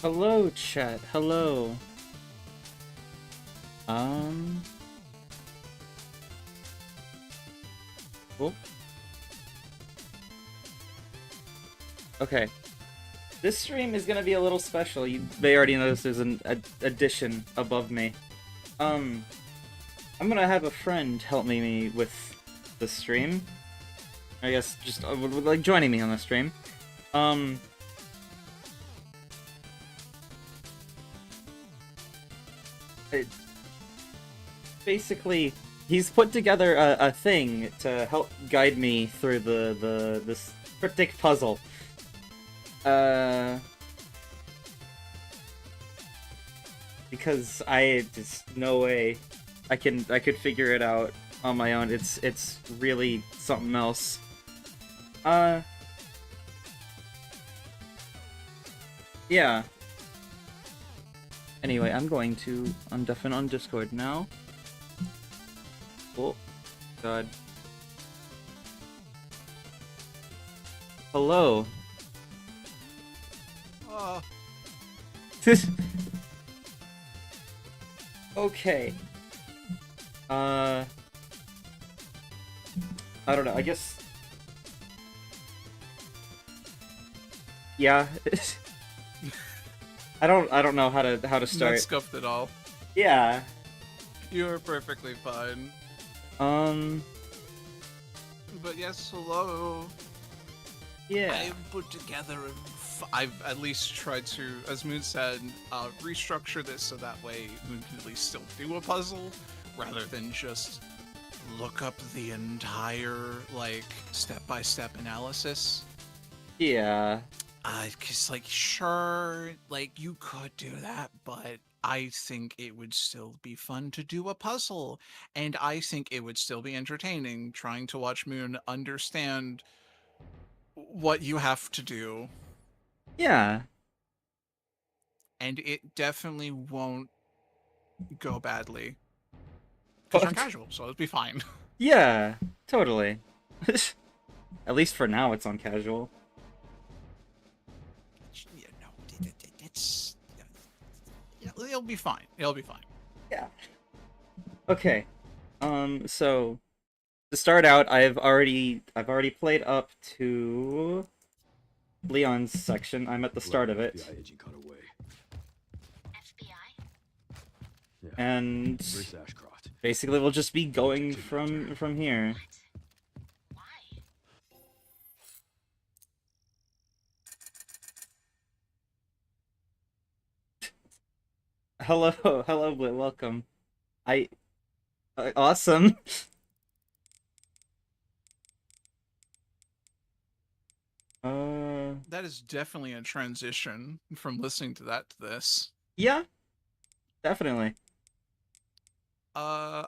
Hello, chat. Hello. Oh. Okay. This stream is gonna be a little special. You may already notice there's an addition above me. I'm gonna have a friend help me with the stream. I guess just like joining me on the stream. Basically, he's put together a thing to help guide me through this cryptic puzzle. Because I just no way I could figure it out on my own. It's really something else. Yeah. Anyway, I'm definitely on Discord now. Oh, God. Hello. Okay. I don't know. I guess. Yeah. I don't know how to start. Not scuffed at all. Yeah. You're perfectly fine. But yes, hello. Yeah. I've put together I've at least tried to, as Moon said, restructure this so that way Moon can at least still do a puzzle, rather than just look up the entire, like, step-by-step analysis. Yeah. Cause, like, sure, like, you could do that, but I think it would still be fun to do a puzzle, and I think it would still be entertaining trying to watch Moon understand what you have to do. Yeah. And it definitely won't go badly. Because you're casual, so it'll be fine. Yeah, totally. At least for now, it's on casual. Yeah, no, it's... It'll be fine. It'll be fine. Yeah. Okay. So to start out, I've already played up to Leon's section. I'm at the start of it. And basically we'll just be going from here. Hello, Blit, welcome. Awesome. That is definitely a transition from listening to that to this. Yeah, definitely. I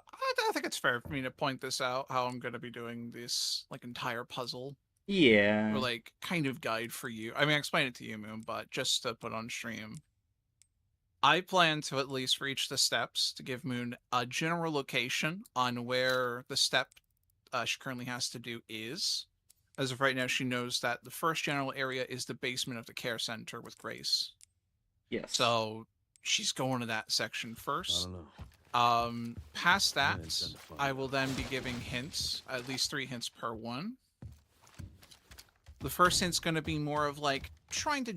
think it's fair for me to point this out, how I'm going to be doing this, like, entire puzzle. Yeah. Or, like, kind of guide for you. I mean, I explained it to you, Moon, but just to put on stream. I plan to at least reach the steps to give Moon a general location on where the step she currently has to do is. As of right now, she knows that the first general area is the basement of the care center with Grace. Yes. So she's going to that section first. I don't know. Past that, I will then be giving hints, at least 3 hints per one. The first hint's going to be more of, like, trying to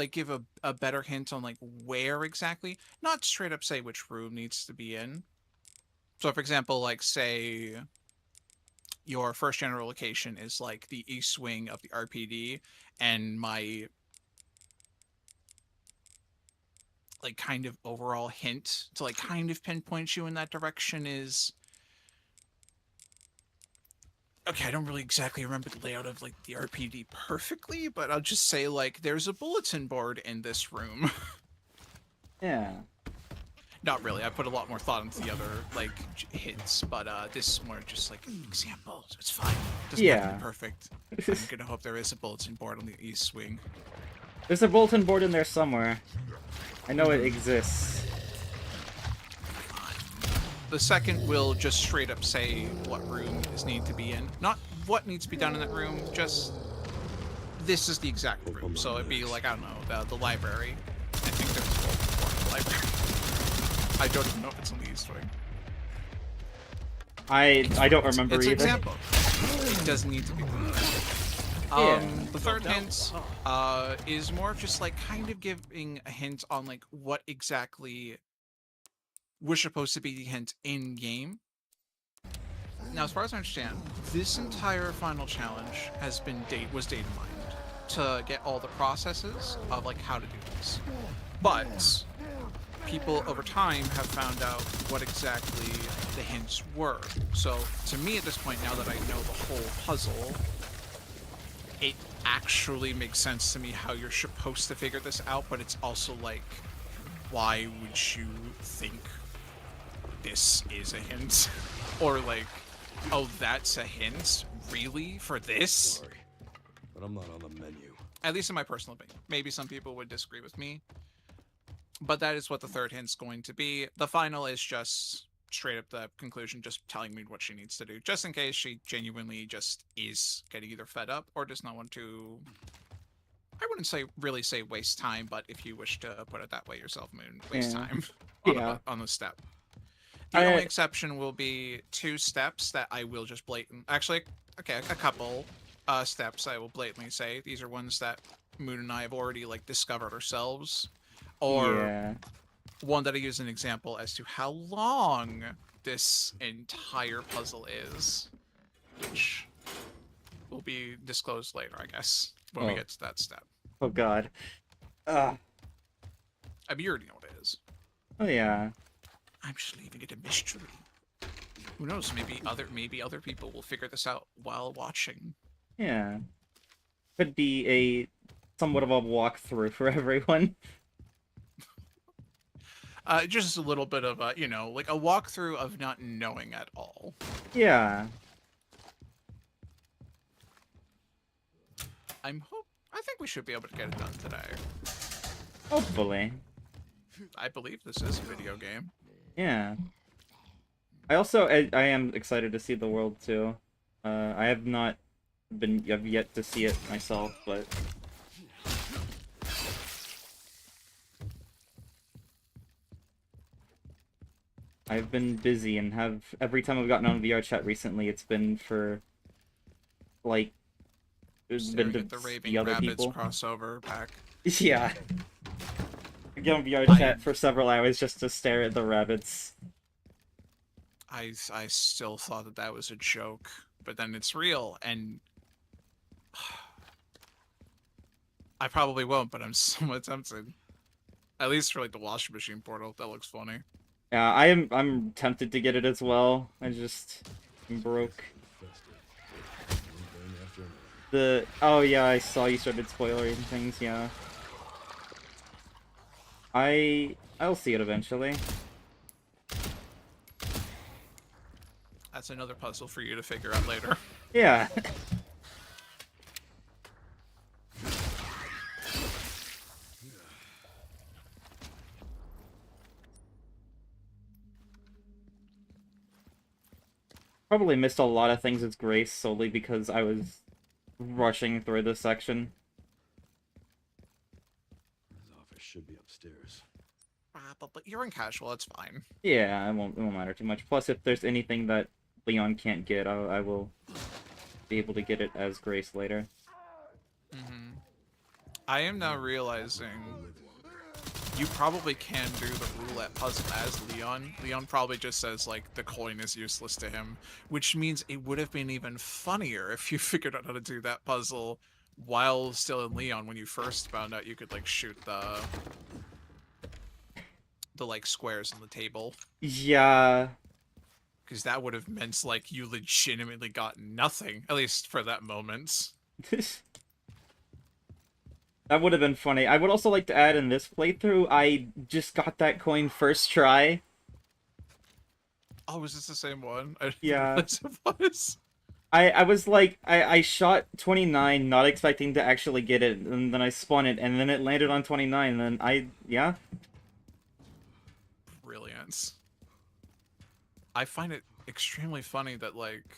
give a better hint on, like, where exactly, not straight up say which room needs to be in. So, for example, like, say your first general location is, like, the east wing of the RPD, and my, like, kind of overall hint to, like, kind of pinpoint you in that direction is... Okay, I don't really exactly remember the layout of, like, the RPD perfectly, but I'll just say, like, there's a bulletin board in this room. Yeah. Not really. I put a lot more thought into the other, like, hints, but this is more just, like, an example, so it's fine. It doesn't have to be perfect. I'm gonna hope there is a bulletin board on the east wing. There's a bulletin board in there somewhere. I know it exists. The second will just straight up say what room is needed to be in. Not what needs to be done in that room, just this is the exact room. So it'd be like, I don't know, the library. I think I don't even know if it's in the East Wing. I don't remember It's an either. example. It doesn't need to be. Yeah. The third hint is more just like kind of giving a hint on like what exactly was supposed to be the hint in game. Now, as far as I understand, this entire final challenge was data mined to get all the processes of like how to do this. But people over time have found out what exactly the hints were. So to me at this point, now that I know the whole puzzle, it actually makes sense to me how you're supposed to figure this out, but it's also like, why would you think this is a hint? Or like, oh, that's a hint? Really? For this? Sorry, but I'm not on the menu. At least in my personal opinion. Maybe some people would disagree with me. But that is what the third hint's going to be. The final is just straight up the conclusion, just telling me what she needs to do. Just in case she genuinely just is getting either fed up or does not want to... I wouldn't really say waste time, but if you wish to put it that way yourself, Moon, waste time on the step. The only exception will be 2 steps that I will just actually, okay, a couple steps I will blatantly say. These are ones that Moon and I have already like discovered ourselves. Or one that I use an example as to how long this entire puzzle is, which will be disclosed later, I guess, when we get to that step. Oh god. I mean, you already know what it is. Oh yeah. I'm just leaving it a mystery. Who knows? Maybe other people will figure this out while watching. Yeah. Could be a somewhat of a walkthrough for everyone. Just a little bit of a, you know, like a walkthrough of not knowing at all. Yeah. I think we should be able to get it done today. Hopefully. I believe this is a video game. Yeah. I am excited to see the world too. I have not I've yet to see it myself, but I've been busy and every time I've gotten on VRChat recently, it's been for like The Raving other Rabbids people. crossover pack. Yeah. I get on VRChat for several hours just to stare at the rabbits. I still thought that was a joke, but then it's real, and I probably won't, but I'm somewhat tempted. At least for like the washing machine portal, that looks funny. Yeah, I'm tempted to get it as well. I'm broke. Oh yeah, I saw you started spoiling things, yeah. I'll see it eventually. That's another puzzle for you to figure out later. Yeah. Probably missed a lot of things with Grace solely because I was rushing through this section. His office should be upstairs. But you're in casual, it's fine. Yeah, it won't matter too much. Plus, if there's anything that Leon can't get, I will be able to get it as Grace later. I am now realizing you probably can do the roulette puzzle as Leon. Leon probably just says, like, the coin is useless to him, which means it would have been even funnier if you figured out how to do that puzzle while still in Leon when you first found out you could, like, shoot the like, squares on the table. Yeah. Because that would have meant, like, you legitimately got nothing, at least for that moment. That would have been funny. I would also like to add in this playthrough, I just got that coin first try. Oh, is this the same one? Yeah. It was. I was like, I shot 29, not expecting to actually get it, and then I spun it, and then it landed on 29, and then yeah. Brilliant. I find it extremely funny that, like,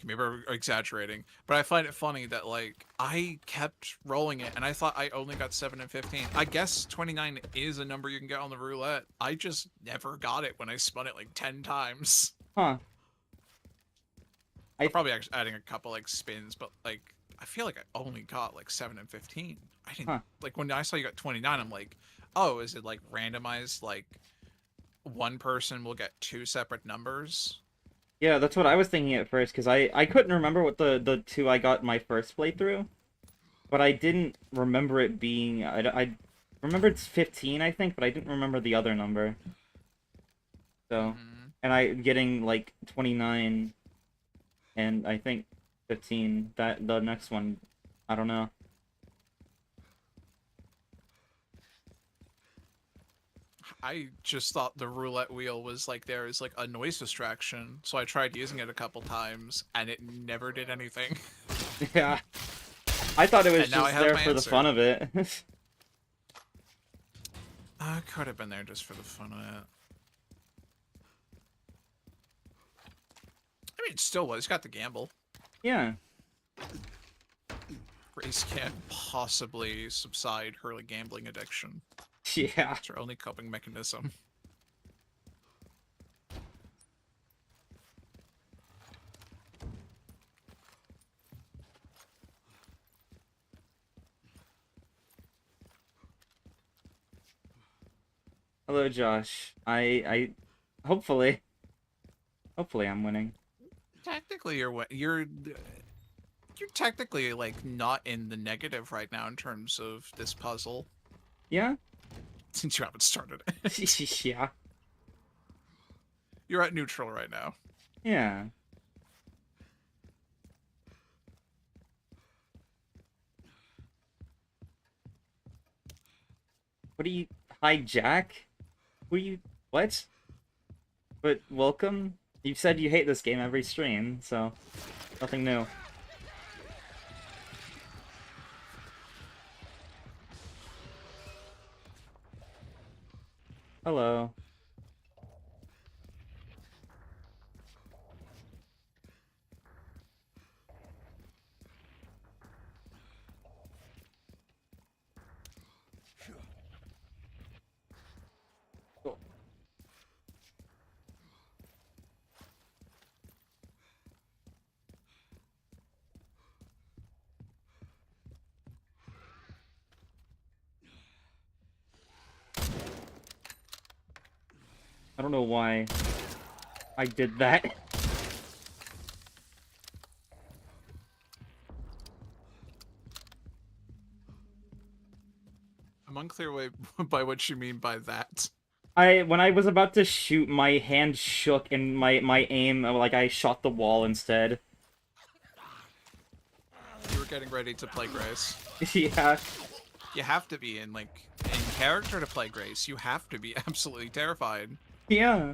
maybe we're exaggerating, but I find it funny that like I kept rolling it and I thought I only got 7 and 15. I guess 29 is a number you can get on the roulette. I just never got it when I spun it like 10 times. Huh. I'm probably actually adding a couple like spins, but like I feel like I only got like 7 and 15. I didn't like when I saw you got 29. I'm like, oh, is it like randomized? Like one person will get 2 separate numbers. Yeah, that's what I was thinking at first, because I couldn't remember what the 2 I got in my first playthrough. But I didn't remember it being... I remember it's 15, I think, but I didn't remember the other number. So... And I getting, like, 29, and I think 15. That the next one, I don't know. I just thought the roulette wheel was like there is like a noise distraction, so I tried using it a couple times and it never did anything. Yeah. I thought it was And now I just have there my for the answer. fun of it. I could have been there just for the fun of it. I mean, it still was. He's got the gamble. Yeah. Grace can't possibly subside her like, gambling addiction. Yeah. It's her only coping mechanism. Hello, Josh. Hopefully I'm winning. Technically, you're technically like not in the negative right now in terms of this puzzle. Yeah? Since you haven't started it. Yeah. You're at neutral right now. Yeah. What are you... Hi, Jack? Who are you... What? But welcome? You've said you hate this game every stream, so... Nothing new. Hello. Cool. I don't know why I did that. I'm unclear by what you mean by that. When I was about to shoot, my hand shook and my aim, like I shot the wall instead. You were getting ready to play Grace. Yeah. You have to be in character to play Grace. You have to be absolutely terrified. Yeah.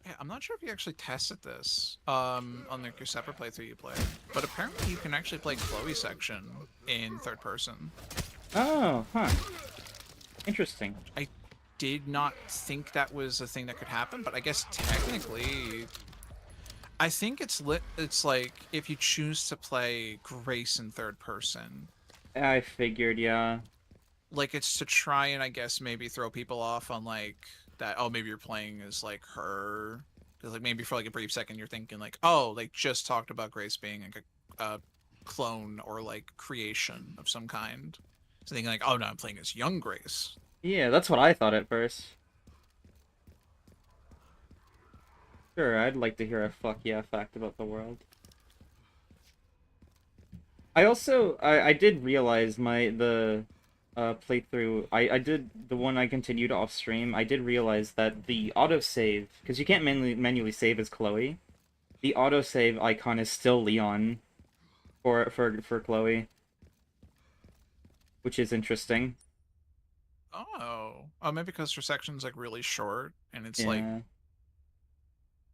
Yeah, I'm not sure if you actually tested this on like your separate playthrough you played, but apparently you can actually play Chloe section in third person. Oh, huh. Interesting. I did not think that was a thing that could happen, but I guess technically, I think it's like if you choose to play Grace in third person. I figured, yeah. Like it's to try and I guess maybe throw people off on like that. Oh, maybe you're playing as like her, because like maybe for like a brief second you're thinking like, oh, they just talked about Grace being like a clone or like creation of some kind. So thinking like, oh no, I'm playing as young Grace. Yeah, that's what I thought at first. Sure, I'd like to hear a fuck yeah fact about the world. I also, I did realize the playthrough, I did, the one I continued off stream, I did realize that the autosave, because you can't manually save as Chloe, the autosave icon is still Leon for Chloe, which is interesting. Oh, maybe because her section's like really short and it's Yeah. like,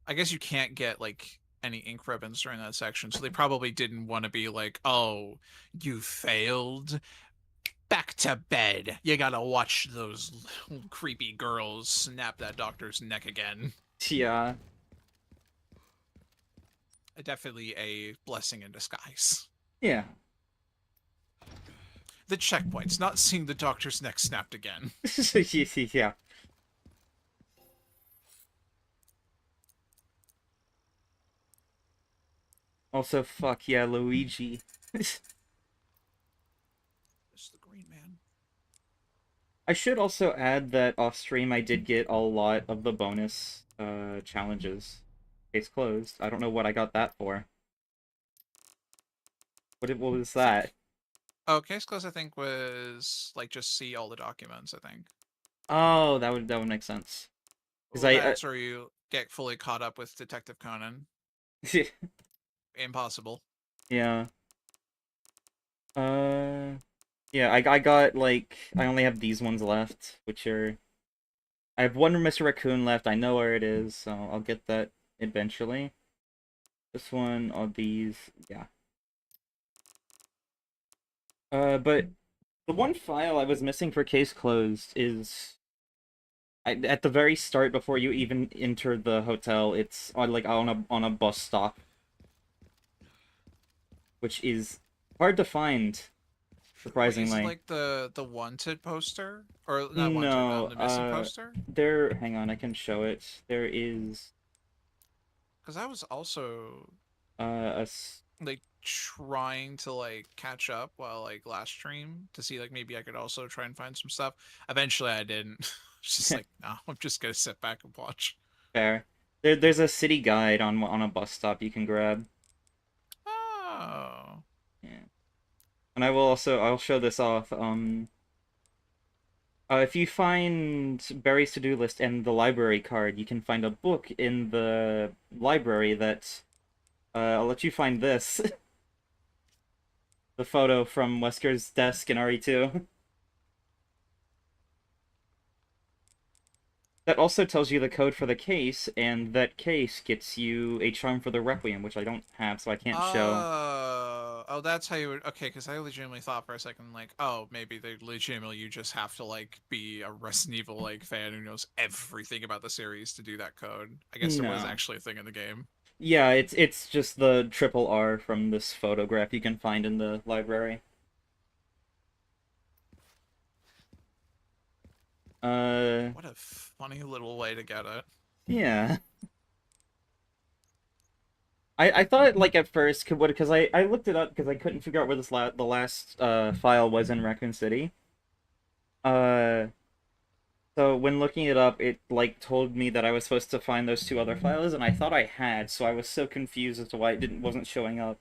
I guess you can't get like any ink ribbons during that section, so they probably didn't want to be like, oh, you failed. back to bed. You gotta watch those creepy girls snap that doctor's neck again. Yeah. Definitely a blessing in disguise. Yeah. The checkpoints, not seeing the doctor's neck snapped again. Yeah. Also, fuck yeah, Luigi. It's the Green Man. I should also add that off stream I did get a lot of the bonus challenges. Case closed. I don't know what I got that for. What was that? Oh, case close I think was like just see all the documents, I think. Oh, that would make sense. Because That's where you get fully caught up with Detective Conan. Impossible. yeah. Yeah, I got, like, I only have these ones left, which are... I have one Mr. Raccoon left, I know where it is, so I'll get that eventually. This one, all these, yeah. But the one file I was missing for case closed is... at the very start, before you even enter the hotel, it's on, like, on a bus stop. Which is hard to find. Surprisingly. Wait, is it like the wanted poster? Or not No, wanted, the missing poster? hang on, I can show it. There is, Because I was also a, like trying to like catch up while like last stream to see like maybe I could also try and find some stuff. Eventually I didn't. It's just like, no, I'm just gonna sit back and watch. fair. There's a city guide on a bus stop you can grab. Oh. Yeah. And I'll show this off, if you find Barry's to-do list and the library card, you can find a book in the library that, I'll let you find this. The photo from Wesker's desk in RE2. That also tells you the code for the case, and that case gets you a charm for the Requiem, which I don't have, so I can't show. Oh, that's how you would. Okay, because I legitimately thought for a second, like, oh, maybe they legitimately you just have to like be a Resident Evil like fan who knows everything about the series to do that code. I guess there was No. actually a thing in the game. Yeah, it's just the triple R from this photograph you can find in the library. What a funny little way to get it. Yeah. I thought, like, at first, because I looked it up because I couldn't figure out where the last file was in Raccoon City. Uh, so when looking it up, it, like, told me that I was supposed to find those two other files, and I thought I had, so I was so confused as to why it wasn't showing up.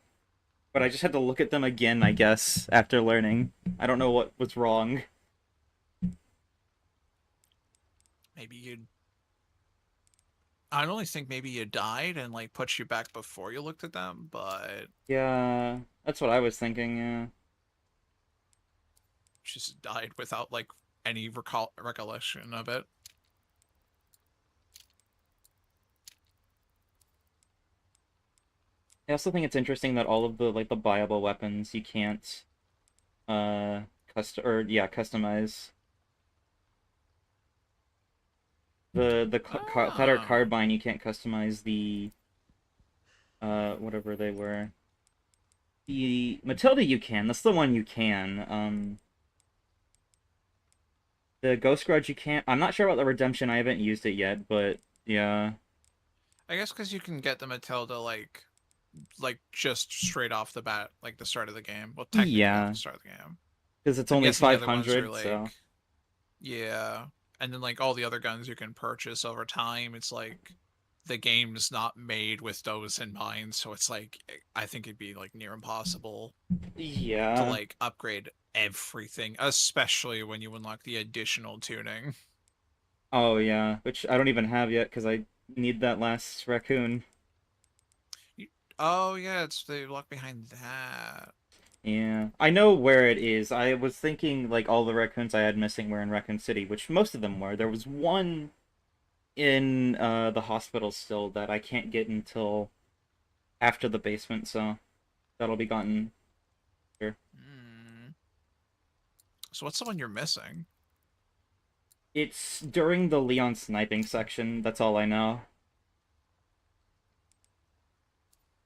But I just had to look at them again, I guess, after learning. I don't know what was wrong. Maybe you'd. I only think maybe you died and like put you back before you looked at them, but Yeah, that's what I was thinking, yeah. just died without like any recollection of it. I also think it's interesting that all of the, like, the buyable weapons you can't, customize. The Cutter Oh. Carbine, you can't customize the, whatever they were. The Matilda you can, that's the one you can. The Ghost Grudge you can't. I'm not sure about the Redemption, I haven't used it yet, but yeah. I guess because you can get the Matilda like just straight off the bat, like the start of the game. Well, technically off Yeah, the start of the game. because it's I'm only guessing the other ones are 500, like, so... yeah, and then like all the other guns you can purchase over time. It's like the game's not made with those in mind, so it's like I think it'd be like near impossible to Yeah. like upgrade everything, especially when you unlock the additional tuning. Oh, yeah, which I don't even have yet, because I need that last raccoon. Oh yeah, it's the lock behind that. Yeah. I know where it is. I was thinking, like, all the raccoons I had missing were in Raccoon City, which most of them were. There was one in, the hospital still that I can't get until after the basement, so that'll be gotten here. Hmm. So what's the one you're missing? It's during the Leon sniping section, that's all I know.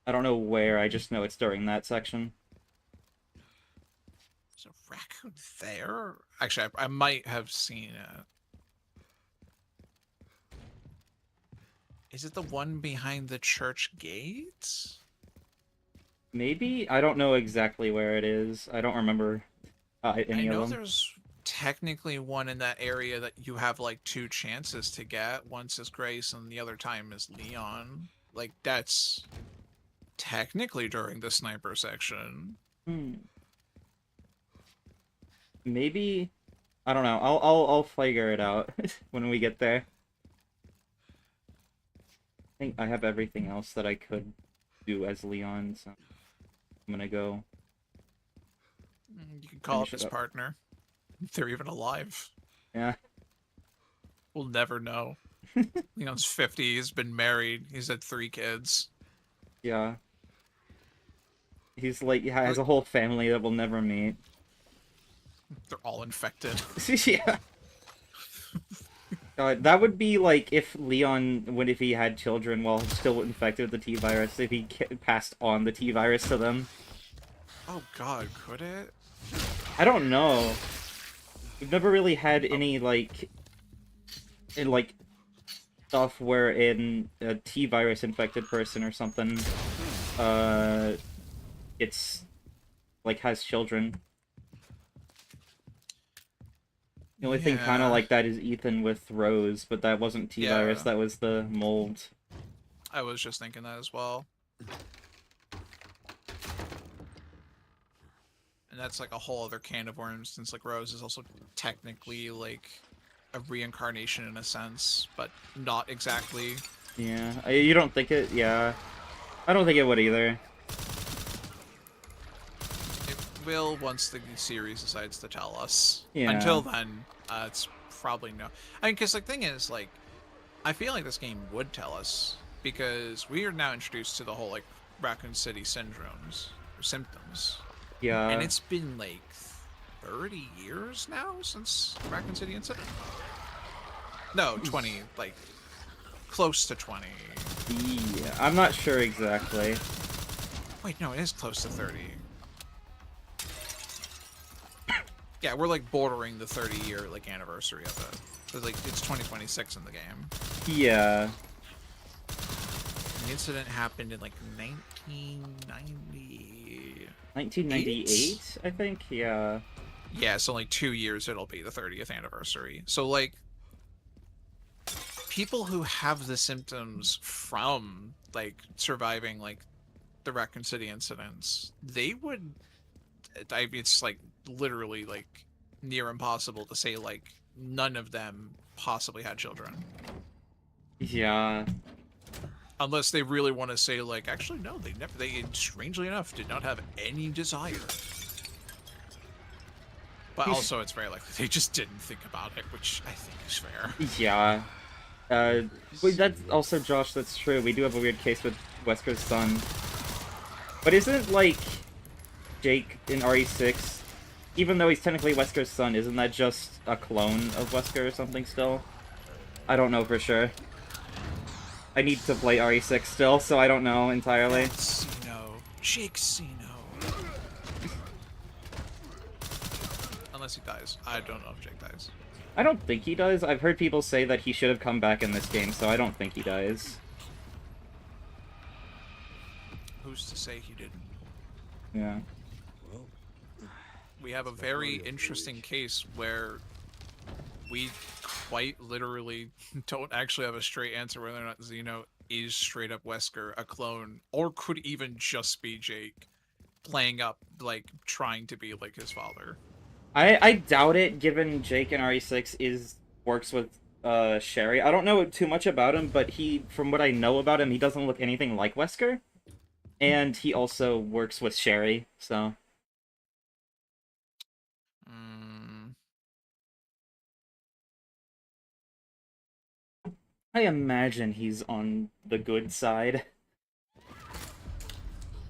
I don't know where, I just know it's during that section. Is a raccoon there? Actually, I might have seen it. Is it the one behind the church gate? Maybe? I don't know exactly where it is. I don't remember I any of know them. there's technically one in that area that you have like 2 chances to get. Once is Grace and the other time is Leon. Like that's technically during the sniper section. Hmm. Maybe? I don't know. I'll figure it out when we get there. I think I have everything else that I could do as Leon, so I'm gonna go You can call up finish it his up. partner. If they're even alive. Yeah. We'll never know. Leon's 50, he's been married, he's had 3 kids. Yeah. He's like, yeah, has Like, a whole family that we'll never meet. they're all infected. Yeah. That would be like if Leon, if he had children while still infected with the T-virus, if he passed on the T-virus to them. Oh god, could it? I don't know. We've never really had any, stuff where a T-virus infected person or something, it's, has children. The only thing kind of Yeah. like that is Ethan with Rose, but that wasn't T-virus, Yeah. that was the mold. I was just thinking that as well. And that's like a whole other can of worms, since like Rose is also technically like a reincarnation in a sense, but not exactly. Yeah, you don't think it? Yeah. I don't think it would either. It will once the series decides to tell us. Yeah. Until then, it's probably no. I mean, because the thing is, like, I feel like this game would tell us, because we are now introduced to the whole like Raccoon City syndromes or symptoms. Yeah. And it's been like 30 years now since Raccoon City incident? No, 20, like close to 20. Yeah, I'm not sure exactly. Wait, no, it is close to 30. Yeah, we're like bordering the 30-year like anniversary of it. So like it's 2026 in the game. Yeah. The incident happened in like 1990. 1998, I think? Yeah. Yeah, so like 2 years it'll be the 30th anniversary. So like people who have the symptoms from like surviving like the Raccoon City incidents, they would it's like literally like near impossible to say like none of them possibly had children. Yeah. Unless they really want to say like actually no, they strangely enough did not have any desire. But also it's very likely they just didn't think about it, which I think is fair. Yeah. But that's also, Josh, that's true. We do have a weird case with Wesker's son. But isn't, like, Jake in RE6, even though he's technically Wesker's son, isn't that just a clone of Wesker or something still? I don't know for sure. I need to play RE6 still, so I don't know entirely. Sino. Jake Sino. Unless he dies. I don't know if Jake dies. I don't think he does. I've heard people say that he should have come back in this game, so I don't think he dies. Who's to say he didn't? Yeah. Well, We have a very interesting case where we quite literally don't actually have a straight answer whether or not Xeno is straight up Wesker, a clone, or could even just be Jake playing up, like, trying to be like his father. I doubt it, given Jake in RE6 works with Sherry. I don't know too much about him, but from what I know about him, he doesn't look anything like Wesker. And he also works with Sherry, so... I imagine he's on the good side.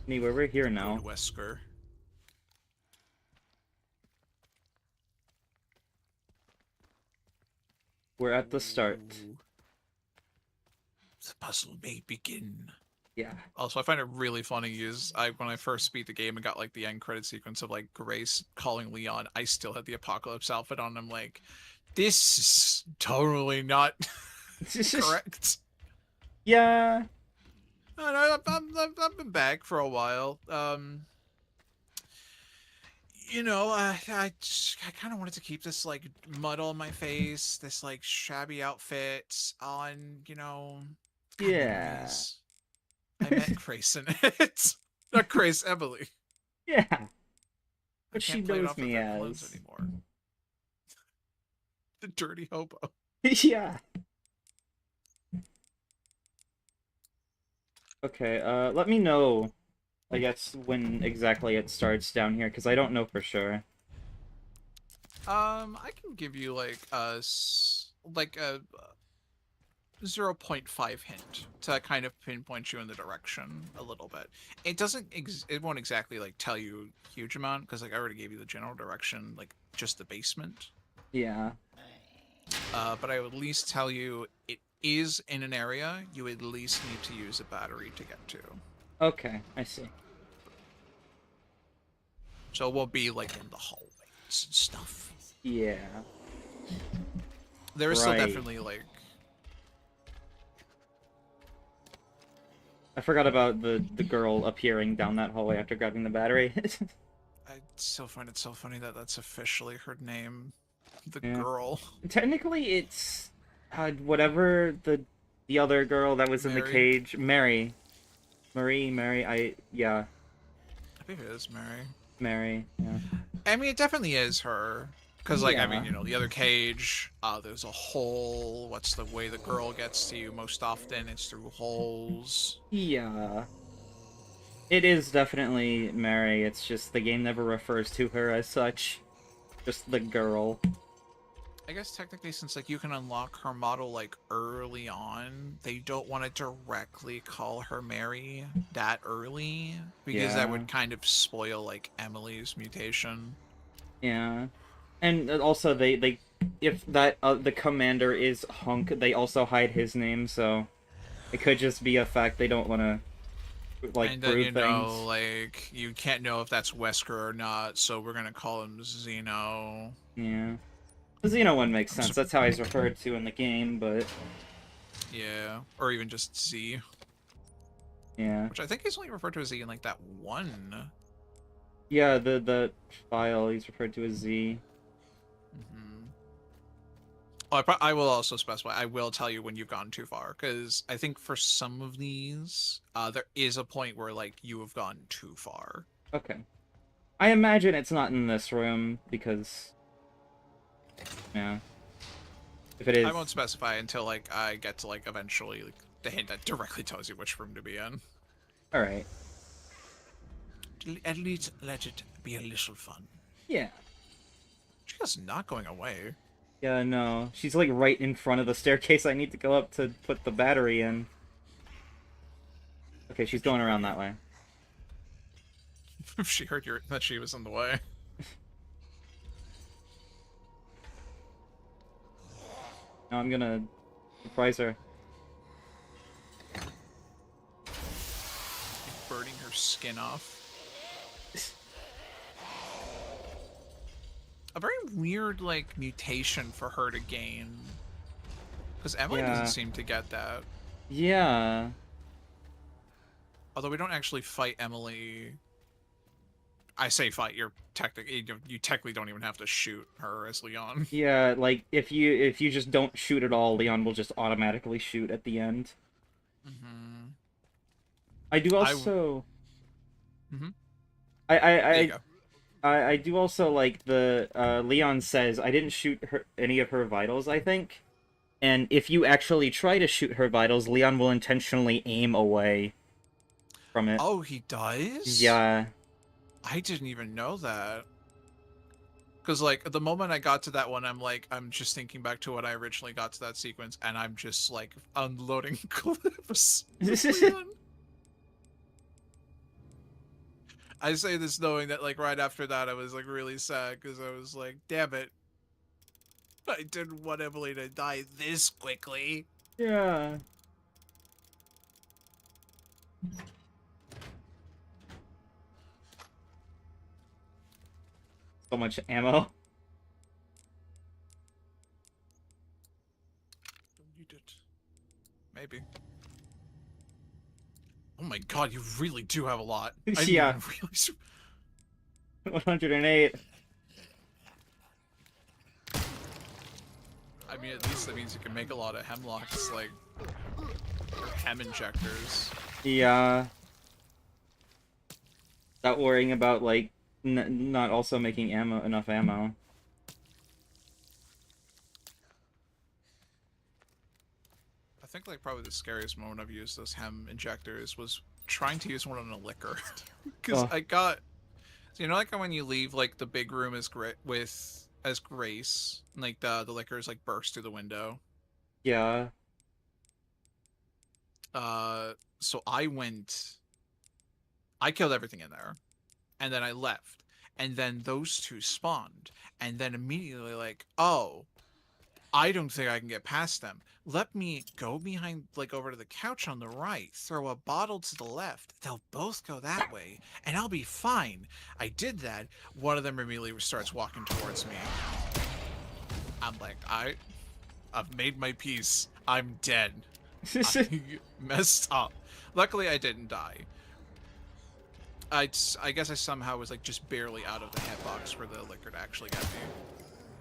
Anyway, we're here now. Good Wesker. We're at the start. The puzzle may begin. Yeah. Also, I find it really funny is when I first beat the game and got like the end credit sequence of like Grace calling Leon, I still had the Apocalypse outfit on. I'm like, this is totally not correct. Yeah. No, I've been back for a while. I kind of wanted to keep this like mud on my face, this like shabby outfit on, God, Yeah. memories. I met Grace in it. Not Grace, Emily. Yeah. I But she can't play it knows off of me their clones as. anymore. The dirty hobo. Yeah. Okay, let me know, I guess, when exactly it starts down here, because I don't know for sure. I can give you like a 0.5 hint to kind of pinpoint you in the direction a little bit. It won't exactly like tell you a huge amount because like I already gave you the general direction, like just the basement. Yeah. But I would at least tell you it is in an area you at least need to use a battery to get to. Okay, I see. So it won't be like in the hallways and stuff. Yeah. There is still Right. definitely like... I forgot about the girl appearing down that hallway after grabbing the battery. I still find it so funny that that's officially her name. The Yeah. girl. Technically, it's whatever the other girl that was in the Mary. cage, Mary. Mary. Yeah, I think it is Mary. Mary. Yeah. I mean, it definitely is her. Because, like, I mean, Yeah. the other cage, there's a hole. What's the way the girl gets to you most often? It's through holes. Yeah. It is definitely Mary. It's just the game never refers to her as such. Just the girl. I guess technically, since like you can unlock her model like early on, they don't want to directly call her Mary that early because that Yeah. would kind of spoil like Emily's mutation. Yeah. And also they if that the commander is Hunk, they also hide his name, so it could just be a fact they don't want to like And then prove things. like you can't know if that's Wesker or not, so we're gonna call him Zeno. Yeah. The Xeno one makes sense. That's how he's referred to in the game, but Yeah, or even just Z, yeah. which I think he's only referred to as Z in like that one. Yeah, the file he's referred to as Z. Mm-hmm. Oh, I will also specify. I will tell you when you've gone too far, because I think for some of these, there is a point where like you have gone too far. Okay. I imagine it's not in this room because yeah. If it is, I won't specify until like I get to like eventually like, the hint that directly tells you which room to be in. all right. At least let it be a little fun. Yeah. She's not going away. Yeah, no. She's like right in front of the staircase I need to go up to put the battery in. Okay, she's going around that way. If she heard that she was in the way. Now I'm gonna surprise her. Burning her skin off. A very weird, like, mutation for her to gain. Because Emily doesn't seem to get that. Yeah. Although we don't actually fight Emily. I say fight, you technically don't even have to shoot her as Leon. Yeah, like if you just don't shoot at all, Leon will just automatically shoot at the end. Mm-hmm. I do also. Mm-hmm. I do also like the Leon says I didn't shoot any of her vitals, I think. And if you actually try to shoot her vitals, Leon will intentionally aim away from it. Oh, he does? Yeah. I didn't even know that. Because, like, the moment I got to that one, I'm just thinking back to when I originally got to that sequence, and I'm just, like, unloading clips. I say this knowing that, like, right after that, I was, like, really sad, because I was like, damn it. I didn't want Emily to die this quickly. Yeah. So much ammo. Don't need it. Maybe. Oh my god, you really do have a lot. I didn't Yeah. even realize. 108. I mean, at least that means you can make a lot of hemlocks, like, or hem injectors. Yeah. Not worrying about, like, not also making enough ammo. I think, like, probably the scariest moment I've used those hem injectors was trying to use one on a liquor. Because Oh. I got... So, you know, like, when you leave, like, the big room as Grace, and, like, the liquors, like, burst through the window? Yeah. So I killed everything in there, and then I left, and then those two spawned, and then immediately like, oh, I don't think I can get past them. Let me go behind, like, over to the couch on the right, throw a bottle to the left. They'll both go that way, and I'll be fine. I did that. One of them immediately starts walking towards me. I'm like, I've made my peace. I'm dead. I messed up. Luckily, I didn't die. I guess I somehow was, like, just barely out of the hitbox for the liquor to actually get me.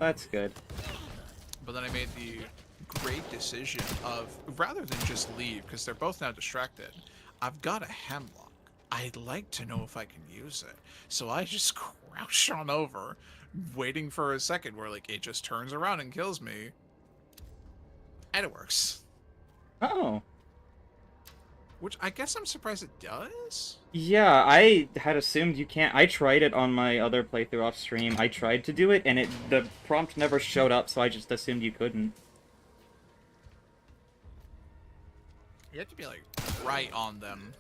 That's good. But then I made the great decision of, rather than just leave, because they're both now distracted, I've got a hemlock. I'd like to know if I can use it. So I just crouch on over, waiting for a second where, like, it just turns around and kills me. And it works. Oh. Which I guess I'm surprised it does? Yeah, I had assumed you can't. I tried it on my other playthrough off stream. I tried to do it, and the prompt never showed up, so I just assumed you couldn't. You have to be, like, right on them.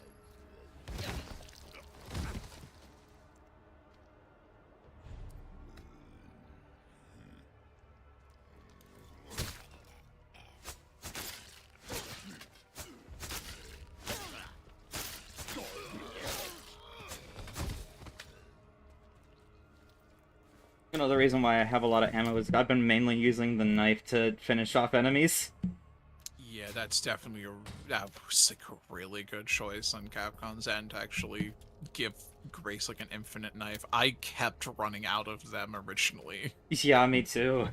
Another reason why I have a lot of ammo is I've been mainly using the knife to finish off enemies. Yeah, that's definitely that was, like, a really good choice on Capcom's end to actually give Grace, like, an infinite knife. I kept running out of them originally. Yeah, me too.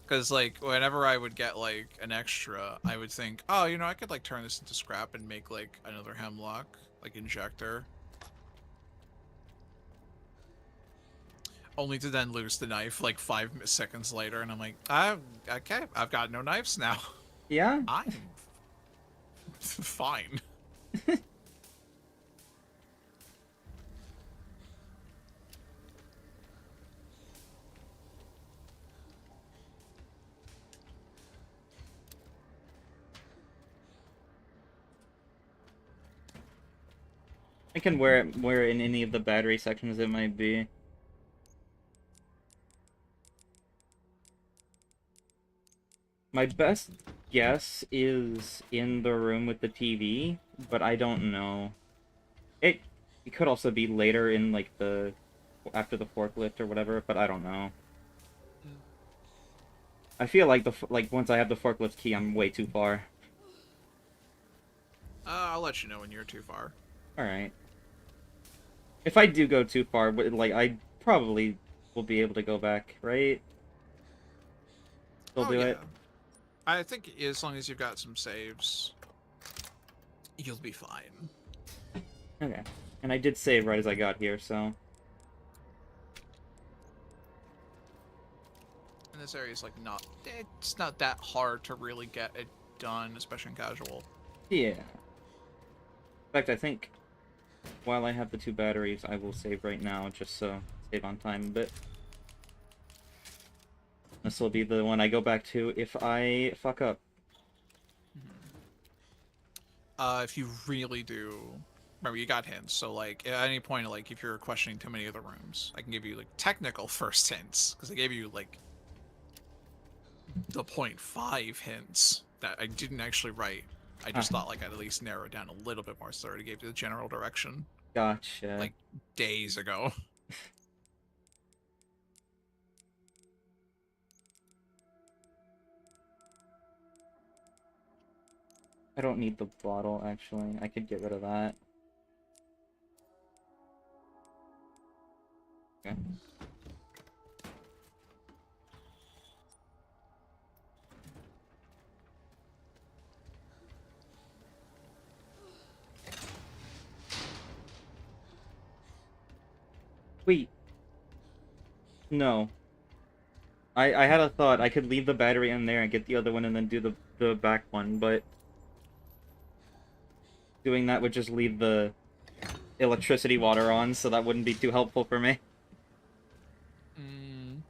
Because, like, whenever I would get, like, an extra, I would think, oh, you know, I could, like, turn this into scrap and make, like, another hemlock, like, injector. Only to then lose the knife, like, 5 seconds later, and I'm like, okay, I've got no knives now. Yeah? I'm fine. I can wear it in any of the battery sections it might be. My best guess is in the room with the TV, but I don't know. It could also be later in, like, after the forklift or whatever, but I don't know. I feel like once I have the forklift key, I'm way too far. I'll let you know when you're too far. Alright. If I do go too far, like, I probably will be able to go back, right? Still do it? I think as long as you've got some saves, you'll be fine. Okay. And I did save right as I got here, so... And this area is, like, it's not that hard to really get it done, especially in casual. Yeah. In fact, I think while I have the 2 batteries, I will save right now, just so save on time a bit. This will be the one I go back to if I fuck up. If you really do... Remember, you got hints, so, like, at any point, like, if you're questioning too many of the rooms, I can give you, like, technical first hints, because I gave you, like, the 0.5 hints that I didn't actually write. I just thought like I'd at least narrow it down a little bit more, so I already gave you the general direction Gotcha. like days ago. I don't need the bottle, actually. I could get rid of that. Okay. Wait. No. I had a thought. I could leave the battery in there and get the other one and then do the back one, but doing that would just leave the electricity water on, so that wouldn't be too helpful for me. Mm.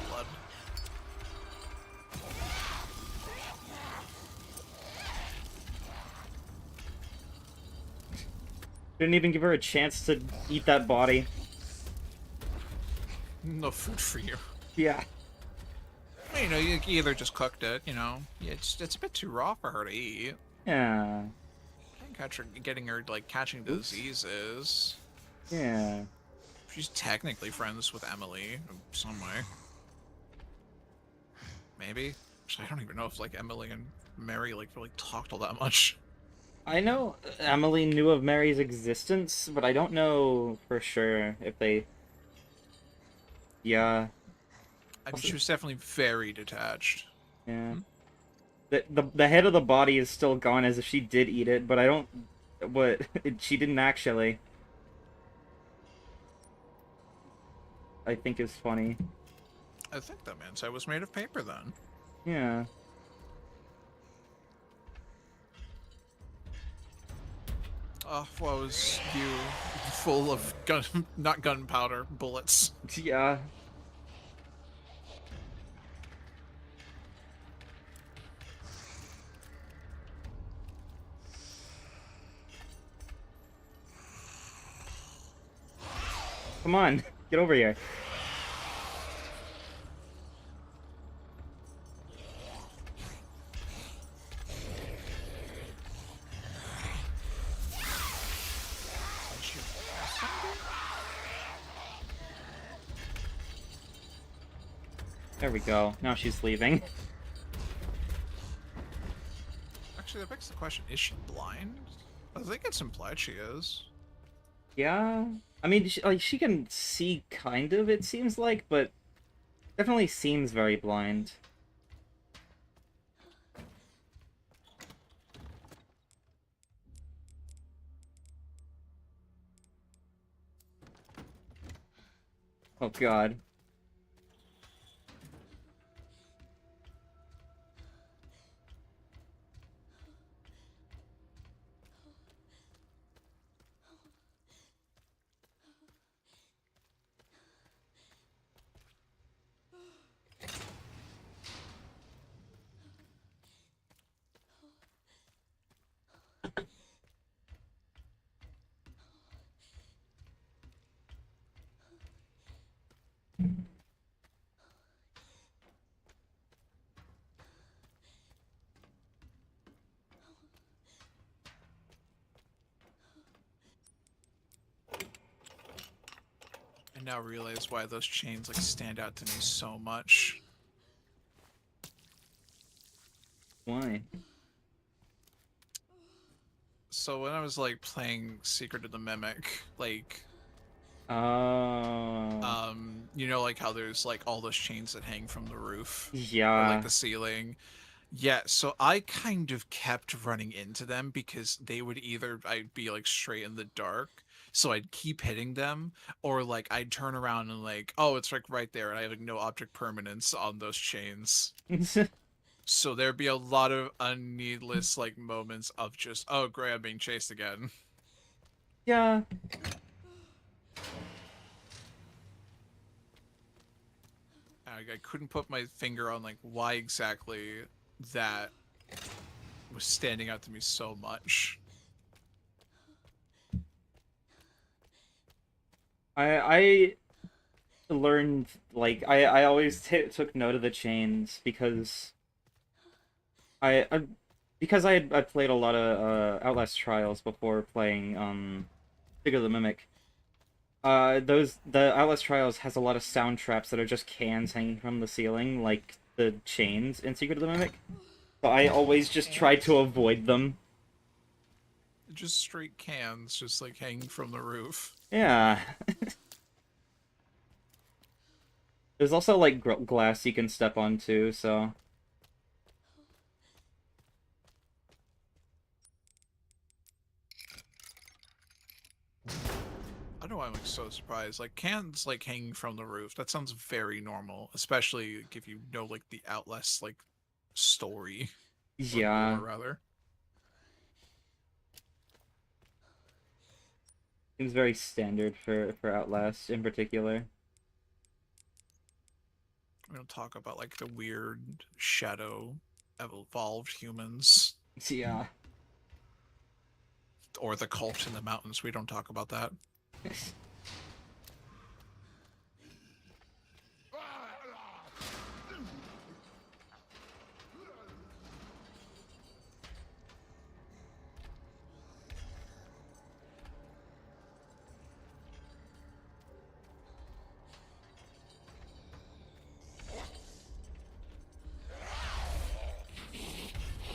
Blood. Didn't even give her a chance to eat that body. No food for you. Yeah. Well, you know, you either just cooked it, you know. Yeah, it's a bit too raw for her to eat. Yeah. Can't catch her, getting her like catching diseases. Yeah. She's technically friends with Emily in some way. Maybe. Actually, I don't even know if like Emily and Mary like really talked all that much. I know Emily knew of Mary's existence, but I don't know for sure if they... Yeah. I mean, she was definitely very detached. Yeah. The head of the body is still gone as if she did eat it, but I don't... What? She didn't actually. I think is funny. I think that man's head was made of paper then. Yeah. Oh, what was you full of gun, not gunpowder, bullets? Yeah. Come on, get over here. There we go. Now she's leaving. Actually, that begs the question: is she blind? I think it's implied she is. Yeah. I mean, she can see kind of, it seems like, but definitely seems very blind. Oh god. I now realize why those chains like stand out to me so much. Why? So when I was like playing Secret of the Mimic, like Oh. You know, like how there's like all those chains that hang from the roof or like Yeah. the ceiling. Yeah, so I kind of kept running into them because they would either I'd be like straight in the dark, so I'd keep hitting them, or like I'd turn around and like, oh, it's like right there, and I have like no object permanence on those chains. So there'd be a lot of unneedless like moments of just, oh great, I'm being chased again. Yeah. I couldn't put my finger on like why exactly that was standing out to me so much. I learned, like, I always took note of the chains because I because I played a lot of Outlast Trials before playing Figure the Mimic. The Outlast Trials has a lot of sound traps that are just cans hanging from the ceiling, like the chains in Secret of the Mimic. So I always just tried to avoid them. Just straight cans, just like hanging from the roof. Yeah. There's also like glass you can step on too, so I don't know why I'm like so surprised. Like cans like hanging from the roof. That sounds very normal, especially like, if you know like the Outlast like story or lore yeah, rather. seems very standard for Outlast in particular. We don't talk about like the weird shadow evolved humans Yeah. or the cult in the mountains. We don't talk about that.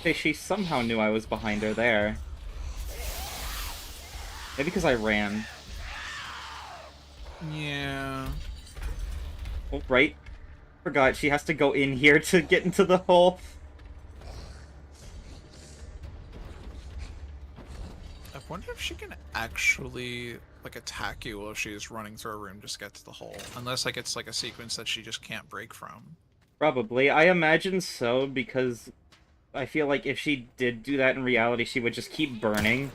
Hey, she somehow knew I was behind her there. Maybe because I ran. Yeah. Oh, right. Forgot she has to go in here to get into the hole. I wonder if she can actually like attack you while she's running through a room just to get to the hole. Unless like it's like a sequence that she just can't break from. Probably. I imagine so, because I feel like if she did do that in reality, she would just keep burning.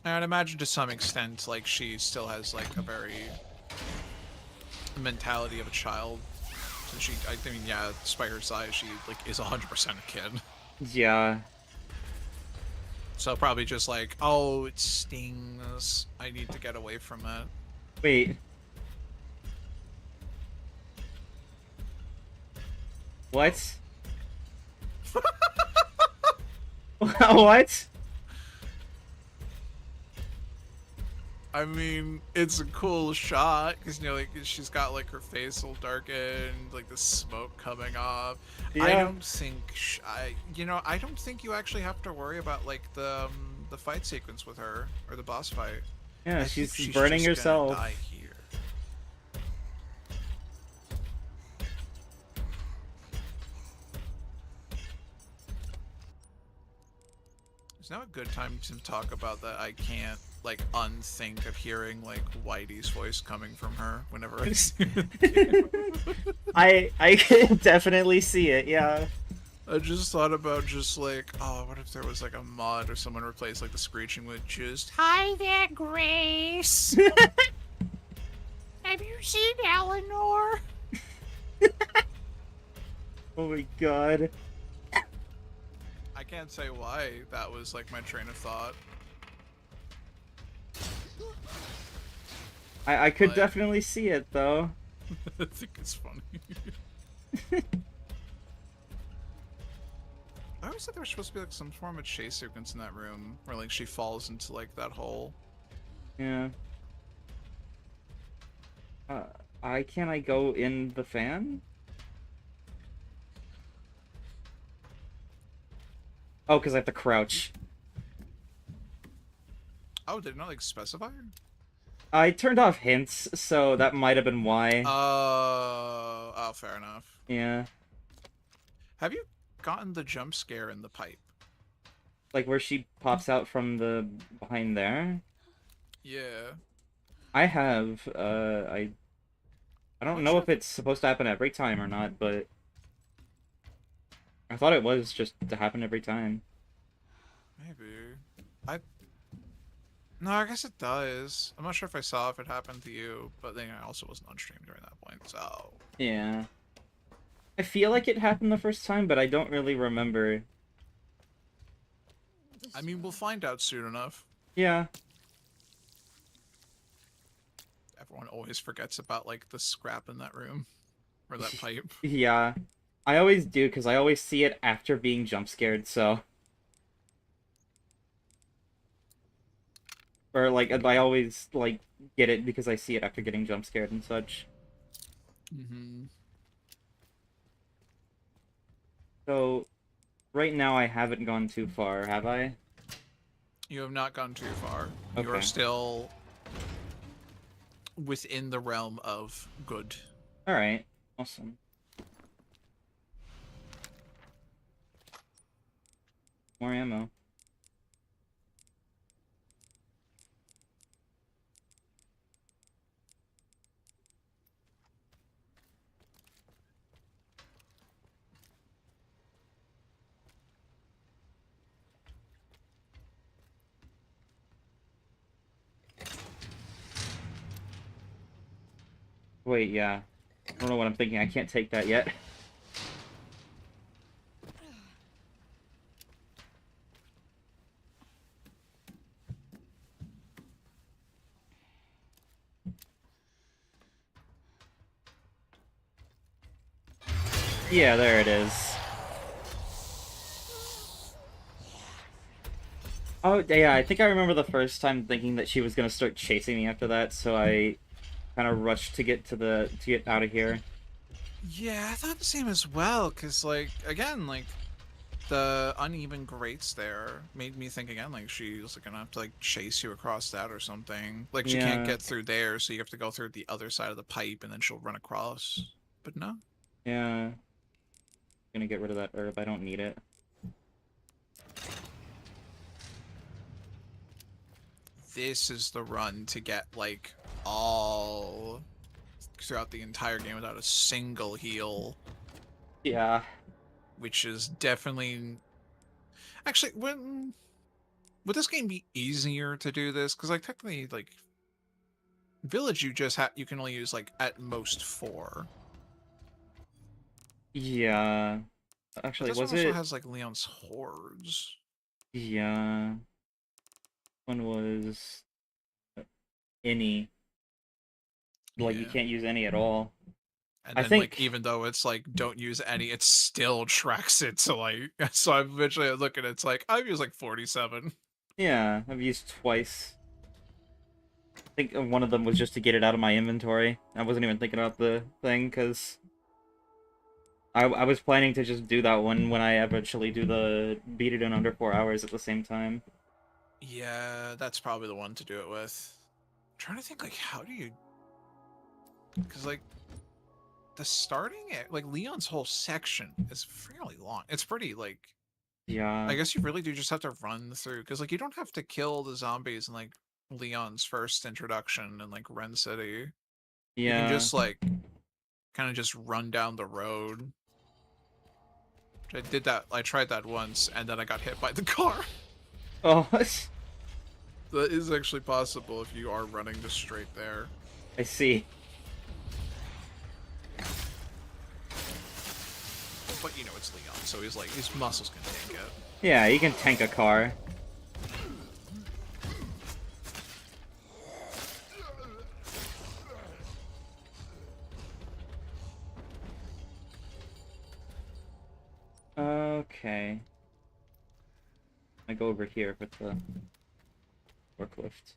I'd imagine to some extent, like, she still has, like, a very mentality of a child. So she, I mean, yeah, despite her size, she, like, is 100% a kid. Yeah. So probably just like, oh, it stings. I need to get away from it. Wait. What? What? I mean, it's a cool shot because you know, like she's got like her face all darkened, like the smoke coming off. Yeah. I don't think I don't think you actually have to worry about like the fight sequence with her or the boss fight. Yeah, I think she's burning just herself. gonna die here. It's now a good time to talk about that. I can't like unthink of hearing like Whitey's voice coming from her whenever I see it. I can definitely see it, yeah. I just thought about just like, oh, what if there was like a mod or someone replaced like the screeching with just "Hi there, Grace. Have you seen Eleanor?" Oh my god. I can't say why that was like my train of thought. I could But- definitely see it though. I think it's funny. I always thought there was supposed to be like some form of chase sequence in that room where like she falls into like that hole. Yeah. Can I go in the fan? Oh, because I have to crouch. Oh, did it not like specify? I turned off hints, so that might have been why. Oh, fair enough. Yeah. Have you gotten the jump scare in the pipe? Like where she pops out from the behind there? Yeah. I have. I I'm don't not know sure if if it... it's supposed to happen every time or not, but I thought it was just to happen every time. Maybe. I... No, I guess it does. I'm not sure if I saw if it happened to you, but then I also wasn't on stream during that point, so... Yeah. I feel like it happened the first time, but I don't really remember. I mean, we'll find out soon enough. Yeah. Everyone always forgets about, like, the scrap in that room. Or that pipe. Yeah. I always do, because I always see it after being jump scared, so... Or, like, I always, like, get it because I see it after getting jump scared and such. Mm-hmm. So, right now I haven't gone too far, have I? You have not gone too far. You are Okay. still within the realm of good. Alright. Awesome. More ammo. Wait, yeah. I don't know what I'm thinking. I can't take that yet. Yeah, there it is. Oh, yeah, I think I remember the first time thinking that she was gonna start chasing me after that, so I kind of rushed to get to get out of here. Yeah, I thought the same as well, because, like, again, like, the uneven grates there made me think again, like, she's gonna have to, like, chase you across that or something. Like, she can't Yeah, get through there, so you have to go through the other side of the pipe, and then she'll run across. But no. yeah. Gonna get rid of that herb. I don't need it. This is the run to get, like, all throughout the entire game without a single heal, Yeah. which is definitely... Actually, would this game be easier to do this? Because, like, technically, like, Village, you can only use, like, at most 4. Yeah. But Actually, this one was also it? has, like, Leon's hordes. Yeah. One was any. Like, you Yeah. can't use any at all. And I then, like, think. even though it's, like, don't use any, it still tracks it to, like... So I'm eventually looking, it's like, I've used, like, 47. Yeah, I've used twice. I think one of them was just to get it out of my inventory. I wasn't even thinking about the thing, because I was planning to just do that one when I eventually do the beat it in under 4 hours at the same time. Yeah, that's probably the one to do it with. I'm trying to think, like, how do you... Because, like, the starting... Like, Leon's whole section is fairly long. It's pretty, like... Yeah, I guess you really do just have to run through, because, like, you don't have to kill the zombies in, like, Leon's first introduction in, like, Ren City. You can yeah. just, like, kind of just run down the road. I did that. I tried that once, and then I got hit by the car. Oh, That is actually possible if you are running just straight there. I see. But, you know, it's Leon, so he's like, his muscles can take it. Yeah, you can tank a car. Okay. I go over here with the forklift.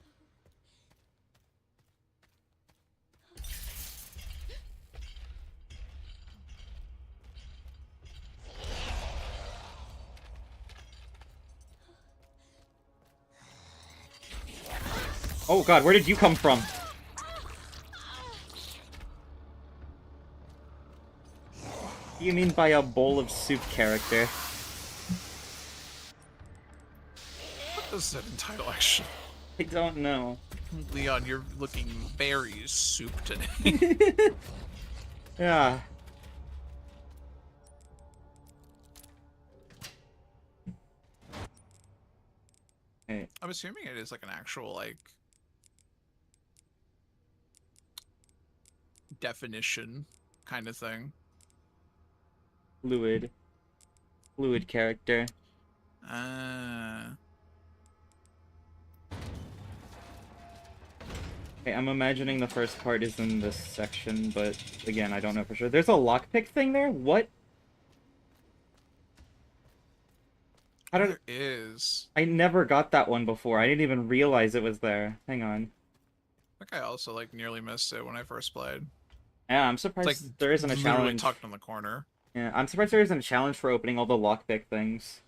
Oh god, where did you come from? What do you mean by a bowl of soup character? What does that entitle actually? I don't know. Leon, you're looking very soup today. Yeah. Hey, I'm assuming it is like an actual like definition kind of thing. fluid. Fluid character. Okay, I'm imagining the first part is in this section, but again, I don't know for sure. There's a lockpick thing there? What? How did... There is. I never got that one before. I didn't even realize it was there. Hang on. I think I also like nearly missed it when I first played. Yeah, I'm It's surprised like there isn't a literally challenge. tucked in the corner. Yeah, I'm surprised there isn't a challenge for opening all the lockpick things.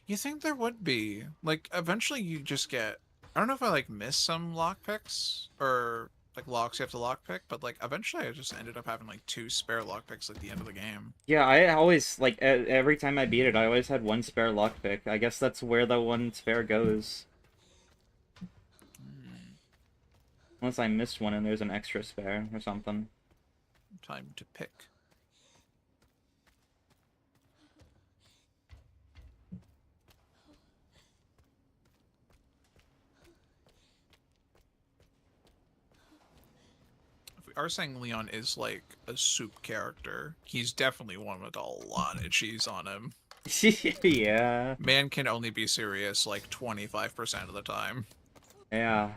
You think there would be? Like, eventually you just get... I don't know if I, like, missed some lockpicks, or, like, locks you have to lockpick, but, like, eventually I just ended up having, like, 2 spare lockpicks at the end of the game. Yeah, I always, like, every time I beat it, I always had one spare lockpick. I guess that's where the one spare goes. Unless I missed one and there's an extra spare or something. Time to pick. If we are saying Leon is like a soup character, he's definitely one with a lot of cheese on him. Yeah. Man can only be serious like 25% of the time. Yeah.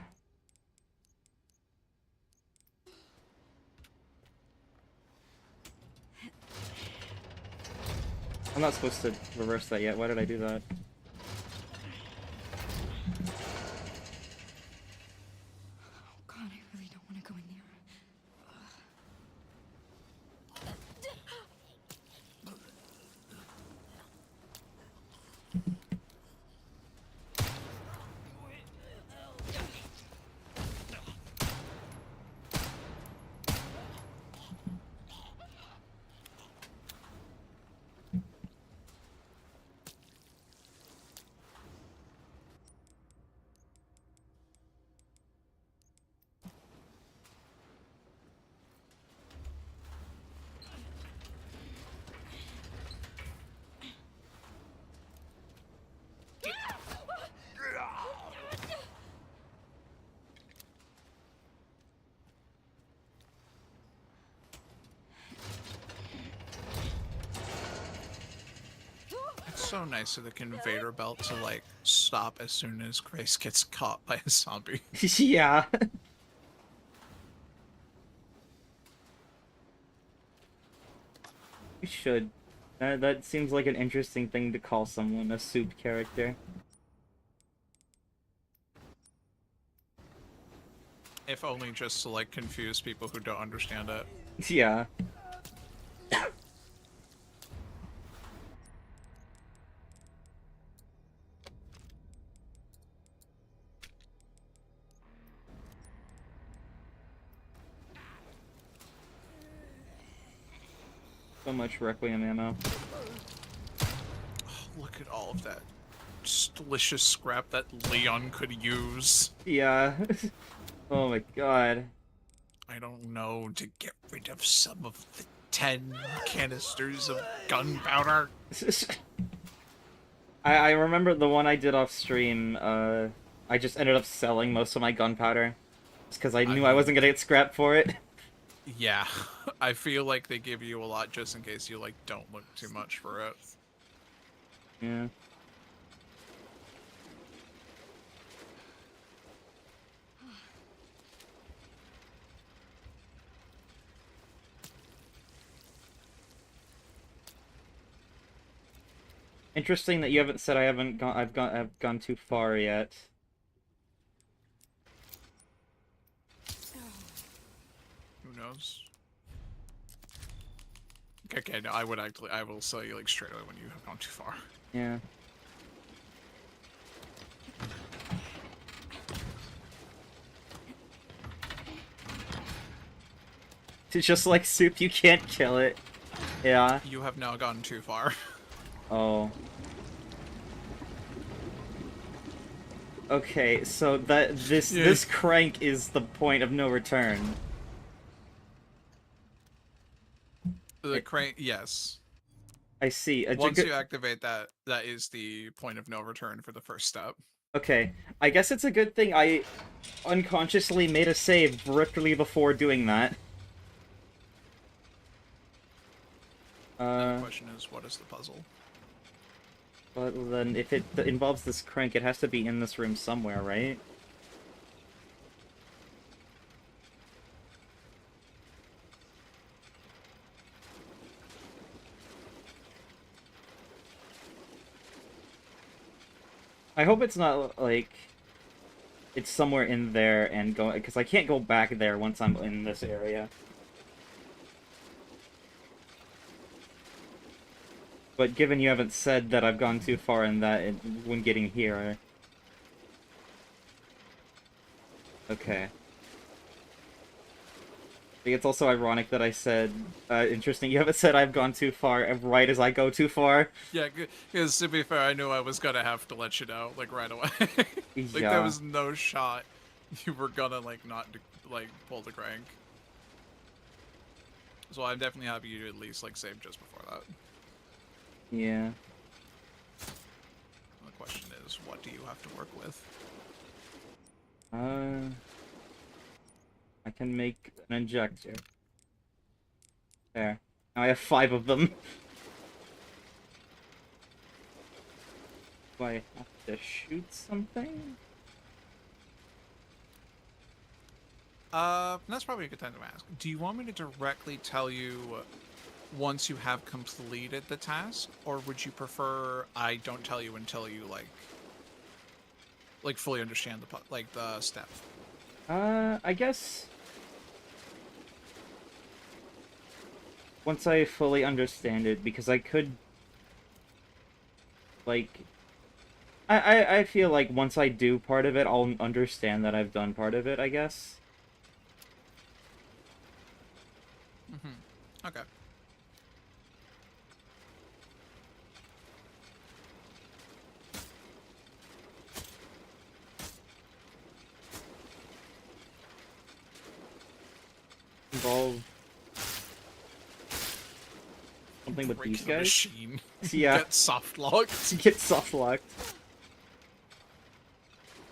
I'm not supposed to reverse that yet. Why did I do that? Oh god, I really don't want to go in there. It's so nice of the conveyor belt to like stop as soon as Grace gets caught by a zombie. Yeah. We should. That seems like an interesting thing to call someone, a soup character. If only just to like confuse people who don't understand it. Yeah. So much Requiem ammo. Oh, look at all of that delicious scrap that Leon could use. Yeah. Oh my god. I don't know, to get rid of some of the 10 canisters of gunpowder. I remember the one I did off stream, I just ended up selling most of my gunpowder. Just because I knew I wasn't gonna get scrapped for it. Yeah, I feel like they give you a lot just in case you like don't look too much for it. Yeah. Interesting that you haven't said I've gone too far yet. Who knows? Okay, no, I will sell you like straight away when you have gone too far. Yeah. Just like soup, you can't kill it. Yeah. You have now gone too far. Oh. Okay, so this crank is the point of no return. The crane, yes. I see. Once you activate that, that is the point of no return for the first step. Okay, I guess it's a good thing I unconsciously made a save directly before doing that. The question is, what is the puzzle? But then if it involves this crank, it has to be in this room somewhere, right? I hope it's not, like, it's somewhere in there and go, because I can't go back there once I'm in this area. But given you haven't said that I've gone too far in that when getting here... Okay. I think it's also ironic that I said, interesting, you haven't said I've gone too far right as I go too far. Yeah, because to be fair, I knew I was gonna have to let you know, like, right away. Like, Yeah. there was no shot you were gonna, like, not, like, pull the crank. So I'm definitely happy you at least, like, saved just before that. Yeah. The question is, what do you have to work with? I can make an injector. There. Now I have 5 of them. Do I have to shoot something? That's probably a good time to ask. Do you want me to directly tell you once you have completed the task, or would you prefer I don't tell you until you like fully understand the step? I guess once I fully understand it, because I could, like, I feel like once I do part of it, I'll understand that I've done part of it, I guess. Mm-hmm. Okay. Involve something with Break these the guys? machine. Yeah. Get soft locked. Get soft locked.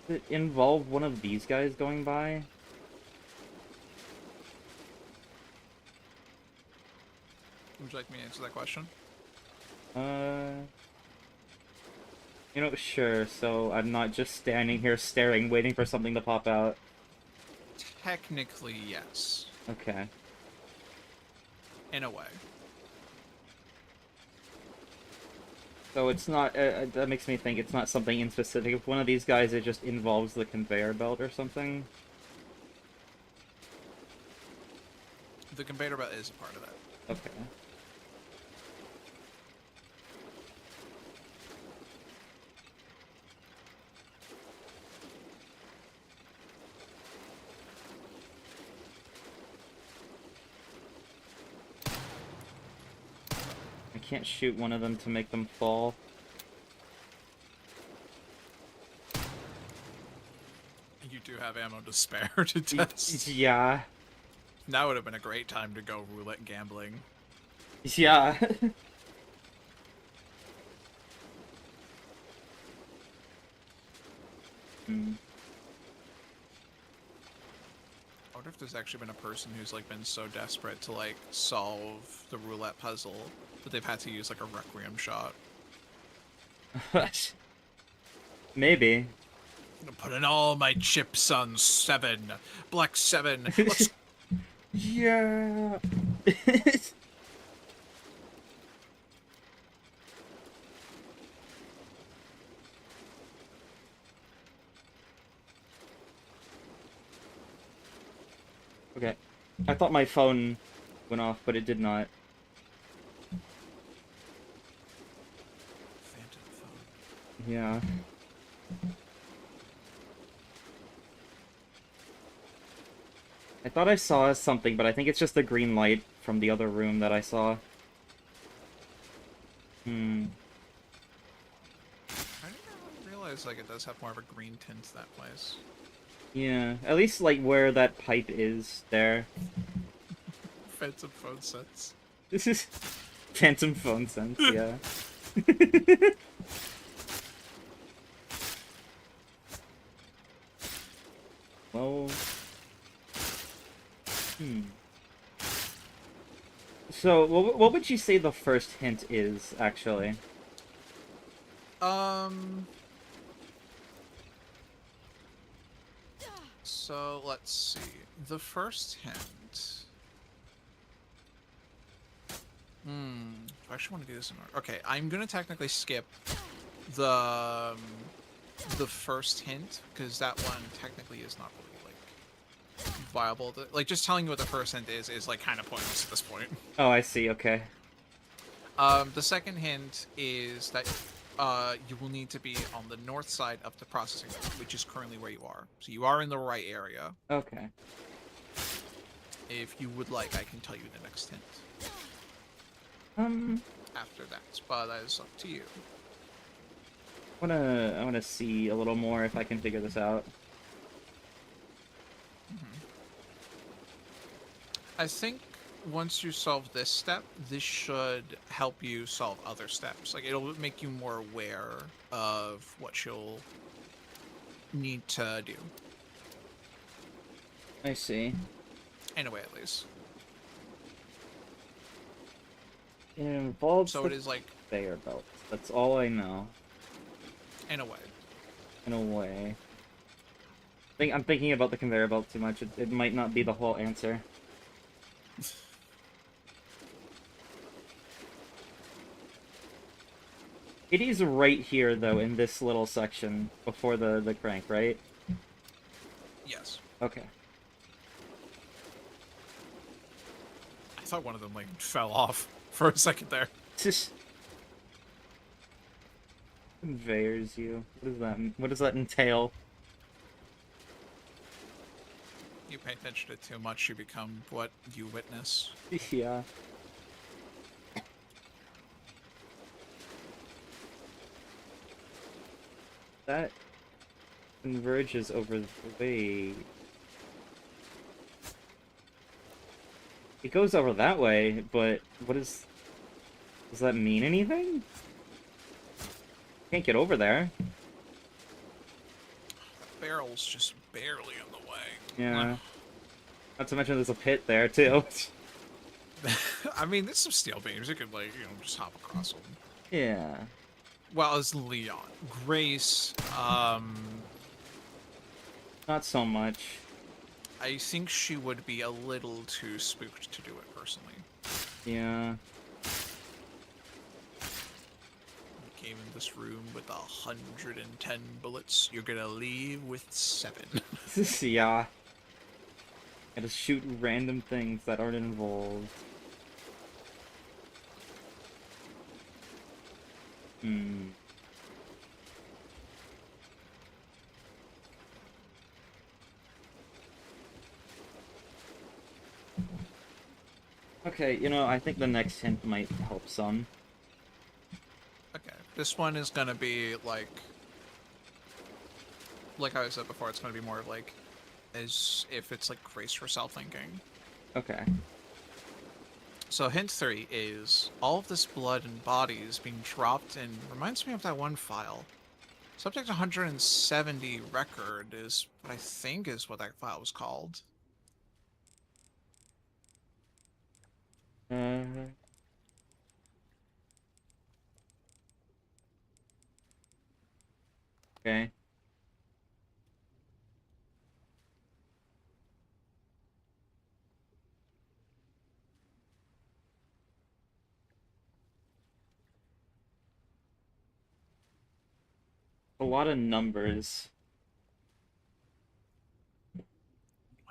Does it involve one of these guys going by? Would you like me to answer that question? You know, sure, so I'm not just standing here staring, waiting for something to pop out. Technically, yes. Okay. In a way. So it's not, that makes me think it's not something in specific. If one of these guys, it just involves the conveyor belt or something. The conveyor belt is a part of that. Okay. I can't shoot one of them to make them fall. You do have ammo to spare to test. Yeah. That would have been a great time to go roulette gambling. Yeah. Hmm. I wonder if there's actually been a person who's like been so desperate to like solve the roulette puzzle that they've had to use like a requiem shot. Maybe. I'm gonna put in all my chips on 7. Black 7. Let's... Yeah. Okay. I thought my phone went off, but it did not. Phantom phone. I thought I saw something, but I think it's just the green light from the other room that I saw. Hmm. I didn't realize like it does have more of a green tint to that place. Yeah, at least like where that pipe is there. Phantom phone sets. This is phantom phone sense, yeah. Well, so, what would you say the first hint is, actually? So let's see. The first hint. I actually want to do this in order. Okay, I'm gonna technically skip the um, the first hint because that one technically is not really like viable. Like just telling you what the first hint is like kind of pointless at this point. Oh, I see, okay. The second hint is that you will need to be on the north side of the processing room, which is currently where you are. So you are in the right area. Okay. If you would like, I can tell you the next hint after that, but that is up to you. I wanna see a little more if I can figure this out. I think once you solve this step, this should help you solve other steps. Like, it'll make you more aware of what you'll need to do. I see. In a way, at least. It involves So the it is like, conveyor belt. That's all I know. in a way. In a way. I'm thinking about the conveyor belt too much. It might not be the whole answer. It is right here, though, in this little section before the crank, right? Yes. Okay. I thought one of them, like, fell off for a second there. Conveyors you. What does that entail? You pay attention to it too much, you become what you witness. Yeah. That converges over the way. It goes over that way, but does that mean anything? Can't get over there. The barrel's just barely in the way. Yeah. Not to mention there's a pit there, too. I mean, there's some steel beams. You could, like, you know, just hop across them. Yeah. Well, as Leon. Grace, Not so much. I think she would be a little too spooked to do it personally. Yeah. You came in this room with 110 bullets. You're gonna leave with 7. Yeah. Gotta shoot random things that aren't involved. Okay, you know, I think the next hint might help some. Okay, this one is gonna be like I said before, it's gonna be more of like as if it's like Grace herself thinking. Okay. So hint 3 is all of this blood and bodies being dropped in reminds me of that one file. Subject 170 record is what I think is what that file was called. Okay. A lot of numbers.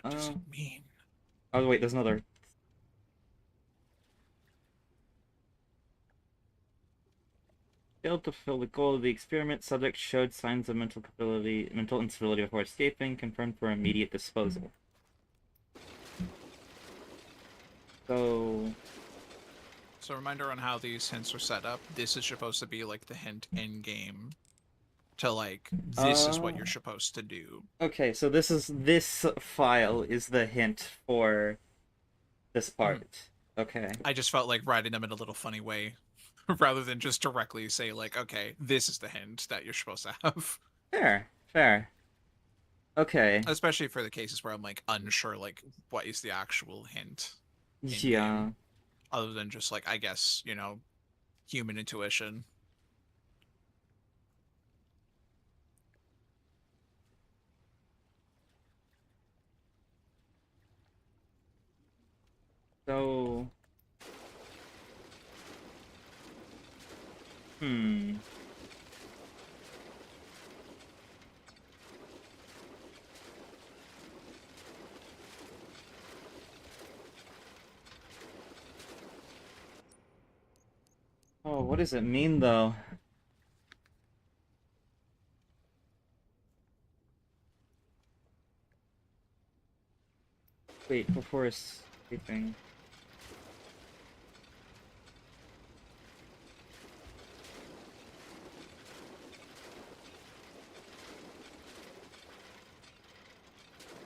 What does it mean? Oh, wait, there's another. Failed to fulfill the goal of the experiment. Subject showed signs of mental instability before escaping. Confirmed for immediate disposal. So, So reminder on how these hints are set up. This is supposed to be like the hint in game to like this is what you're supposed to do. okay, so this file is the hint for this part. Okay. I just felt like writing them in a little funny way rather than just directly say like, okay, this is the hint that you're supposed to have. Fair, fair. Okay. Especially for the cases where I'm like unsure like what is the actual hint in Yeah. game. Other than just like I guess, you know, human intuition. So, hmm. Oh, what does it mean though? Wait, before escaping.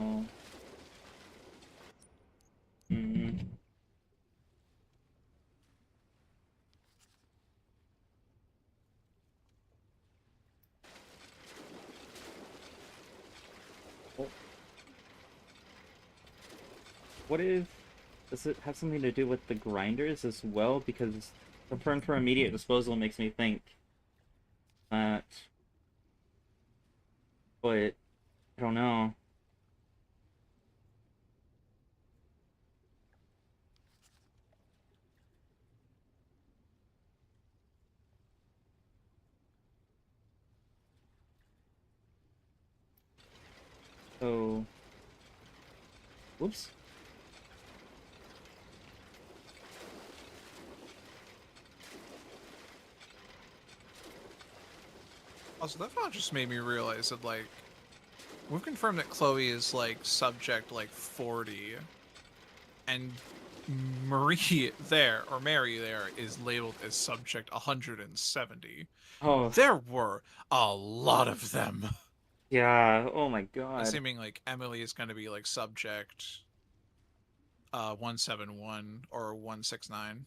Oh. Hmm. What if... Does it have something to do with the grinders as well? Because confirmed for immediate disposal makes me think that... But, I don't know. So... Whoops. Also, that thought just made me realize that, like, we've confirmed that Chloe is, like, subject, like, 40. And Marie there, or Mary there, is labeled as subject 170. Oh, There were a lot of them. yeah. Oh my god. Assuming, like, Emily is going to be, like, subject 171 or 169.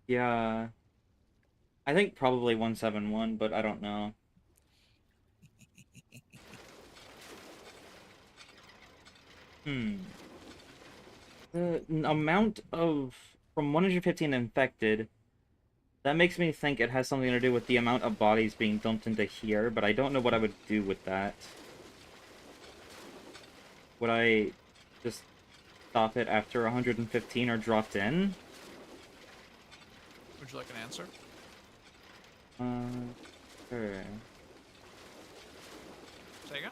Yeah. I think probably 171, but I don't know. Hmm. The amount of... From 115 infected, that makes me think it has something to do with the amount of bodies being dumped into here, but I don't know what I would do with that. Would I just stop it after 115 are dropped in? Would you like an answer? Sure. Say again?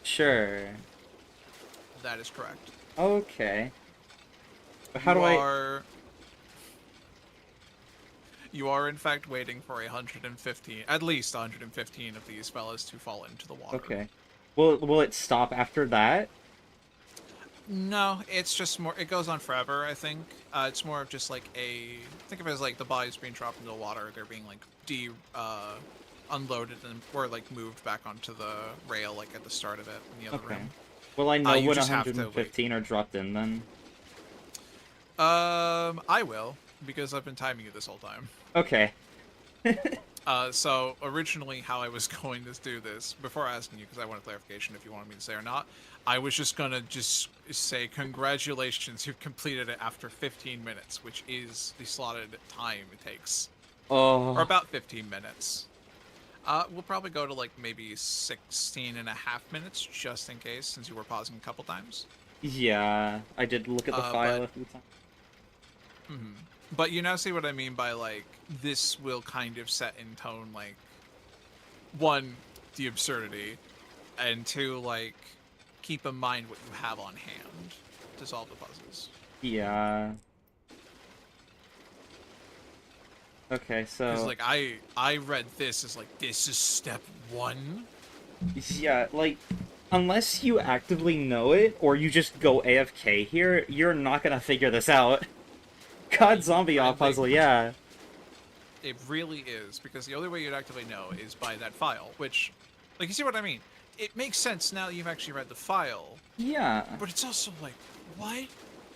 Sure. That is correct. Okay. But how do I... You are in fact waiting for 115, at least 115 of these fellas to fall into the water. Okay. Will it stop after that? No, it's just more. It goes on forever. I think it's more of just like a. Think of it as like the bodies being dropped into the water. They're being like unloaded and or like moved back onto the rail like at the start of it in the other room. Well, I know You when just have to 115 are dropped in then. I will because I've been timing you this whole time. Okay. So originally how I was going to do this, before asking you, because I wanted clarification if you wanted me to say or not, I was just going to just say, congratulations, you've completed it after 15 minutes, which is the slotted time it takes. Oh. Or about 15 minutes. We'll probably go to like maybe 16 and a half minutes, just in case, since you were pausing a couple times. Yeah, I did look at the file a few times. Mm-hmm. But you now see what I mean by, like, this will kind of set in tone, like, one, the absurdity, and two, like, keep in mind what you have on hand to solve the puzzles. Yeah. Okay, so... Because, like, I read this as, like, this is step one? Yeah, like, unless you actively know it, or you just go AFK here, you're not gonna figure this out. God zombie I off think- puzzle, yeah. It really is, because the only way you'd actively know is by that file, which, like, you see what I mean? It makes sense now that you've actually read the file, Yeah. but it's also like, what?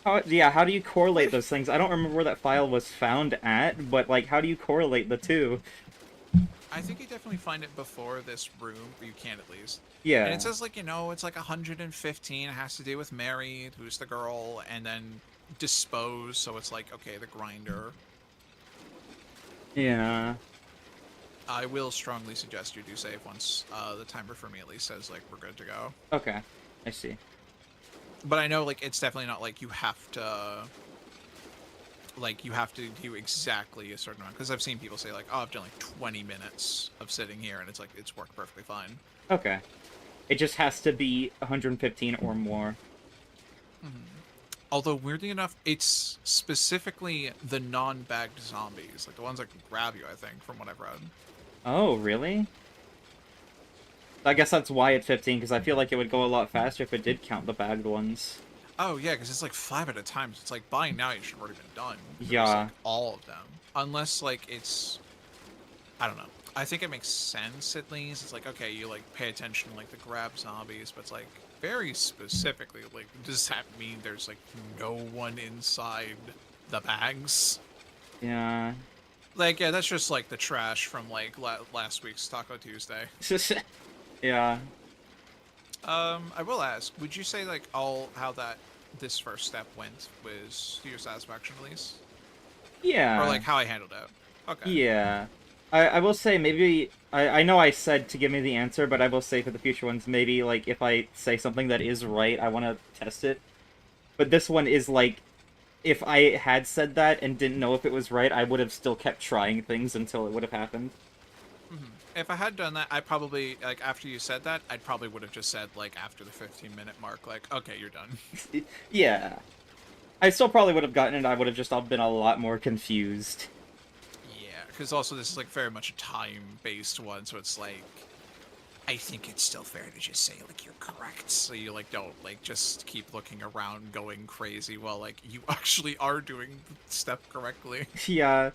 How do you correlate those things? I don't remember where that file was found at, but, like, how do you correlate the two? I think you definitely find it before this room, or you can at least. Yeah. And it says, like, you know, it's like 115, it has to do with Mary, who's the girl, and then dispose, so it's like, okay, the grinder. Yeah. I will strongly suggest you do save once the timer for me at least says, like, we're good to go. Okay. I see. But I know, like, it's definitely not like you have to... Like, you have to do exactly a certain amount. Because I've seen people say, like, oh, I've done, like, 20 minutes of sitting here, and it's like, it's worked perfectly fine. Okay. It just has to be 115 or more. Although, weirdly enough, it's specifically the non-bagged zombies. Like, the ones that can grab you, I think, from what I've read. Oh, really? I guess that's why it's 15, because I feel like it would go a lot faster if it did count the bagged ones. Oh, yeah, because it's, like, 5 at a time. So it's like, by now, you should have already been done. Yeah. Like, all of them. Unless, like, it's... I don't know. I think it makes sense, at least. It's like, okay, you, like, pay attention to, like, the grab zombies, but it's, like, very specifically, like, does that mean there's, like, no one inside the bags? Yeah. Like, yeah, that's just, like, the trash from, like, last week's Taco Tuesday. Yeah. I will ask, would you say, like, how this first step went was to your satisfaction, at least? Yeah. Or, like, how I handled it? Okay. Yeah. I will say, maybe... I know I said to give me the answer, but I will say for the future ones, maybe, like, if I say something that is right, I want to test it. But this one is, like, if I had said that and didn't know if it was right, I would have still kept trying things until it would have happened. If I had done that, I probably, like, after you said that, I probably would have just said, like, after the 15-minute mark, like, okay, you're done. Yeah. I still probably would have gotten it, I would have just been a lot more confused. Yeah, because also this is, like, very much a time-based one, so it's like, I think it's still fair to just say, like, you're correct, so you, like, don't, like, just keep looking around going crazy while, like, you actually are doing the step correctly. Yeah.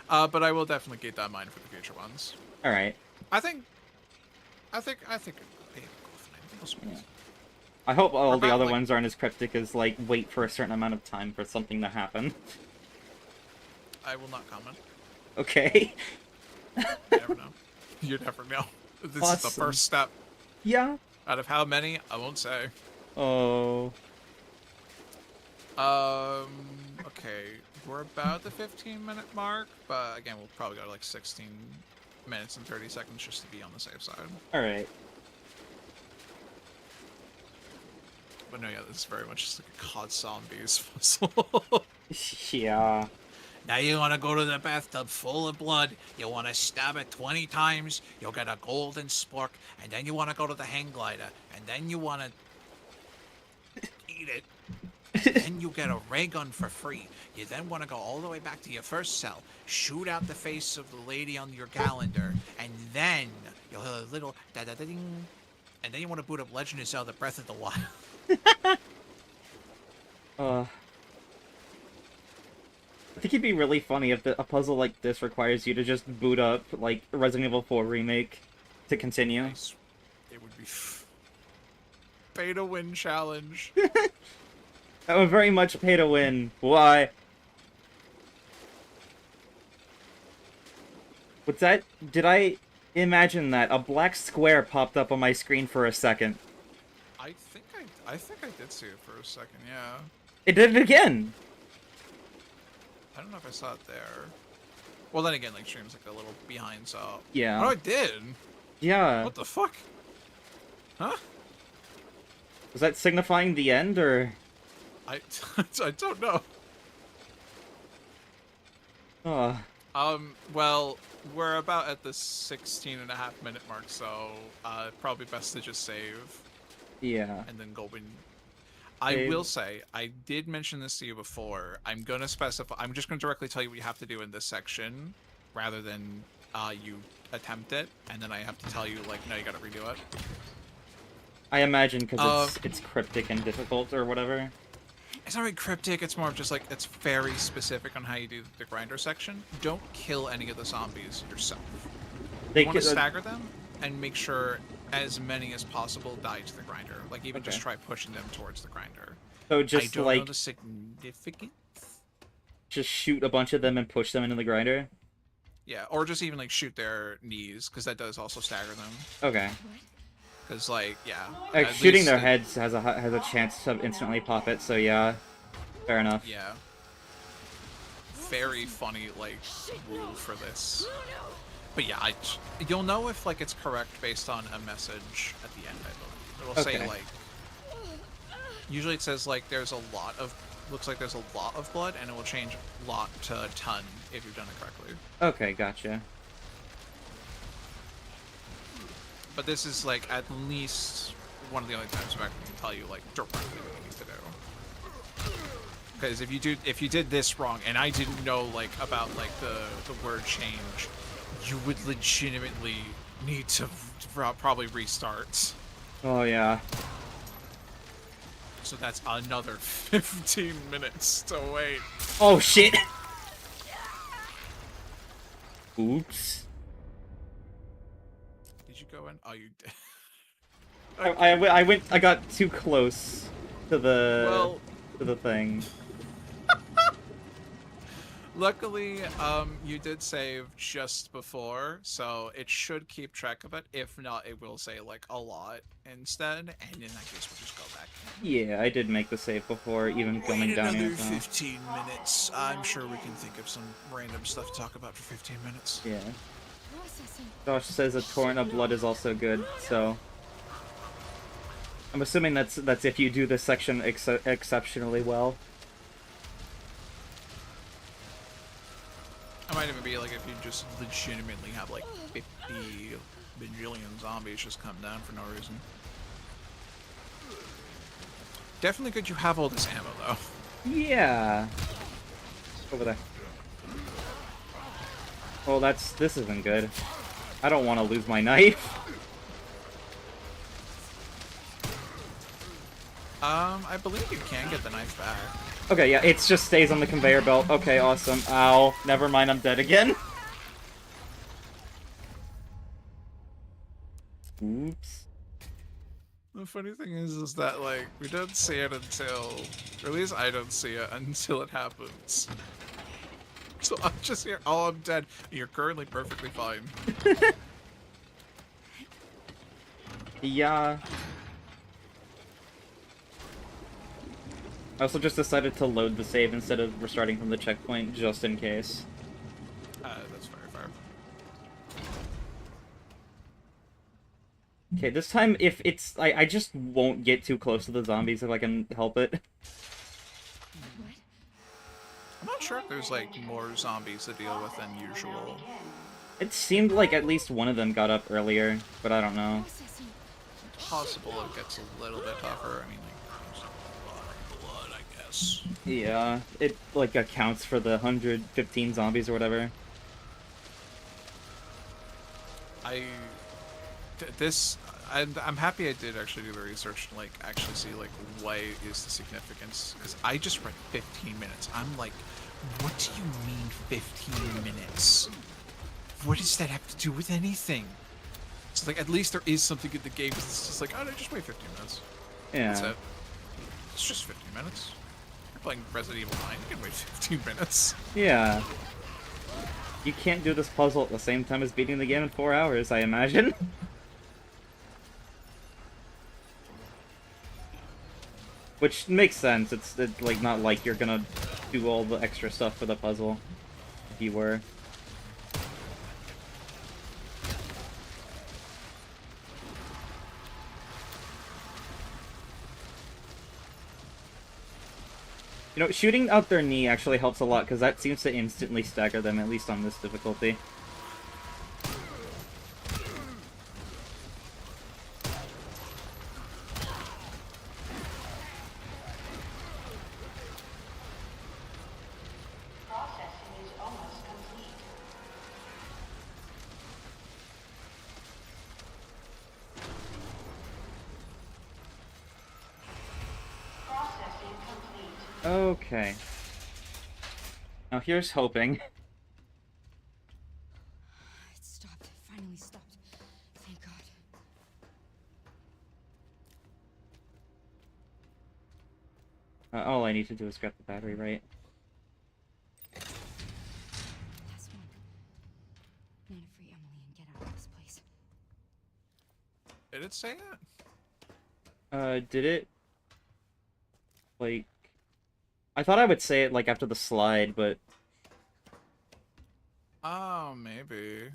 But I will definitely keep that in mind for the future ones. Alright. I think it'll be able to go fine. It'll smooth. Yeah. I hope all the about, other like- ones aren't as cryptic as, like, wait for a certain amount of time for something to happen. I will not comment. Okay. You never know. You never know. This is the Awesome. first step. Yeah. Out of how many? I won't say. Oh. Okay. We're about the 15-minute mark, but again, we'll probably go to like 16 minutes and 30 seconds just to be on the safe side. Alright. But no, yeah, this is very much just like a COD Zombies puzzle. Yeah. Now you want to go to the bathtub full of blood, you want to stab it 20 times, you'll get a golden spork, and then you want to go to the hang glider, and then you want to eat it. Then you get a ray gun for free. You then want to go all the way back to your first cell, shoot out the face of the lady on your calendar, and then you'll hear a little da-da-da-ding, and then you want to boot up Legend of Zelda Breath of the Wild. I think it'd be really funny if a puzzle like this requires you to just boot up, like, Resident Evil 4 Remake to continue. Nice. It would be pay to win challenge. That would very much pay to win. Why? What's that? Did I imagine that? A black square popped up on my screen for a second. I think I did see it for a second, yeah. It did it again! I don't know if I saw it there. Well, then again, like, stream's like a little behind, so... Yeah. Oh, I did! Yeah. What the fuck? Huh? Was that signifying the end, or...? I don't know. Well, we're about at the 16.5-minute mark, so, probably best to just save. Yeah. And then go in. I will say, I did mention this to you before. I'm gonna specify. I'm just gonna directly tell you what you have to do in this section, rather than you attempt it, and then I have to tell you, like, no, you gotta redo it. I imagine because Um, it's cryptic and difficult or whatever. It's not really cryptic, it's more of just like, it's very specific on how you do the grinder section. Don't kill any of the zombies yourself. They You want to ca- stagger them and make sure as many as possible die to the grinder. Like, even just Okay. try pushing them towards the grinder. so I just don't know like the significance. just shoot a bunch of them and push them into the grinder. Yeah, or just even like shoot their knees, because that does also stagger them. Okay. Because like, yeah, Like, at shooting least their it- heads has a chance to instantly pop it. So yeah, fair enough. Yeah. Very funny like rule for this. But yeah, you'll know if like it's correct based on a message at the end. I believe it will say Okay. like. Usually it says like there's a lot of. Looks like there's a lot of blood, and it will change lot to ton if you've done it correctly. Okay, gotcha. But this is like at least one of the only times where I can tell you like directly what you need to do. Because if you did this wrong, and I didn't know like about like the word change, you would legitimately need to probably restart. Oh yeah. So that's another 15 minutes to wait. Oh shit. Oops. Did you go in? Oh, you did. I went. I got too close to the Well, to the thing. luckily, you did save just before, so it should keep track of it. If not, it will say like a lot instead, and in that case, we'll just go back. Yeah, I did make the save before even coming Wait down another here. So. 15 minutes. I'm sure we can think of some random stuff to talk about for 15 minutes. Yeah. Processing. Josh says a torrent of blood is also good, so I'm assuming that's if you do this section exceptionally well. It might even be like if you just legitimately have like 50 bajillion zombies just come down for no reason. Definitely good you have all this ammo though. Yeah. Over there. Oh, this isn't good. I don't want to lose my knife. I believe you can get the knife back. Okay, yeah, it just stays on the conveyor belt. Okay, awesome. Ow. Never mind, I'm dead again. Oops. The funny thing is that like we don't see it until, or at least I don't see it until it happens. So I'm just here. Oh, I'm dead. You're currently perfectly fine. Yeah. I also just decided to load the save instead of restarting from the checkpoint, just in case. That's very fair. Okay, this time, if it's... I just won't get too close to the zombies if I can help it. What? I'm not sure if there's like more zombies to deal with than usual. It seemed like at least one of them got up earlier, but I don't know. Processing. Possible it gets a little bit tougher. I mean, like, there's a lot of blood, I guess. Yeah, it, like, accounts for the 115 zombies or whatever. I'm happy I did actually do the research and like actually see like what is the significance, because I just read 15 minutes. I'm like, what do you mean 15 minutes? What does that have to do with anything? So like at least there is something in the game. It's just like, oh no, just wait 15 minutes. That's Yeah. it. It's just 15 minutes. You're playing Resident Evil 9. You can wait 15 minutes. Yeah. You can't do this puzzle at the same time as beating the game in 4 hours, I imagine. Which makes sense. It's like not like you're gonna do all the extra stuff for the puzzle. If you were. You know, shooting out their knee actually helps a lot, because that seems to instantly stagger them, at least on this difficulty. Okay. Now here's hoping. It stopped. It finally stopped. Thank God. All I need to do is grab the battery, right? Last one. Now to free Emily and get out of this place. Did it say it? Did it? Like... I thought I would say it, like, after the slide, but... Oh, maybe.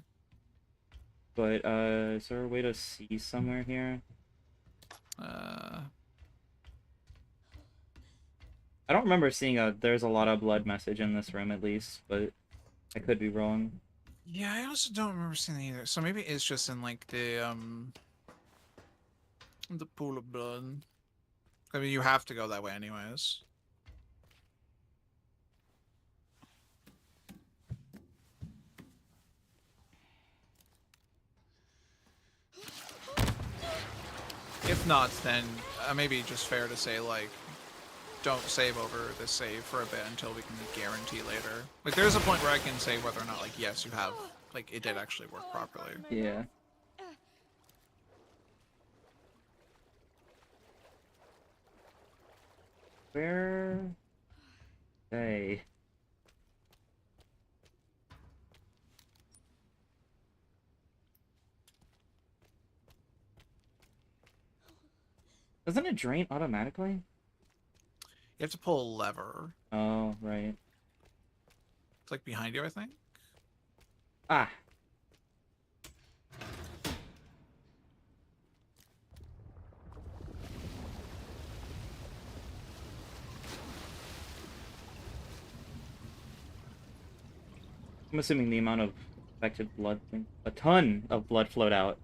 But, is there a way to see somewhere here? Uh, I don't remember seeing there's a lot of blood message in this room, at least, but I could be wrong. yeah, I also don't remember seeing that either. So maybe it's just in like the pool of blood. I mean, you have to go that way anyways. If not, then maybe just fair to say, like, don't save over this save for a bit until we can guarantee later. Like, there's a point where I can say whether or not, like, yes, you have, like, it did actually work properly. Yeah. Where... Hey. Doesn't it drain automatically? You have to pull a lever. Oh, right. It's, like, behind you, I think? Ah! I'm assuming the amount of affected blood... A ton of blood flowed out.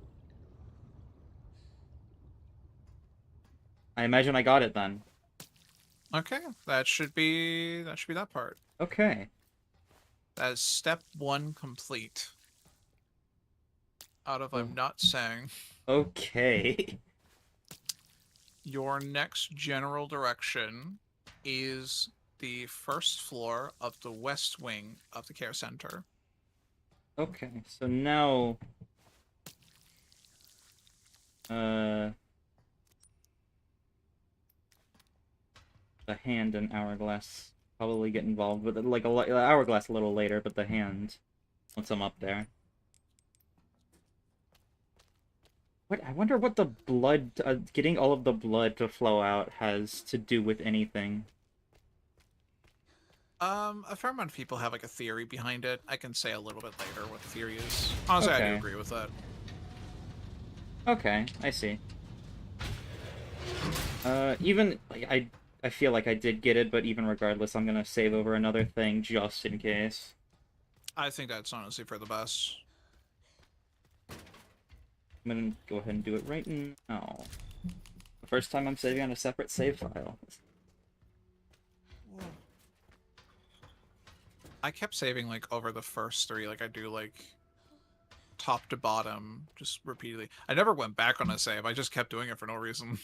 I imagine I got it then. Okay, that should be that part. Okay. That is step 1 complete. Out of I'm not saying. Okay. Your next general direction is the first floor of the west wing of the care center. Okay, so now... The hand and hourglass probably get involved with it, like hourglass a little later, but the hand once I'm up there. What I wonder what the blood, getting all of the blood to flow out has to do with anything. A fair amount of people have like a theory behind it. I can say a little bit later what the theory is. Honestly, I do Okay. agree with that. Okay, I see. Even like I feel like I did get it, but even regardless, I'm gonna save over another thing just in case. I think that's honestly for the best. I'm gonna go ahead and do it right now. The first time I'm saving on a separate save file. I kept saving like over the first 3, like I do like top to bottom, just repeatedly. I never went back on a save. I just kept doing it for no reason.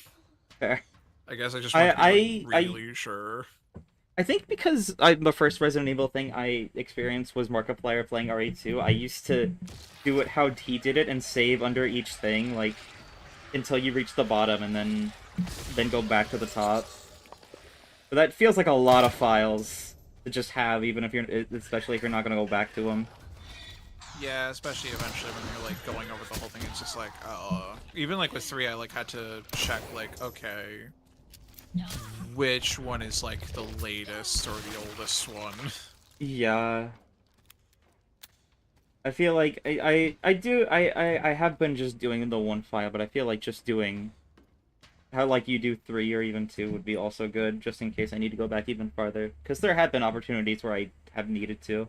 Fair. I guess I just want to be like, really sure. I think because the first Resident Evil thing I experienced was Markiplier playing RE2, I used to do it how he did it and save under each thing, like, until you reach the bottom and then go back to the top. But that feels like a lot of files to just have, even if especially if you're not going to go back to them. Yeah, especially eventually when you're like going over the whole thing, it's just like, even like with 3, I like had to check like, okay, which one is like the latest or the oldest one. Yeah. I feel like I have been just doing the one file, but I feel like just doing how like you do 3 or even 2 would be also good, just in case I need to go back even farther. Because there have been opportunities where I have needed to.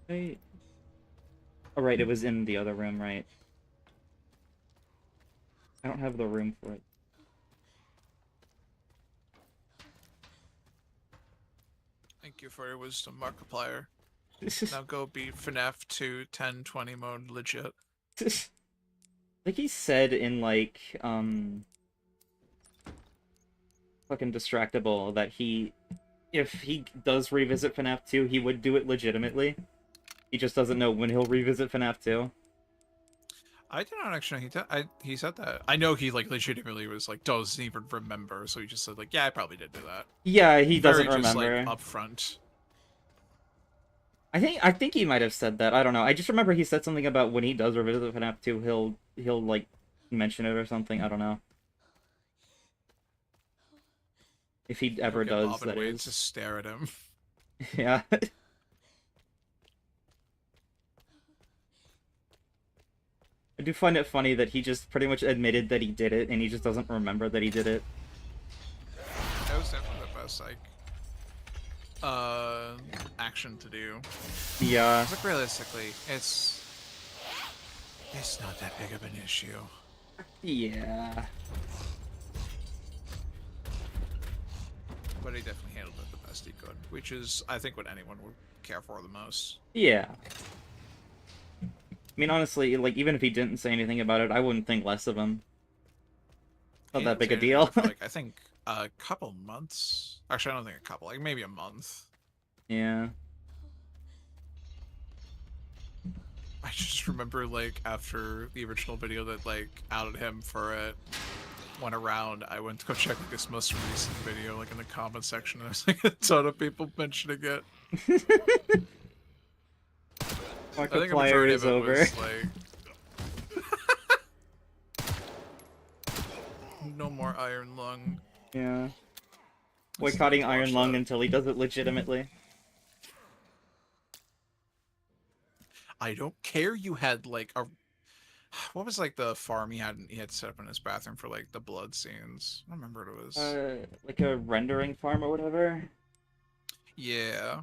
Wait. Oh, right, it was in the other room, right? I don't have the room for it. Thank you for your wisdom, Markiplier. Now go beat FNAF 2 1020 mode legit. Like he said in like fucking distractible that if he does revisit FNAF 2, he would do it legitimately. He just doesn't know when he'll revisit FNAF 2. I did not actually know he said that. I know he like legitimately was like doesn't even remember, so he just said like, yeah, I probably did do that. Yeah, he doesn't Very just, remember. like, upfront. I think he might have said that. I don't know. I just remember he said something about when he does revisit FNAF 2, he'll like mention it or something. I don't know. If he ever Get does, Bob and that Wade is. to stare at him. Yeah. I do find it funny that he just pretty much admitted that he did it, and he just doesn't remember that he did it. That was definitely the best like action to do. Yeah. Like realistically, it's not that big of an issue. Yeah. But he definitely handled it the best he could, which is I think what anyone would care for the most. Yeah. I mean, honestly, like, even if he didn't say anything about it, I wouldn't think less of him. Not He that didn't big say a anything deal. about it for, like, I think a couple months. Actually, I don't think a couple, like maybe a month. Yeah. I just remember, like, after the original video that, like, outed him for it went around, I went to go check, like, his most recent video, like, in the comment section, and there's, like, a ton of people mentioning it. I think a Markiplier majority is of it over. was, like... no more Iron Lung. Yeah. I still need Boycotting to Iron watch Lung that. until he does it legitimately. I don't care you had, like, a... What was, like, the farm he had set up in his bathroom for, like, the blood scenes? I don't remember what it was. Like a rendering farm or whatever? Yeah.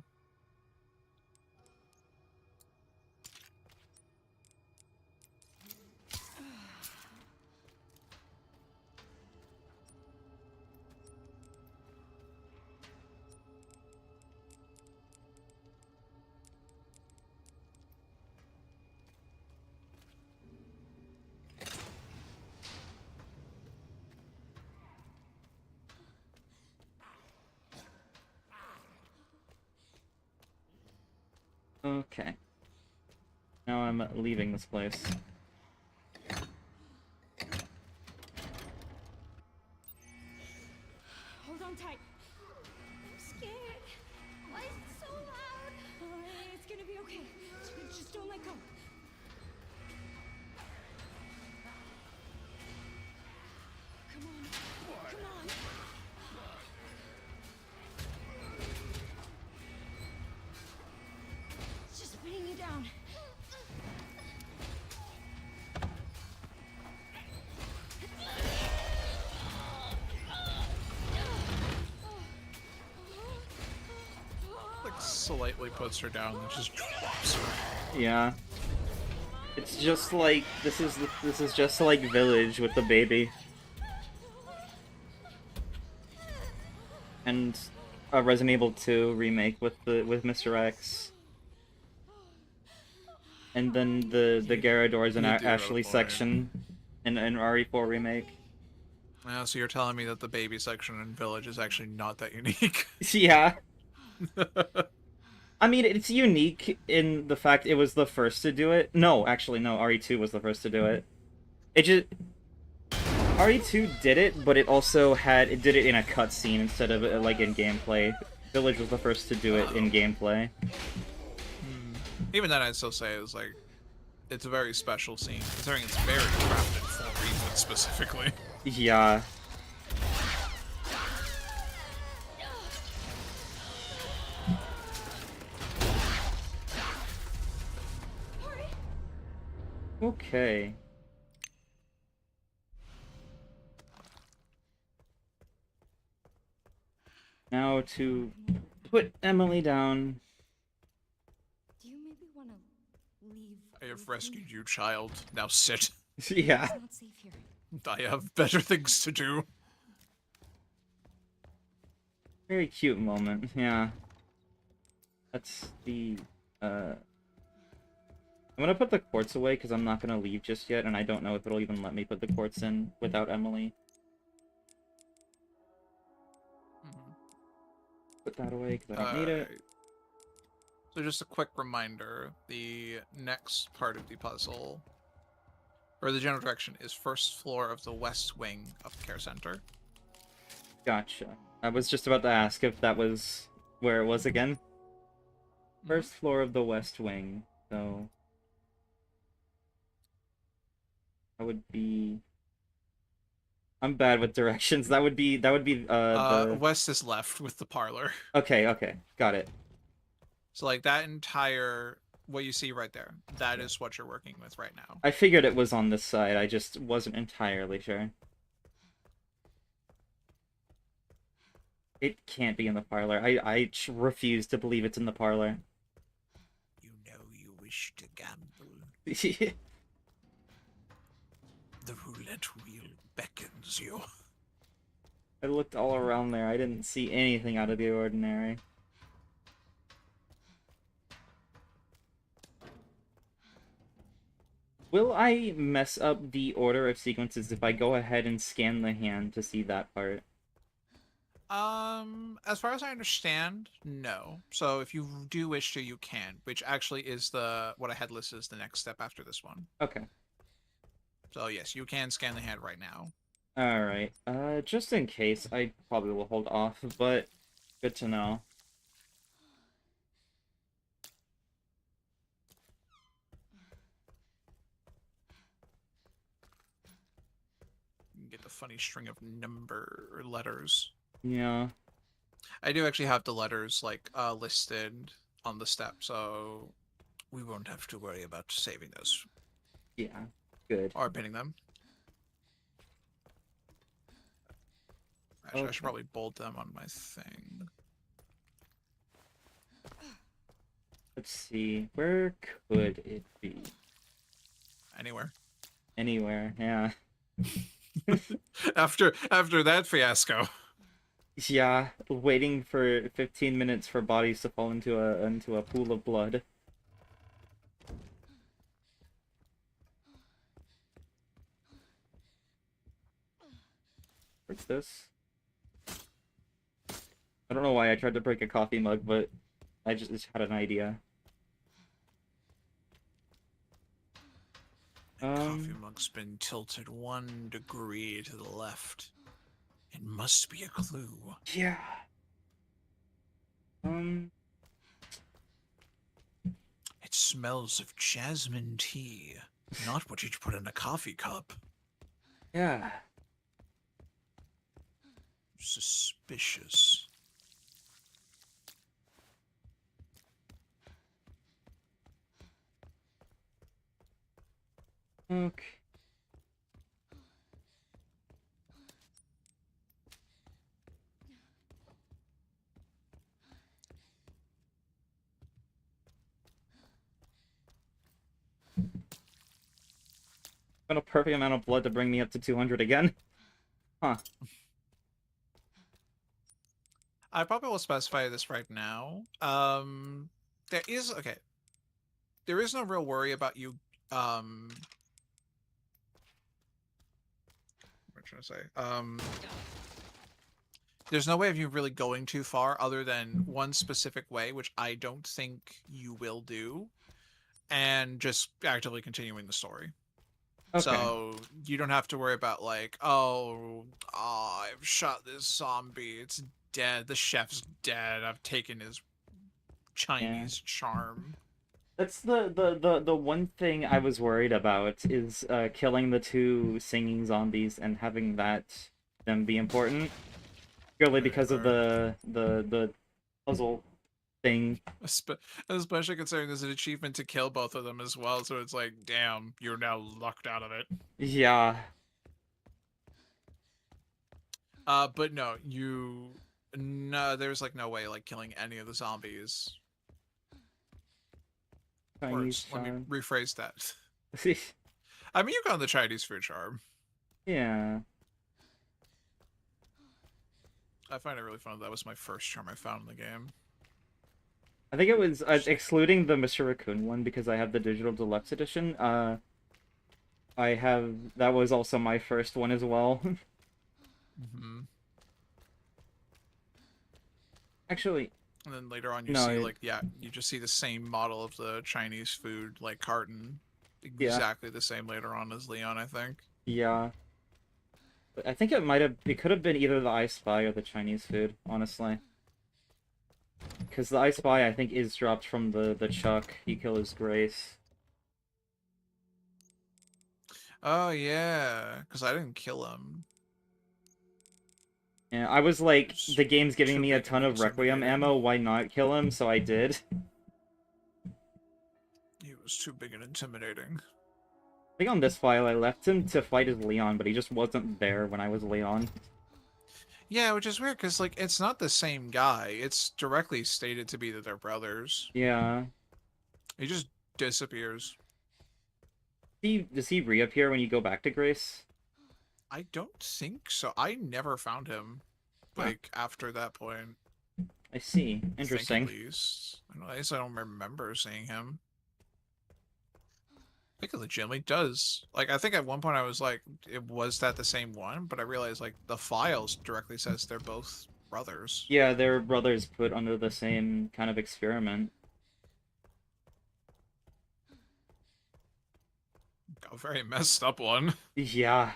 Okay. Now I'm leaving this place. Hold on tight. I'm scared. Why is it so loud? It's gonna be okay. Just don't let go. Come on. Come on. It's just weighing you down. Like, slightly puts her down and just drops her. Yeah. It's just like this is just like Village with the baby. And a Resident Evil 2 remake with Mr. X. And then the Garradors and You do have a Ashley point. section in RE4 remake. So you're telling me that the baby section in Village is actually not that unique? Yeah. I mean, it's unique in the fact it was the first to do it. No, actually, no, RE2 was the first to do it. It just... RE2 did it, but it also it did it in a cutscene instead of, like, in gameplay. Village was the first to do it in gameplay. Even then, I'd still say it's like, it's a very special scene, considering it's very crafted for Ethan specifically. Yeah. Okay. Now to put Emily down. Do you maybe want to leave? I have with me? rescued you, child. Now sit. Yeah. It's not safe here. I have better things to do. Very cute moment, yeah. That's the, I'm gonna put the quartz away because I'm not gonna leave just yet, and I don't know if it'll even let me put the quartz in without Emily. Put that away because I don't need it. Alright. So just a quick reminder, the next part of the puzzle, or the general direction, is first floor of the west wing of the care center. Gotcha. I was just about to ask if that was where it was again. First floor of the west wing. So that would be. I'm bad with directions. That would be the. West is left with the parlor. Okay, okay, got it. So like that entire, what you see right there, that is what you're working with right now. I figured it was on this side. I just wasn't entirely sure. It can't be in the parlor. I refuse to believe it's in the parlor. You know you wish to gamble. Yeah. The roulette wheel beckons you. I looked all around there. I didn't see anything out of the ordinary. Will I mess up the order of sequences if I go ahead and scan the hand to see that part? As far as I understand, no. So if you do wish to, you can, which actually is what I had listed as the next step after this one. Okay. So yes, you can scan the hand right now. Alright. Just in case, I probably will hold off, but good to know. You can get the funny string of letters. Yeah. I do actually have the letters like listed on the step, so we won't have to worry about saving those Yeah. Good. or pinning them. Actually, I should Okay. probably bold them on my thing. Let's see. Where could it be? Anywhere. Anywhere, yeah. After that fiasco. Yeah, waiting for 15 minutes for bodies to fall into a pool of blood. What's this? I don't know why I tried to break a coffee mug, but I just had an idea. Coffee mug's been tilted 1 degree to the left. It must be a clue. Yeah. It smells of jasmine tea. Not what you'd put in a coffee cup. Yeah. Suspicious. Okay. Got a perfect amount of blood to bring me up to 200 again. Huh. I probably will specify this right now. There is no real worry about you. What am I trying to say? There's no way of you really going too far other than one specific way, which I don't think you will do, and just actively continuing the story. Okay. So you don't have to worry about like, oh, I've shot this zombie. It's dead. The chef's dead. I've taken his Chinese charm. That's the one thing I was worried about is killing the 2 singing zombies and having them be important. Purely because of the puzzle thing. Especially considering there's an achievement to kill both of them as well, so it's like, damn, you're now locked out of it. Yeah. But no, there's like no way like killing any of the zombies. Chinese Let me charm. rephrase that. I mean, you got the Chinese food charm. Yeah. I find it really fun. That was my first charm I found in the game. I think it was excluding the Mr. Raccoon one because I have the digital deluxe edition. That was also my first one as well. Mm-hmm. Actually, And then later on, you no, see like you just see the same model of the Chinese food like carton, yeah, exactly the same later on as Leon, I think. yeah. But I think it could have been either the I Spy or the Chinese food, honestly. Because the I Spy, I think, is dropped from the Chuck. You kill his Grace. Oh yeah, because I didn't kill him. Yeah, I was like, He's the game's giving too me a big and ton of Requiem intimidating. ammo, why not kill him? So I did. He was too big and intimidating. I think on this file, I left him to fight as Leon, but he just wasn't there when I was Leon. Yeah, which is weird because like it's not the same guy. It's directly stated to be that they're brothers. Yeah. He just disappears. Does he reappear when you go back to Grace? I don't think so. I never found him, Huh. like after that point. I see. I think Interesting. at least. At least I don't remember seeing him. I think it legitimately does. Like, I think at one point I was like, was that the same one? But I realized, like, the files directly says they're both brothers. Yeah, they're brothers put under the same kind of experiment. A very messed up one. Yeah.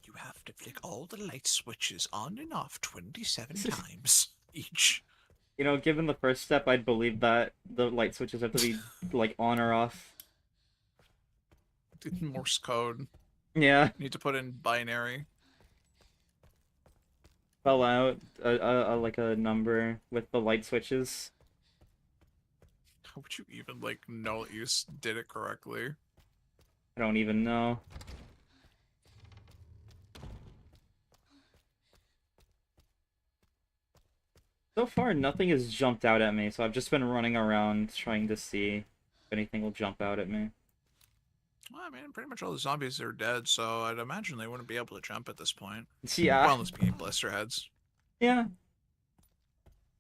You have to flick all the light switches on and off 27 times each. You know, given the first step, I'd believe that the light switches have to be, like, on or off. Morse code. Yeah. Need to put in binary. Spell out like a number with the light switches. How would you even, like, know that you did it correctly? I don't even know. So far, nothing has jumped out at me, so I've just been running around trying to see if anything will jump out at me. Well, I mean, pretty much all the zombies are dead, so I'd imagine they wouldn't be able to jump at this point. Yeah. Well, unless being blister heads. Yeah.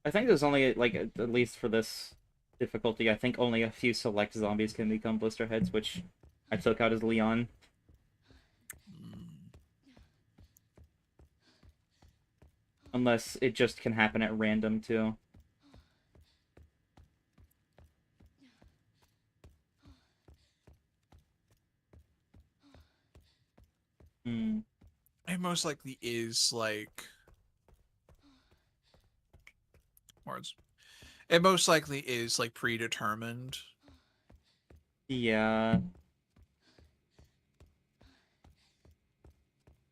I think there's only, like, at least for this difficulty, I think only a few select zombies can become blister heads, which I took out as Leon. Unless it just can happen at random, too. Hmm. It most likely is, like... Words. It most likely is, like, predetermined. Yeah.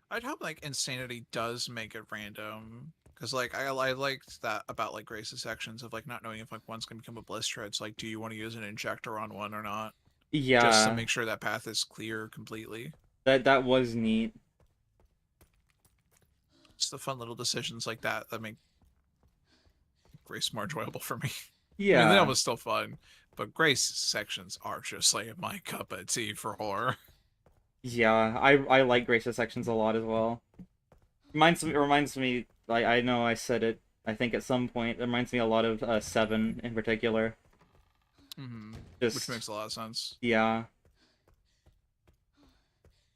I'd hope, like, Insanity does make it random. Because, like, I liked that about, like, Grace's sections of, like, not knowing if, like, one's going to become a blister. It's like, do you want to use an injector on one or not? Yeah. Just to make sure that path is clear completely. That was neat. It's the fun little decisions like that that make Grace more enjoyable for me. Yeah. I mean, that was still fun, but Grace sections are just like my cup of tea for horror. Yeah, I like Grace's sections a lot as well. Reminds me, I know I said it, I think at some point, it reminds me a lot of 7 in particular. Mm-hmm. Just, Which makes a lot of sense. Yeah.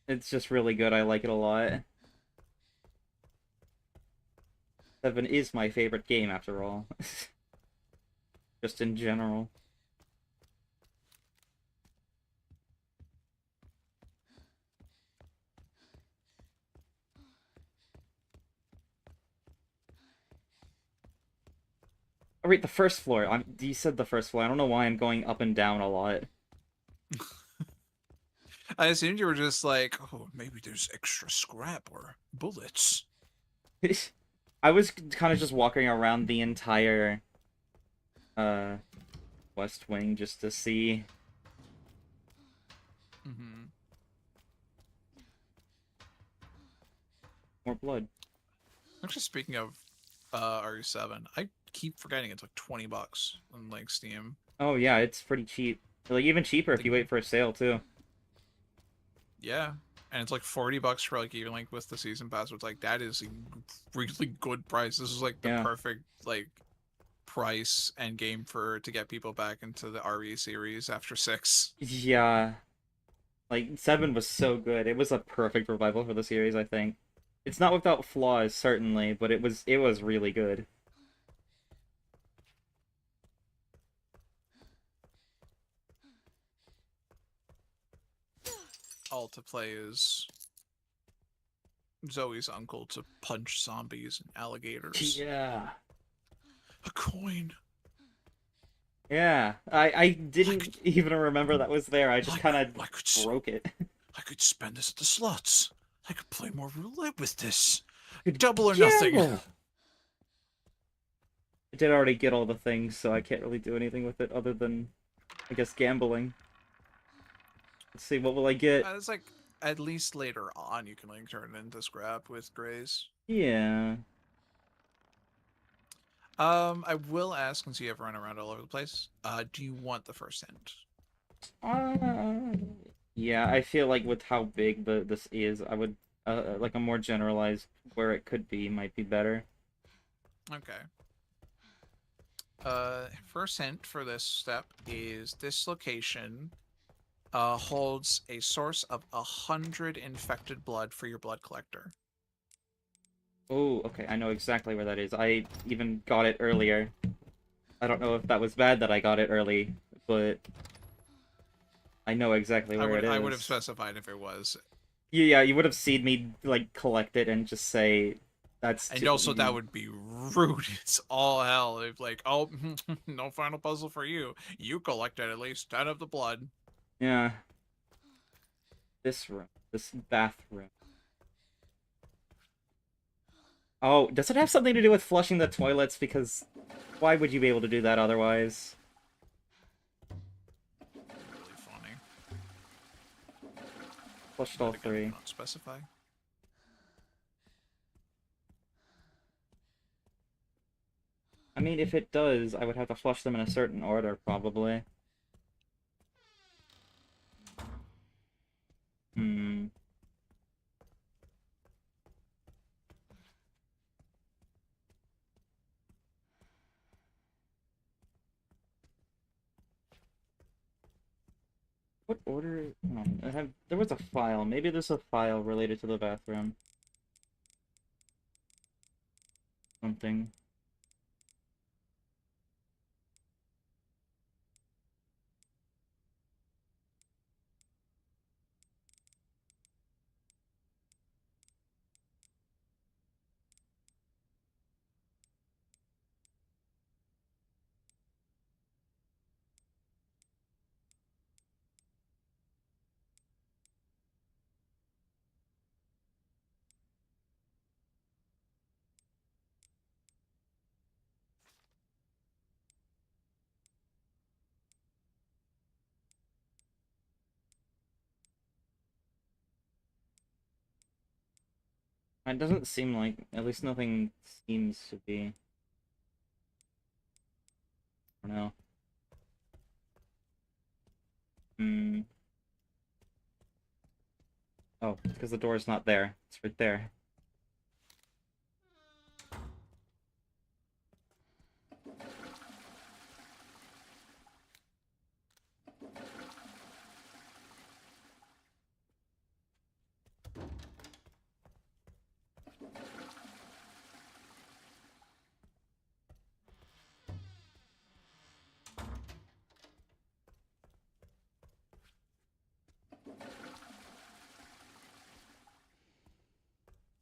It's just really good, I like it a lot. 7 is my favorite game, after all. Just in general. Oh, wait, the first floor. You said the first floor. I don't know why I'm going up and down a lot. I assumed you were just like, oh, maybe there's extra scrap or bullets. I was kind of just walking around the entire West Wing just to see. Mm-hmm. More blood. Actually, speaking of RE7, I keep forgetting it's like $20 on like Steam. Oh yeah, it's pretty cheap. Like even cheaper if you wait for a sale too. Yeah, and it's like $40 for like even like with the season pass. It's like that is a really good price. This is like the Yeah. perfect like price and game for to get people back into the RE series after 6. Yeah. Like, 7 was so good. It was a perfect revival for the series, I think. It's not without flaws, certainly, but it was really good. All to play is Zoe's uncle to punch zombies and alligators. Yeah. A coin. Yeah. I didn't even remember that was there. I just kind of I could broke it. I could spend this at the slots. I could play more roulette with this. Could Double or nothing. gamble. I did already get all the things, so I can't really do anything with it other than, I guess, gambling. Let's see, what will I get? It's like at least later on you can like turn it into scrap with Grays. Yeah. I will ask, since you have run around all over the place, do you want the first hint? Yeah, I feel like with how big this is, I would, like a more generalized where it could be might be better. Okay. First hint for this step is this location holds a source of 100 infected blood for your blood collector. Oh, okay, I know exactly where that is. I even got it earlier. I don't know if that was bad that I got it early, but I know exactly where it is. I would have specified if it was. Yeah, you would have seen me, like, collect it and just say, that's... And also, that would be rude. It's all hell. If like, oh, no final puzzle for you. You collected at least 10 of the blood. Yeah. This room. This bathroom. Oh, does it have something to do with flushing the toilets? Because why would you be able to do that otherwise? Really funny. Flushed all But again, three. not specify. I mean, if it does, I would have to flush them in a certain order, probably. Hmm. What order? There was a file. Maybe there's a file related to the bathroom. Something. It doesn't seem like, at least nothing seems to be. I don't know. Hmm. Oh, because the door's not there. It's right there.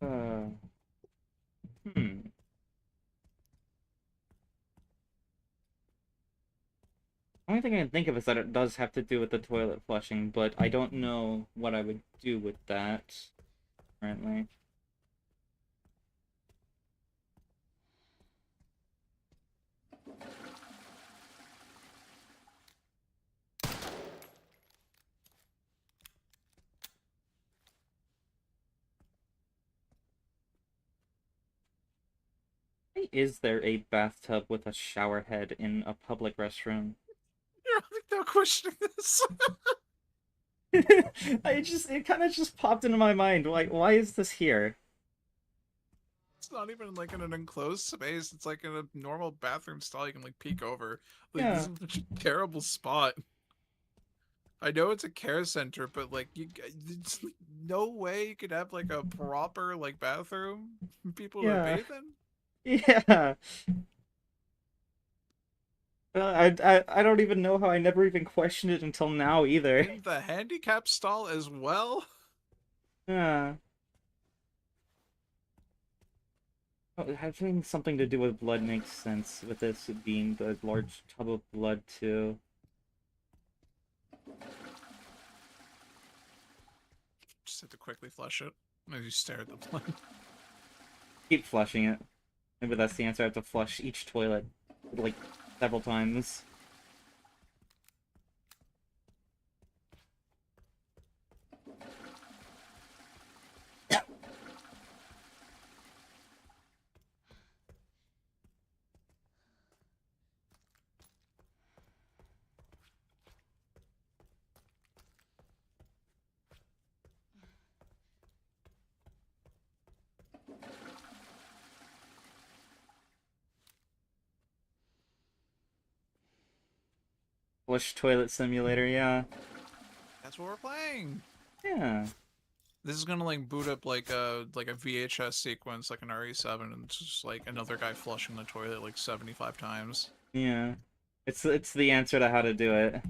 Uh, hmm. Only thing I can think of is that it does have to do with the toilet flushing, but I don't know what I would do with that currently. Why is there a bathtub with a shower head in a public restroom? You're not questioning this. It kind of just popped into my mind. Why is this here? It's not even like in an enclosed space. It's like in a normal bathroom stall you can like peek over. Like Yeah. this is such a terrible spot. I know it's a care center, but like it's like, no way you could have like a proper like bathroom for people to Yeah. bathe in. Yeah. I don't even know how I never even questioned it until now either. In the handicap stall as well. Yeah. Oh, having something to do with blood makes sense, with this being the large tub of blood too. Just have to quickly flush it as you stare at the blood. Keep flushing it. Maybe that's the answer. I have to flush each toilet like several times. Flush toilet simulator, yeah. That's what we're playing. Yeah. This is gonna like boot up like a VHS sequence, like an RE7, and it's just like another guy flushing the toilet like 75 times. Yeah. It's the answer to how to do it.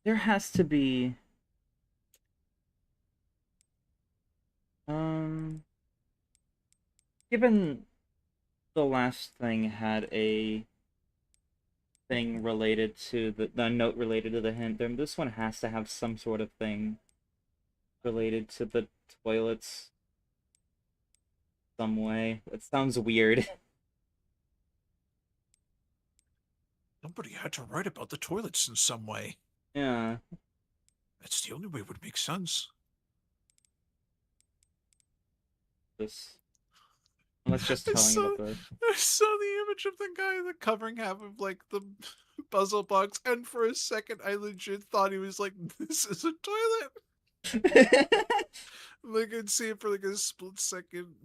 There has to be given the last thing had a thing related to the note related to the hint, then this one has to have some sort of thing related to the toilets some way. It sounds weird. Somebody had to write about the toilets in some way. Yeah. That's the only way it would make sense. This. Let's just I telling saw, about the. I saw the image of the guy the covering half of like the puzzle box, and for a second I legit thought he was like, "This is a toilet." Like I'd see it for like a split second.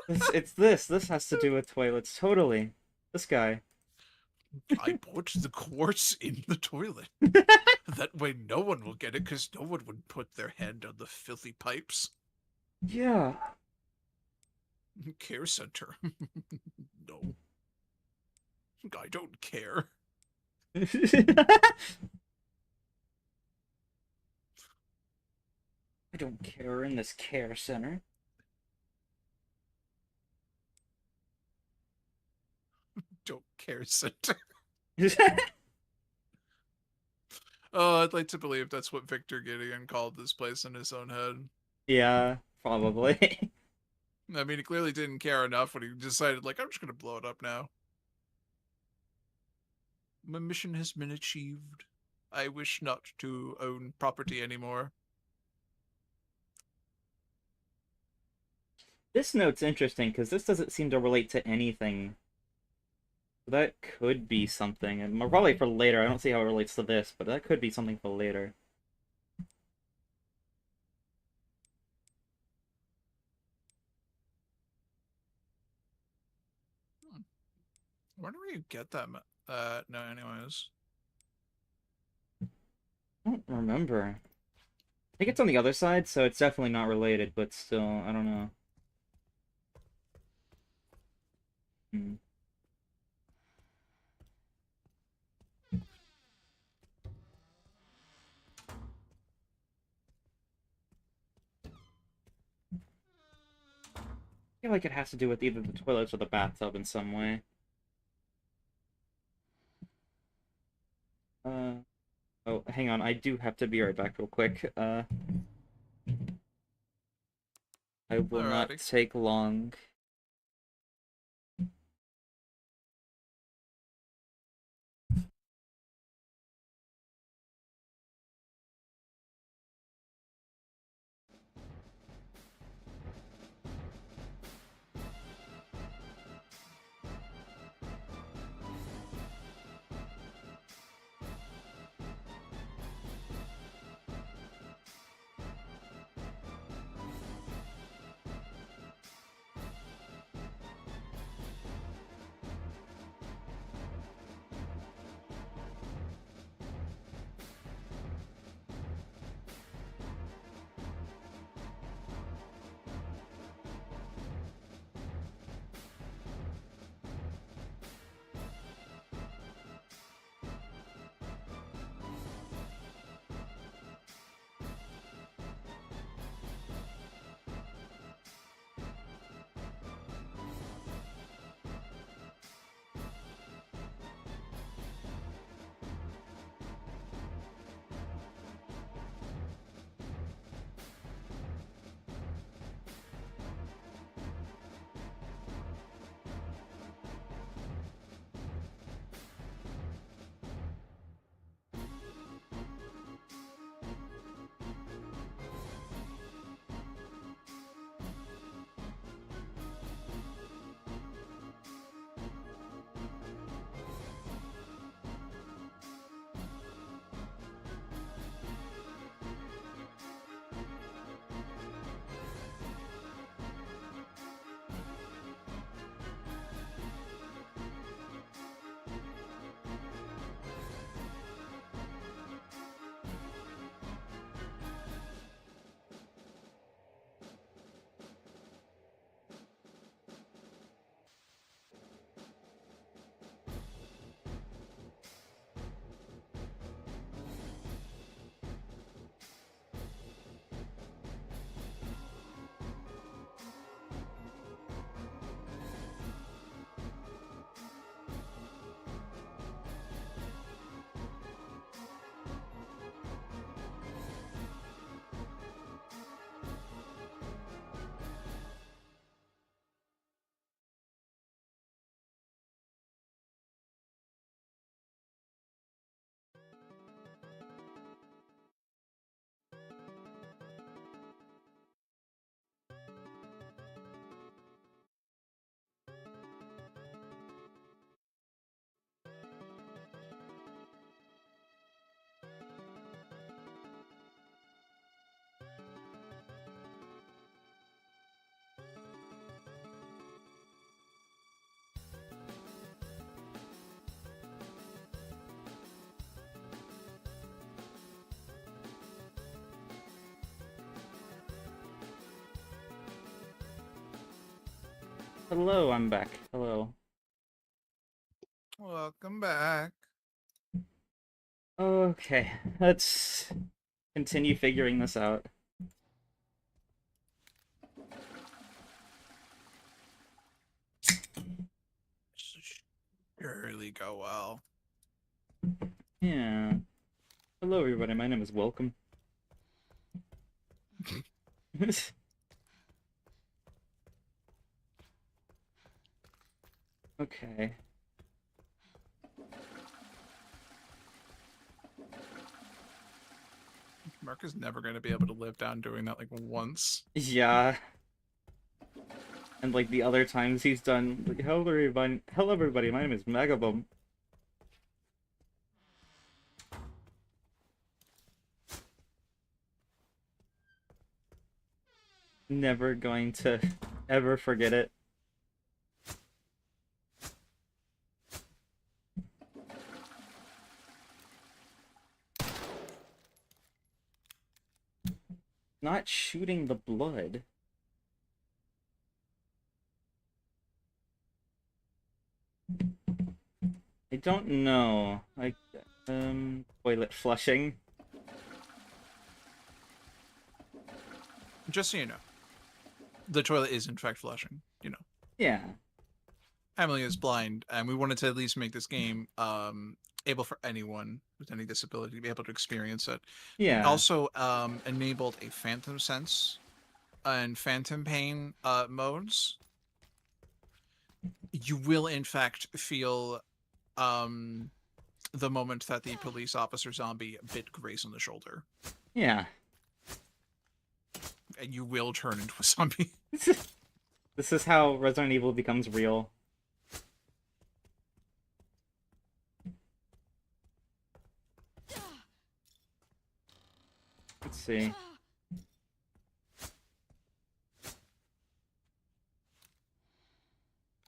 It's this. This has to do with toilets. Totally. This guy. I put the quartz in the toilet. That way no one will get it, because no one would put their hand on the filthy pipes. Yeah. Care center. No. I don't care. I don't care in this care center. Don't care center. Oh, I'd like to believe that's what Victor Gideon called this place in his own head. Yeah, probably. I mean, he clearly didn't care enough when he decided, like, I'm just gonna blow it up now. My mission has been achieved. I wish not to own property anymore. This note's interesting because this doesn't seem to relate to anything. That could be something, and probably for later. I don't see how it relates to this, but that could be something for later. I wonder where you get that. No, anyways. I don't remember. I think it's on the other side, so it's definitely not related, but still, I don't know. Hmm. I feel like it has to do with either the toilets or the bathtub in some way. Oh, hang on, I do have to be right back real quick. I will not Alrighty. take long. Hello, I'm back. Hello. Welcome back. Okay, let's continue figuring this out. Surely go well. Yeah. Hello, everybody. My name is Welcome. Okay. Mark is never going to be able to live down doing that like once. Yeah. And like the other times he's done, like, hello everybody, my name is Megabum. Never going to ever forget it. Not shooting the blood. I don't know. Like, toilet flushing. Just so you know, the toilet is in fact flushing. You know, Yeah. Emily is blind, and we wanted to at least make this game able for anyone with any disability to be able to experience it. We Yeah. also enabled a phantom sense and phantom pain modes. You will in fact feel the moment that the police officer zombie bit Grace on the shoulder, Yeah. and you will turn into a zombie. This is how Resident Evil becomes real. Let's see.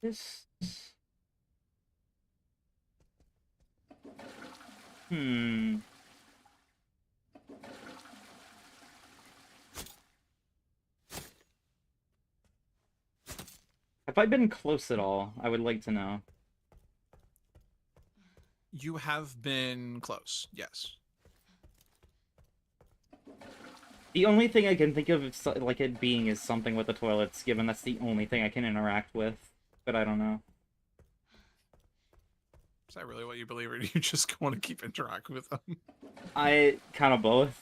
This... Hmm... Have I been close at all? I would like to know. You have been close, yes. The only thing I can think of, like, it being is something with the toilets, given that's the only thing I can interact with. But I don't know. Is that really what you believe, or do you just want to keep interacting with them? I... kind of both.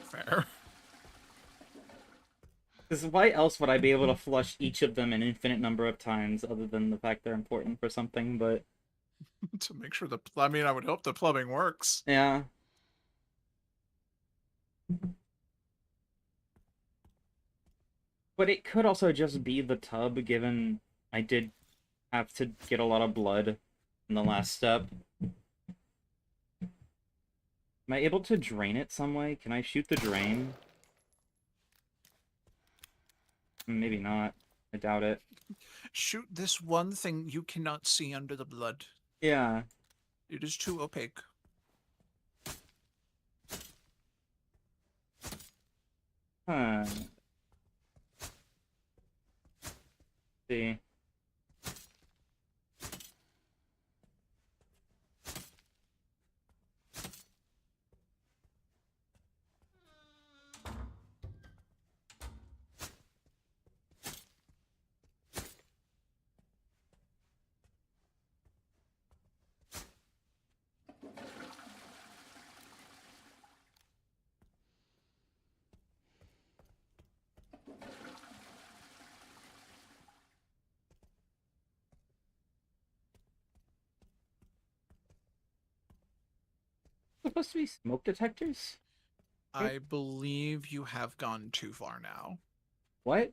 Fair. Because why else would I be able to flush each of them an infinite number of times, other than the fact they're important for something, but... To make sure I mean, I would hope the plumbing works. Yeah. But it could also just be the tub, given I did have to get a lot of blood in the last step. Am I able to drain it some way? Can I shoot the drain? Maybe not. I doubt it. Shoot this one thing you cannot see under the blood. Yeah. It is too opaque. Huh. See. Supposed to be smoke detectors? I believe you have gone too far now. What?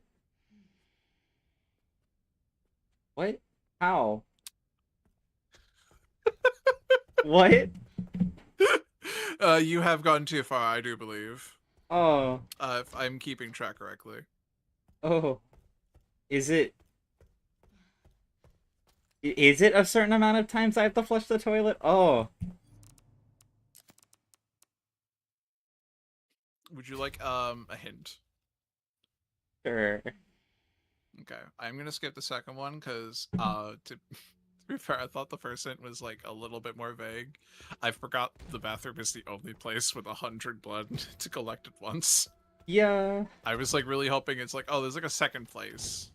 What? How? What? You have gone too far, I do believe. Oh. If I'm keeping track correctly. Oh. Is it... Is it a certain amount of times I have to flush the toilet? Oh. Would you like a hint? Sure. Okay, I'm gonna skip the second one because to be fair, I thought the first hint was like a little bit more vague. I forgot the bathroom is the only place with 100 blood to collect at once. Yeah. I was like really hoping it's like, oh, there's like a second place.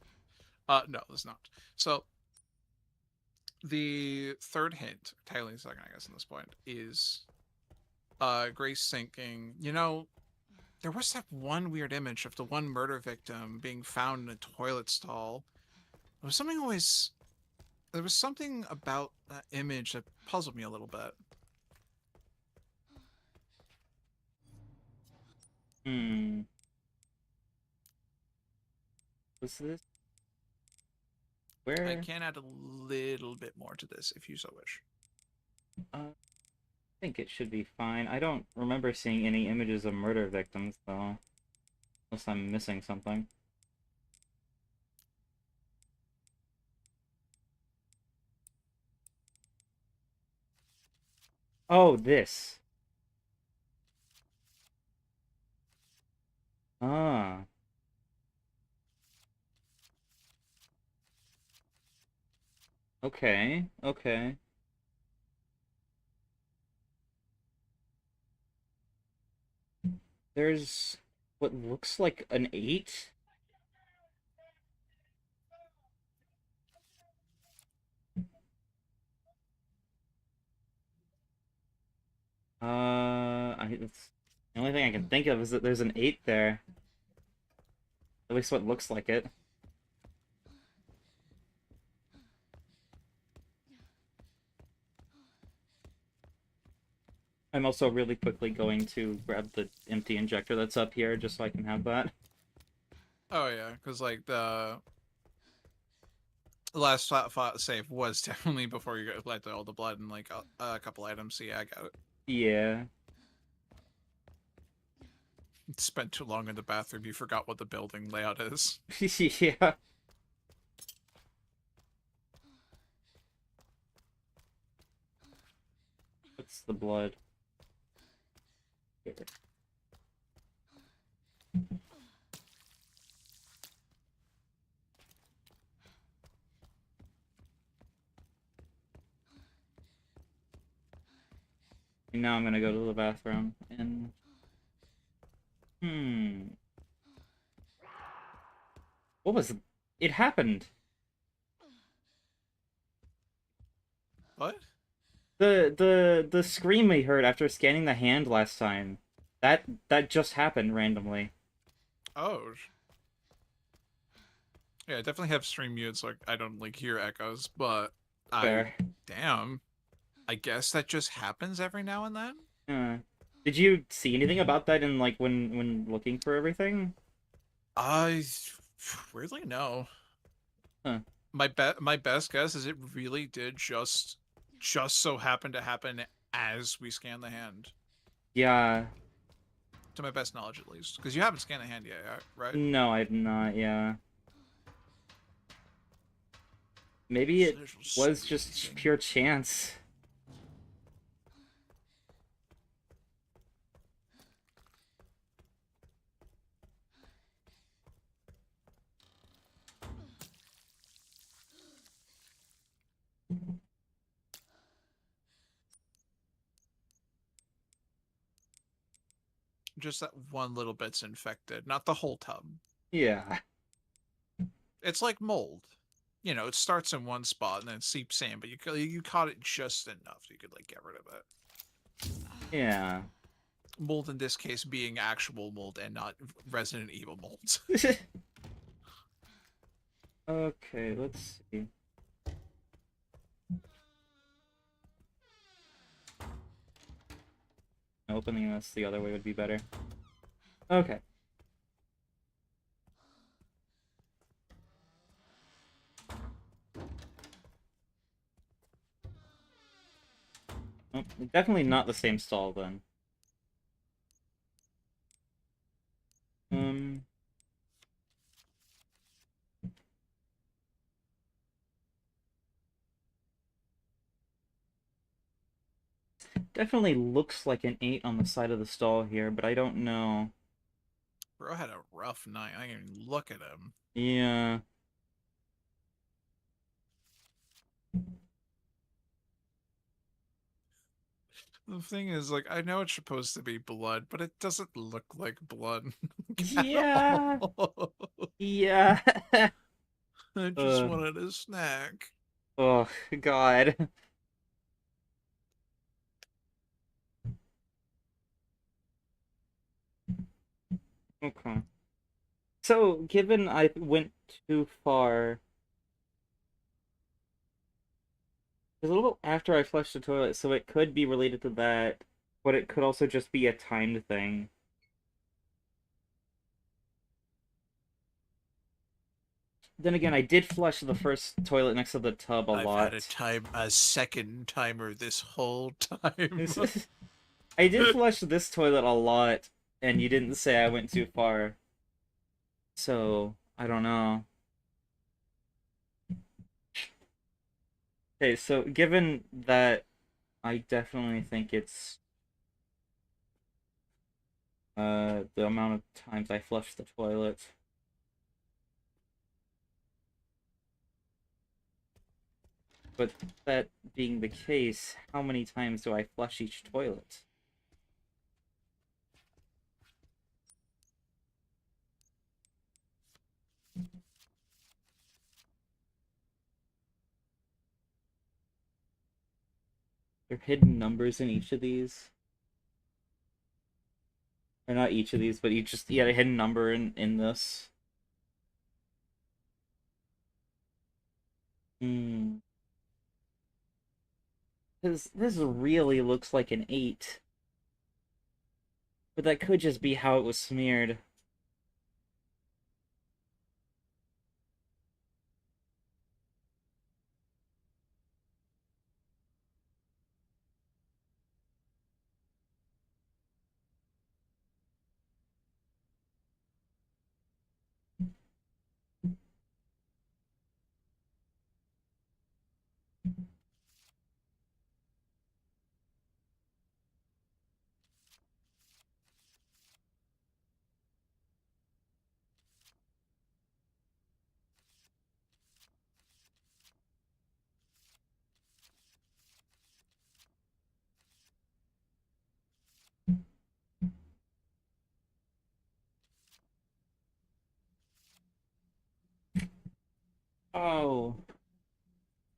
No, there's not. So the third hint, technically second, I guess, at this point, is Grace thinking, you know, there was that one weird image of the one murder victim being found in a toilet stall. There was something always. There was something about that image that puzzled me a little bit. Hmm. Was this? I Where? can add a little bit more to this if you so wish. I think it should be fine. I don't remember seeing any images of murder victims, though. Unless I'm missing something. Oh, this. Ah. Okay. Okay. There's what looks like an 8. That's the only thing I can think of is that there's an 8 there. At least what looks like it. I'm also really quickly going to grab the empty injector that's up here just so I can have that. Oh yeah, because like the last save was definitely before you let all the blood and like a couple items. So yeah, I got it. Yeah. Spent too long in the bathroom, you forgot what the building layout is. Yeah. What's the blood? Here. And now I'm gonna go to the bathroom and what was it happened? What? The scream we heard after scanning the hand last time. That just happened randomly. Oh. Yeah, I definitely have stream mute so I don't like hear echoes, but Fair. damn. I guess that just happens every now and then. Did you see anything about that in like when looking for everything? I weirdly no. Huh. My best guess is it really did just so happen to happen as we scan the hand. Yeah. To my best knowledge, at least, because you haven't scanned the hand yet, right? No, I've not. Yeah. Maybe it was just pure chance. Just that one little bit's infected, not the whole tub. Yeah. It's like mold. You know, it starts in one spot and then seeps in, but you caught it just enough so you could like get rid of it. Yeah. Mold in this case being actual mold and not Resident Evil mold. Okay, let's see. Opening this the other way would be better. Okay. Oh, definitely not the same stall then. Definitely looks like an 8 on the side of the stall here, but I don't know. Bro had a rough night. I didn't even look at him. Yeah. The thing is, like, I know it's supposed to be blood, but it doesn't look like blood at Yeah. all. Yeah. I just uh, wanted a snack. oh, God. Okay. So, given I went too far, it was a little after I flushed the toilet, so it could be related to that, but it could also just be a timed thing. Then again, I did flush the first toilet next to the tub a I've had lot. a second timer this whole time. I did flush this toilet a lot, and you didn't say I went too far. So, I don't know. Okay, so given that I definitely think it's the amount of times I flushed the toilet. But that being the case, how many times do I flush each toilet? There are hidden numbers in each of these. Or not each of these, but each just a hidden number in this. Hmm. This really looks like an 8. But that could just be how it was smeared. Oh,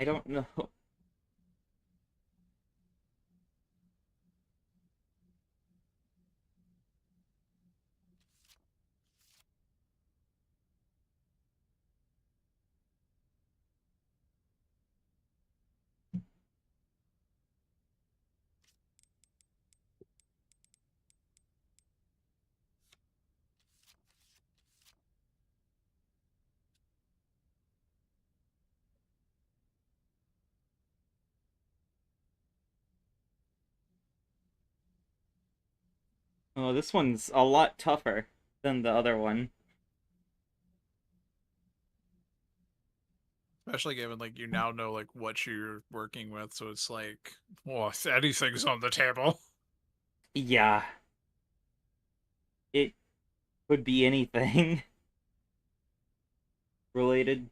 I don't know. Oh, this one's a lot tougher than the other one. Especially given, like, you now know, like, what you're working with, so it's like, well, if anything's on the table. Yeah, it could be anything related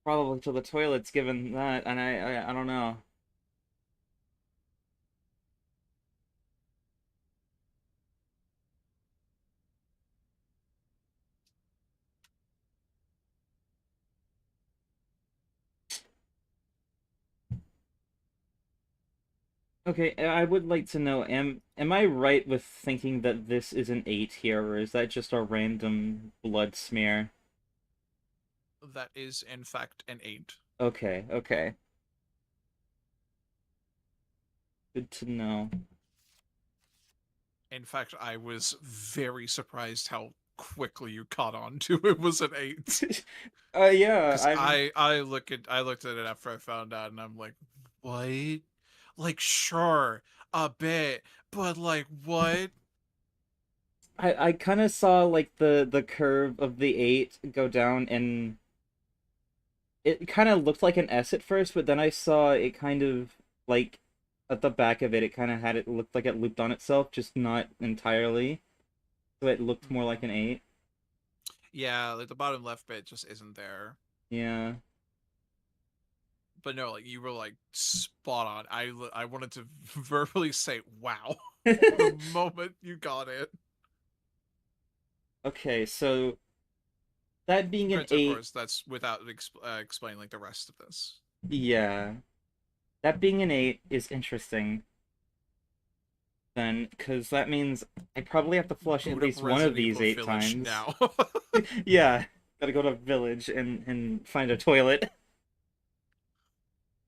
probably to the toilets given that, and I don't know. Okay, I would like to know, am I right with thinking that this is an 8 here, or is that just a random blood smear? That is, in fact, an 8. Okay, okay. Good to know. In fact, I was very surprised how quickly you caught on to it was an 8. Yeah, Because I looked at it after I found out, and I'm like, what? Like, sure, a bit, but like, what? I kind of saw like the curve of the 8 go down, and it kind of looked like an S at first, but then I saw it kind of like at the back of it, it kind of had it looked like it looped on itself, just not entirely. So it looked more like an 8. Yeah, like the bottom left bit just isn't there. Yeah. But no, like you were like spot on. I wanted to verbally say wow the moment you got it. Okay, so that being an Granted, of 8, course, that's without explaining like the rest of this. yeah. That being an 8 is interesting then, because that means I probably have to flush at Boot up least one of Resident these Evil 8 Village times. now. Yeah, gotta go to village and find a toilet.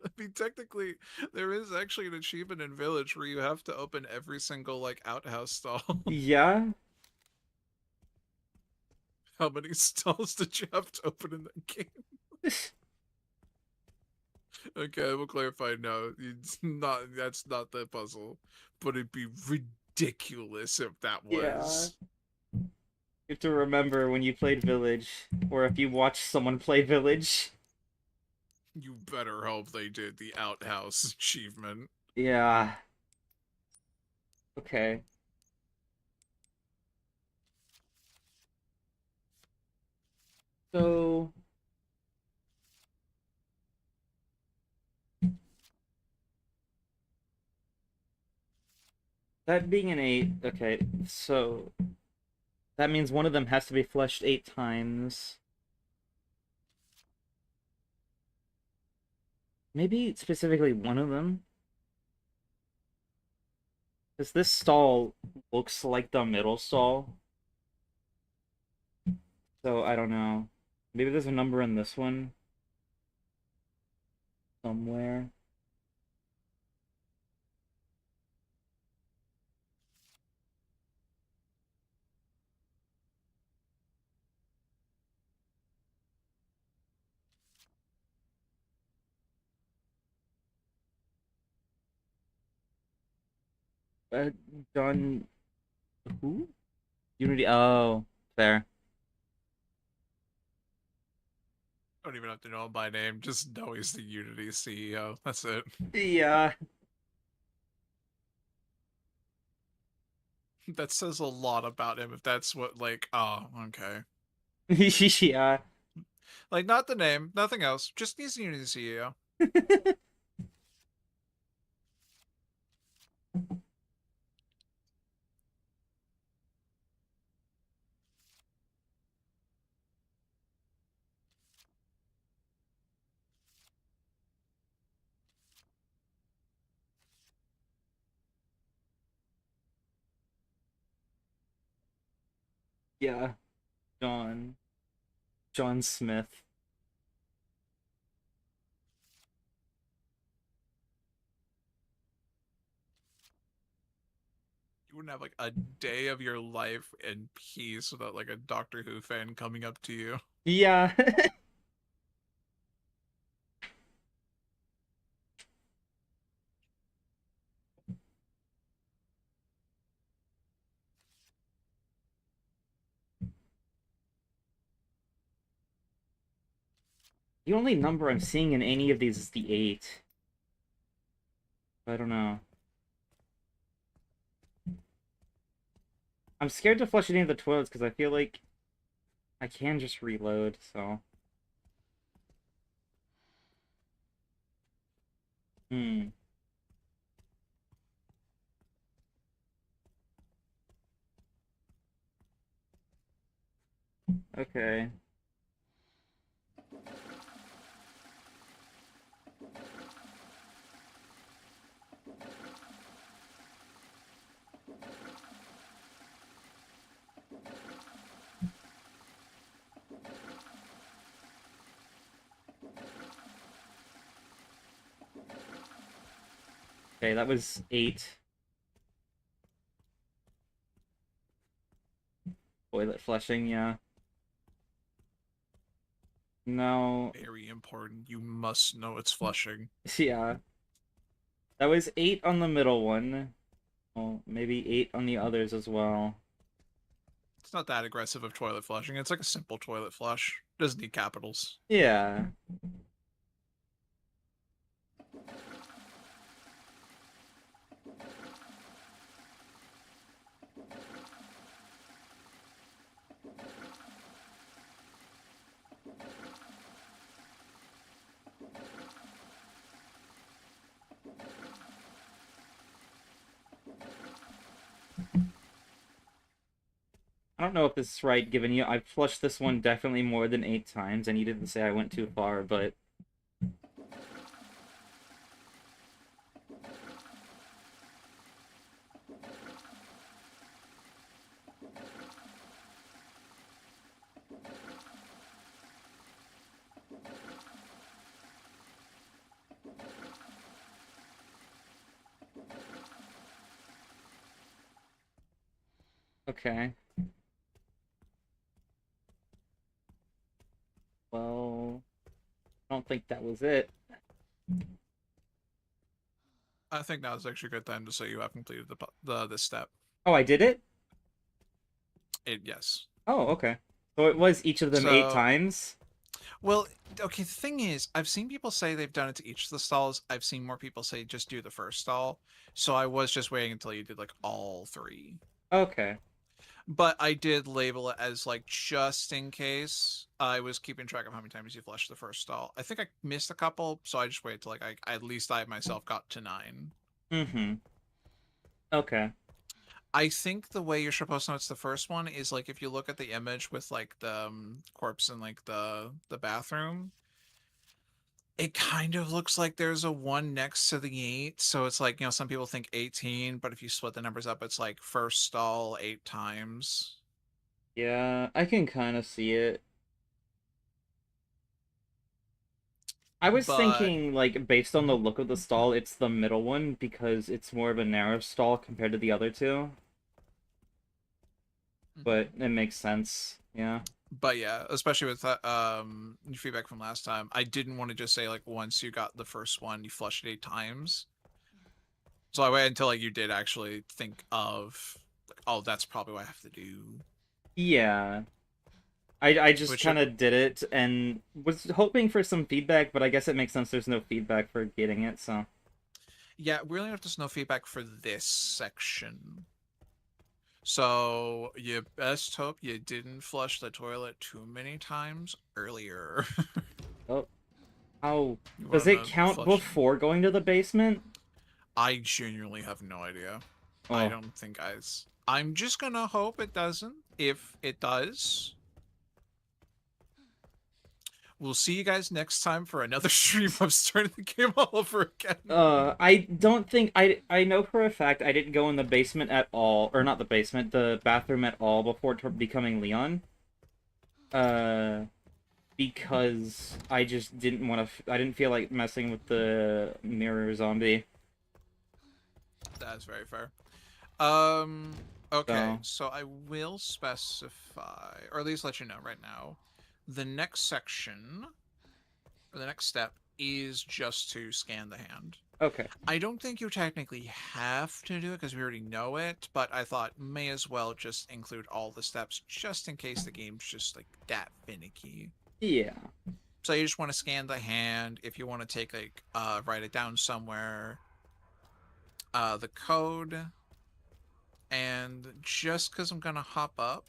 I mean, technically, there is actually an achievement in Village where you have to open every single like outhouse stall. Yeah? How many stalls did you have to open in that game? Okay, we'll clarify. No, it's not. That's not the puzzle, but it'd be ridiculous if that Yeah. was. You have to remember when you played Village, or if you watched someone play Village. You better hope they did the outhouse achievement. Yeah. Okay. So that being an 8, okay, so that means one of them has to be flushed 8 times. Maybe specifically one of them? Because this stall looks like the middle stall. So I don't know. Maybe there's a number in this one somewhere. Uh, John, who? Unity. Oh, fair. Don't even have to know him by name. Just know he's the Unity CEO. That's it. Yeah. That says a lot about him. If that's what like. Oh, okay. Yeah. Like not the name, nothing else. Just he's the Unity CEO. Yeah. John. John Smith. You wouldn't have like a day of your life in peace without like a Doctor Who fan coming up to you. Yeah. The only number I'm seeing in any of these is the 8. I don't know. I'm scared to flush any of the toilets because I feel like I can just reload, so. Hmm. Okay. Okay, that was 8. Toilet flushing, yeah. No. Very important. You must know it's flushing. Yeah. That was 8 on the middle one. Well, maybe 8 on the others as well. It's not that aggressive of toilet flushing. It's like a simple toilet flush. Doesn't need capitals. Yeah. I don't know if this is right, given you I've flushed this one definitely more than 8 times, and you didn't say I went too far, but... Okay. Well, I don't think that was it. I think that was actually a good time to say you have completed this step. Oh, I did it? Yes. Oh, okay. So it was each of them 8 So, times? well, okay, the thing is, I've seen people say they've done it to each of the stalls. I've seen more people say just do the first stall. So I was just waiting until you did like all 3. Okay. But I did label it as like just in case. I was keeping track of how many times you flushed the first stall. I think I missed a couple, so I just waited till like at least I myself got to 9. Mm-hmm. Okay. I think the way you're supposed to know it's the first one is like if you look at the image with like the corpse in like the bathroom, it kind of looks like there's a 1 next to the 8. So it's like, some people think 18, but if you split the numbers up, it's like first stall 8 times. Yeah, I can kind of see it. I was But thinking, like, based on the look of the stall, it's the middle one because it's more of a narrow stall compared to the other two. But it makes sense. Yeah. but yeah, especially with your feedback from last time, I didn't want to just say like once you got the first one, you flushed it 8 times. So I waited until like you did actually think of like, oh, that's probably what I have to do. Yeah. I just Which kind of did it and was hoping for some feedback, but I guess it makes sense there's no feedback for getting it, so... yeah, we only have to know feedback for this section. So you best hope you didn't flush the toilet too many times earlier. Oh, how... You Does want it to count flush? before going to the basement? I genuinely have no idea. I Oh, don't think I'm just gonna hope it doesn't. If it does, we'll see you guys next time for another stream of starting the game all over again. I don't think... I know for a fact I didn't go in the basement at all, or not the basement, the bathroom at all before becoming Leon. Uh... Because I just didn't want to... I didn't feel like messing with the mirror zombie. That's very fair. Um, okay, So... so I will specify, or at least let you know right now, the next section, or the next step, is just to scan the hand. Okay. I don't think you technically have to do it because we already know it, but I thought may as well just include all the steps just in case the game's just like that finicky. Yeah. So you just want to scan the hand. If you want to take like write it down somewhere, the code, and just because I'm gonna hop up,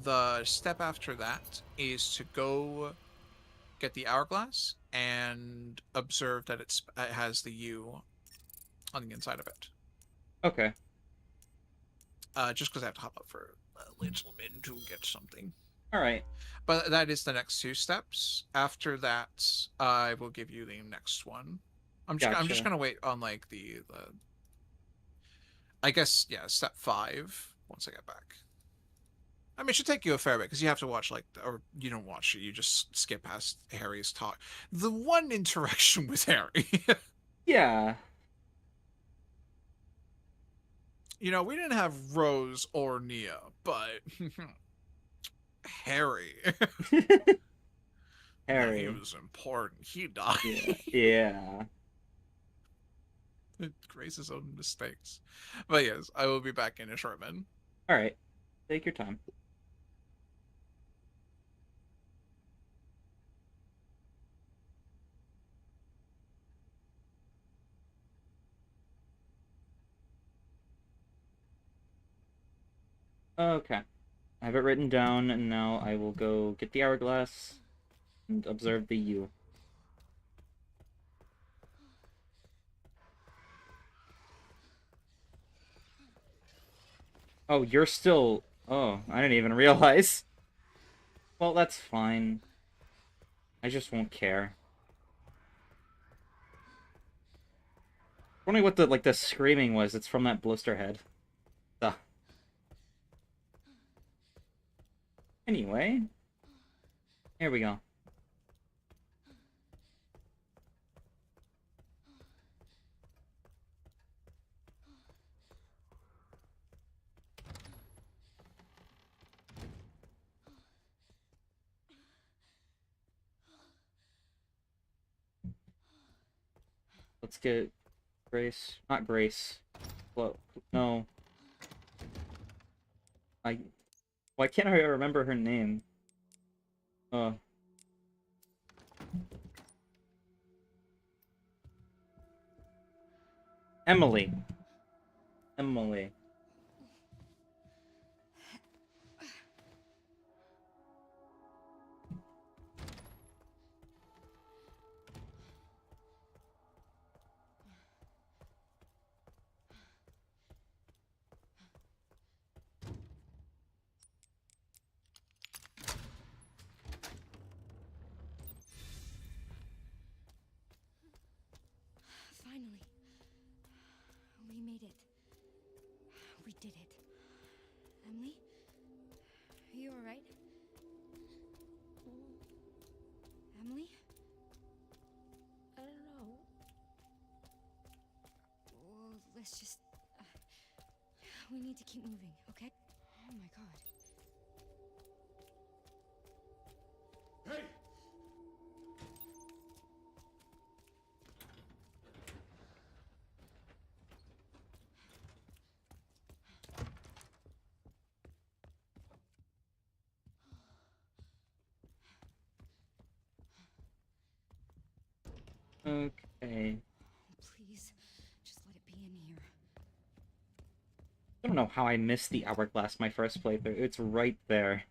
the step after that is to go get the hourglass and observe that it has the U on the inside of it. Okay. Just because I have to hop up for a little bit to get something. Alright. But that is the next 2 steps. After that, I will give you the next one. I'm just gonna wait on like the I guess yeah, step 5 once I get back. I mean, it should take you a fair bit because you have to watch like, or you don't watch it, you just skip past Harry's talk. The one interaction with Harry. Yeah. We didn't have Rose or Nia, but Harry. Harry. He was important. He died. Yeah. Yeah. Grace his own mistakes. But yes, I will be back in a short minute. Alright. Take your time. Okay. I have it written down, and now I will go get the hourglass and observe the U. Oh, you're still Oh, I didn't even realize. Well, that's fine. I just won't care. Wondering what the screaming was. It's from that blister head. Duh. Anyway, here we go. Let's get Grace. Not Grace. Well, no. Why can't I remember her name? Uh. Emily. Emily. Finally. We made it. We did it. Emily? Are you alright? Emily? I don't know. Well, let's just... we need to keep moving, okay? Oh my god. Hey! Okay. Please, just let it be in here. I don't know how I missed the hourglass my first playthrough. It's right there.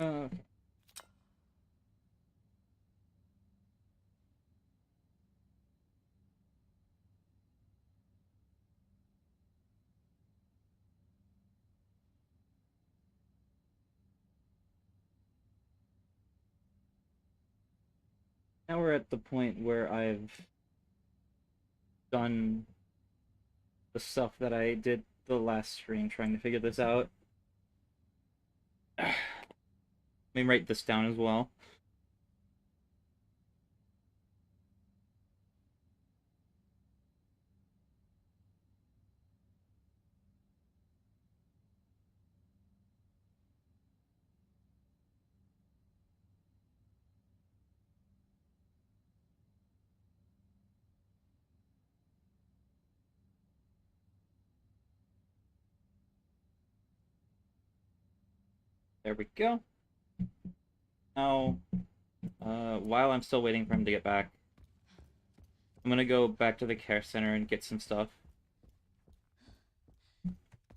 Okay. Now we're at the point where I've done the stuff that I did the last stream trying to figure this out. Let me write this down as well. There we go. Now, while I'm still waiting for him to get back, I'm gonna go back to the care center and get some stuff.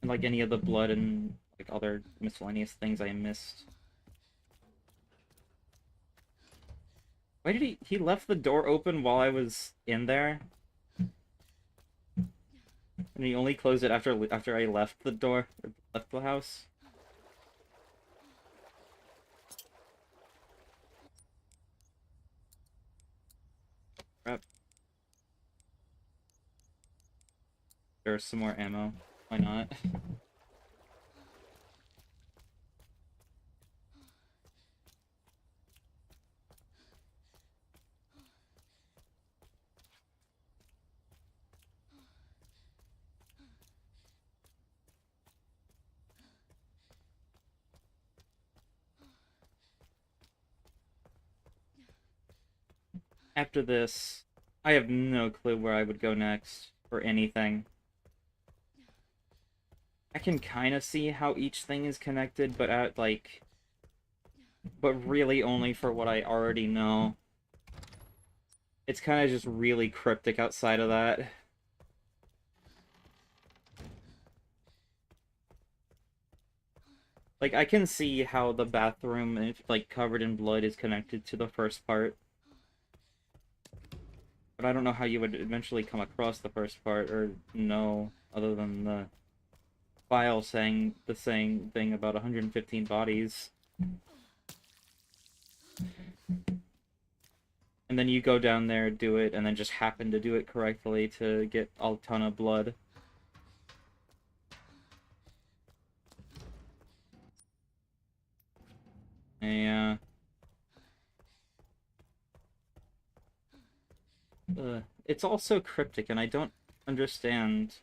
And like any of the blood and like other miscellaneous things I missed. Why did he left the door open while I was in there? And he only closed it after I left the door, or left the house? Crap. There's some more ammo. Why not? After this, I have no clue where I would go next, or anything. I can kind of see how each thing is connected, but but really only for what I already know. It's kind of just really cryptic outside of that. Like, I can see how the bathroom, if, like, covered in blood is connected to the first part. But I don't know how you would eventually come across the first part, or know, other than the file saying the same thing about 115 bodies. And then you go down there, do it, and then just happen to do it correctly to get a ton of blood. Yeah. It's also cryptic, and I don't understand.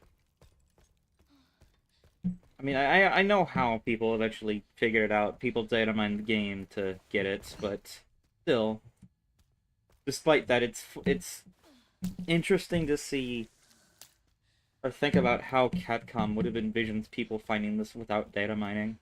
I mean, I know how people eventually figure it out. People data mine the game to get it, but still, despite that, it's interesting to see or think about how Capcom would have envisioned people finding this without data mining.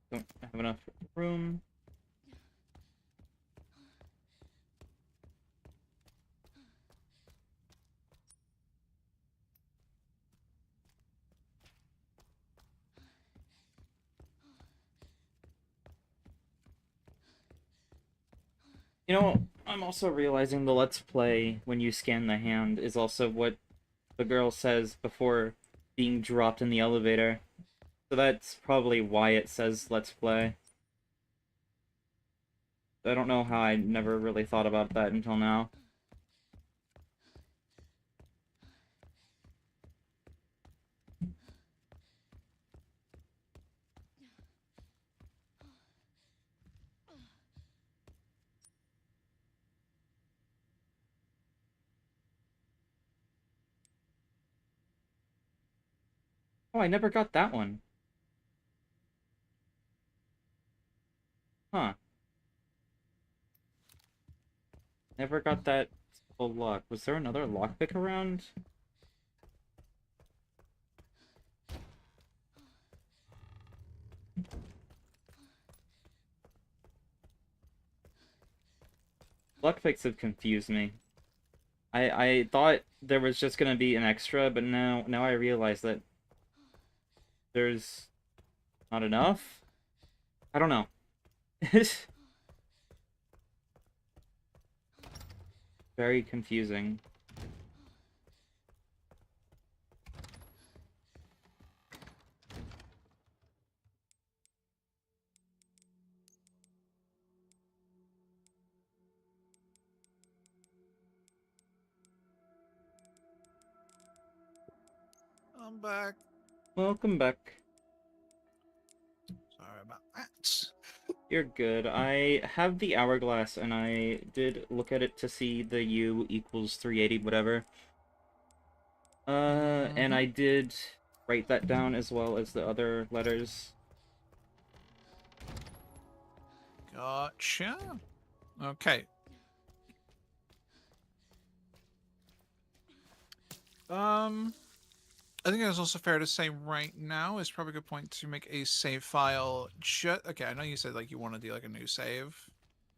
Don't have enough room. You know, I'm also realizing the Let's Play, when you scan the hand, is also what the girl says before being dropped in the elevator. So that's probably why it says Let's Play. I don't know how I never really thought about that until now. Oh, I never got that one. Huh. Never got that full lock. Was there another lockpick around? Lockpicks have confused me. I thought there was just gonna be an extra, but now I realize that there's not enough? I don't know. Very confusing. I'm back. Welcome back. Sorry about that. You're good. I have the hourglass, and I did look at it to see the U equals 380 whatever. And I did write that down as well as the other letters. Gotcha. Okay. I think it's also fair to say right now is probably a good point to make a save file. Okay, I know you said like you want to do like a new save,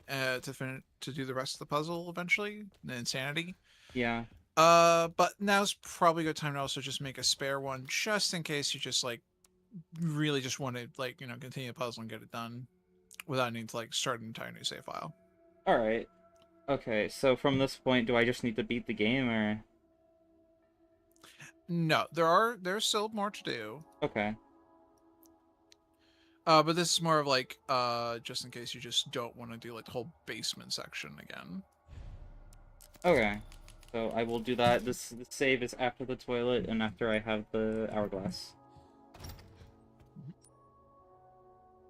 to do the rest of the puzzle eventually, the insanity. Yeah. But now's probably a good time to also just make a spare one, just in case you just like really just want to like continue the puzzle and get it done without needing to like start an entire new save file. Alright. Okay, so from this point, do I just need to beat the game, or...? No, there's still more to do. Okay. But this is more of like, just in case you just don't want to do like the whole basement section again. Okay. So I will do that. This save is after the toilet and after I have the hourglass.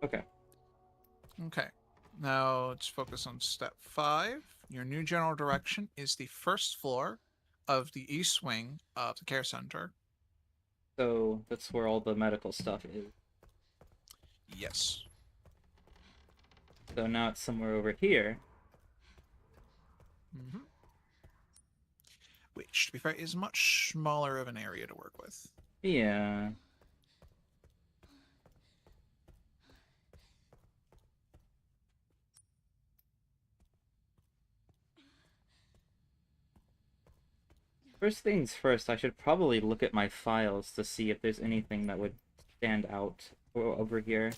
Okay. Okay. Now let's focus on step 5. Your new general direction is the first floor of the east wing of the care center. So that's where all the medical stuff is. Yes. So now it's somewhere over here. Mm-hmm. Which, to be fair, is much smaller of an area to work with. Yeah. First things first, I should probably look at my files to see if there's anything that would stand out over here.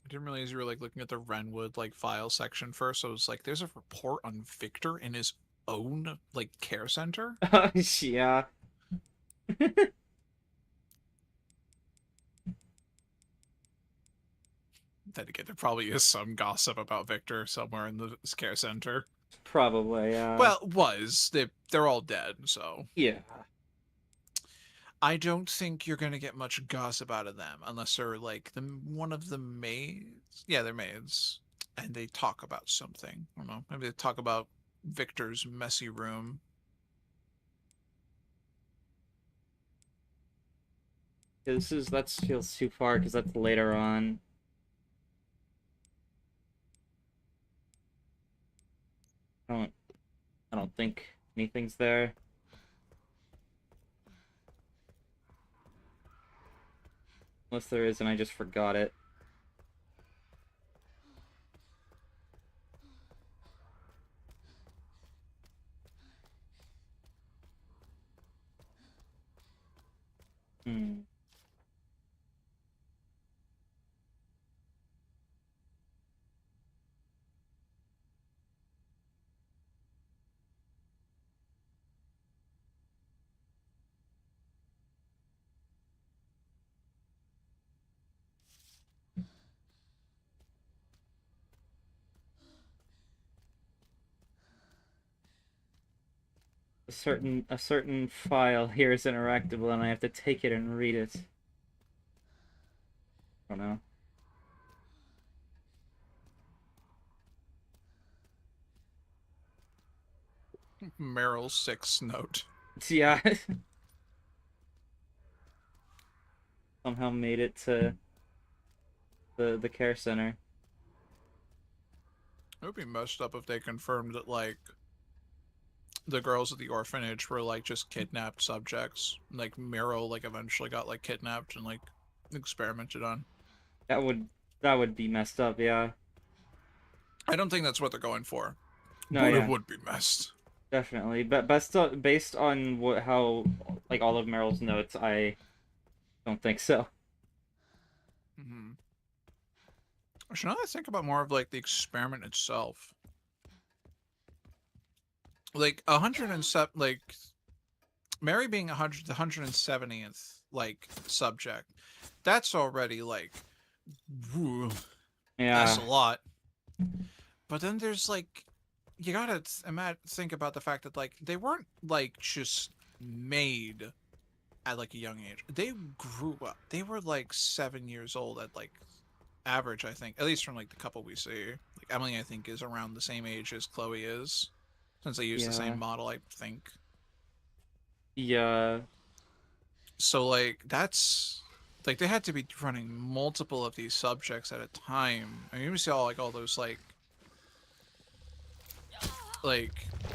I didn't realize you were like looking at the Renwood like file section first. So I was like, there's a report on Victor in his own like care center. Yeah. Then again, there probably is some gossip about Victor somewhere in the care center. Probably, yeah. Well, was they're all dead, so Yeah. I don't think you're gonna get much gossip out of them unless they're like one of the maids. Yeah, they're maids, and they talk about something. I don't know. Maybe they talk about Victor's messy room. That feels too far because that's later on. I don't think anything's there. Unless there is and I just forgot it. Hmm. A certain file here is interactable and I have to take it and read it. I don't know. Meryl's 6th note. Yeah. Somehow made it to the care center. It would be messed up if they confirmed that like the girls at the orphanage were like just kidnapped subjects. Like Meryl like eventually got like kidnapped and like experimented on. That would be messed up, yeah. I don't think that's what they're going for. No, But yeah. it would be messed. Definitely. But based on how like all of Meryl's notes, I don't think so. Mm-hmm. Actually, now that I think about more of like the experiment itself, like 107, like Mary being 100, the 170th like subject, that's already like, woo, that's a Yeah. lot. But then there's like, you gotta think about the fact that like they weren't like just made at like a young age. They grew up. They were like 7 years old at like average, I think, at least from like the couple we see. Like Emily, I think, is around the same age as Chloe is, since they use the Yeah. same model, I think. Yeah. So like that's like they had to be running multiple of these subjects at a time. I mean, you see all those like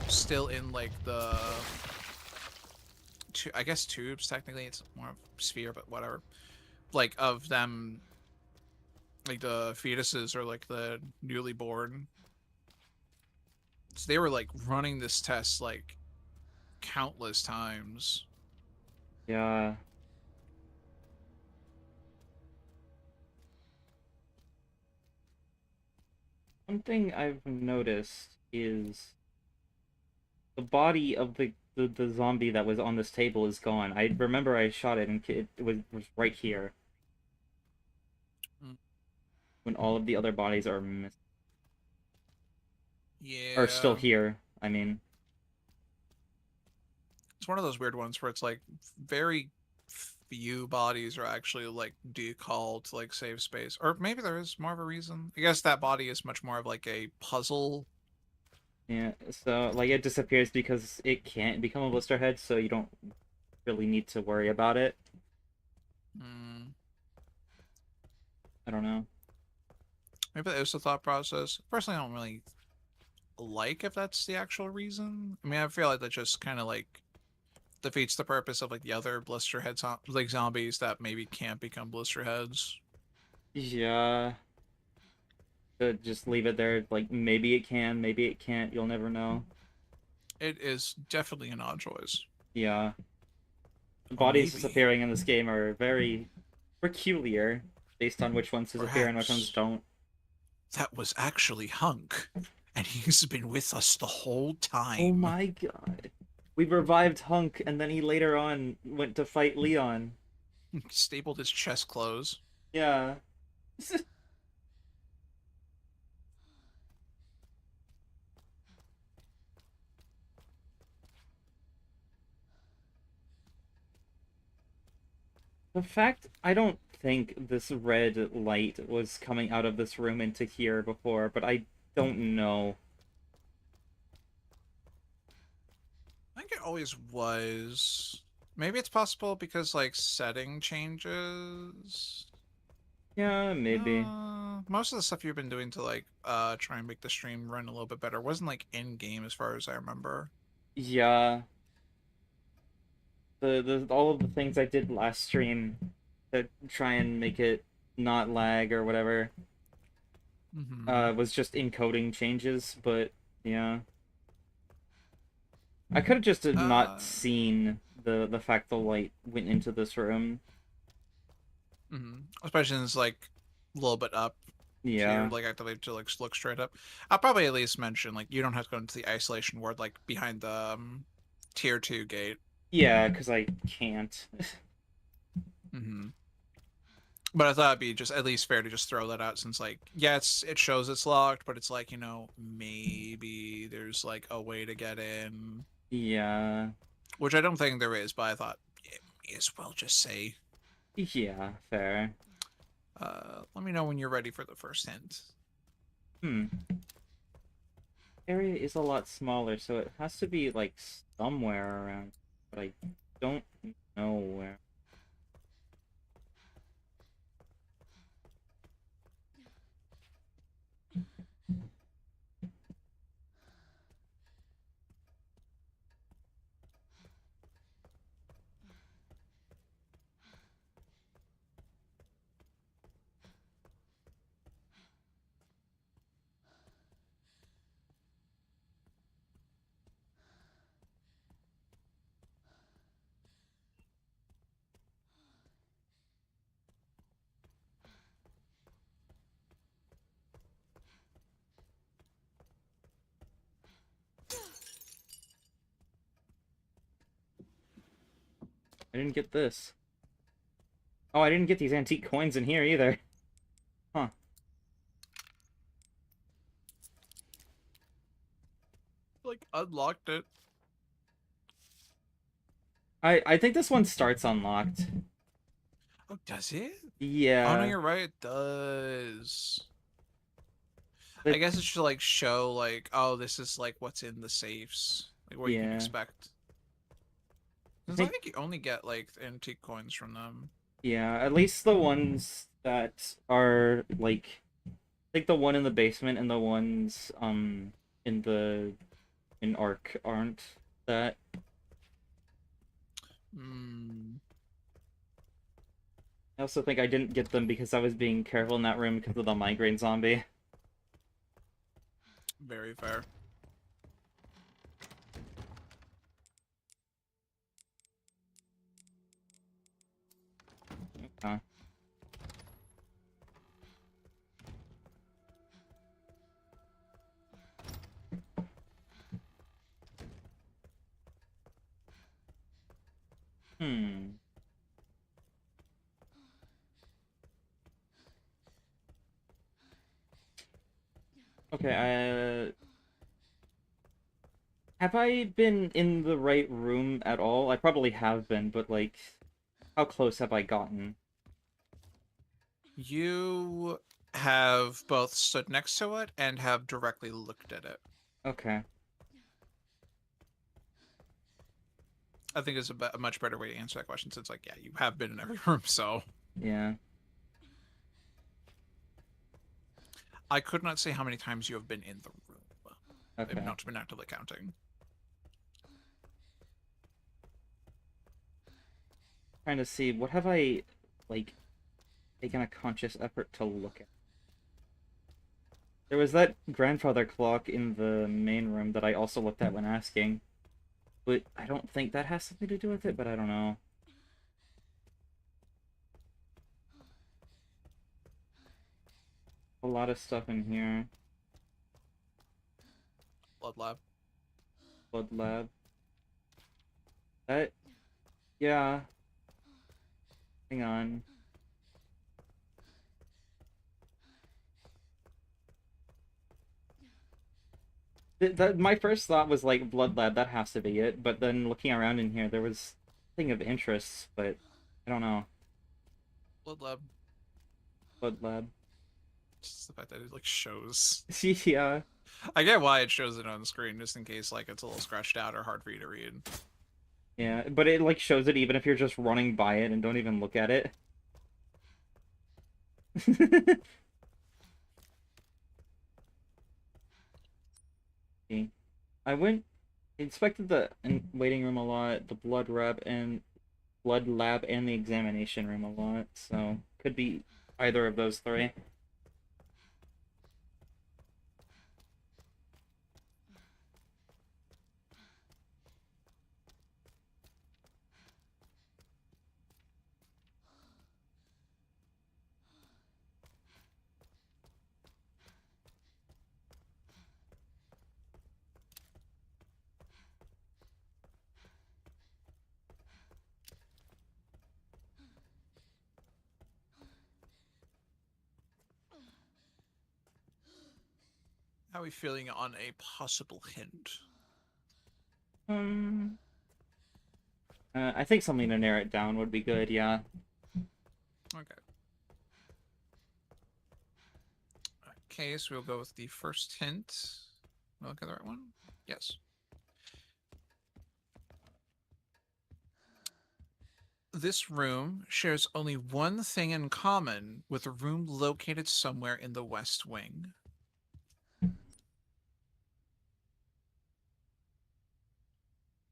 still in like the I guess tubes. Technically, it's more of a sphere, but whatever. Like of them, like the fetuses or like the newly born. So they were like running this test like countless times. Yeah. One thing I've noticed is the body of the zombie that was on this table is gone. I remember I shot it and was right here Mm. when all of the other bodies are are still Yeah. here. I mean, It's one of those weird ones where it's like very few bodies are actually like decalled to like save space. Or maybe there is more of a reason. I guess that body is much more of like a puzzle. yeah. So like it disappears because it can't become a blister head, so you don't really need to worry about it. Mm, I don't know. maybe that is the thought process. Personally, I don't really like if that's the actual reason. I mean, I feel like that just kind of like defeats the purpose of like the other blister heads, like zombies that maybe can't become blister heads. Yeah. Just leave it there. Like maybe it can, maybe it can't. You'll never know. It is definitely an odd choice. Yeah. The Or bodies maybe, disappearing in this game are very peculiar based on which ones disappear and which ones perhaps, don't. that was actually Hunk, and he's been with us the whole Oh time. my god. We revived Hunk and then he later on went to fight Leon. Stapled his chest close. Yeah. The fact I don't think this red light was coming out of this room into here before, but I don't know. I think it always was. Maybe it's possible because like setting changes. Yeah, maybe. Most of the stuff you've been doing to like try and make the stream run a little bit better wasn't like in game as far as I remember. Yeah. The all of the things I did last stream to try and make it not lag or whatever Mm-hmm. was just encoding changes, but yeah. I could have just not Uh, seen the fact the light went into this room. Especially since like a little bit up here, Yeah. like actively to like look straight up. I'll probably at least mention like you don't have to go into the isolation ward like behind the tier 2 gate. Yeah, because I can't. Mm-hmm. But I thought it'd be just at least fair to just throw that out since like yeah, it shows it's locked, but it's like, you know, maybe there's like a way to get in. Yeah. Which I don't think there is, but I thought it may as well just say. Yeah, fair. Let me know when you're ready for the first hint. Hmm. Area is a lot smaller, so it has to be like somewhere around, but I don't know where. I didn't get this. Oh, I didn't get these antique coins in here either. Huh. Like unlocked it. I think this one starts unlocked. Oh, does it? Oh no, Yeah. you're right, it does. I But guess it should like show like, oh, this is like what's in the safes. Like what you can yeah. expect. I Since I think think you only get like antique coins from them. yeah, at least the ones that are like the one in the basement and the ones in Ark aren't that. Hmm. I also think I didn't get them because I was being careful in that room because of the migraine zombie. Very fair. Okay. Hmm. Okay, have I been in the right room at all? I probably have been, but like, how close have I gotten? You have both stood next to it and have directly looked at it. Okay. I think is a much better way to answer that question since, like, yeah, you have been in every room, so. Yeah. I could not say how many times you have been in the room. I've Okay. not been actively counting. Trying to see, what have I, like, taken a conscious effort to look at? There was that grandfather clock in the main room that I also looked at when asking. But I don't think that has something to do with it, but I don't know. A lot of stuff in here. Blood lab. Blood lab. That, yeah. Hang on. My first thought was like blood lab, that has to be it. But then looking around in here, there was thing of interest, but I don't know. Blood lab. Blood lab. Just the fact that it, like, shows. Yeah. I get why it shows it on the screen, just in case, like, it's a little scratched out or hard for you to read. Yeah, but it like shows it even if you're just running by it and don't even look at it. Okay. I went inspected the waiting room a lot, the blood lab and the examination room a lot, so could be either of those three. How are we feeling on a possible hint? Um, I think something to narrow it down would be good, yeah. Okay. Okay, so we'll go with the first hint. Will I look at the right one? Yes. This room shares only one thing in common with a room located somewhere in the West Wing.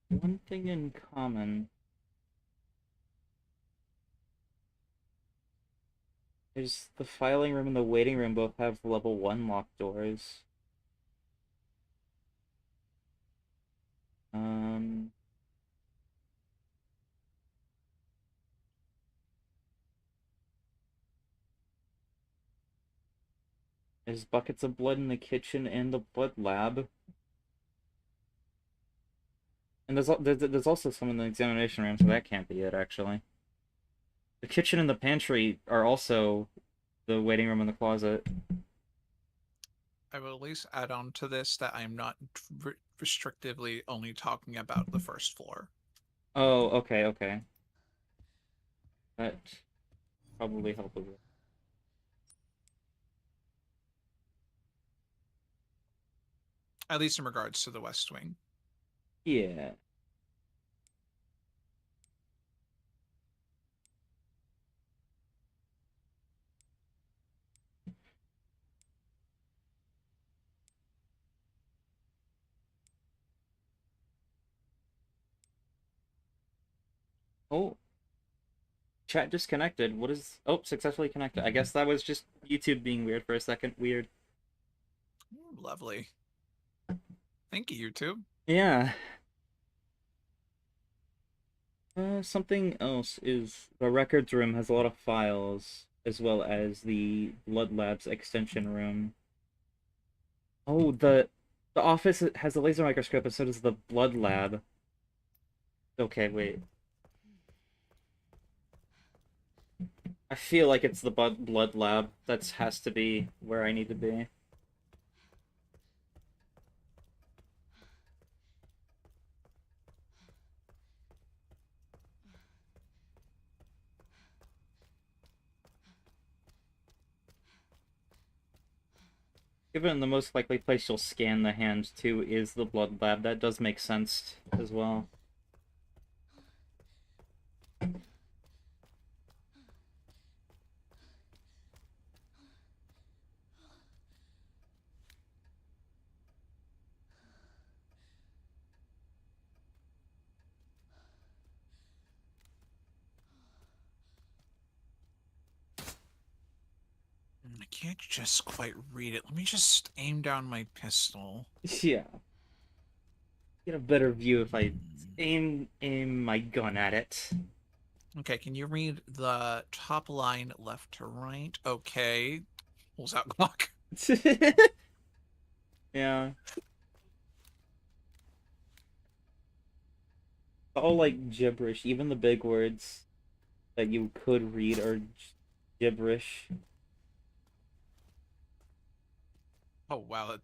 One thing in common. There's the filing room and the waiting room both have level 1 locked doors. Um, there's buckets of blood in the kitchen and the blood lab. And there's also some in the examination room, so that can't be it, actually. The kitchen and the pantry are also the waiting room and the closet. I will at least add on to this that I am not restrictively only talking about the first floor. Oh, okay, okay. That probably helped a bit. At least in regards to the West Wing. Yeah. Oh, chat disconnected. What is... Oh, successfully connected. I guess that was just YouTube being weird for a second. Weird. Lovely. Thank you, YouTube. Yeah. Something else is the records room has a lot of files, as well as the Blood Labs extension room. Oh, the office has a laser microscope, and so does the Blood Lab. Okay, wait. I feel like it's the Blood Lab. That has to be where I need to be. Given the most likely place you'll scan the hand to is the Blood Lab, that does make sense as well. I can't just quite read it. Let me just aim down my pistol. Yeah. Get a better view if I aim my gun at it. Okay, can you read the top line left to right? Okay. Pulls out Glock. Yeah. All like gibberish, even the big words that you could read are gibberish. Oh, wow.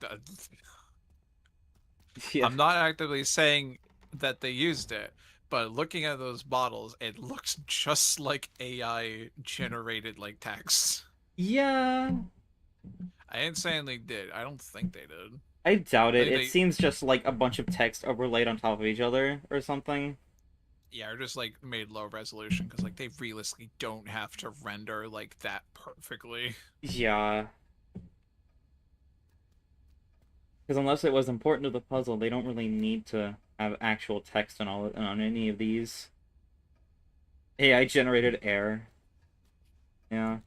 Yeah. I'm not actively saying that they used it, but looking at those bottles, it looks just like AI generated like text. Yeah. I ain't saying they did. I don't think they did. I doubt I it. think It seems just like a bunch of text overlaid on top of each other or something. yeah, or just like made low resolution because like they realistically don't have to render like that perfectly. Yeah. Because unless it was important to the puzzle, they don't really need to have actual text on any of these. AI generated air. Yeah.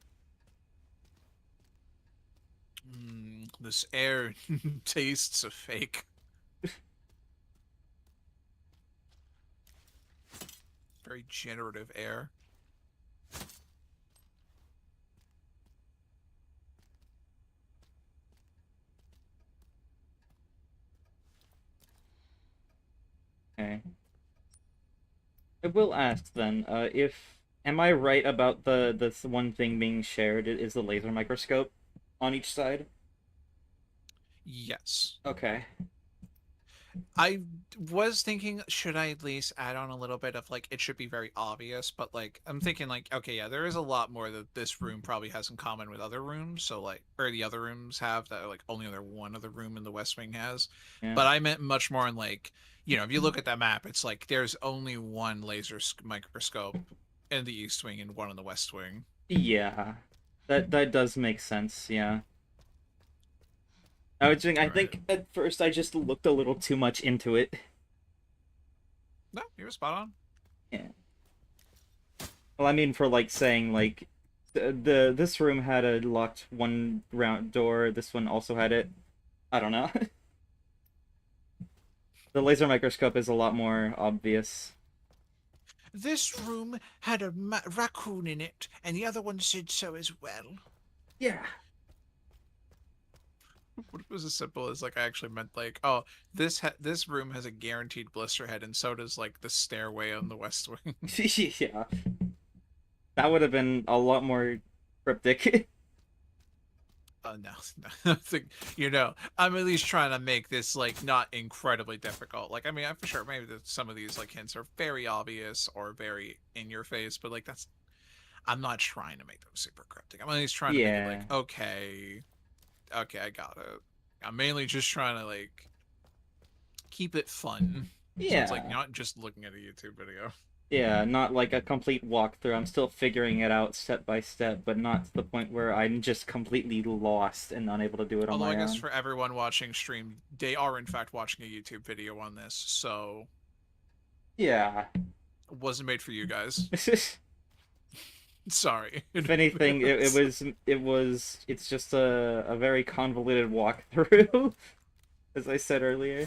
This air tastes of fake. Very generative air. Okay. I will ask then, if am I right about this one thing being shared is the laser microscope on each side? Yes. Okay. I was thinking, should I at least add on a little bit of like, it should be very obvious, but like, I'm thinking like, okay, yeah, there is a lot more that this room probably has in common with other rooms. So like, or the other rooms have that like only other one other room in the West Wing has. Yeah. But I meant much more in like, if you look at that map, it's like there's only one laser microscope in the East Wing and one in the West Wing. Yeah. That does make sense, yeah. I Right. think at first I just looked a little too much into it. No, you were spot on. Yeah. Well, I mean, for like saying like this room had a locked one round door. This one also had it. I don't know. The laser microscope is a lot more obvious. This room had a raccoon in it, and the other one said so as well. Yeah. What if it was as simple as like I actually meant like, oh, this room has a guaranteed blister head, and so does like the stairway on the West Wing. Yeah. That would have been a lot more cryptic. No, I think I'm at least trying to make this like not incredibly difficult. Like, I mean, I'm for sure maybe some of these like hints are very obvious or very in your face, but like I'm not trying to make them super cryptic. I'm at least trying to make it Yeah. like, okay, I got it. I'm mainly just trying to like keep it fun. So it's like Yeah. not just looking at a YouTube video. Yeah, not like a complete walkthrough. I'm still figuring it out step by step, but not to the point where I'm just completely lost and unable to do it on Although I my guess own. for everyone watching stream, they are in fact watching a YouTube video on this, so Yeah. Wasn't made for you guys. If Sorry. anything, it's just a very convoluted walkthrough, as I said earlier.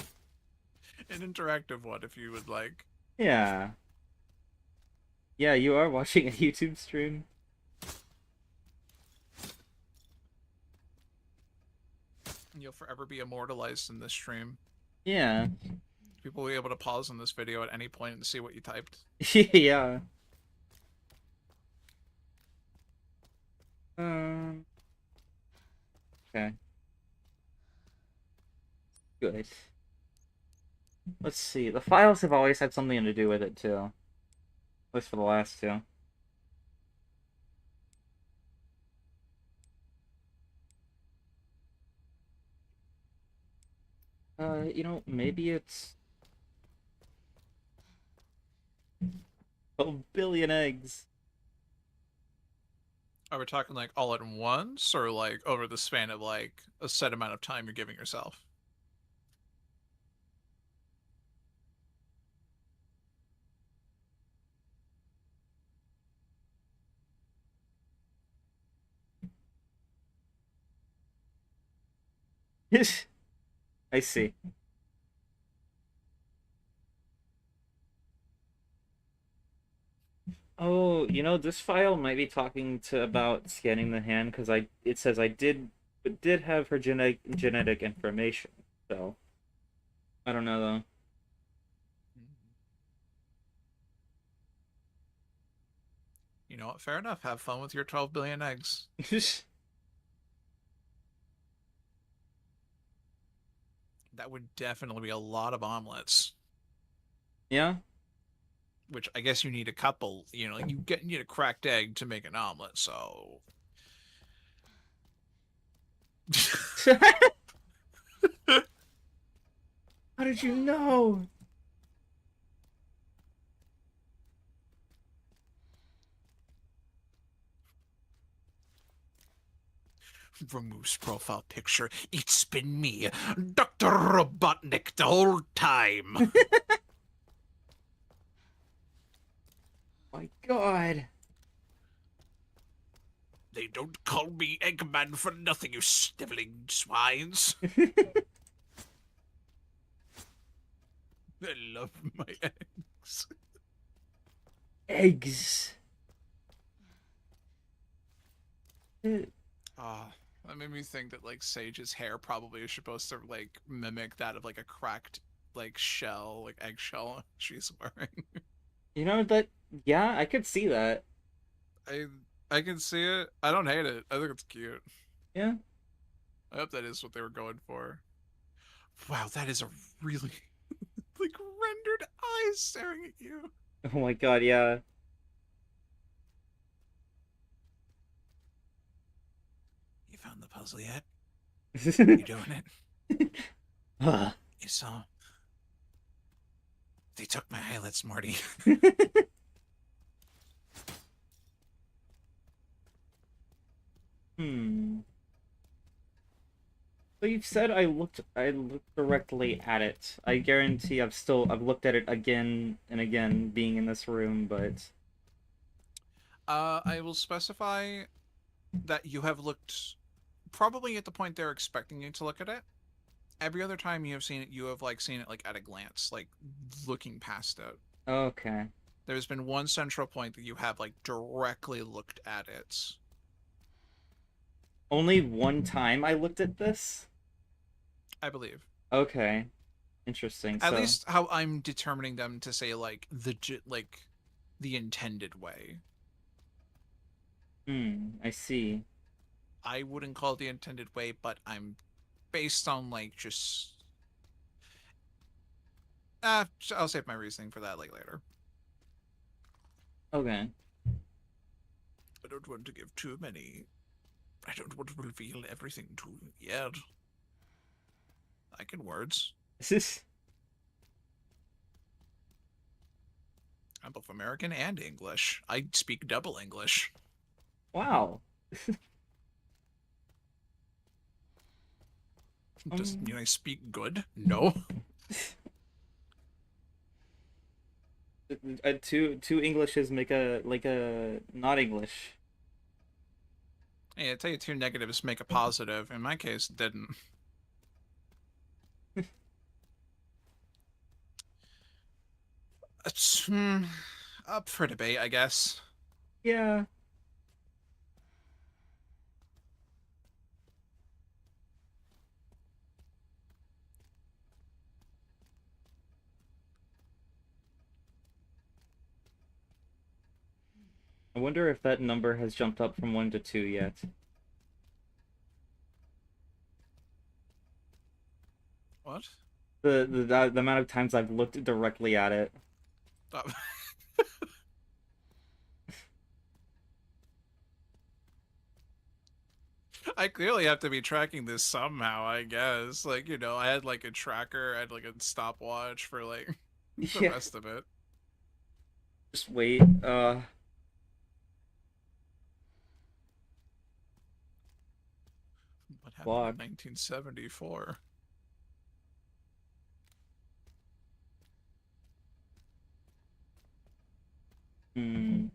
An interactive one, if you would like. Yeah. Yeah, you are watching a YouTube stream. You'll forever be immortalized in this stream. Yeah. People will be able to pause on this video at any point and see what you typed. Yeah. Okay. Good. Let's see. The files have always had something to do with it, too. At least for the last two. Maybe it's 12 billion eggs. Are we talking like all at once, or like over the span of like a set amount of time you're giving yourself? I see. Oh, this file might be talking to about scanning the hand because it says it did have her genetic information. So I don't know though. You know what? Fair enough. Have fun with your 12 billion eggs. That would definitely be a lot of omelets. Yeah. Which I guess you need a couple. You need a cracked egg to make an omelet. So How did you know? Removes profile picture. It's been me, Dr. Robotnik, the whole time. My God. They don't call me Eggman for nothing, you sniveling swines. I love my eggs. Eggs. That made me think that like Sage's hair probably is supposed to like mimic that of like a cracked like shell, like eggshell she's wearing. Yeah, I could see that. I can see it. I don't hate it. I think it's cute. Yeah. I hope that is what they were going for. Wow, that is a really like rendered eyes staring at you. Oh my God, yeah. You found the puzzle yet? You doing it? Ugh. You saw. They took my eyelids, Morty. So you've said I looked directly at it. I guarantee I've looked at it again and again being in this room, but I will specify that you have looked probably at the point they're expecting you to look at it. Every other time you have seen it, you have like seen it like at a glance, like looking past it. okay. There's been one central point that you have like directly looked at it. Only one time I looked at this? I believe. Okay. Interesting. At So least how I'm determining them to say like the intended way. I see. I wouldn't call it the intended way, but I'm based on like just I'll save my reasoning for that like later. Okay. I don't want to give too many. I don't want to reveal everything to you yet. I can words. I'm both American and English. I speak double English. Wow. Doesn't mean I speak good. No. two Englishes make a not English. Hey, I tell you, two negatives make a positive. In my case, it didn't. It's, up for debate, I guess. Yeah. I wonder if that number has jumped up from 1 to 2 yet. What? The amount of times I've looked directly at it. Oh. I clearly have to be tracking this somehow, I guess. Like, you know, I had like a tracker, I had like a stopwatch for like the Yeah. rest of it. Just wait. What happened Block. in 1974? Hmm.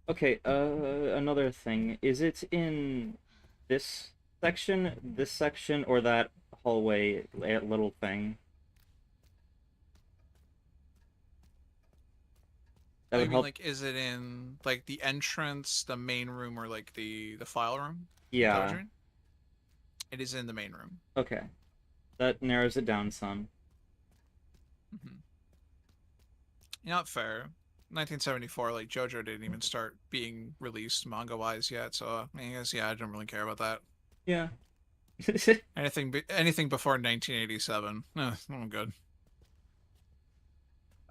Okay, another thing. Is it in this section, or that hallway little thing? That Oh, would you mean help. like, is it in like the entrance, the main room, or like the file room? Is that what Yeah. you mean? It is in the main room. Okay. That narrows it down some. Mm-hmm. Not fair. 1974, like JoJo didn't even start being released manga-wise yet, so I guess yeah, I don't really care about that. Yeah. Anything before 1987, I'm good.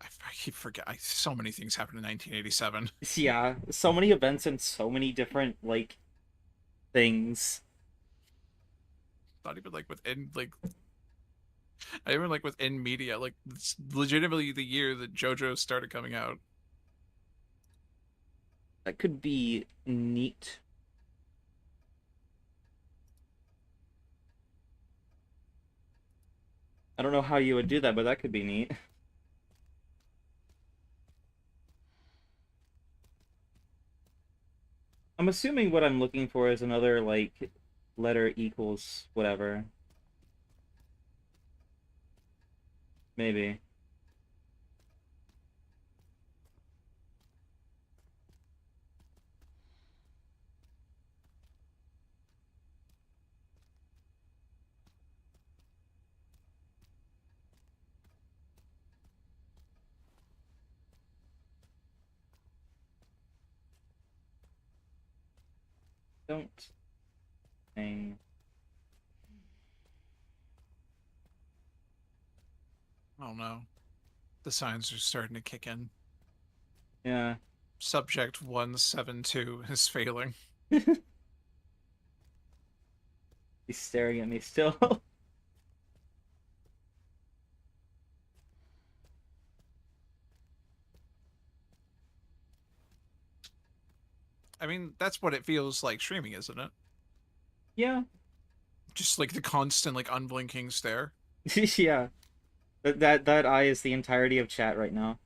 I keep forgetting. So many things happened in 1987. Yeah. So many events and so many different like things. Not even like within like, I even like within media, like it's legitimately the year that JoJo started coming out. That could be neat. I don't know how you would do that, but that could be neat. I'm assuming what I'm looking for is another like letter equals whatever. Maybe. Don't hang. Oh no, the signs are starting to kick in. Yeah. Subject 172 is failing. He's staring at me still. I mean, that's what it feels like streaming, isn't it? Yeah. Just like the constant, like unblinking stare. Yeah. That eye is the entirety of chat right now.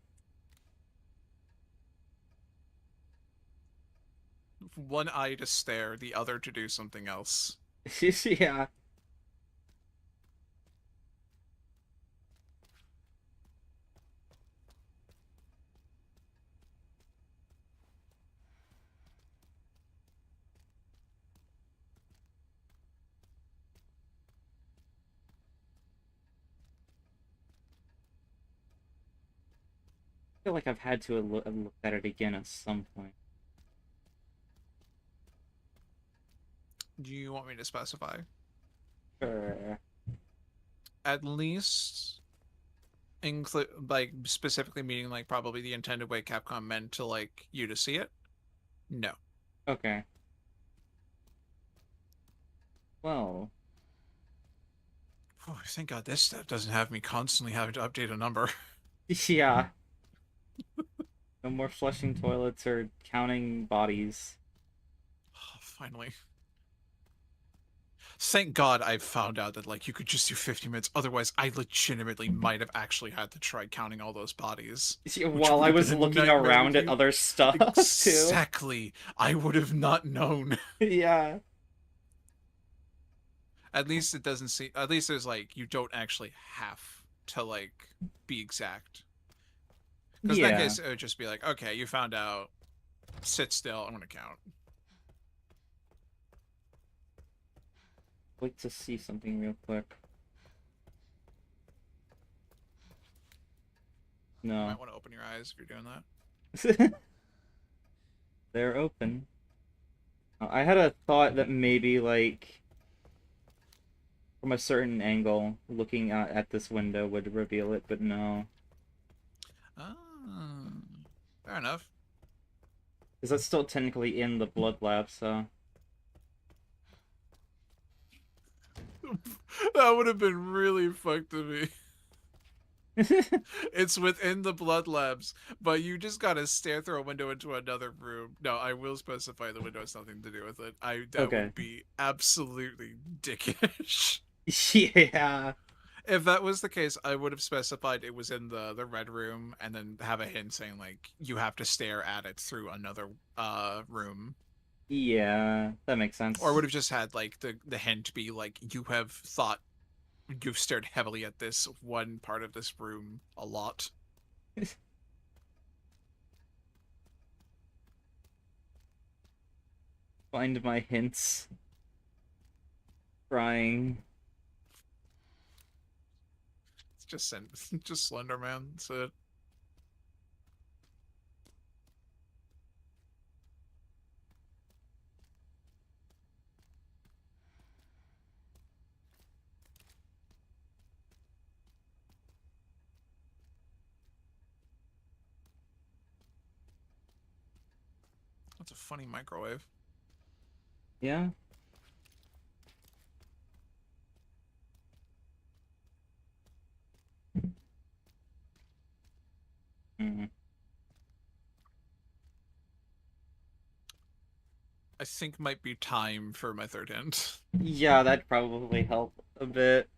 One eye to stare, the other to do something else. Yeah. I feel like I've had to look at it again at some point. Do you want me to specify? Sure. At least include, like, specifically meaning like probably the intended way Capcom meant to like you to see it? No. Okay. Well, Oh, thank God this step doesn't have me constantly having to update a number. yeah. No more flushing toilets or counting bodies. Oh, finally. Thank God I found out that like you could just do 50 minutes. Otherwise, I legitimately might have actually had to try counting all those bodies, which While would I have been was a looking nightmare with around at you. other stuff, too. Exactly. I would have not known. Yeah. At least it doesn't seem. At least there's like you don't actually have to like be exact. Because in that Yeah. case, it would just be like, okay, you found out. Sit still. I'm gonna count. Wait to see something real quick. You No. might want to open your eyes if you're doing that. They're open. I had a thought that maybe, like, from a certain angle, looking at this window would reveal it, but no. Ah, fair enough. Because that's still technically in the blood lab, so... That would have been really fucked to me. It's within the blood labs, but you just gotta stare through a window into another room. No, I will specify the window has nothing to do with it. That Okay. would be absolutely dickish. Yeah. If that was the case, I would have specified it was in the red room and then have a hint saying like you have to stare at it through another room. Yeah, that makes sense. Or would have just had like the hint be like you've stared heavily at this one part of this room a lot. Find my hints. Crying. It's just just Slender Man. That's it. That's a funny microwave. Yeah? Mm. I think might be time for my third hint. Yeah, that'd probably help a bit.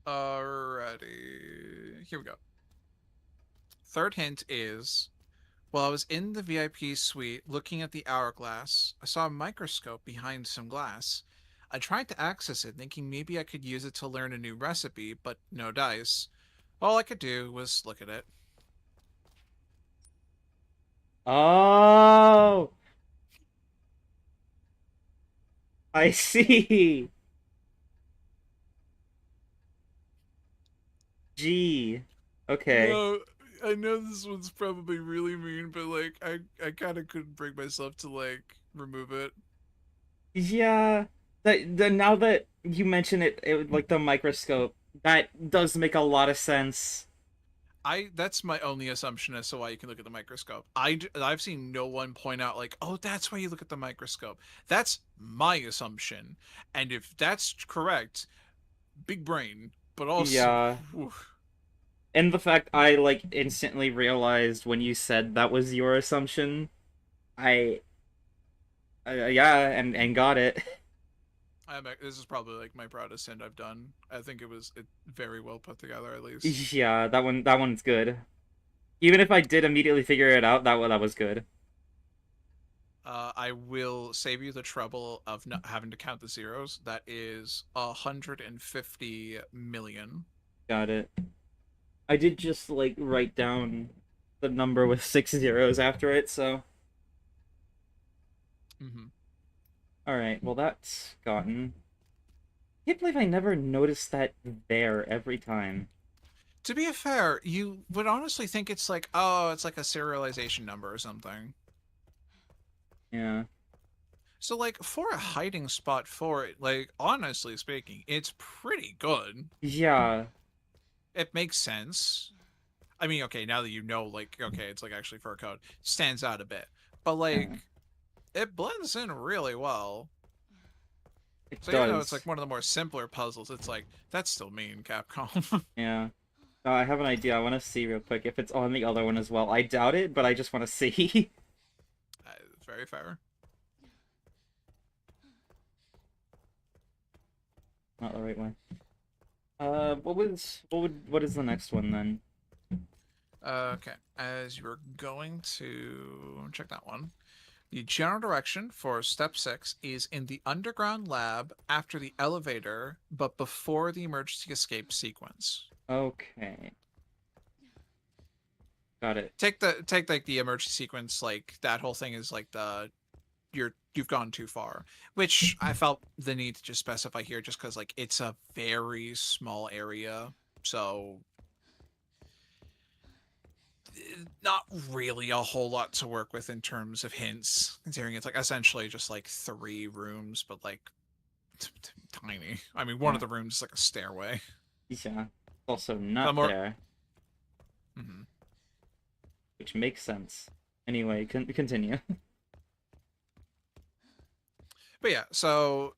Alrighty. Here we go. Third hint is while I was in the VIP suite looking at the hourglass, I saw a microscope behind some glass. I tried to access it, thinking maybe I could use it to learn a new recipe, but no dice. All I could do was look at it. Oh! I see! Gee. Okay. No, I know this one's probably really mean, but like I kind of couldn't bring myself to like remove it. Yeah. Now that you mention it, like the microscope, that does make a lot of sense. That's my only assumption as to why you can look at the microscope. I've seen no one point out like, oh, that's why you look at the microscope. That's my assumption, and if that's correct, big brain. But also, Yeah. whew, And the fact I, like, instantly realized when you said that was your assumption, I, yeah, and got it. this is probably like my proudest hint I've done. I think it very well put together at least. Yeah, that one's good. Even if I did immediately figure it out, that was good. I will save you the trouble of not having to count the zeros. That is 150 million. Got it. I did just, like, write down the number with 6 zeros after it, so... Mm-hmm. Alright, well that's gotten... I can't believe I never noticed that there every time. To be fair, you would honestly think it's like, oh, it's like a serialization number or something. Yeah. So, like, for a hiding spot for it, like, honestly speaking, it's pretty good. Yeah. It makes sense. I mean, okay, now that you know, like, okay, it's like actually for a code, stands out a bit. But, like, it blends in really well. It So even though it's does. like one of the more simpler puzzles, it's like that's still mean, Capcom. Yeah. I have an idea. I want to see real quick if it's on the other one as well. I doubt it, but I just want to see. Very fair. Not the right way. What is the next one then? Okay, as you're going to check that one, the general direction for step 6 is in the underground lab after the elevator, but before the emergency escape sequence. Okay. Got it. Take like the emergency sequence, like that whole thing is like you've gone too far, which I felt the need to just specify here just because like it's a very small area, so not really a whole lot to work with in terms of hints, considering it's like essentially just like 3 rooms, but like tiny. I mean, one of the rooms is like a stairway. Yeah. Also The not more- there, Mhm. which makes sense. Anyway, continue. But yeah, so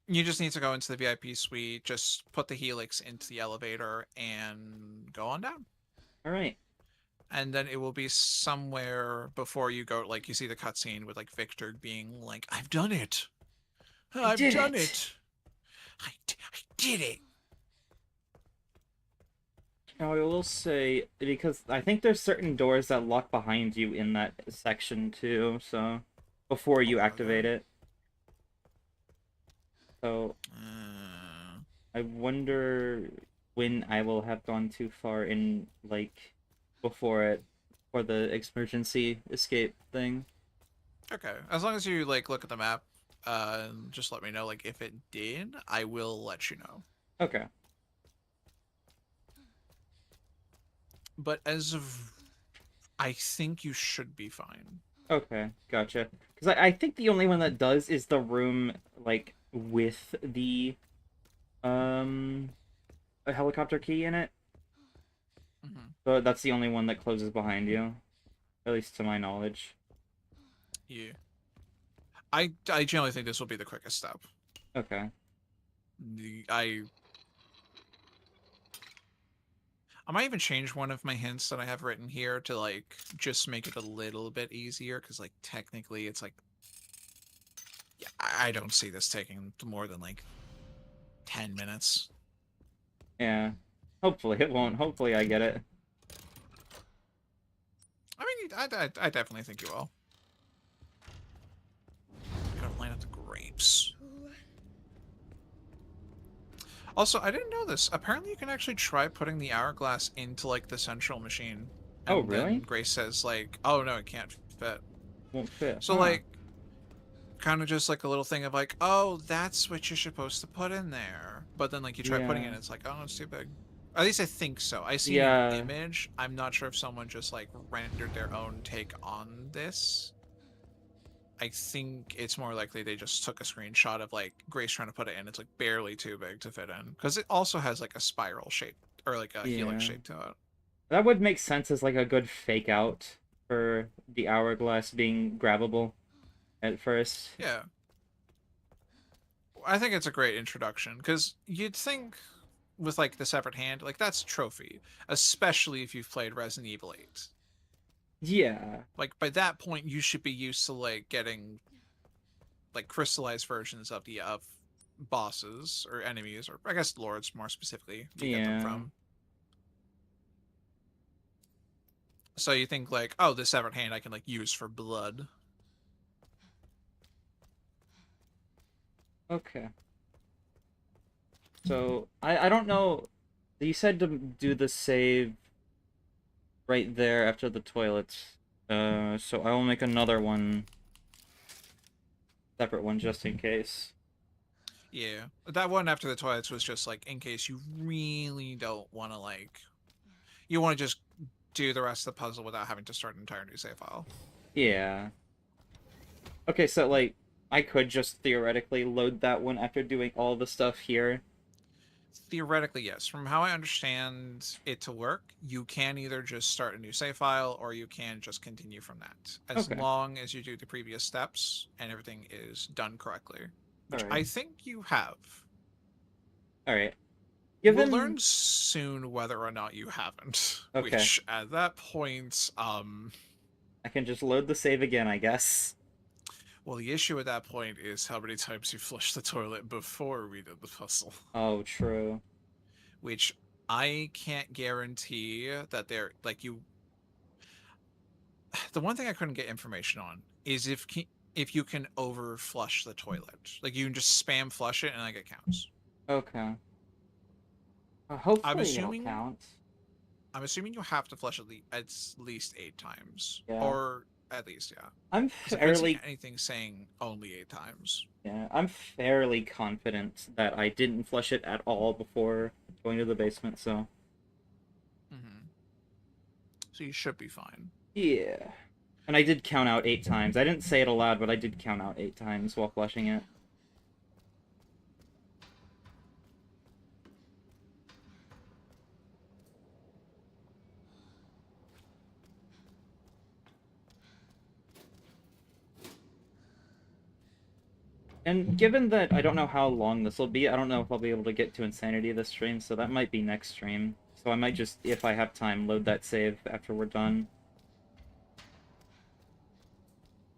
you just need to go into the VIP suite, just put the helix into the elevator, and go on down. All right. And then it will be somewhere before you go, like you see the cutscene with like Victor being like, "I've done it. I've did done it. it. I did it." Now I will say, because I think there's certain doors that lock behind you in that section too, so before you activate it. So I wonder when I will have gone too far in, like, before it, for the emergency escape thing. Okay, as long as you like look at the map, just let me know. Like if it did, I will let you know. Okay. But as of, I think you should be fine. Okay, gotcha. Because I think the only one that does is the room, like, with the, a helicopter key in it. Mm-hmm. So that's the only one that closes behind you. At least to my knowledge. Yeah. I generally think this will be the quickest step. Okay. I might even change one of my hints that I have written here to like just make it a little bit easier, because like technically it's like, yeah, I don't see this taking more than like 10 minutes. Yeah. Hopefully it won't. Hopefully I get it. I mean, I definitely think you will. Gotta line up the grapes. Also, I didn't know this. Apparently, you can actually try putting the hourglass into like the central machine. Oh, And really? then Grace says like, "Oh no, it can't fit." Won't fit. So huh. like, kind of just like a little thing of like, "Oh, that's what you're supposed to put in there." But then like you try putting it, Yeah. and it's like, "Oh, it's too big." At least I think so. I see Yeah. an image. I'm not sure if someone just like rendered their own take on this. I think it's more likely they just took a screenshot of like Grace trying to put it in. It's like barely too big to fit in, because it also has like a spiral shape or like a helix Yeah. shape to it. That would make sense as like a good fake out for the hourglass being grabbable at first. Yeah, I think it's a great introduction, because you'd think with like the severed hand, like that's trophy, especially if you've played Resident Evil 8. Yeah. Like by that point, you should be used to like getting like crystallized versions of the bosses or enemies, or I guess lords more specifically, you get them Yeah. from. So you think like, oh, this severed hand I can like use for blood. Okay. So I don't know. You said to do the save right there after the toilets. So I will make another one, separate one, just in case. Yeah, that one after the toilets was just like in case you really don't want to like, you want to just do the rest of the puzzle without having to start an entire new save file. Yeah. Okay, so like I could just theoretically load that one after doing all the stuff here. Theoretically, yes. From how I understand it to work, you can either just start a new save file or you can just continue from that. As Okay. long as you do the previous steps and everything is done correctly. Which Alright. I think you have. Alright. We'll Given... learn soon whether or not you haven't. Okay. Which at that point, I can just load the save again, I guess. well, the issue at that point is how many times you flushed the toilet before we did the puzzle. Oh, true. Which I can't guarantee that they're like you. The one thing I couldn't get information on is if you can over flush the toilet, like you can just spam flush it and like it counts. Okay. I'm Hopefully it'll assuming count. I'm assuming you have to flush at least 8 times, Yeah. or at least I'm 'Cause I couldn't see fairly... anything saying only 8 times. Yeah, I'm fairly confident that I didn't flush it at all before going to the basement, so... So you should be fine. Yeah. And I did count out 8 times. I didn't say it aloud, but I did count out 8 times while flushing it. And given that I don't know how long this will be, I don't know if I'll be able to get to Insanity this stream, so that might be next stream. So I might just, if I have time, load that save after we're done.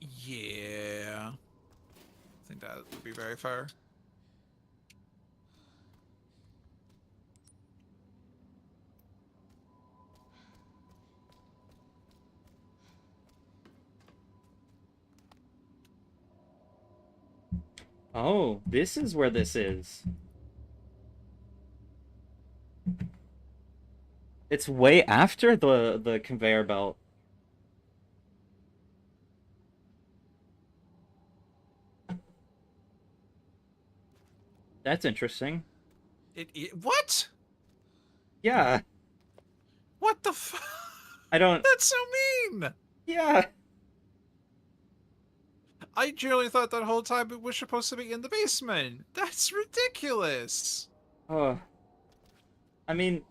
Yeah. I think that would be very fair. Oh, this is where this is. It's way after the conveyor belt. That's interesting. What? Yeah. What the f- I don't... That's so mean! Yeah. I generally thought that whole time it was supposed to be in the basement. That's ridiculous. Oh. I mean...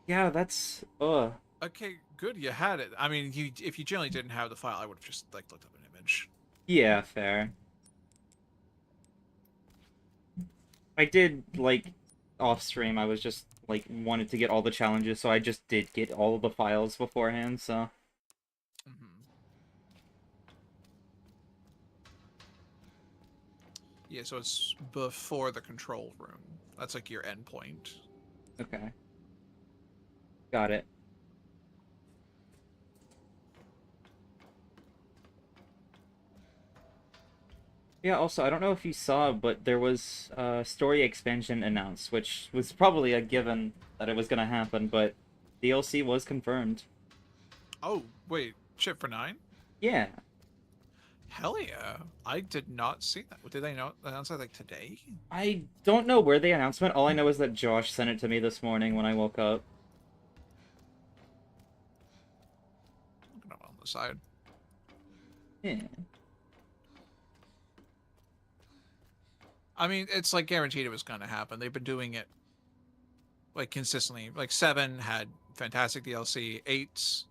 Yeah, that's... Ugh. Okay, good you had it. I mean, if you generally didn't have the file, I would have just like looked up an image. Yeah, fair. I did, like, off-stream, I was just, like, wanted to get all the challenges, so I just did get all of the files beforehand, so... Yeah, so it's before the control room. That's like your endpoint. Okay. Got it. Yeah, also, I don't know if you saw, but there was a story expansion announced, which was probably a given that it was gonna happen, but DLC was confirmed. Oh, wait, Chip for 9? Yeah. Hell yeah. I did not see that. Did they announce that like today? I don't know where the announcement, all I know is that Josh sent it to me this morning when I woke up. Looking up on the side. Yeah. I mean, it's like guaranteed it was going to happen. They've been doing it like consistently. Like 7 had fantastic DLC. 8,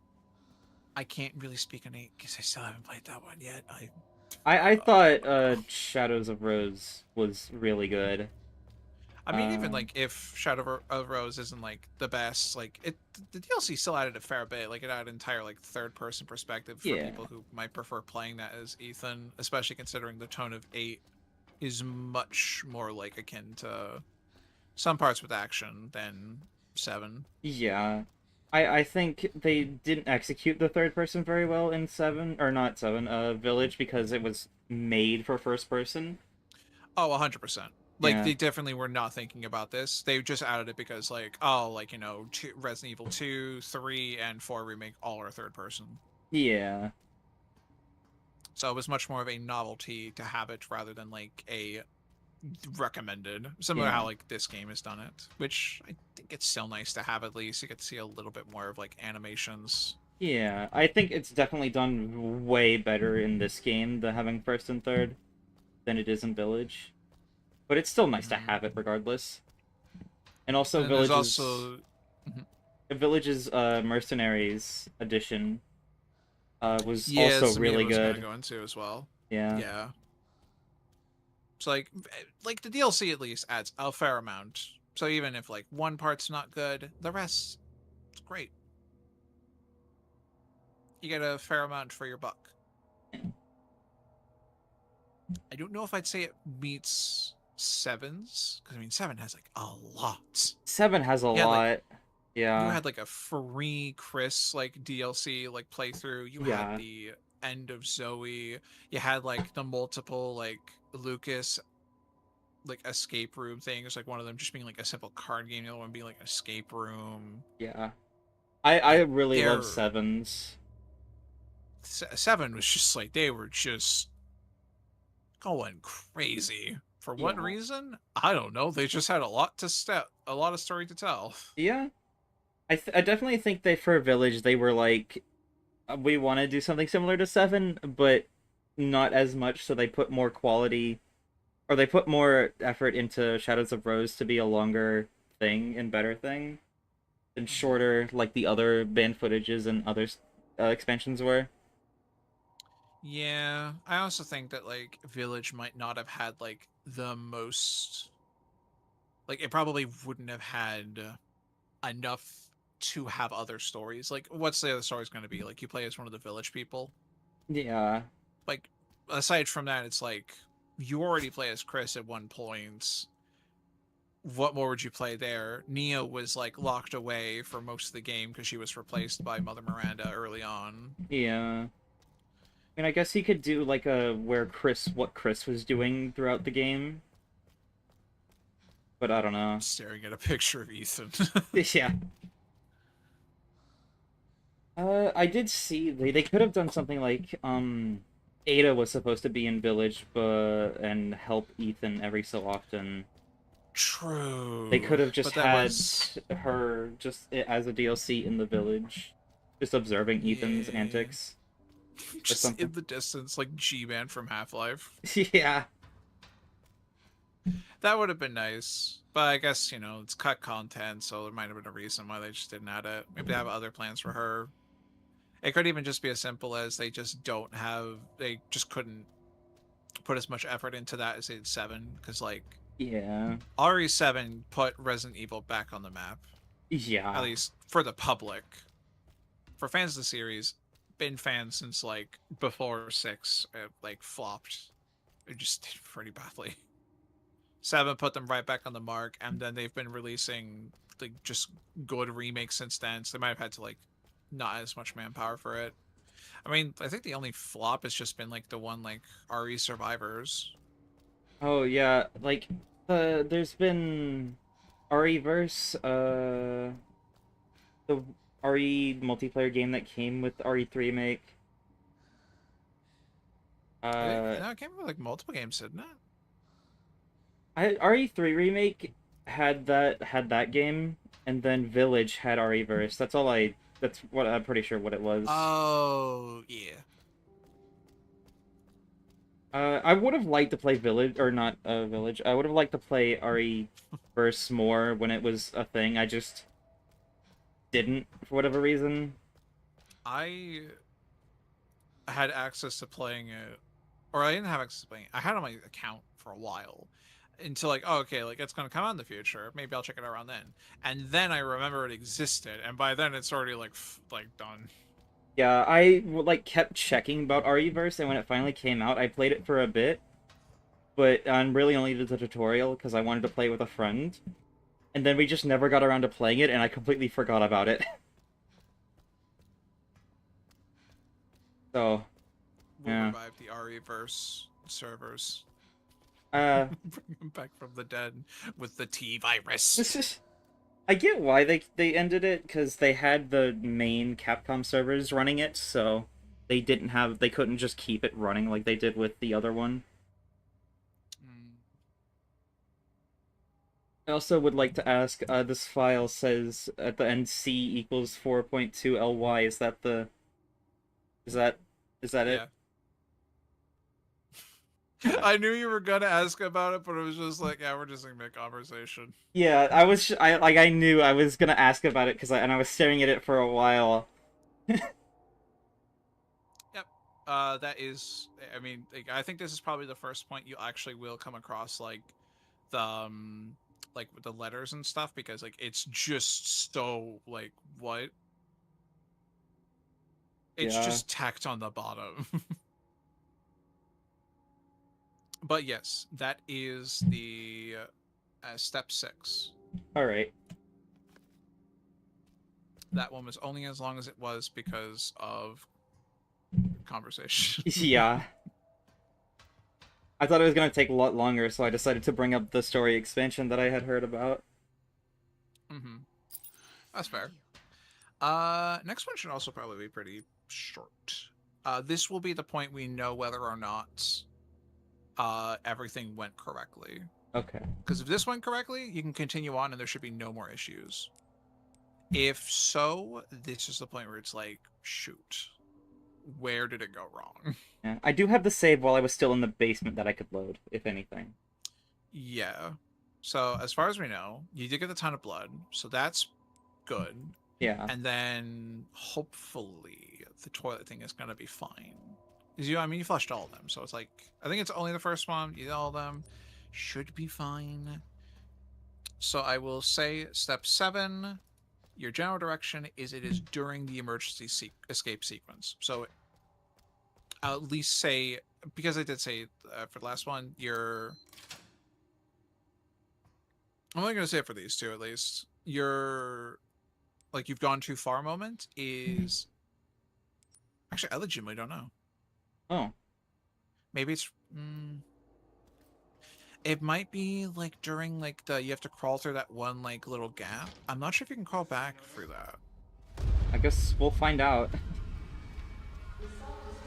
I can't really speak on 8 because I still haven't played that one yet. I thought Shadows of Rose was really good. I mean, even like if Shadow of Rose isn't like the best, like the DLC still added a fair bit. Like it added entire like third-person perspective for Yeah. people who might prefer playing that as Ethan, especially considering the tone of 8 is much more like akin to some parts with action than 7. Yeah. I think they didn't execute the third person very well in 7, or not 7, Village, because it was made for first person. Oh, 100%. Like Yeah. they definitely were not thinking about this. They just added it because like, oh, like, you know, Resident Evil 2, 3, and 4 remake all are third person. Yeah. So it was much more of a novelty to have it rather than like a recommended. Similar to Yeah. how like this game has done it, which I think it's still nice to have at least. You get to see a little bit more of like animations. Yeah, I think it's definitely done way better in this game, the having first and third, than it is in Village. But it's still nice to have it regardless. And also And then there's Village's also Mhm. Village's Mercenaries edition was Yeah, also something I really was gonna good. go into as well. Yeah. Yeah. It's like the DLC at least adds a fair amount. So even if like one part's not good, the rest is great. You get a fair amount for your buck. I don't know if I'd say it meets sevens, because I mean seven has like a lot. 7 has a Yeah, like lot. you Yeah. had like a free Chris like DLC like playthrough. You had Yeah. the end of Zoe. You had like the multiple like Lucas like escape room things. Like one of them just being like a simple card game, the other one being like an escape room. Yeah. I Like really love their 7s. seven was just like they were just going crazy. For what Yeah. reason? I don't know. They just had a lot a lot of story to tell. Yeah. I definitely think they for Village they were like we want to do something similar to 7, but not as much, so they put more quality or they put more effort into Shadows of Rose to be a longer thing and better thing and shorter like the other band footages and other expansions were. Yeah, I also think that like Village might not have had like the most like it probably wouldn't have had enough to have other stories. Like what's the other story's going to be? Like you play as one of the village people. Yeah. Like aside from that it's like you already play as Chris at one point. What more would you play there? Nia was like locked away for most of the game because she was replaced by Mother Miranda early on. Yeah. I mean, I guess he could do like a where what Chris was doing throughout the game, but I don't know. Staring at a picture of Ethan. Yeah. I did see they could have done something like Ada was supposed to be in Village, but and help Ethan every so often. They could True. have just But that had was her just as a DLC in the Village, just observing Ethan's yeah. antics or Just something. in the distance, like G-Man from Half-Life. Yeah. That would have been nice. But I guess, you know, it's cut content, so there might have been a reason why they just didn't add it. Maybe they have other plans for her. It could even just be as simple as they just couldn't put as much effort into that as they did 7. Because, like, Yeah. RE7 put Resident Evil back on the map. At Yeah. least for the public. For fans of the series, been fans since, like, before 6, like, flopped. It just did pretty badly. 7 put them right back on the mark, and then they've been releasing like just good remakes since then. So they might have had to like not as much manpower for it. I mean, I think the only flop has just been like the one like RE Survivors. Oh yeah, like there's been REverse, the RE multiplayer game that came with RE3 make. No, it came with like multiple games, didn't it? RE3 remake had that game, and then Village had REverse. That's what I'm pretty sure what it was. Oh yeah. I would have liked to play Village or not Village. I would have liked to play REverse more when it was a thing. I just didn't for whatever reason. I had access to playing it, or I didn't have access to playing it. I had it on my account for a while until like, oh, okay, like it's gonna come out in the future. Maybe I'll check it out around then. And then I remember it existed, and by then it's already like done. Yeah, I like kept checking about REverse, and when it finally came out, I played it for a bit, but I really only did the tutorial because I wanted to play with a friend, and then we just never got around to playing it, and I completely forgot about it. So, We'll yeah. revive the RE-verse servers. Uh, Bring them back from the dead with the T virus. I get why they ended it because they had the main Capcom servers running it, so they couldn't just keep it running like they did with the other one. Mm. I also would like to ask, this file says at the end C equals 4.2 ly. Is that is that Yeah. it? I knew you were gonna ask about it, but it was just like, yeah, we're just gonna make conversation. Yeah, I knew I was gonna ask about it and I was staring at it for a while. Yep. That is. I mean, like, I think this is probably the first point you actually will come across like with the letters and stuff, because like it's just so like what? It's Yeah. just tacked on the bottom. But yes, that is the step 6. All right. That one was only as long as it was because of conversation. Yeah. I thought it was gonna take a lot longer, so I decided to bring up the story expansion that I had heard about. Mm-hmm. That's fair. Next one should also probably be pretty short. This will be the point we know whether or not everything went correctly. Okay. Because if this went correctly, you can continue on and there should be no more issues. If so, this is the point where it's like, shoot, where did it go wrong? Yeah. I do have the save while I was still in the basement that I could load, if anything. Yeah. So as far as we know, you did get a ton of blood, so that's good. Yeah. And then hopefully the toilet thing is gonna be fine. Because you flushed all of them, so it's like, I think it's only the first one. You did all of them, should be fine. So I will say step 7. Your general direction is it is during the emergency escape sequence. So I'll at least say, because I did say for the last one, I'm only going to say it for these two at least. Your, like, you've gone too far moment is... Actually, I legitimately don't know. Oh. Maybe it's... It might be, like, during, like, you have to crawl through that one, like, little gap. I'm not sure if you can crawl back through that. I guess we'll find out.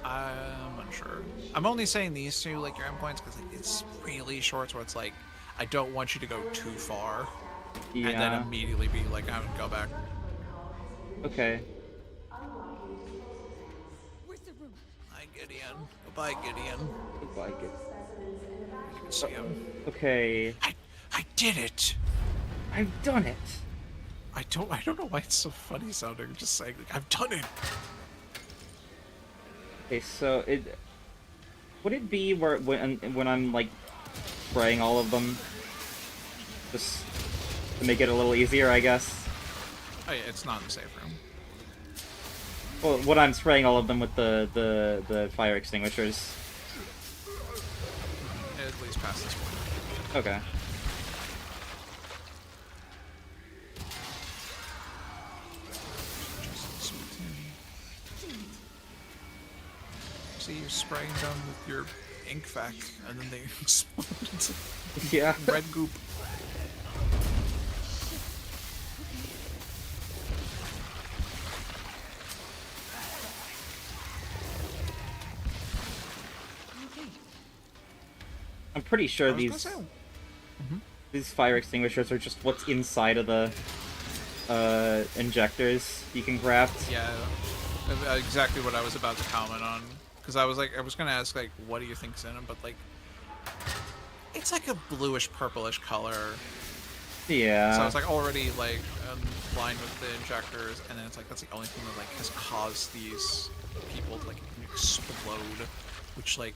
I'm unsure. I'm only saying these two, like, your endpoints, because like, it's really short, so it's like, I don't want you to go too far. Yeah. And then immediately be like, I'm gonna go back. Okay. Where's the room? Hi, Gideon. Goodbye, Gideon. Goodbye, good. You can see him. Okay. I did it! I've done it. I don't know why it's so funny sounding, just saying, like, I've done it! Okay, so would it be where when I'm like spraying all of them, just to make it a little easier, I guess? Oh yeah, it's not in the safe room. Well, when I'm spraying all of them with the fire extinguishers. At least past this point. Okay. See, you're spraying them with your ink vac, and then they explode into Yeah. red goop. I'm pretty sure I was gonna say, these fire extinguishers are just what's inside of the injectors you can craft. yeah, exactly what I was about to comment on. Because I was gonna ask, like, what do you think's in them? But, like, it's like a bluish purplish color. Yeah. So I was like already like lined with the injectors, and then it's like that's the only thing that like has caused these people to like explode. Which, like,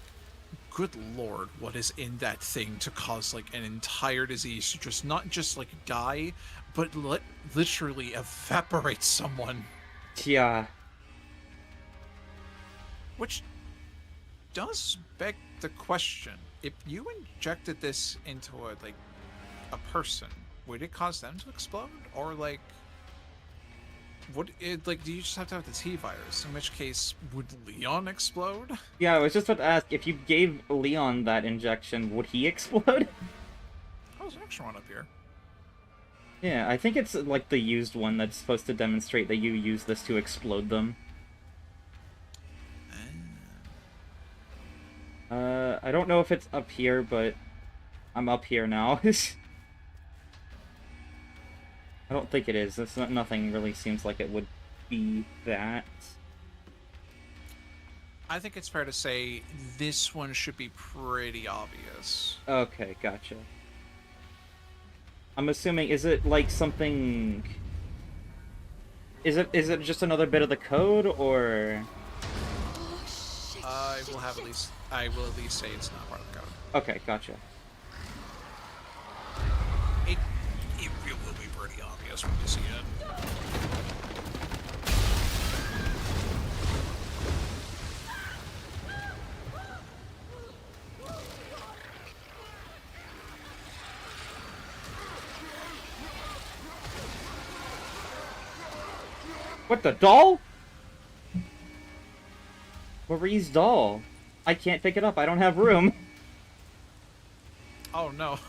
good lord, what is in that thing to cause like an entire disease to just not just like die, but literally evaporate someone. Yeah. Which does beg the question: if you injected this into a person, would it cause them to explode, or like, would it like? Do you just have to have the T virus? In which case, would Leon explode? Yeah, I was just about to ask, if you gave Leon that injection, would he explode? Oh, there's an extra one up here. Yeah, I think it's like the used one that's supposed to demonstrate that you use this to explode them. I don't know if it's up here, but I'm up here now. I don't think it is. It's nothing really seems like it would be that. I think it's fair to say this one should be pretty obvious. Okay, gotcha. I'm assuming, is it like something... Is it just another bit of the code, or... Oh, shit. I shit, will have shit. I will at least say it's not part of the code. Okay, gotcha. It will be pretty obvious when you see it. What, the doll? Marie's doll. I can't pick it up, I don't have room. Oh no.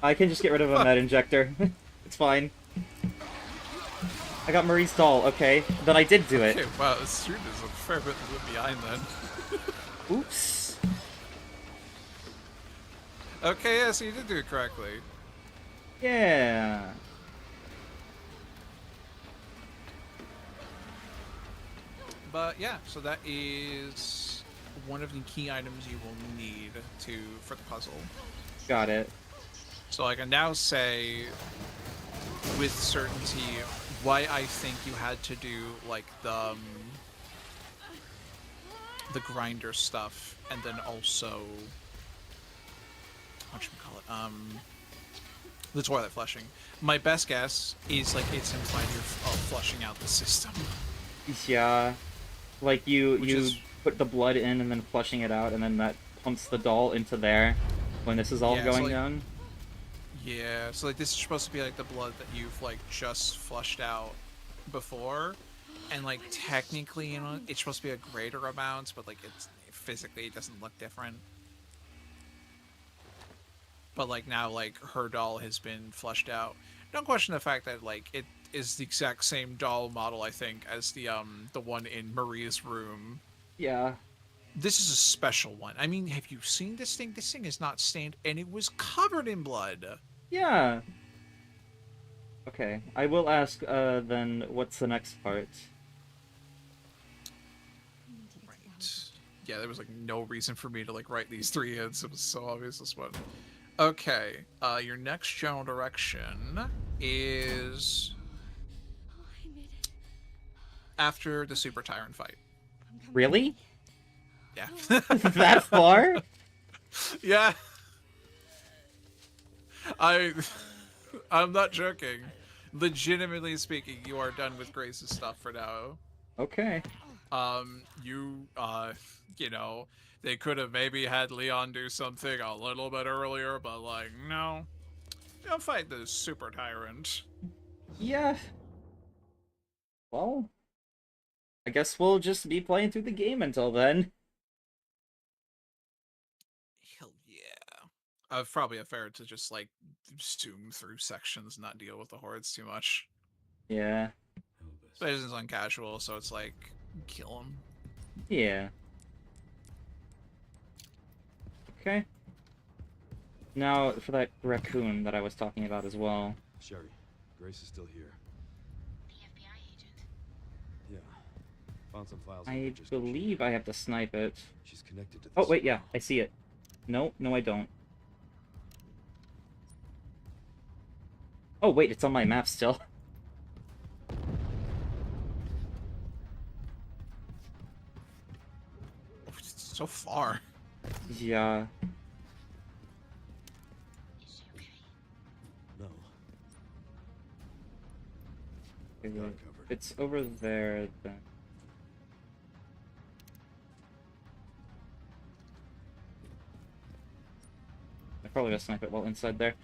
I can just get rid of a med injector. It's fine. I got Marie's doll, okay. Then I did do it. Okay, wow, this stream is a fair bit behind then. Oops. Okay, yeah, so you did do it correctly. Yeah. But yeah, so that is one of the key items you will need for the puzzle. Got it. So I can now say with certainty why I think you had to do like the grinder stuff, and then also whatchamacallit, the toilet flushing. My best guess is like it's implied you're flushing out the system. Yeah. Like you is- put the blood in and then flushing it out, and then that pumps the doll into there when this is all Yeah, so, going like, down. Yeah, so like this is supposed to be like the blood that you've like just flushed out before, and like technically, you know, it's supposed to be a greater amount, but like it's physically it doesn't look different. But like now, like her doll has been flushed out. Don't question the fact that like it is the exact same doll model, I think, as the one in Marie's room. Yeah. This is a special one. I mean, have you seen this thing? This thing is not stained, and it was covered in blood. Yeah. Okay, I will ask, then, what's the next part? Right. Yeah, there was like no reason for me to like write these 3 hints. It was so obvious this one. Okay, your next general direction is Oh, I made it. after the Super Tyrant fight. I'm coming. Really? Yeah. That far? Yeah. I'm not joking. Legitimately speaking, you are done with Grace's stuff for now. Okay. You know, they could have maybe had Leon do something a little bit earlier, but like, no. Don't fight the Super Tyrant. Yeah. Well, I guess we'll just be playing through the game until then. Hell yeah. Probably fair to just like zoom through sections and not deal with the hordes too much. Yeah. But it isn't on casual, so it's like, kill them. Yeah. Okay. Now, for that raccoon that I was talking about as well. Sherry, Grace is still here. The FBI agent. Yeah. Found some files. I believe I have to snipe it. She's connected to this. Oh, wait, yeah, I see it. No, I don't. Oh, wait, it's on my map still. Oh, it's so far. Yeah. Is she okay? No. Okay, Got wait. it covered. It's over there, then. I probably gotta snipe it while inside there.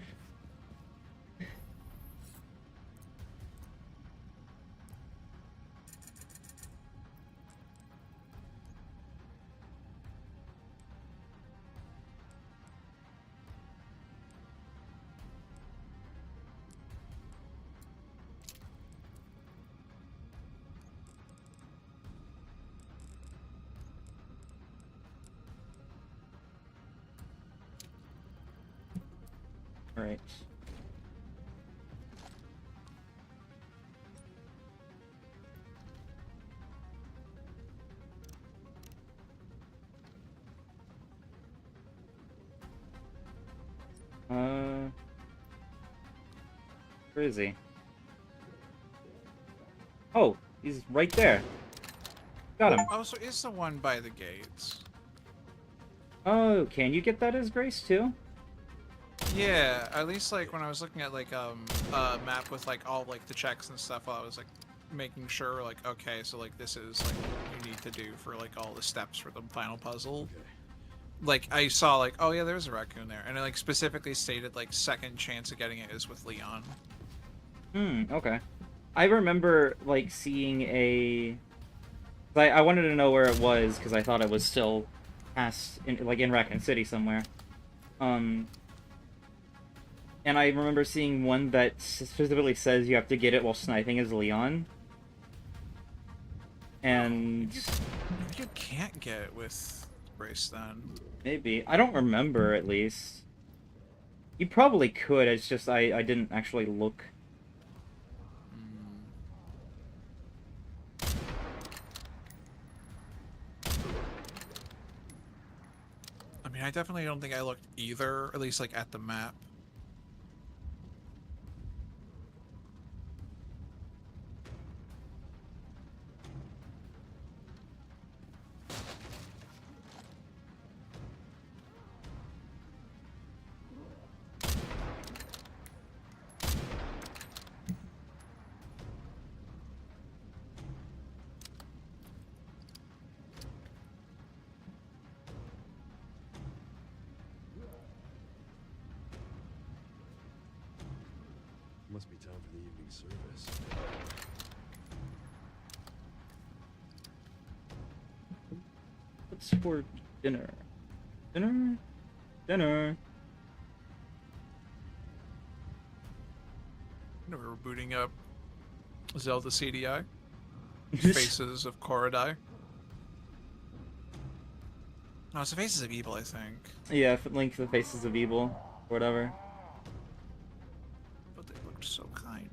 Alright. Where is he? Oh, he's right there. Got him. Oh, so it's the one by the gates. Oh, can you get that as Grace too? Yeah, at least like when I was looking at like a map with like all like the checks and stuff, I was like making sure like okay, so like this is like what you need to do for like all the steps for the final puzzle. Okay. Like I saw like oh yeah, there's a raccoon there, and it like specifically stated like second chance of getting it is with Leon. Okay. I remember like seeing a. I wanted to know where it was because I thought it was still past in Raccoon City somewhere. And I remember seeing one that specifically says you have to get it while sniping as Leon. And You can't get it with Grace then. maybe I don't remember at least. You probably could. It's just I didn't actually look. I mean, I definitely don't think I looked either, at least like at the map. Must be time for the evening service. What's for dinner? Dinner? Dinner. We're booting up Zelda CDI. Faces of Korodai. No, it's the Faces of Evil, I think. Yeah, Link to the Faces of Evil, or whatever. But they looked so kind.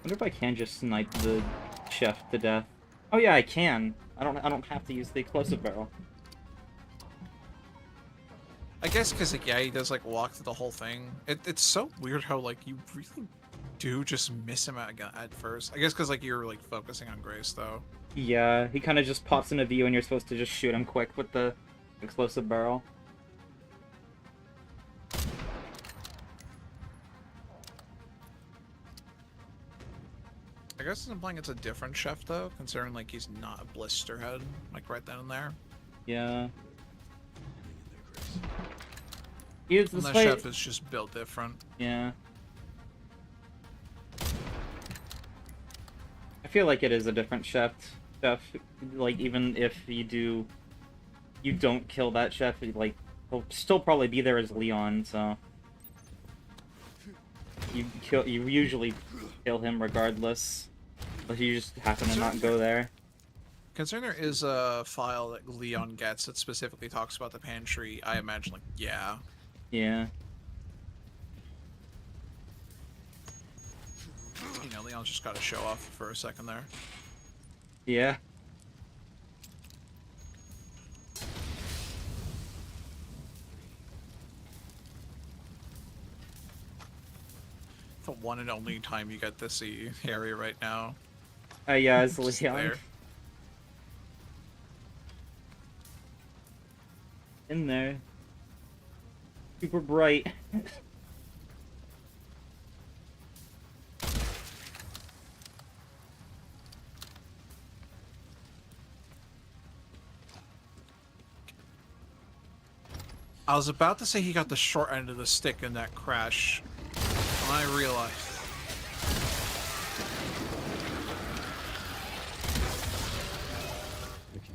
Wonder if I can just snipe the chef to death. Oh yeah, I can. I don't have to use the explosive barrel. I guess because like, yeah, he does like walk through the whole thing. It's so weird how like you really do just miss him at first. I guess because like you're like focusing on Grace though. Yeah, he kind of just pops into view and you're supposed to just shoot him quick with the explosive barrel. I guess it's implying it's a different chef though, considering like he's not a blister head, like right down there. Yeah. Hang in there, Grace. He's And this that fight. chef is just built different. Yeah. I feel like it is a different chef. Like even if you don't kill that chef, like he'll still probably be there as Leon. So you usually kill him regardless, but you just happen to not go there. Considering there is a file that Leon gets that specifically talks about the pantry, I imagine like yeah. Yeah. You know, Leon's just got to show off for a second there. Yeah. The one and only time you get to see Harry right now. Yeah, as Just Leon. there. In there. Super bright. I was about to say he got the short end of the stick in that crash. When I realized. Mickey,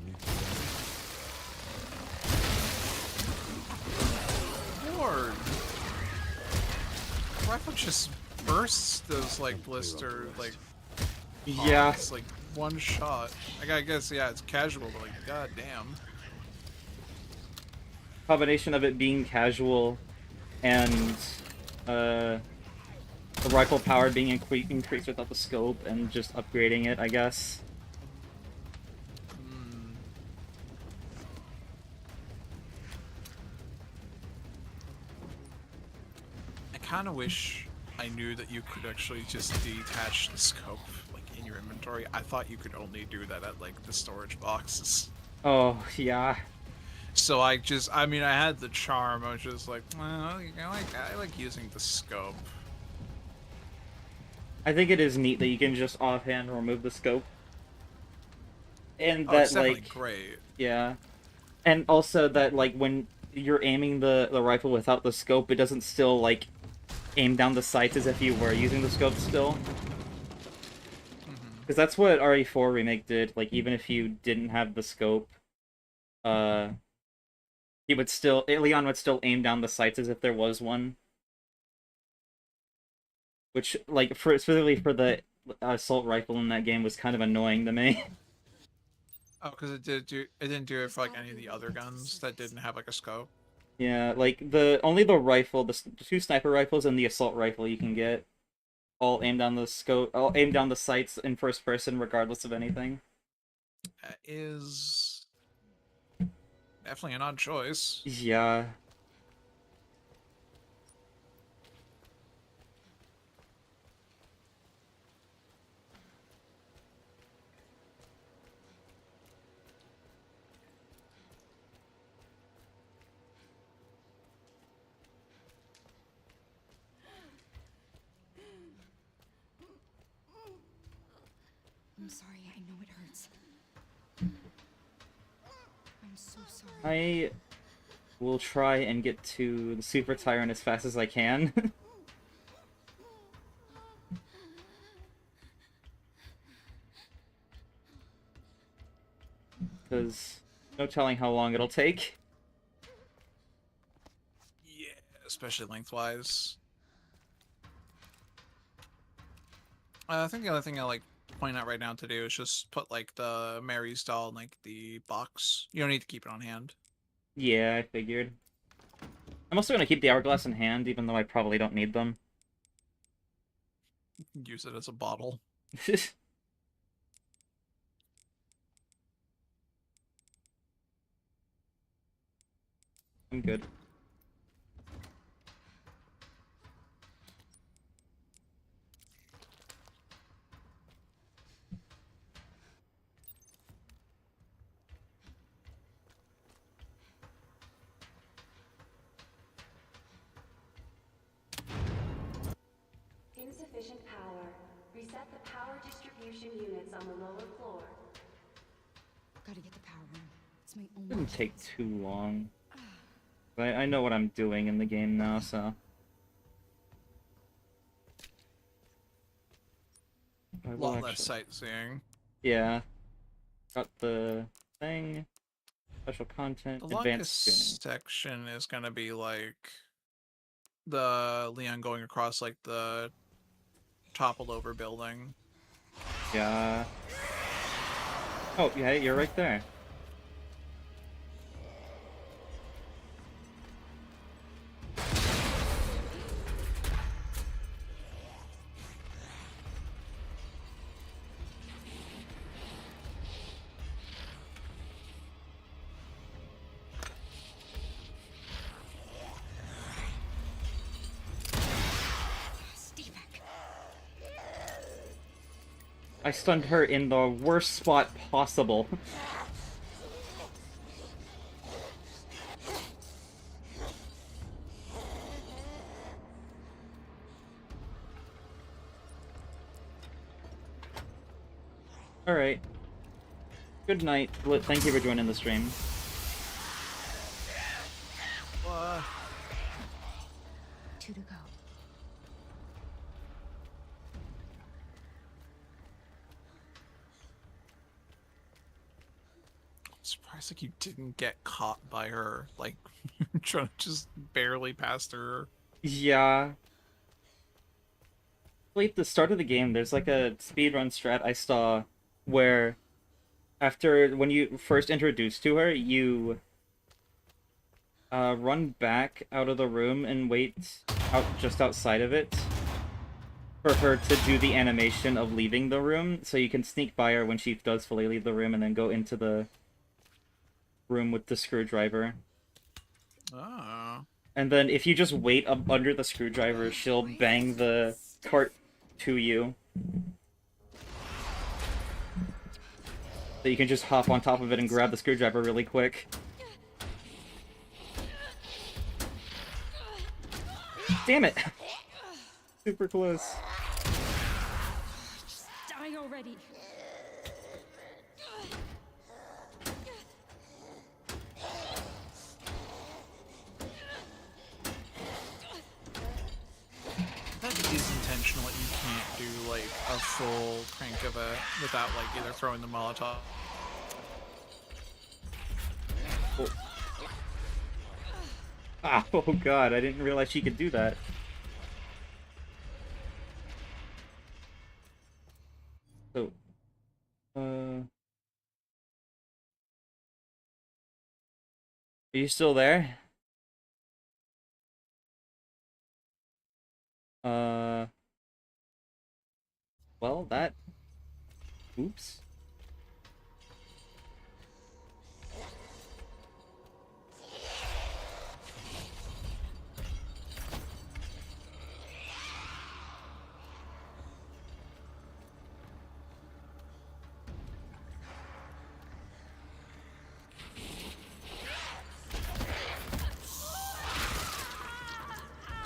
Lord! Rifle just bursts those like blister like Yeah. it's like one shot. I guess yeah, it's casual, but like god damn. Combination of it being casual and the rifle power being increased without the scope and just upgrading it, I guess. kind of wish I knew that you could actually just detach the scope, like, in your inventory. I thought you could only do that at, like, the storage boxes. Oh, yeah. So I mean, I had the charm. I was just like, well, you know, I like using the scope. I think it is neat that you can just offhand remove the scope. And Oh, that, it's definitely like, great. yeah. And also that, like, when you're aiming the rifle without the scope, it doesn't still, like, aim down the sights as if you were using the scope still. Because that's what RE4 Remake did. Like, even if you didn't have the scope, Leon would still aim down the sights as if there was one. Which, like, specifically for the assault rifle in that game was kind of annoying to me. Oh, because it didn't do it for like any of the other guns that didn't have like a scope. Yeah, like, only the rifle, the two sniper rifles and the assault rifle you can get all aim down the scope, all aim down the sights in first person regardless of anything. That is definitely an odd choice. Yeah. I'm sorry, I know it hurts. I'm so sorry. I will try and get to the Super Tyrant as fast as I can. Because no telling how long it'll take. Yeah, especially lengthwise. I think the other thing I like point out right now to do is just put like the Mary's doll in like the box. You don't need to keep it on hand. Yeah, I figured. I'm also gonna keep the hourglass in hand, even though I probably don't need them. Use it as a bottle. I'm good. Insufficient power. Reset the power distribution units on the lower floor. Gotta get the power on. It's my only Didn't take chance. too long. I know what I'm doing in the game now, so... I A will lot less actually... sightseeing. Yeah. Got the thing. Special content. The Advanced tuning. longest section is gonna be like the Leon going across like the toppled over building. Yeah. Oh, yeah, you're right there. Stevek. I stunned her in the worst spot possible. Alright. Good night. Thank you for joining the stream. Two to go. Surprised like you didn't get caught by her, like trying to just barely past her. Yeah. Like, at the start of the game, there's like a speedrun strat I saw where when you first introduced to her, you run back out of the room and wait just outside of it for her to do the animation of leaving the room, so you can sneak by her when she does fully leave the room and then go into the room with the screwdriver. Oh. And then if you just wait up under the screwdriver, she'll bang the cart to you. So you can just hop on top of it and grab the screwdriver really quick. Damn it! Super close. Just die already. That is intentional that you can't do like a full crank of a without like either throwing the Molotov. Oh. Ah, oh god, I didn't realize she could do that. So, are you still there? Uh, well, that... Oops.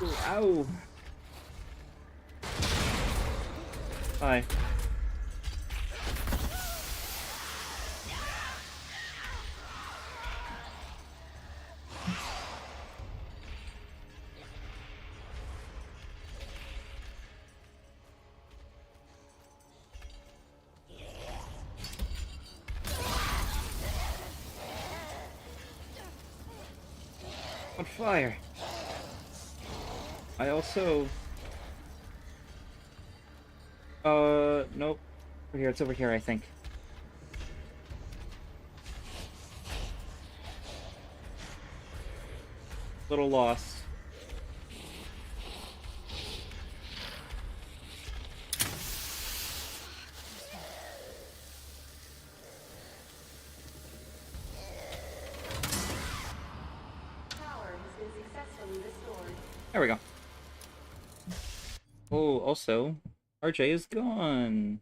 Ooh, ow! Hi. On fire! I also... nope. Over here, it's over here, I think. Little lost. Power has been successfully restored. There we go. Oh, also, RJ is gone.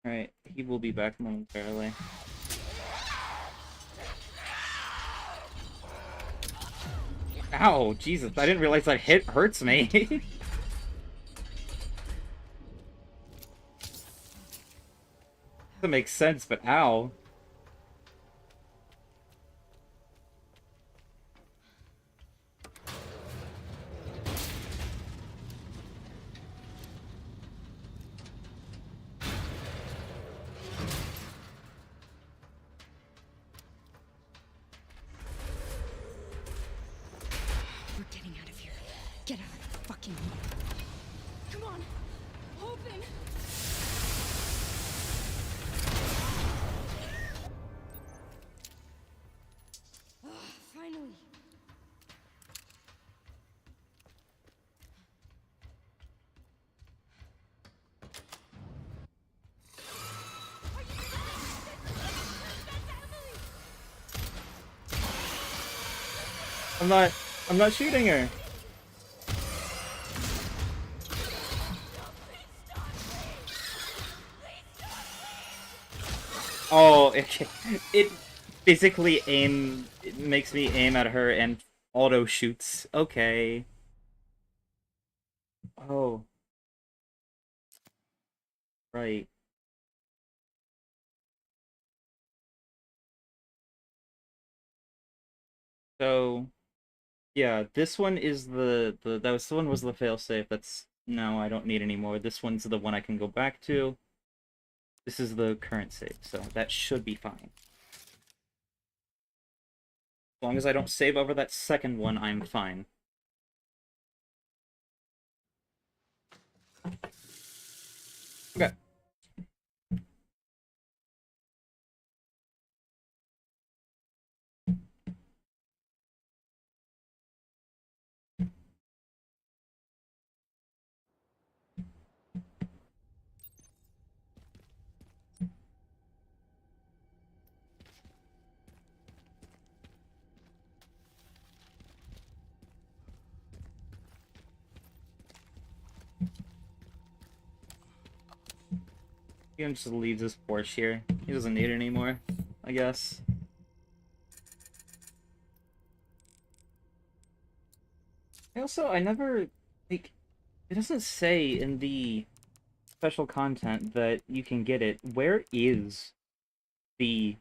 Alright, he will be back momentarily. Ow, Jesus, I didn't realize that hit hurts me. Doesn't make sense, but ow. We're getting out of here. Get out of fucking here. Come on. Open. Finally. I'm not shooting her. Oh, okay. It physically it makes me aim at her and auto shoots. Okay. Oh, right. So, yeah, this one is this one was the failsafe. That's no, I don't need anymore. This one's the one I can go back to. This is the current save, so that should be fine. As long as I don't save over that second one, I'm fine. Okay. He just leaves his Porsche here. He doesn't need it anymore, I guess. I never, like, it doesn't say in the special content that you can get it. Where is the,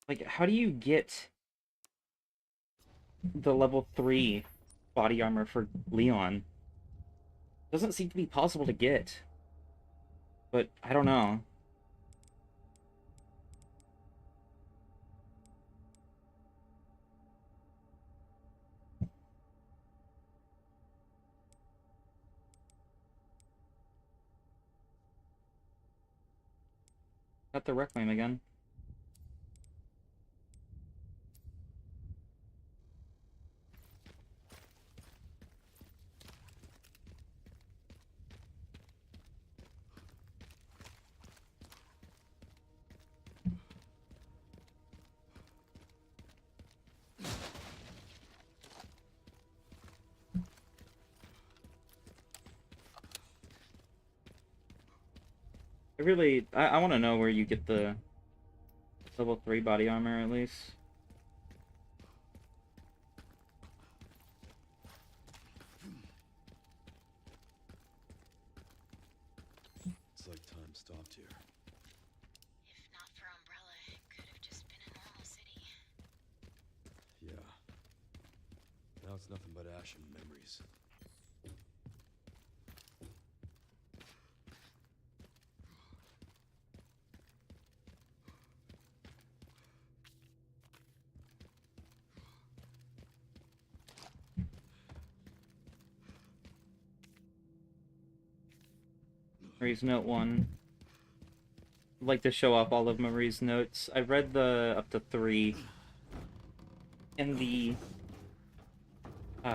like, how do you get the level 3 body armor for Leon? Doesn't seem to be possible to get. But, I don't know. Got the Requiem again. I want to know where you get the level 3 body armor, at least. It's like time stopped here. If not for Umbrella, it could have just been a normal city. Yeah. Now it's nothing but ash and memories. Marie's note 1. I'd like to show off all of Marie's notes. I read the up to 3 in the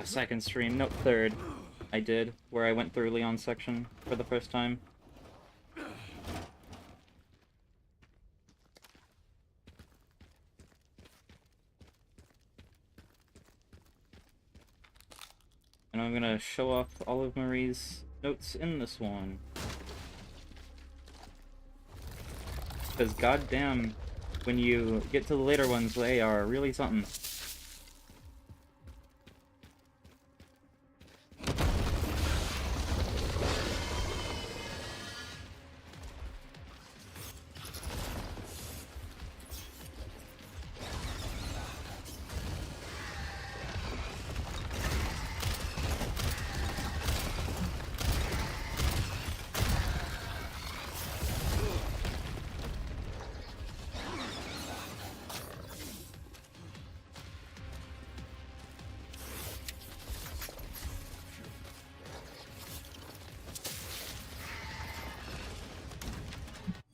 second stream. Note 3rd I did, where I went through Leon's section for the first time. And I'm gonna show off all of Marie's notes in this one. Because goddamn, when you get to the later ones, they are really something.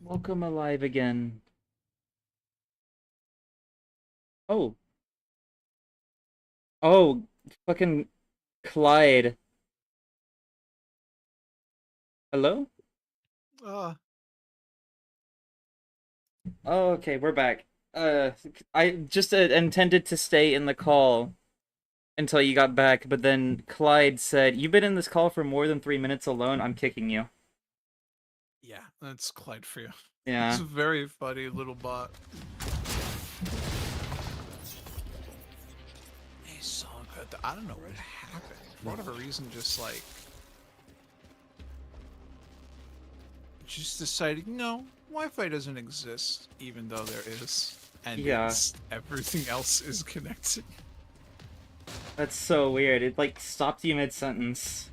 Welcome alive again. Oh. Oh, fucking Clyde. Hello? Uh, Oh, okay, we're back. I just intended to stay in the call until you got back, but then Clyde said, "You've been in this call for more than 3 minutes alone, I'm kicking you." yeah, that's Clyde for you. Yeah. He's a very funny little bot. He's so good. I don't know what happened. For whatever reason, just decided, no, Wi-Fi doesn't exist, even though there is. And Yeah. everything else is connected. That's so weird. It, like, stopped you mid-sentence.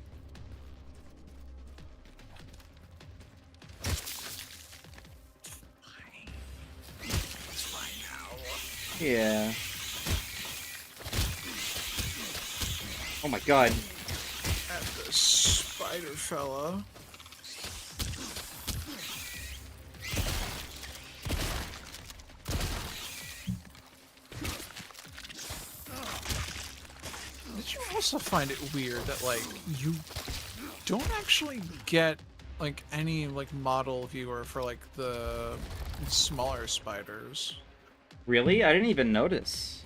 It's fine now. Yeah. Oh my god. At the spider fella. Did you also find it weird that, like, you don't actually get, like, any, like, model viewer for, like, the smaller spiders? Really? I didn't even notice.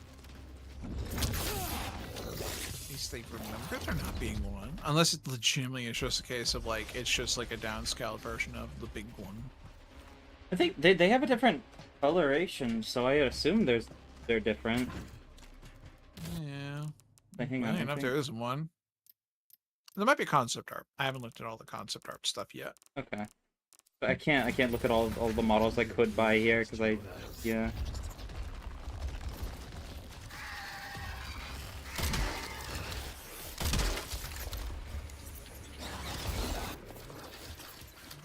These least they remember there not being one. Unless it legitimately is just a case of like it's just like a downscaled version of the big one. I think they have a different coloration, so I assume they're different. Yeah. But hang I on, don't know if there is one. There might be concept art. I haven't looked at all the concept art stuff yet. okay. But I can't look at all the models I could buy here because yeah.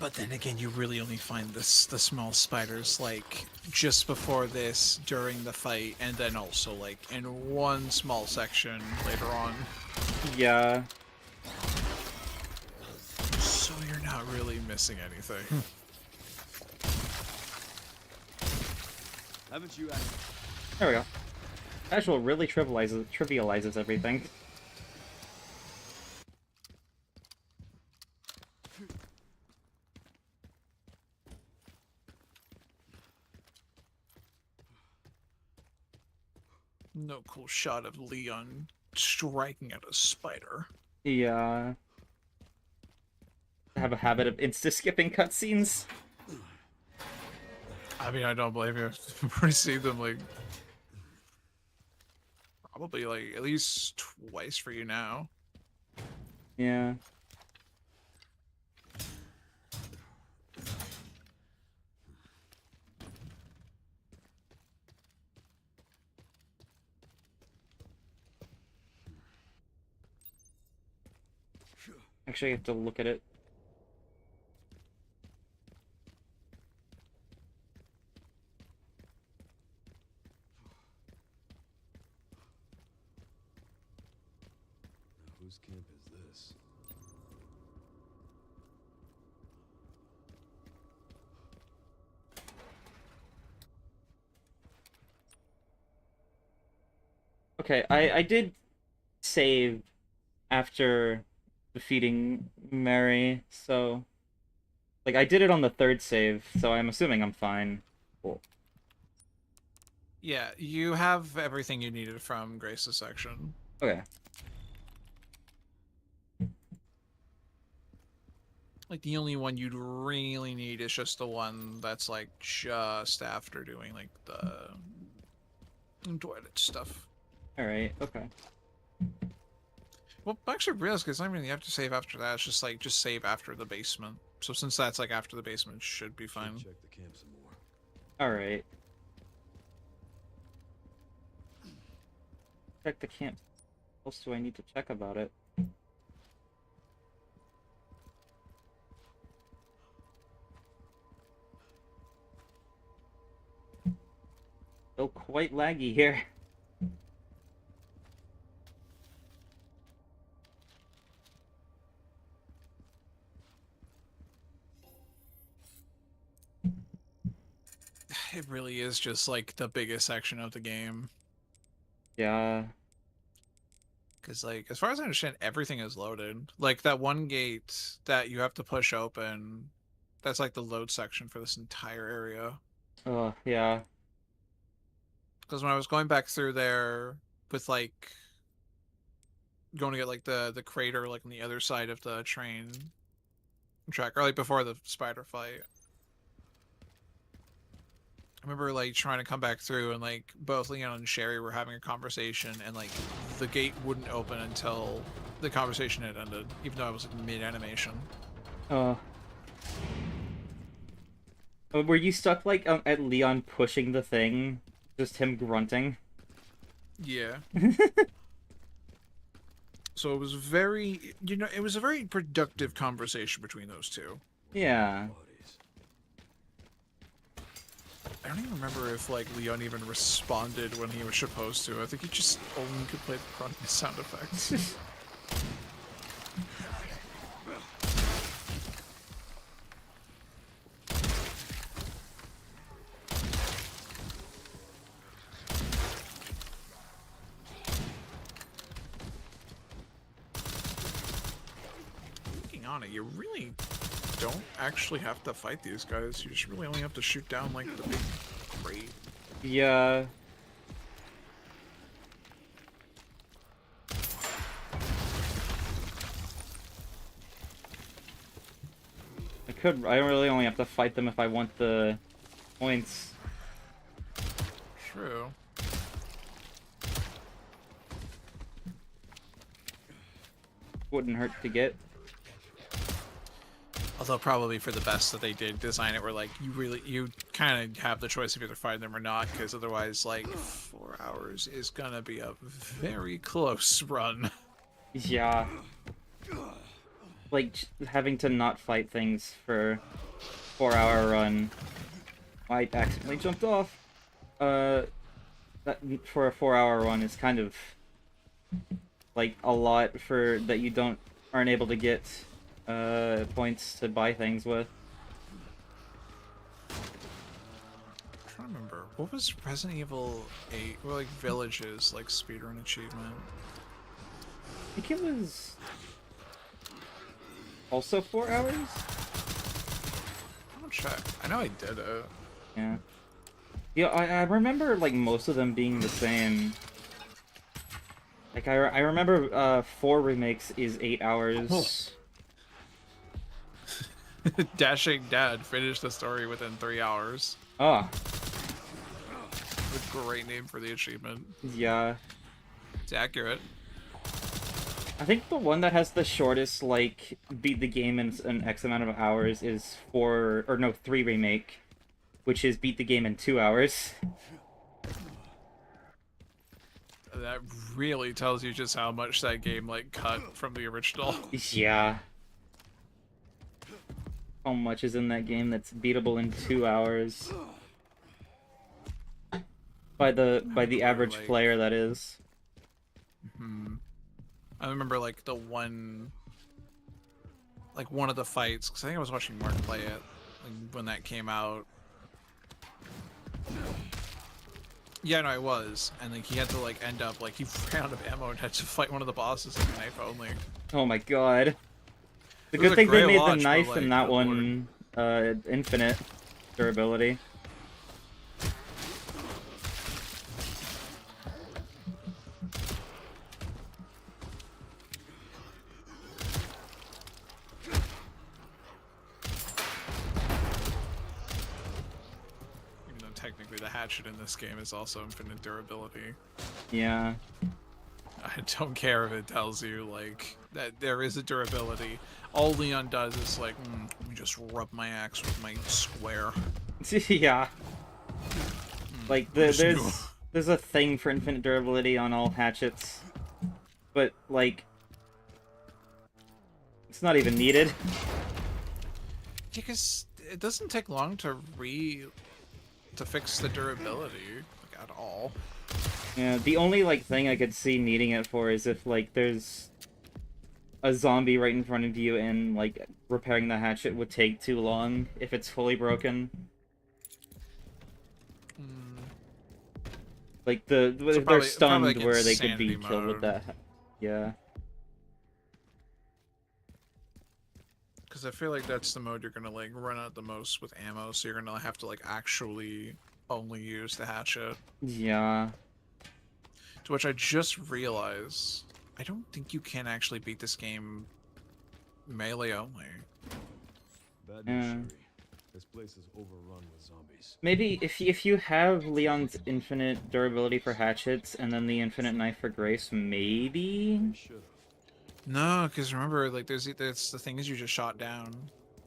But then again, you really only find the small spiders like just before this, during the fight, and then also like in one small section later on. Yeah. So you're not really missing anything. Haven't you? There we go. Casual really trivializes everything. No cool shot of Leon striking at a spider. Yeah. I have a habit of insta-skipping cutscenes. I mean, I don't blame you. I've received them like probably like at least twice for you now. Yeah. Actually, I have to look at it. Now, whose camp is this? Okay, I did save after defeating Mary, so like I did it on the third save, so I'm assuming I'm fine. Cool. Yeah, you have everything you needed from Grace's section. Okay. Like the only one you'd really need is just the one that's like just after doing like the toilet stuff. All right. Okay. Well, actually, realistically, it's not even you have to save after that. It's just like just save after the basement. So since that's like after the basement, it should be fine. Check the camp some more. All right. Check the camp. What else do I need to check about it? Still quite laggy here. It really is just like the biggest section of the game. Yeah. Because, like, as far as I understand, everything is loaded. Like, that one gate that you have to push open, that's like the load section for this entire area. Oh, yeah. Because when I was going back through there with, like, going to get, like, the crater, like, on the other side of the train track, or, like, before the spider fight, I remember, like, trying to come back through, and, like, both Leon and Sherry were having a conversation, and, like, the gate wouldn't open until the conversation had ended, even though I was, like, mid-animation. Were you stuck, like, at Leon pushing the thing? Just him grunting? Yeah. So it was very, you know, it was a very productive conversation between those two. Yeah. Bodies. I don't even remember if, like, Leon even responded when he was supposed to. I think he just only could play the grunting sound effects. Looking on it, you really don't actually have to fight these guys. You just really only have to shoot down, like, the big crate. Yeah. I really only have to fight them if I want the points. True. Wouldn't hurt to get. Although probably for the best that they did design it, where like you kind of have the choice of either fighting them or not, because otherwise like 4 hours is gonna be a very close run. Yeah. Like having to not fight things for 4-hour run. I accidentally jumped off. That for a 4-hour run is kind of like a lot for that you aren't able to get points to buy things with. I'm trying to remember, what was Resident Evil 8 or like Village's like speedrun achievement? I think it was also 4 hours? I'll check. I know I did it. Yeah. Yeah, I remember like most of them being the same. Like I remember 4 remakes is 8 hours. Dashing Dad finished the story within 3 hours. Oh. A great name for the achievement. Yeah. It's accurate. I think the one that has the shortest, like, beat the game in an X amount of hours is 3 remake, which is beat the game in 2 hours. That really tells you just how much that game, like, cut from the original. Yeah. How much is in that game that's beatable in 2 hours? By the average like, player, that is. I remember, like, one of the fights, because I think I was watching Mark play it like, when that came out. Yeah, no, I was. And, like, he had to, like, end up, like, he ran out of ammo and had to fight one of the bosses with a knife only. Oh my god. The It was good a thing they great made watch, the but, knife like, in that good one infinite durability. Even though technically the hatchet in this game is also infinite durability. Yeah. I don't care if it tells you, like, that there is a durability. All Leon does is, like, let me just rub my axe with my square. Yeah. Like, Just there's a thing for infinite durability on all hatchets. But, like, it's not even needed. Because it doesn't take long to fix the durability, like, at all. Yeah, the only, like, thing I could see needing it for is if, like, there's a zombie right in front of you and, like, repairing the hatchet would take too long if it's fully broken. Like, if they're stunned like where they could be insanity killed with mode. that. Yeah. Because I feel like that's the mode you're gonna, like, run out the most with ammo, so you're gonna have to, like, actually only use the hatchet. Yeah. To which I just realized, I don't think you can actually beat this game melee only. Bad Yeah. news, Sherry. This place is overrun with zombies. Maybe if you have Leon's infinite durability for hatchets and then the infinite knife for grace, maybe? They should have. No, because remember, like, there's the thing is you just shot down.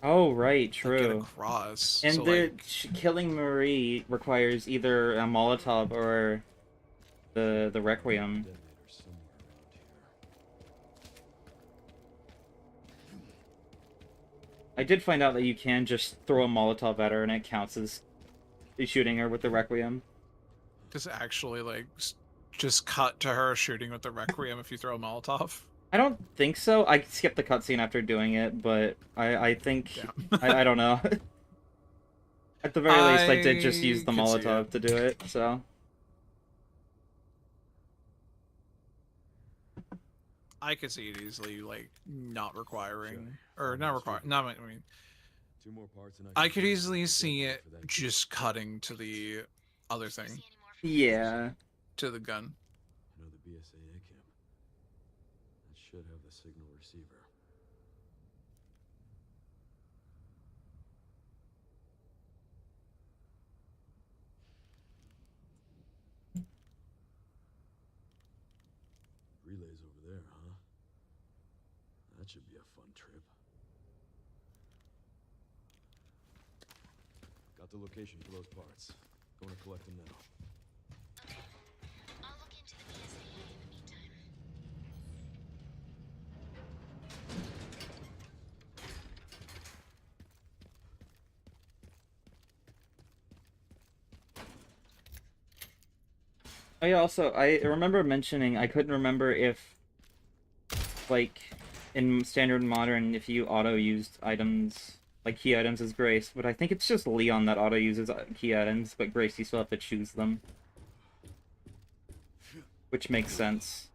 Oh, right, Like, get true. across. And so, the like, killing Marie requires either a Molotov or the Requiem. Detonator somewhere around here. I did find out that you can just throw a Molotov at her and it counts as shooting her with the Requiem. just actually, like, just cut to her shooting with the Requiem if you throw a Molotov. I don't think so. I skipped the cutscene after doing it, but I think... Yeah. I don't know. At the very least, I did just I use the could see Molotov it. to do it, so... I could see it easily, like, not requiring, Sure. or not requiring, not, I mean, 2 more parts and I can could finish easily the see skill it for that just cutting to the other See thing, any more from the Yeah. to the gun. I know the BSAA camp. That should have the signal receiver. Over there, huh? That should be a fun trip. Got the location for those parts. Going to collect them now. Okay. I'll look into the PSA in the meantime. Oh yeah, also, I remember mentioning I couldn't remember if, like, in Standard Modern, if you auto-used items, like key items as Grace, but I think it's just Leon that auto-uses key items, but Grace, you still have to choose them. Which makes sense.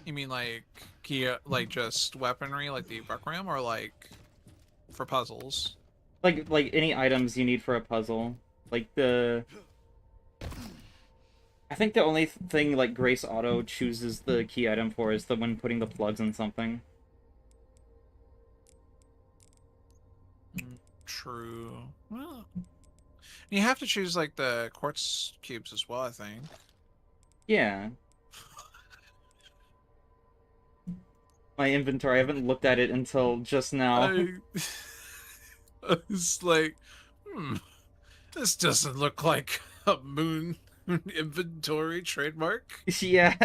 You mean like like just weaponry, like the Requiem, or like for puzzles? Like any items you need for a puzzle. Like I think the only thing like Grace Auto chooses the key item for is the when putting the plugs in something. True. Well, you have to choose like the quartz cubes as well, I think. Yeah. My inventory, I haven't looked at it until just now. I was like, this doesn't look like a moon inventory trademark. Yeah.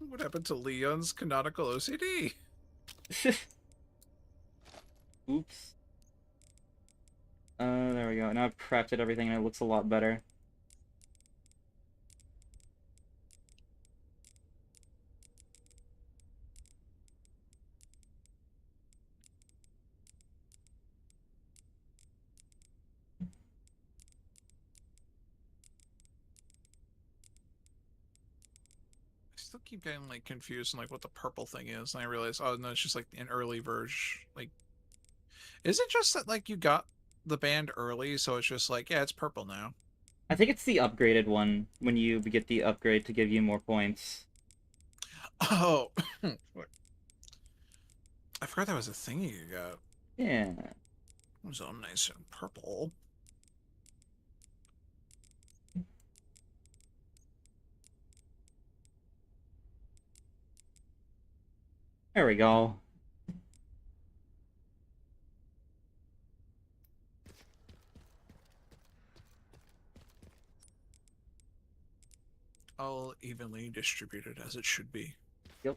What happened to Leon's canonical OCD? Oops. There we go. Now I've crafted everything and it looks a lot better. I still keep getting like confused on like what the purple thing is, and I realize, oh no, it's just like an early version. Like, is it just that like you got the band early, so it's just like, yeah, it's purple now? I think it's the upgraded one when you get the upgrade to give you more points. Oh, I forgot that was a thing you got. Yeah. It was all nice and purple. There we go. All evenly distributed as it should be. Yep.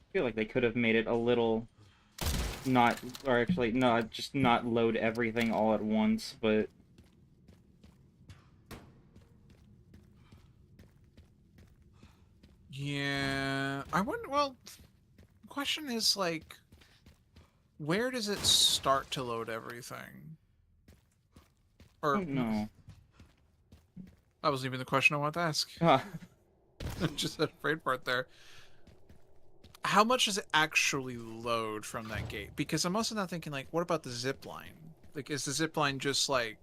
I feel like they could have made it a little not, or actually, no, just not load everything all at once, but Yeah, I wouldn't. Well, the question is like, where does it start to load everything? I Or don't know. that wasn't even the question I wanted to ask. Just that afraid part there. How much does it actually load from that gate? Because I'm also not thinking like, what about the zip line? Like, is the zip line just like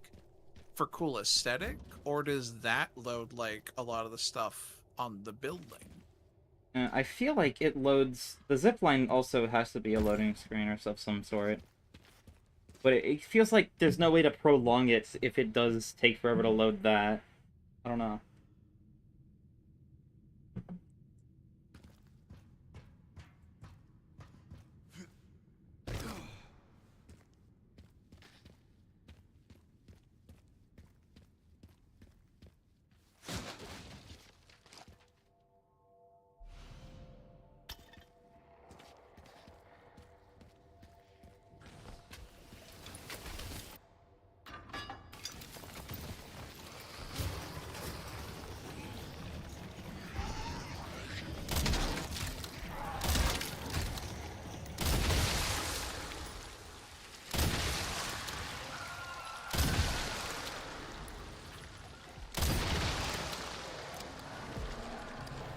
for cool aesthetic, or does that load like a lot of the stuff on the building? I feel like it loads. The zipline also has to be a loading screen or of some sort. But it feels like there's no way to prolong it if it does take forever to load that. I don't know.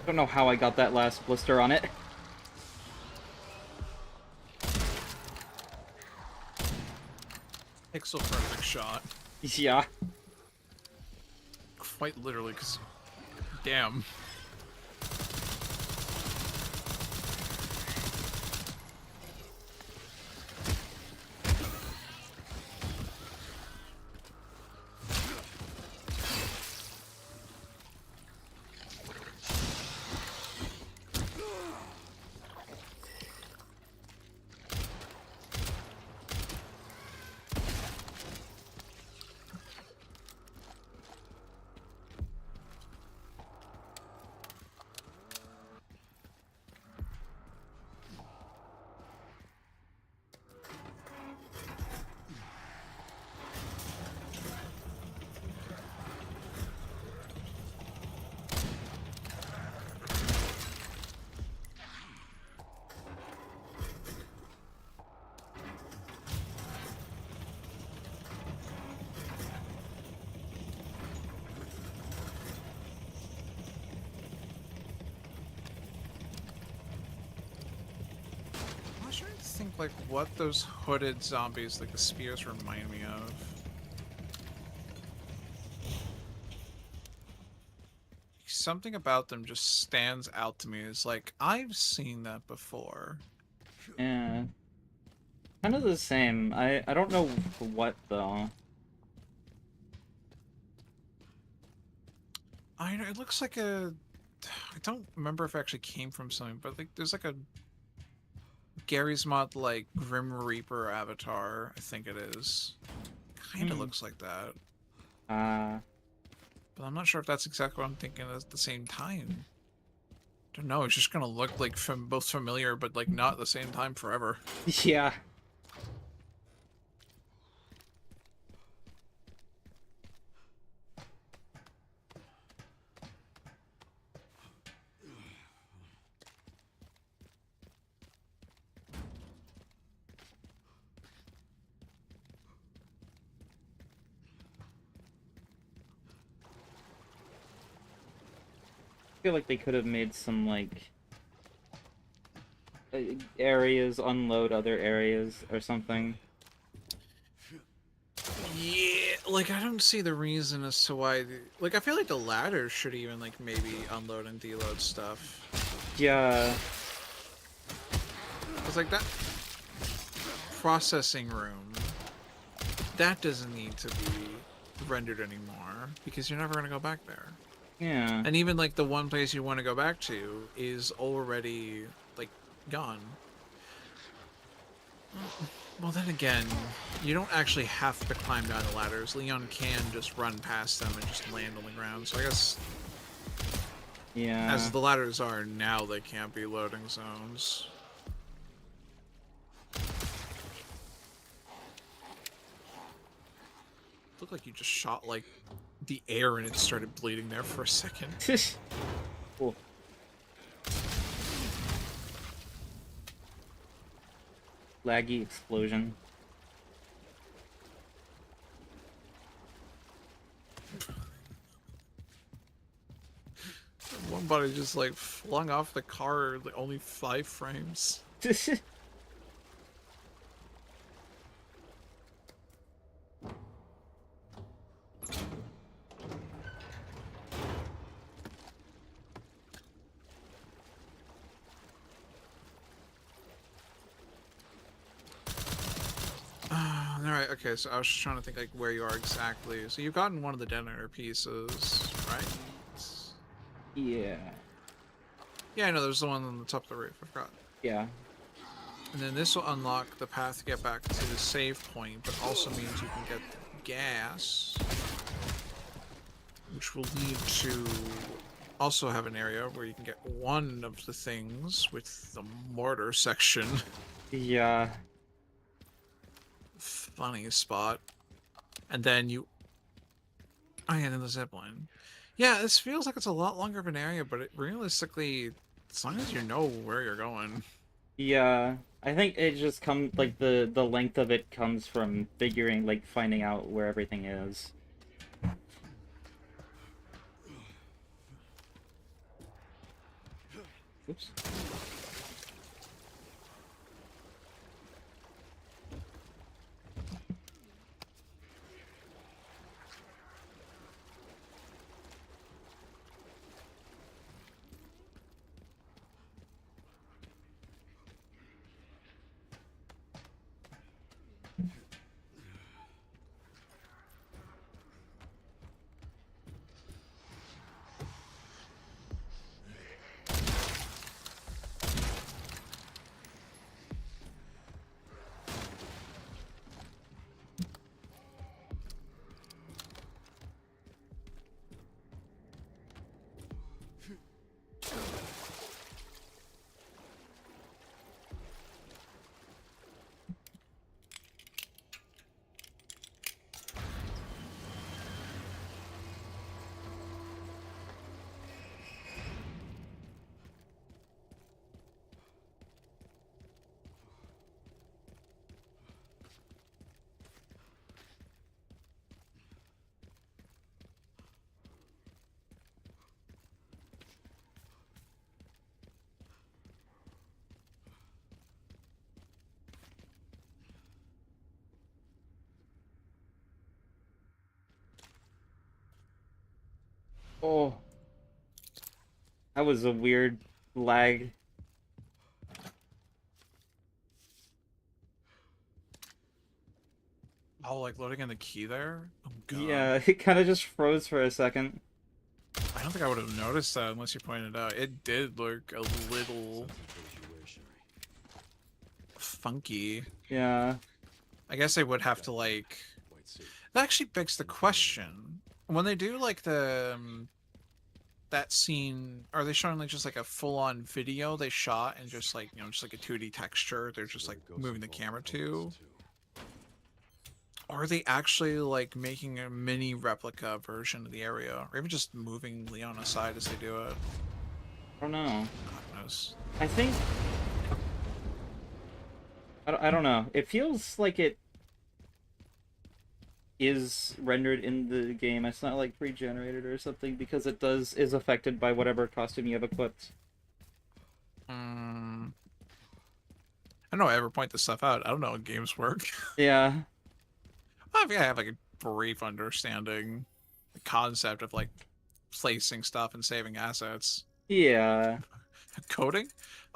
Don't know how I got that last blister on it. Pixel perfect shot. Yeah. Quite literally, because damn. I'm trying to think like what those hooded zombies, like the spears, remind me of. Something about them just stands out to me. It's like I've seen that before. Yeah. Kind of the same. I don't know what though. I know it looks like a. I don't remember if it actually came from something, but like there's like a Gary's mod like Grim Reaper avatar. I think it is. Kind of looks like that, but I'm not sure if that's exactly what I'm thinking at the same time. Don't know. It's just gonna look like from both familiar, but like not at the same time forever. Yeah. I feel like they could have made some like areas unload other areas or something. Yeah, like I don't see the reason as to why. Like I feel like the ladders should even like maybe unload and deload stuff. Yeah. It's like that processing room. That doesn't need to be rendered anymore because you're never gonna go back there. Yeah. And even like the one place you want to go back to is already like gone. Well, then again, you don't actually have to climb down the ladders. Leon can just run past them and just land on the ground. So I guess, Yeah. as the ladders are now, they can't be loading zones. Looked like you just shot like the air and it started bleeding there for a second. Cool. Laggy explosion. One body just like flung off the car, like only 5 frames. Alright, okay, so I was just trying to think like where you are exactly. So you've gotten one of the detonator pieces, right? Yeah. Yeah, I know, there's the one on the top of the roof, I forgot. Yeah. And then this will unlock the path to get back to the save point, but also means you can get the gas. Which will lead to also have an area where you can get one of the things with the mortar section. Yeah. Funny spot. And then you... Oh yeah, then the zipline. Yeah, this feels like it's a lot longer of an area, but it realistically, as long as you know where you're going. Yeah. I think it just comes, like, the length of it comes from figuring, like, finding out where everything is. Oops. Oh, that was a weird lag. Oh, like loading in the key there? Oh god. Yeah, it kind of just froze for a second. I don't think I would have noticed that unless you pointed it out. It did look a little funky. Yeah. I guess they would have to like. That actually begs the question: when they do like the that scene, are they showing like just like a full-on video they shot and just like just like a 2D texture? They're just like moving the camera to. Or are they actually like making a mini replica version of the area, or even just moving Leon aside as they do it? I don't know. God knows. I think... I don't know. It feels like it is rendered in the game. It's not like pre-generated or something, because it is affected by whatever costume you have equipped. I don't know. I ever point this stuff out. I don't know how games work. Yeah. I think I have like a brief understanding, the concept of like placing stuff and saving assets. Yeah. Coding,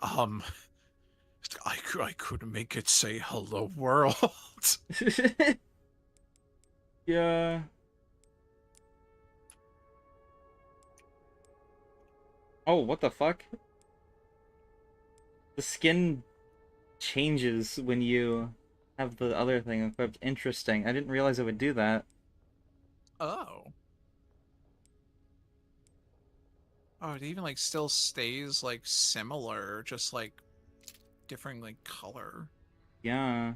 I could make it say hello world. Yeah. Oh, what the fuck? The skin changes when you have the other thing equipped. Interesting. I didn't realize it would do that. Oh. Oh, it even like still stays like similar, just like different like color. Yeah.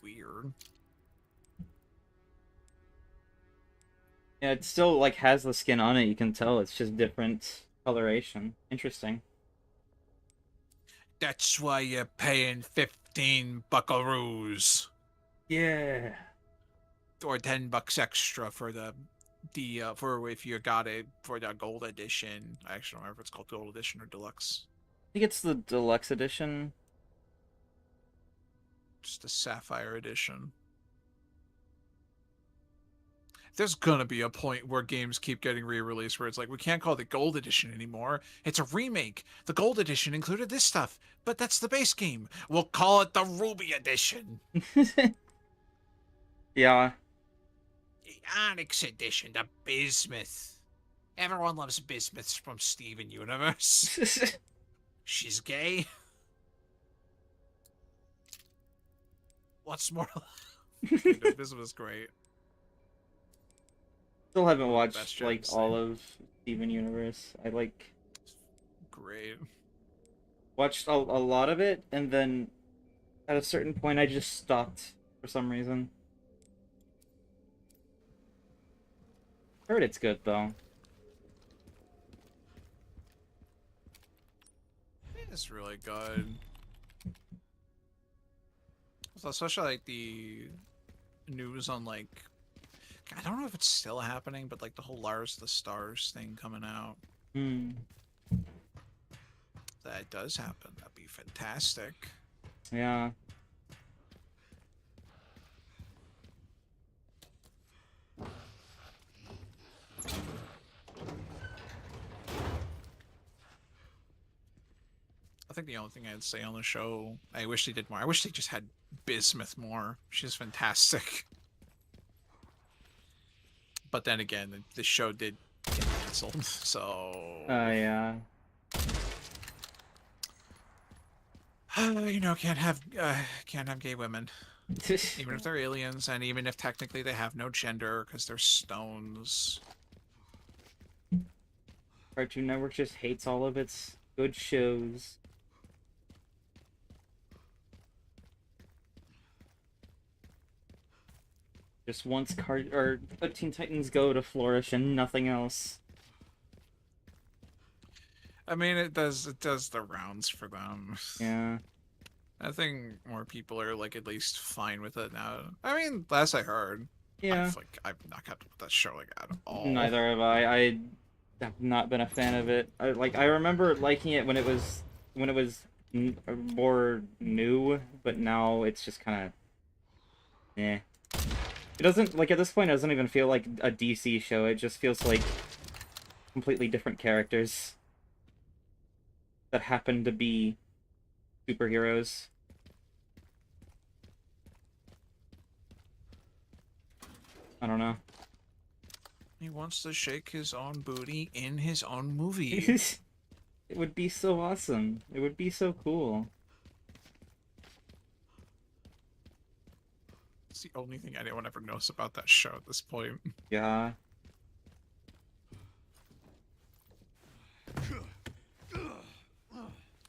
Weird. Yeah, it still like has the skin on it, you can tell it's just different coloration. Interesting. That's why you're paying 15 buckaroos. Yeah. Or $10 extra for the for if you got it for the gold edition. I actually don't remember if it's called gold edition or deluxe. I think it's the deluxe edition. Just the sapphire edition. There's gonna be a point where games keep getting re-released where it's like, we can't call it the gold edition anymore. It's a remake. The gold edition included this stuff, but that's the base game. We'll call it the Ruby edition. Yeah. The Onyx edition, the Bismuth. Everyone loves Bismuths from Steven Universe. She's gay. What's more? Bismuth's great. Still haven't One of the watched best like gems. all of Steven Universe. I like Great. watched a lot of it, and then at a certain point I just stopped for some reason. Heard it's good though. It's really good. So especially like the news on like, I don't know if it's still happening, but like the whole Lars the Stars thing coming out. Hmm. that does happen, that'd be fantastic. Yeah. I think the only thing I'd say on the show, I wish they did more. I wish they just had Bismuth more. She's fantastic. But then again, the show did get canceled, so Yeah. you know, can't have gay women, even if they're aliens, and even if technically they have no gender because they're stones. Cartoon Network just hates all of its good shows. Just wants Teen Titans Go to flourish and nothing else. I mean, it does the rounds for them. Yeah. I think more people are like at least fine with it now. I mean, last I heard, Yeah. I've not kept up with that show like at all. Neither have I. I have not been a fan of it. I remember liking it when it was more new, but now it's just kind of eh. It doesn't, like, at this point it doesn't even feel like a DC show. It just feels like completely different characters that happen to be superheroes. I don't know. He wants to shake his own booty in his own movie. It would be so awesome. It would be so cool. It's the only thing anyone ever knows about that show at this point. Yeah.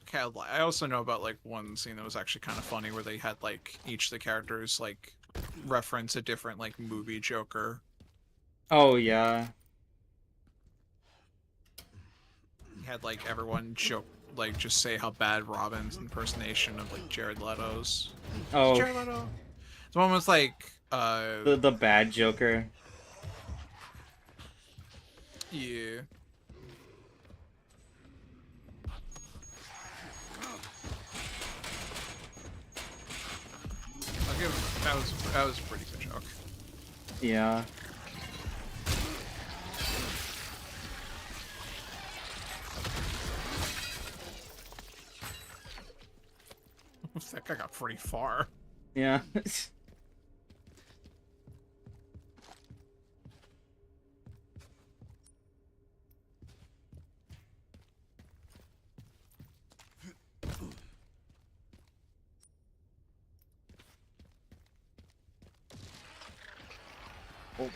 Okay, I also know about like one scene that was actually kind of funny where they had like each of the characters like reference a different like movie Joker. Oh, yeah. You had like everyone joke like just say how bad Robin's impersonation of like Jared Leto's. Oh, Jared Leto. The one with like the bad Joker. yeah. I'll give him, that was a pretty good joke. Yeah. That guy got pretty far. Yeah. Oh.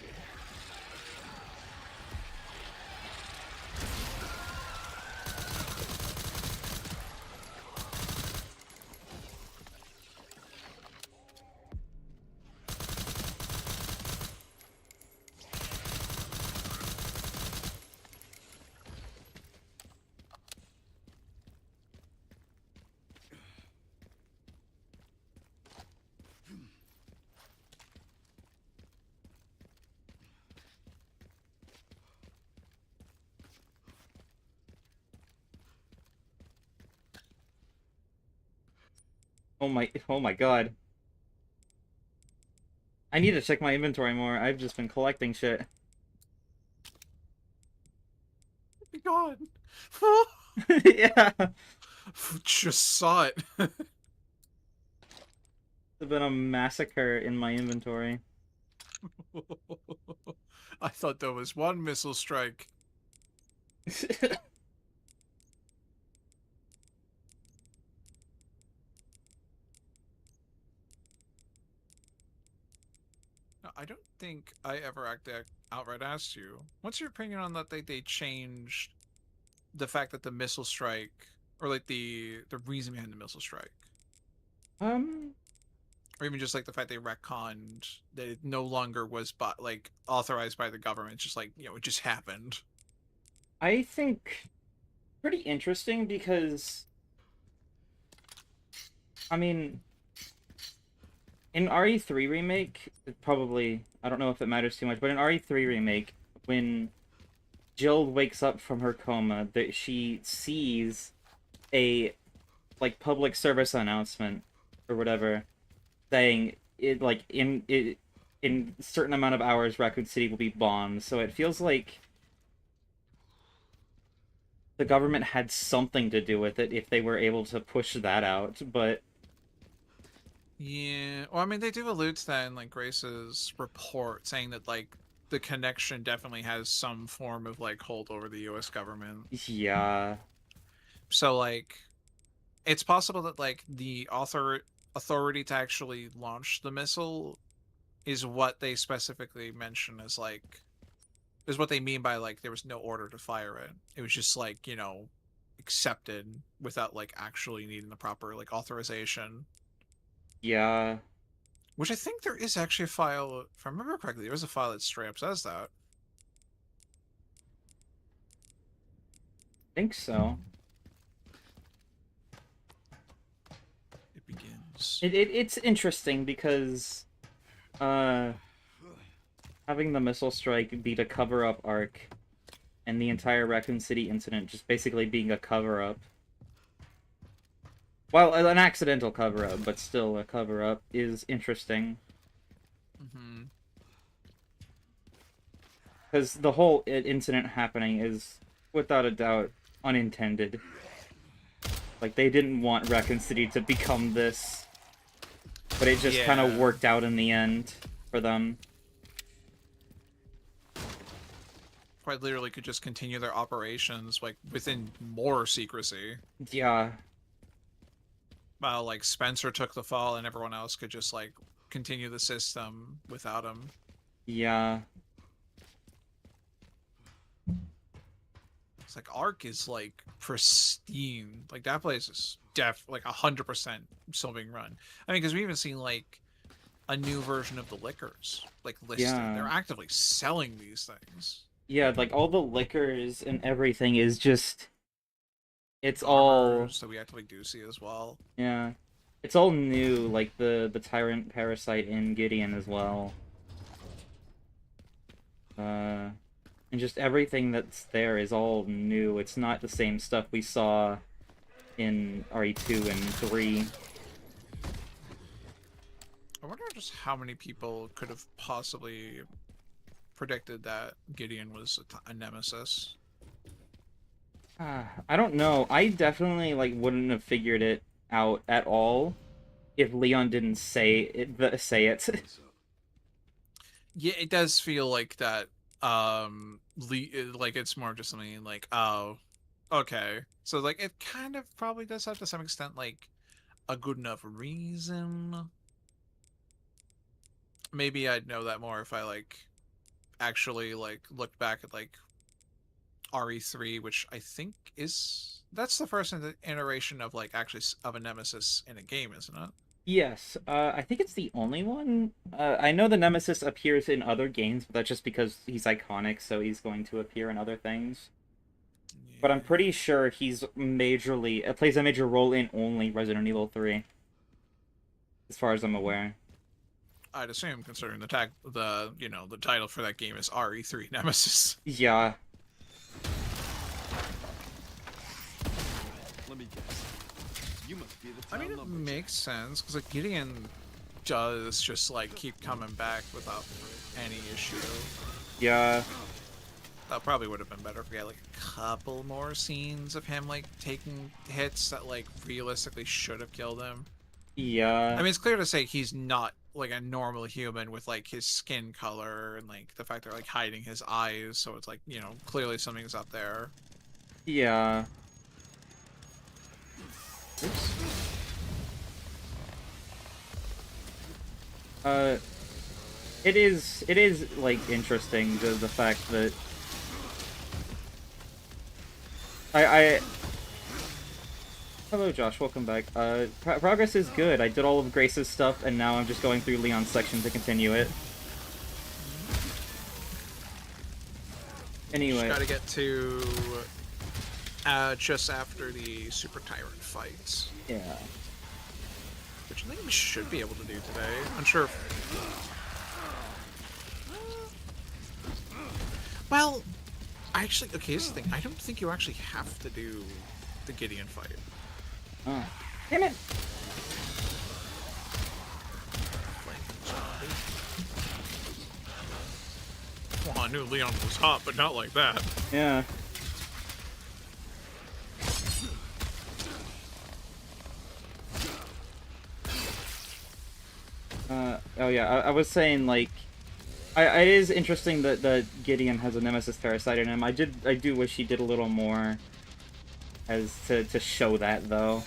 Oh my god. I need to check my inventory more. I've just been collecting shit. Oh my god. Yeah. Just saw it. There's been a massacre in my inventory. I thought there was one missile strike. No, I don't think I ever outright asked you. What's your opinion on that they changed the fact that the missile strike, or like the reason behind the missile strike, or even just like the fact they retconned that it no longer was like authorized by the government, just like, you know, it just happened. I think pretty interesting because, I mean, in RE3 remake, probably, I don't know if it matters too much, but in RE3 remake, when Jill wakes up from her coma, that she sees a like public service announcement or whatever saying it like in certain amount of hours Raccoon City will be bombed. So it feels like the government had something to do with it if they were able to push that out, but Yeah. Well, I mean, they do allude to that in like Grace's report, saying that like the connection definitely has some form of like hold over the U.S. government. yeah. So like, it's possible that like the authority to actually launch the missile is what they specifically mention as like is what they mean by like there was no order to fire it. It was just like, you know, accepted without like actually needing the proper like authorization. Yeah. Which I think there is actually a file, if I remember correctly, there is a file that straight up says that. I think so. It begins. It's interesting because having the missile strike be a cover-up arc and the entire Raccoon City incident just basically being a cover-up. Well, an accidental cover-up, but still a cover-up, is interesting. Mm-hmm. Because the whole incident happening is, without a doubt, unintended. Like, they didn't want Raccoon City to become this, but it just kind of worked out in the end for them. Quite literally could just continue their operations, like, within more secrecy. Yeah. While, like, Spencer took the fall and everyone else could just, like, continue the system without him. Yeah. It's like, Ark is, like, pristine. Like, that place is like, 100% still being run. I mean, because we've even seen, like, a new version of the liquors, like, listed. Yeah. They're actively selling these things. Yeah, like, all the liquors and everything is just... It's Armors, all... so we actively do see as well. Yeah. It's all new, like the Tyrant Parasite in Gideon as well. And just everything that's there is all new. It's not the same stuff we saw in RE2 and 3. I wonder just how many people could have possibly predicted that Gideon was a nemesis. I don't know. I definitely like wouldn't have figured it out at all if Leon didn't say it. Yeah, it does feel like that. Like it's more just something like, oh, okay. So like it kind of probably does have to some extent like a good enough reason. Maybe I'd know that more if I like actually like looked back at like RE3, which I think that's the first iteration of like actually of a nemesis in a game, isn't it? Yes, I think it's the only one. I know the Nemesis appears in other games, but that's just because he's iconic, so he's going to appear in other things. Yeah. But I'm pretty sure he's plays a major role in only Resident Evil 3. As far as I'm aware. I'd assume, considering the title for that game is RE3 Nemesis. Yeah. Let me guess. You must be the I mean, it lumberjack. makes sense because like Gideon does just like keep coming back without any issue. Yeah. That probably would have been better if we had like a couple more scenes of him like taking hits that like realistically should have killed him. Yeah. I mean, it's clear to say he's not like a normal human with like his skin color and like the fact they're like hiding his eyes, so it's like, you know, clearly something's up there. Yeah. Oops. It is like interesting the fact that I hello Josh, welcome back. Progress is good. I did all of Grace's stuff and now I'm just going through Leon's section to continue it. Anyway. Just gotta get to just after the Super Tyrant fights. Yeah. Which I think we should be able to do today. I'm sure. Well, actually, okay, here's the thing. I don't think you actually have to do the Gideon fight. Oh. Damn it! Well, I knew Leon was hot, but not like that. Yeah. Oh yeah, I was saying, like, it is interesting that Gideon has a nemesis parasite in him. I do wish he did a little more as to show that, though.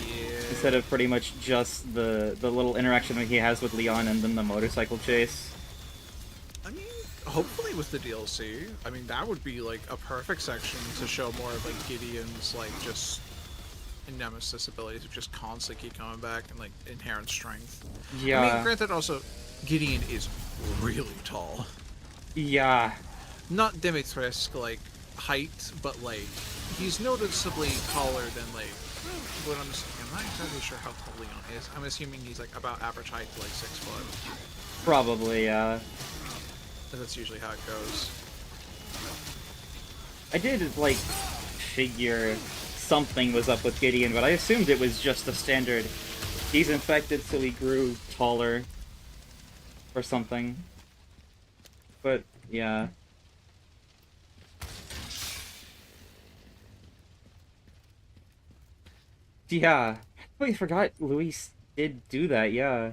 Yeah. Instead of pretty much just the little interaction that he has with Leon and then the motorcycle chase. I mean, hopefully with the DLC, I mean, that would be, like, a perfect section to show more of, like, Gideon's, like, just nemesis abilities, which just constantly keep coming back, and, like, inherent strength. Yeah. I mean, granted, also, Gideon is really tall. Yeah. Not Dimitrescu, like, height, but, like, he's noticeably taller than, like, what I'm not exactly sure how tall Leon is. I'm assuming he's, like, about average height, like, 6 foot. Probably, yeah. That's usually how it goes. I did, like, figure something was up with Gideon, but I assumed it was just the standard. He's infected, so he grew taller. Or something. But, yeah. Yeah. I completely forgot Luis did do that, yeah.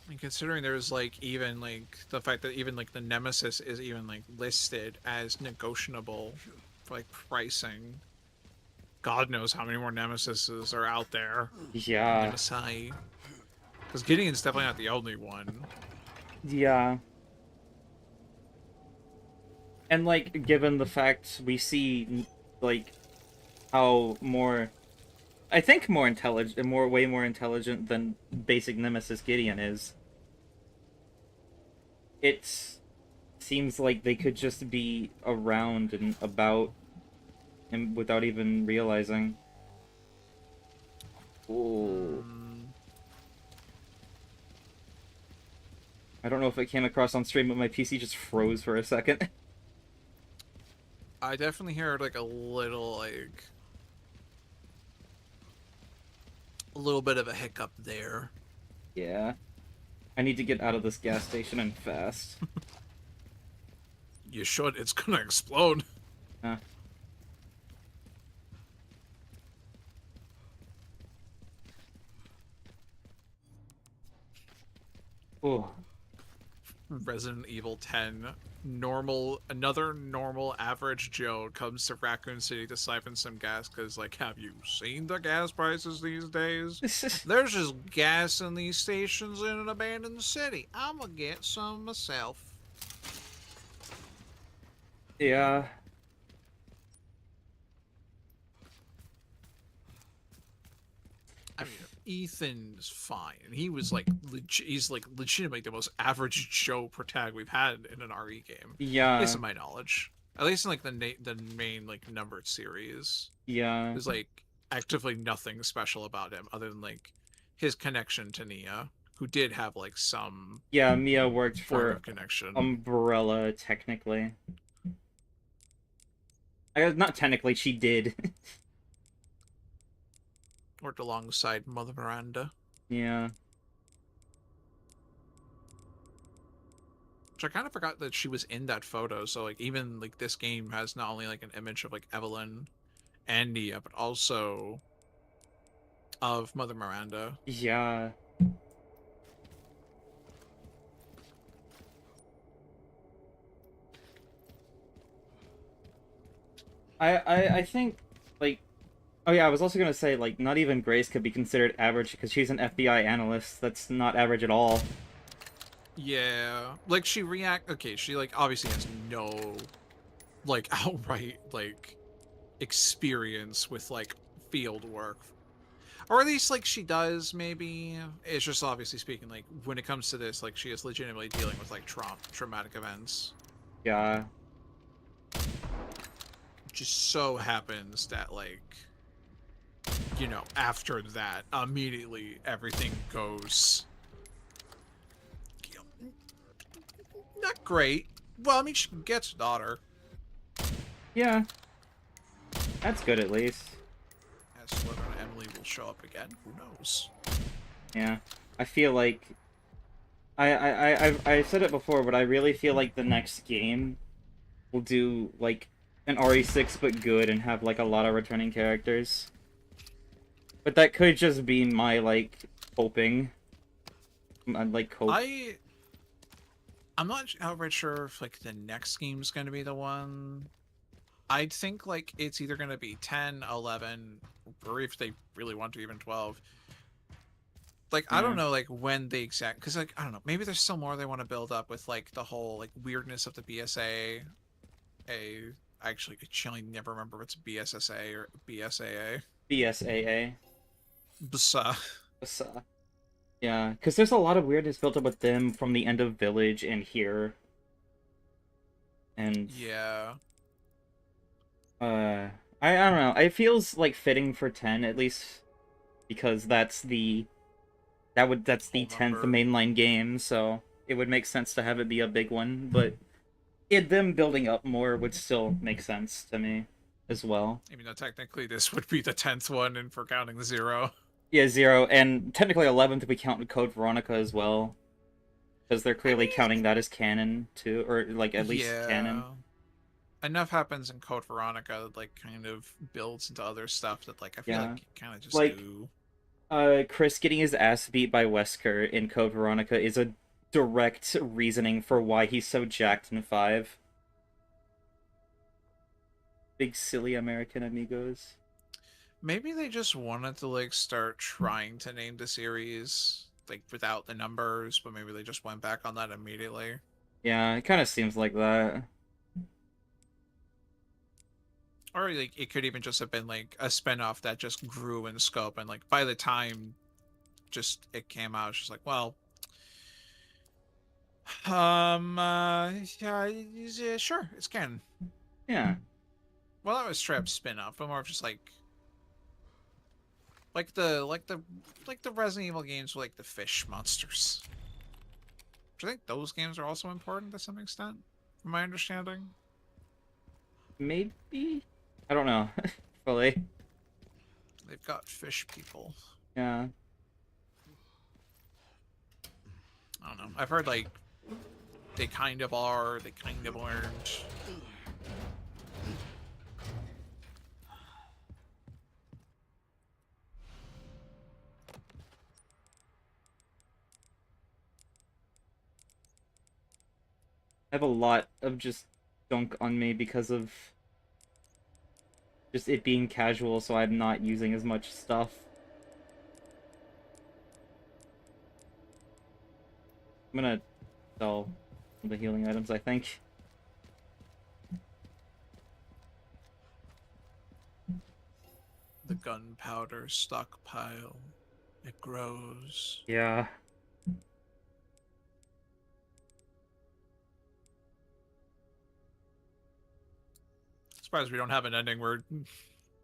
And considering there's like even like the fact that even like the nemesis is even like listed as negotiable for like pricing. God knows how many more nemesises are out there. Yeah. Nemesi. Because Gideon's definitely not the only one. Yeah. And, like, given the fact we see, like, how more... I think more intelligent, way more intelligent than basic Nemesis Gideon is. It seems like they could just be around and about him without even realizing. Ooh. I don't know if it came across on stream, but my PC just froze for a second. I definitely heard like a little bit of a hiccup there. Yeah. I need to get out of this gas station and fast. You should, it's gonna explode. Huh. Ooh. Resident Evil 10. Another normal average Joe comes to Raccoon City to siphon some gas because, like, have you seen the gas prices these days? There's just gas in these stations in an abandoned city. I'm gonna get some myself. Yeah. I mean, Ethan's fine. He was like, he's like legitimately the most average Joe protagonist we've had in an RE game. Yeah. At least in my knowledge. At least in like the main like numbered series. Yeah. There's like actively nothing special about him other than like his connection to Nia, who did have like some Yeah, Mia worked form for of connection. Umbrella, technically. I guess not technically, she did. Worked alongside Mother Miranda. Yeah. Which I kind of forgot that she was in that photo. So like even like this game has not only like an image of like Evelyn and Nia, but also of Mother Miranda. Yeah. I think, like, oh yeah, I was also gonna say, like, not even Grace could be considered average because she's an FBI analyst. That's not average at all. Yeah, like she she like obviously has no like outright like experience with like field work, or at least like she does, maybe. It's just obviously speaking like when it comes to this, like she is legitimately dealing with like traumatic events. Yeah. Just so happens that like you know, after that, immediately everything goes, you know, not great. Well, I mean, she gets a daughter. Yeah. That's good at least. As to whether or not Emily will show up again, who knows? Yeah. I feel like I've said it before, but I really feel like the next game will do like an RE6 but good and have like a lot of returning characters. But that could just be my like hoping. Like hope. I'm not outright sure if like the next game's going to be the one. I'd think like it's either going to be 10, 11, or if they really want to, even 12. Like, I don't know, like, when the exact... Because, like, I don't know. Maybe there's still more they want to build up with, like, the whole, like, weirdness of the BSA. Actually, I actually never remember if it's BSSA or BSAA. BSAA. BSA. BSA. Yeah, because there's a lot of weirdness built up with them from the end of Village and here. And... Yeah. I don't know. It feels, like, fitting for 10, at least because that's the... That's the 10th mainline game, so it would make sense to have it be a big one, but them building up more would still make sense to me as well. Even though technically this would be the 10th one, and for counting the 0. Yeah, 0, and technically 11th if we count Code Veronica as well, because they're clearly counting that as canon too, or like at least canon. Enough happens in Code Veronica that like kind of builds into other stuff that like I feel like you kind of just like, do. Chris getting his ass beat by Wesker in Code Veronica is a direct reasoning for why he's so jacked in 5. Big silly American amigos. Maybe they just wanted to like start trying to name the series like without the numbers, but maybe they just went back on that immediately. Yeah, it kind of seems like that. Or like it could even just have been like a spinoff that just grew in scope, and like by the time just it came out, it's just like, well, yeah, sure, it's canon. Yeah. Well, that was straight up spin-off, but more of just like the Resident Evil games with like the fish monsters. Which I think those games are also important to some extent, from my understanding. Maybe? I don't know. Fully. They've got fish people. Yeah. I don't know. I've heard like they kind of are, they kind of aren't. I have a lot of just junk on me because of just it being casual, so I'm not using as much stuff. I'm gonna sell the healing items, I think. The gunpowder stockpile. It grows. Yeah. Surprised we don't have an ending where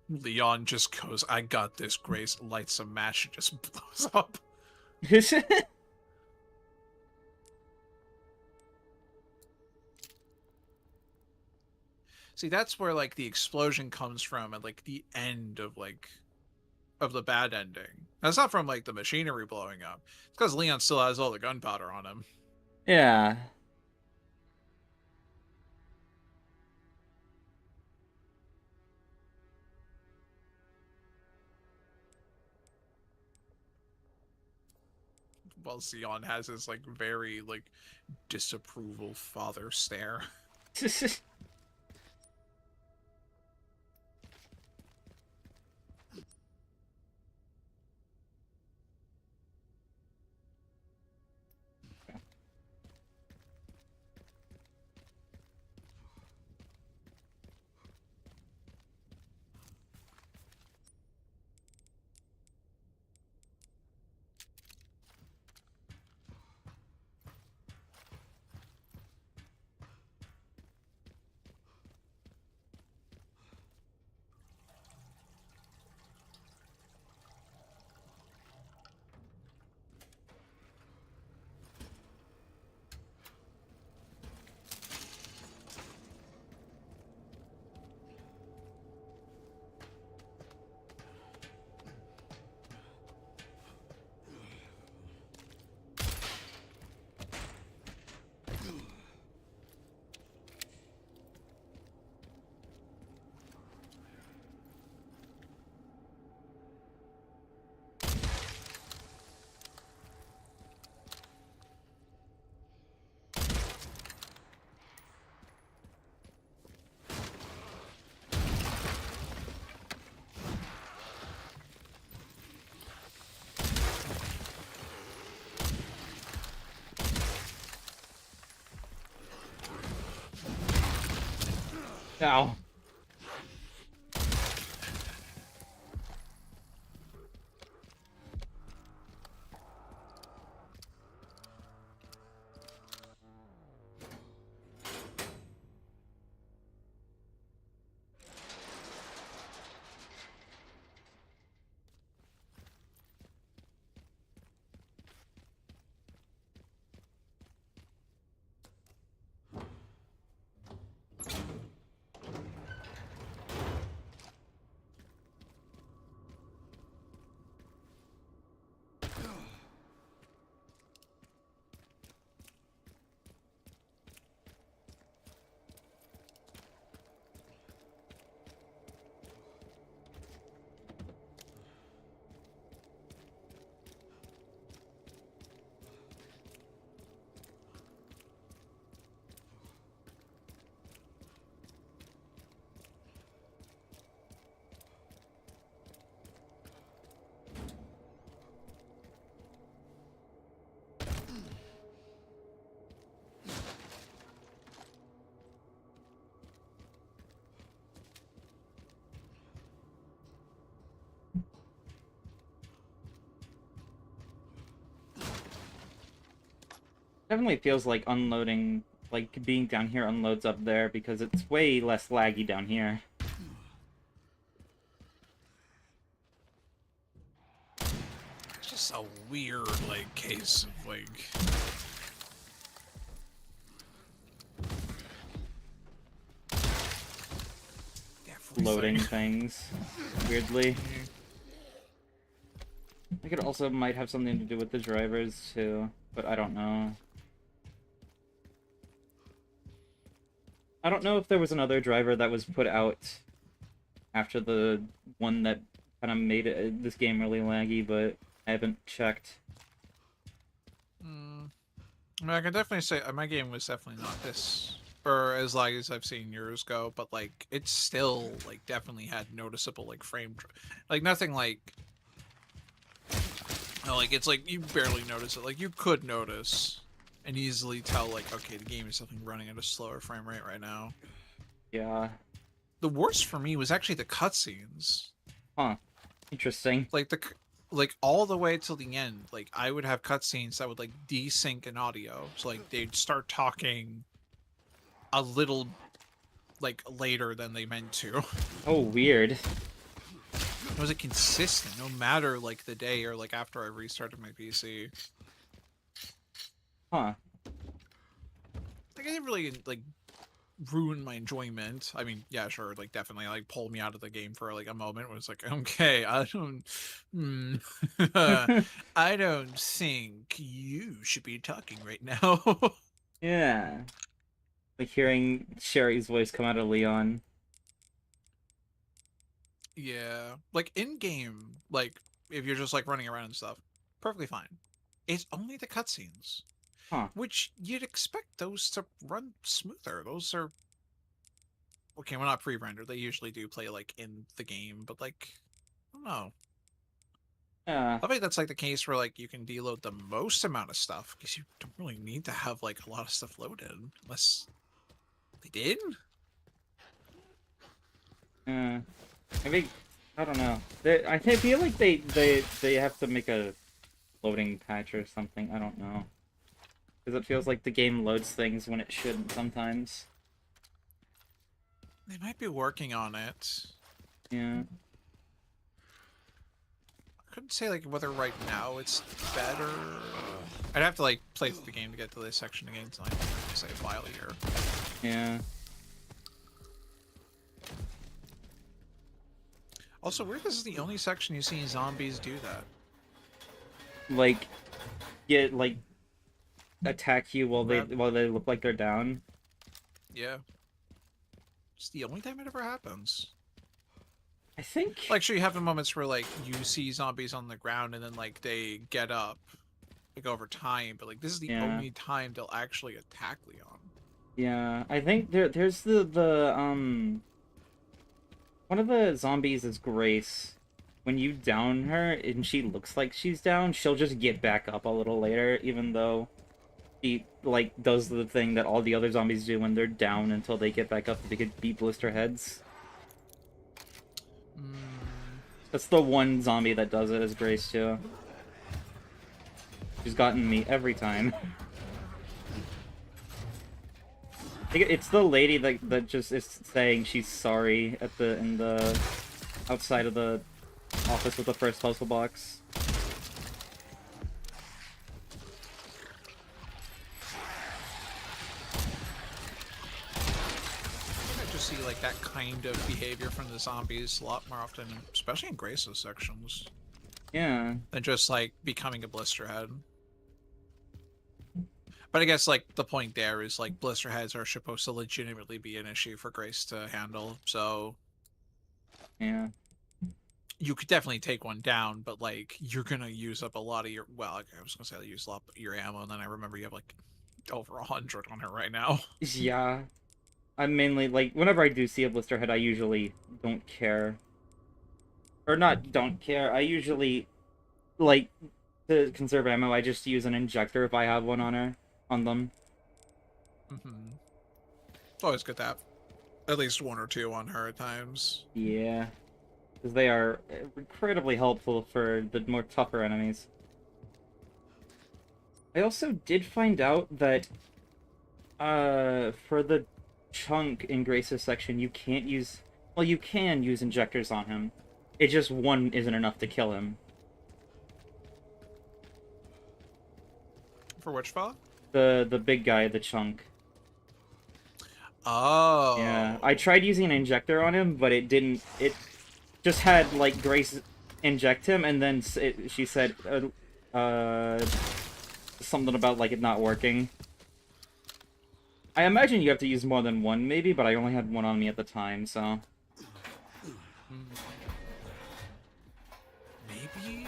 Leon just goes, I got this, Grace, lights a match, and just blows up. See, that's where like the explosion comes from at like the end of like of the bad ending. That's not from like the machinery blowing up. It's because Leon still has all the gunpowder on him. Yeah. While Zeon has his like very like disapproval father stare. Ow. Definitely feels like unloading, like being down here unloads up there because it's way less laggy down here. It's just a weird, like, case of, like... Loading things, weirdly. I think it also might have something to do with the drivers, too, but I don't know. I don't know if there was another driver that was put out after the one that kind of made this game really laggy, but I haven't checked. I mean, I can definitely say my game was definitely not this, or as laggy as I've seen yours go, but like it still like definitely had noticeable like like nothing like, like it's like you barely notice it. Like you could notice and easily tell like, okay, the game is definitely running at a slower frame rate right now. Yeah. The worst for me was actually the cutscenes. Huh. Interesting. Like all the way till the end, like I would have cutscenes that would like desync in audio. So like they'd start talking a little like later than they meant to. Oh, weird. It was like consistent, no matter like the day or like after I restarted my PC. Huh. Like I didn't really like ruin my enjoyment. I mean, yeah, sure, like definitely like pulled me out of the game for like a moment. It was like, okay, I don't I don't think you should be talking right now. Yeah. Like hearing Sherry's voice come out of Leon. Yeah. Like in game, like if you're just like running around and stuff, perfectly fine. It's only the cutscenes. Huh. Which you'd expect those to run smoother. Those are okay, well not pre-rendered. They usually do play like in the game, but like I don't know. Yeah. I think that's like the case where like you can deload the most amount of stuff because you don't really need to have like a lot of stuff loaded unless they did. Maybe I don't know. I feel like they have to make a loading patch or something. I don't know. Because it feels like the game loads things when it shouldn't sometimes. They might be working on it. Yeah. I couldn't say like whether right now it's better. I'd have to like play through the game to get to this section again tonight. Say a file here. Yeah. Also, weird this is the only section you see zombies do that. Like, like attack you while they look like they're down. Yeah. It's the only time it ever happens. I think. Like, sure, you have the moments where like you see zombies on the ground and then like they get up, like over time. But like this is the only time they'll actually attack Leon. Yeah, I think there's the one of the zombies is Grace. When you down her and she looks like she's down, she'll just get back up a little later, even though He, like, does the thing that all the other zombies do when they're down until they get back up so they could beat blister heads. Mm, That's the one zombie that does it, is Grace, too. She's gotten me every time. It's the lady that just is saying she's sorry at in the outside of the office with the first puzzle box. I just see like that kind of behavior from the zombies a lot more often, especially in Grace's sections, Yeah. than just like becoming a blister head. But I guess like the point there is like blister heads are supposed to legitimately be an issue for Grace to handle, so Yeah. you could definitely take one down, but like you're gonna use up a lot of your, well, I was gonna say use a lot of your ammo, and then I remember you have like over 100 on her right now. Yeah. I'm mainly, like, whenever I do see a blister head, I usually don't care. Or not don't care, I usually, like, to conserve ammo, I just use an injector if I have one on them. Mm-hmm. It's always good to have at least one or two on her at times. Yeah. Because they are incredibly helpful for the more tougher enemies. I also did find out that, for the chunk in Grace's section, you can't use... Well, you can use injectors on him. It just one isn't enough to kill him. For which fella? The big guy, the chunk. Oh. Yeah, I tried using an injector on him, but it didn't... It just had, like, Grace inject him, and then she said, something about, like, it not working. I imagine you have to use more than one, maybe, but I only had one on me at the time, so... Maybe?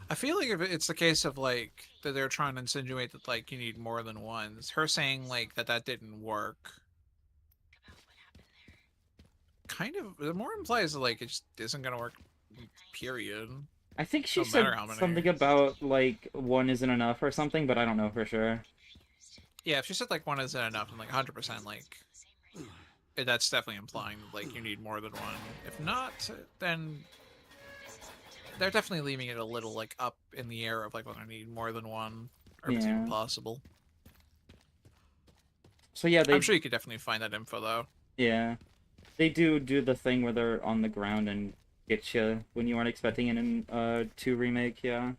I feel like if it's the case of, like, that they're trying to insinuate that, like, you need more than one, her saying, like, that didn't work kind of, it more implies that, like, it just isn't gonna work, period. I think she No said matter how many. something about, like, one isn't enough or something, but I don't know for sure. Yeah, if she said, like, one isn't enough, and, like, 100%, like, that's definitely implying, like, you need more than one. If not, then they're definitely leaving it a little, like, up in the air of, like, whether I need more than one, or if it's even Yeah. possible. So yeah, I'm sure you could definitely find that info, though. Yeah. They do the thing where they're on the ground and get you when you aren't expecting it in 2 remake, yeah.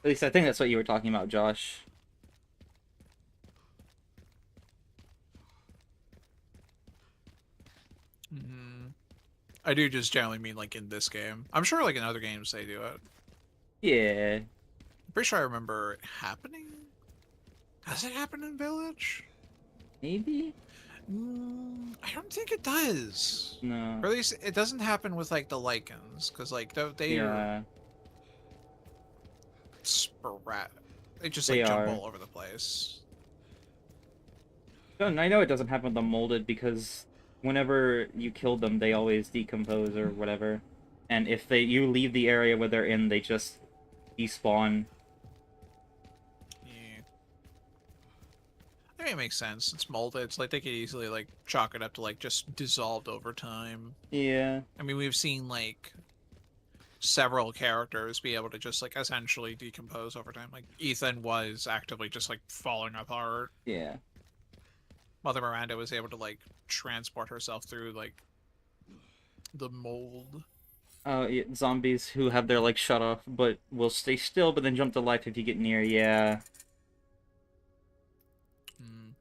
At least I think that's what you were talking about, Josh. Mm-hmm. I do just generally mean, like, in this game. I'm sure, like, in other games they do it. Yeah. I'm pretty sure I remember it happening. Does it happen in Village? Maybe? I don't think it does. No. Or at least it doesn't happen with, like, the Lycans, because, like, they are Yeah, sporadic. They just, they like, jump are. all over the place. I know it doesn't happen with the molded because whenever you kill them, they always decompose or whatever. And if you leave the area where they're in, they just despawn. Yeah. I mean, it makes sense. It's molded. It's like they could easily, like, chalk it up to, like, just dissolved over time. Yeah. I mean, we've seen, like, several characters be able to just, like, essentially decompose over time. Like, Ethan was actively just, like, falling apart. Yeah. Mother Miranda was able to, like, transport herself through, like, the mold. Yeah, zombies who have their legs shut off but will stay still but then jump to life if you get near, yeah. Mm.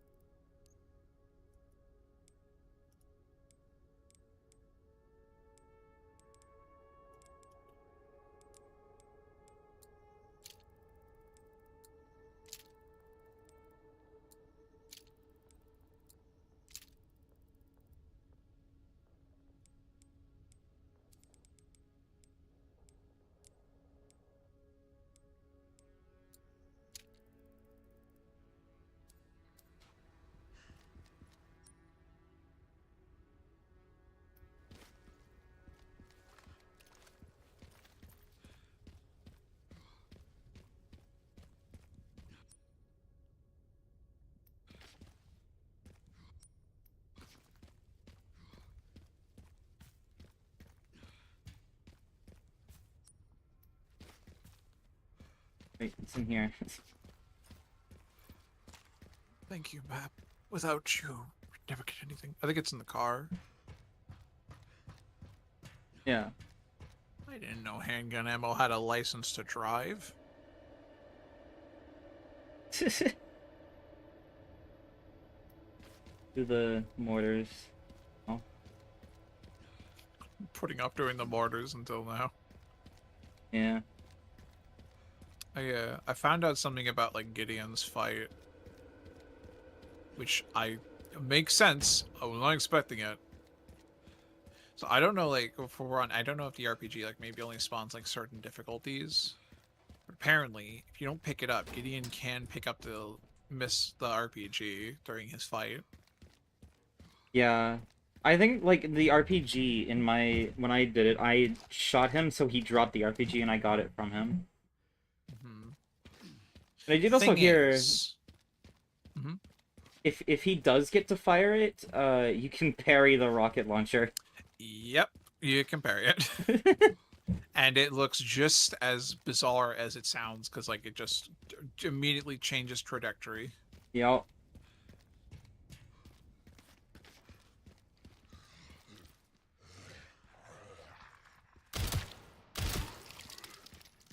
Wait, it's in here. Thank you, map. Without you, we'd never get anything. I think it's in the car. Yeah. I didn't know handgun ammo had a license to drive. To the mortars. Oh. Putting off doing the mortars until now. Yeah. I found out something about like Gideon's fight, which makes sense. I was not expecting it. So I don't know, like for one, I don't know if the RPG like maybe only spawns like certain difficulties. But apparently, if you don't pick it up, Gideon can pick up the RPG during his fight. Yeah. I think like the RPG in when I did it, I shot him so he dropped the RPG and I got it from him. Mm-hmm. But I did also hear Mm-hmm. if he does get to fire it, you can parry the rocket launcher. Yep, you can parry it. And it looks just as bizarre as it sounds, because like it just immediately changes trajectory. Yep.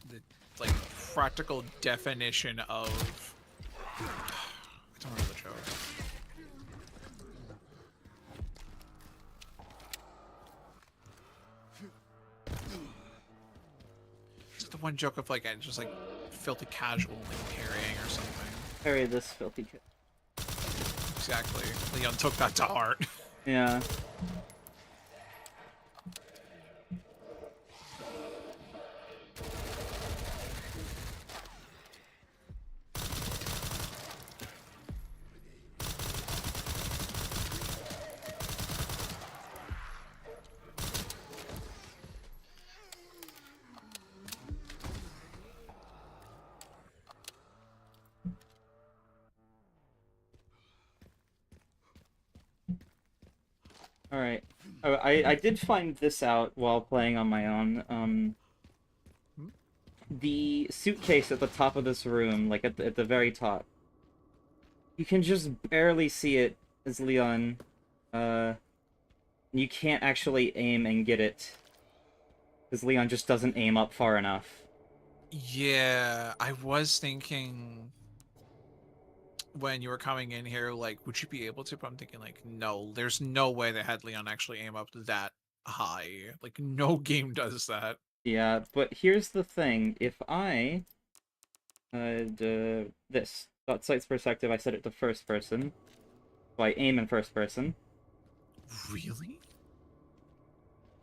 The like practical definition of I don't remember the joke. It's the one joke of like just like filthy casual like carrying or something. Parry this filthy kid. Exactly. Leon took that to heart. Yeah. Alright. Oh, I did find this out while playing on my own. The suitcase at the top of this room, like at the very top, you can just barely see it as Leon. You can't actually aim and get it. Because Leon just doesn't aim up far enough. Yeah, I was thinking when you were coming in here, like, would you be able to? But I'm thinking, like, no, there's no way they had Leon actually aim up that high. Like, no game does that. Yeah, but here's the thing. If I this dot sight's perspective, I set it to first person. So I aim in first person. Really?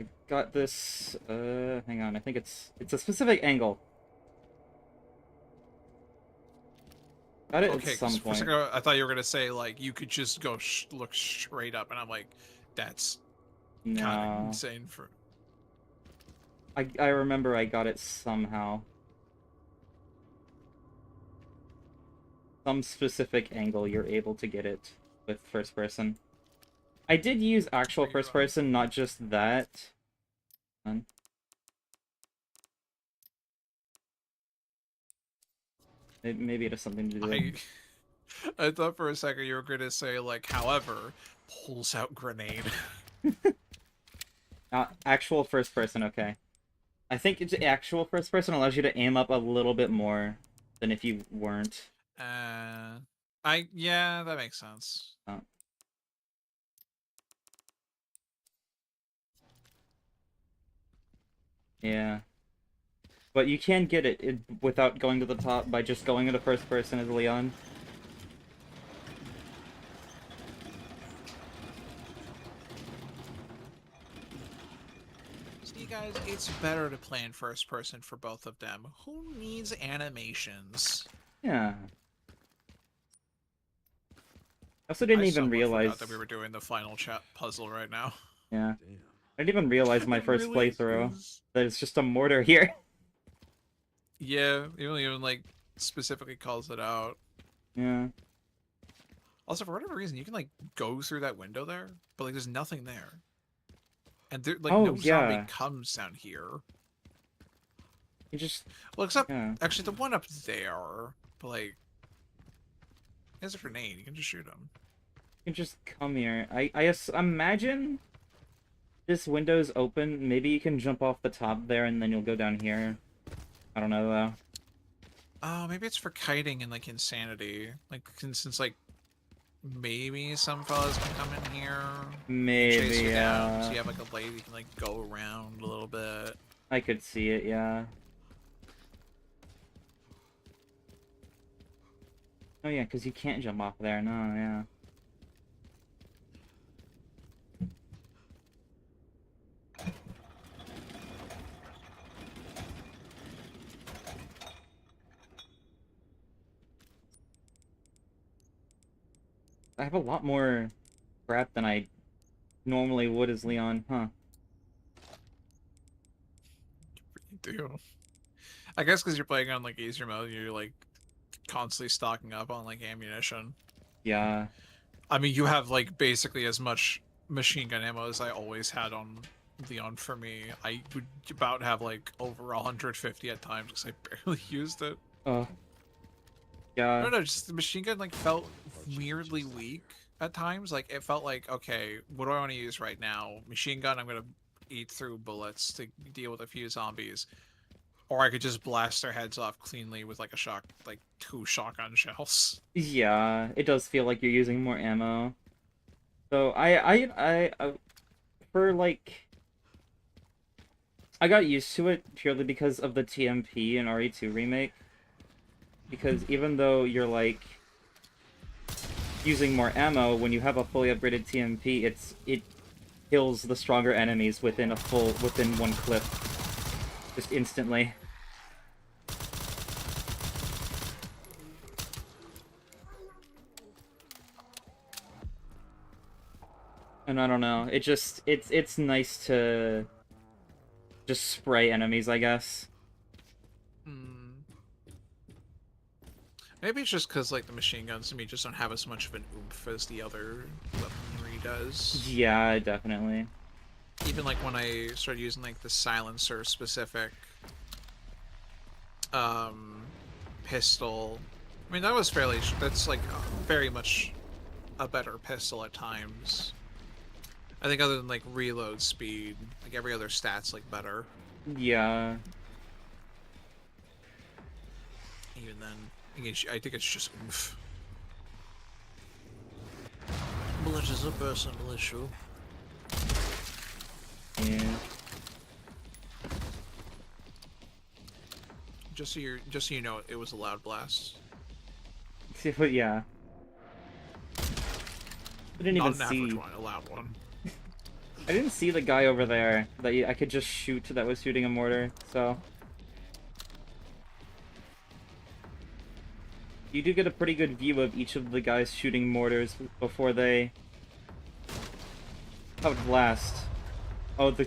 I got this. Hang on. I think it's a specific angle. Got it Okay, at some for a point. second, I thought you were gonna say like you could just go look straight up, and I'm like, that's kind of No. insane for. I remember I got it somehow. Some specific angle you're able to get it with first person. I did use actual first person, not just that. Maybe it has something to do with it. I thought for a second you were gonna say like, however, pulls out grenade. Actual first person, okay. I think it's actual first person allows you to aim up a little bit more than if you weren't. Yeah, that makes sense. Oh. Yeah. But you can get it without going to the top by just going into first person as Leon. See, guys, it's better to play in first person for both of them. Who needs animations? Yeah. I also didn't even somewhat realize forgot that we were doing the final chat puzzle right now. Yeah. Damn. I didn't even realize my It first really playthrough is. that it's just a mortar here. Yeah, it don't even like specifically calls it out. Yeah. Also, for whatever reason, you can like go through that window there, but like there's nothing there, and there like Oh, no zombie yeah. comes down here. You just Well, except yeah. actually the one up there, but like, there's a grenade. You can just shoot him. You can just come here. Imagine this window's open. Maybe you can jump off the top there and then you'll go down here. I don't know though. Oh, maybe it's for kiting and like insanity. Like since like maybe some fellas can come in here, chase Maybe, you down, so yeah. you have like a blade you can like go around a little bit. I could see it, yeah. Oh yeah, because you can't jump off there, no, yeah. I have a lot more crap than I normally would as Leon, huh? You do. I guess because you're playing on like easier mode, you're like constantly stocking up on like ammunition. Yeah. I mean, you have like basically as much machine gun ammo as I always had on Leon for me. I would about have like over 150 at times because I barely used it. Oh. I Yeah. don't know, just the machine gun like felt weirdly weak at times. Like it felt like, okay, what do I want to use right now? Machine gun, I'm gonna eat through bullets to deal with a few zombies. Or I could just blast their heads off cleanly with like like 2 shotgun shells. Yeah, it does feel like you're using more ammo. So for like, I got used to it purely because of the TMP and RE2 remake. Because even though you're like using more ammo, when you have a fully upgraded TMP, it kills the stronger enemies within one clip, just instantly. And I don't know, it's nice to just spray enemies, I guess. Maybe it's just because like the machine guns to me just don't have as much of an oomph as the other weaponry does. Yeah, definitely. Even like when I started using like the silencer specific pistol, I mean that's like very much a better pistol at times. I think other than like reload speed, like every other stat's like better. Yeah. Even then, I think it's just oomph. Bullet is a personal issue. Yeah. Just so you know, it was a loud blast. But yeah. I didn't Not even an see. average one, a loud one. I didn't see the guy over there that I could just shoot that was shooting a mortar, so. You do get a pretty good view of each of the guys shooting mortars before they... Oh, blast. Oh, the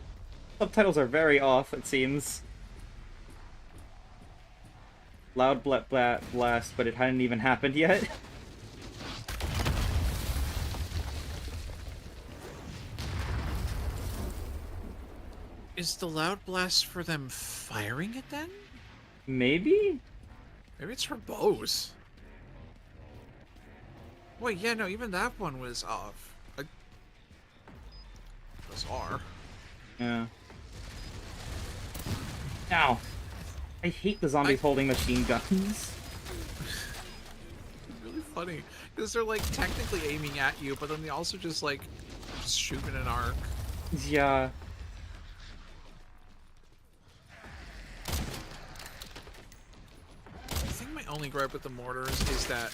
subtitles are very off, it seems. Loud blast, but it hadn't even happened yet. Is the loud blast for them firing it then? Maybe? Maybe it's for bows. Wait, yeah, no, even that one was off. Bizarre. Yeah. Ow. I hate the zombies holding machine guns. Really funny. Because they're like technically aiming at you, but then they also just like shoot in an arc. Yeah. I think my only gripe with the mortars is that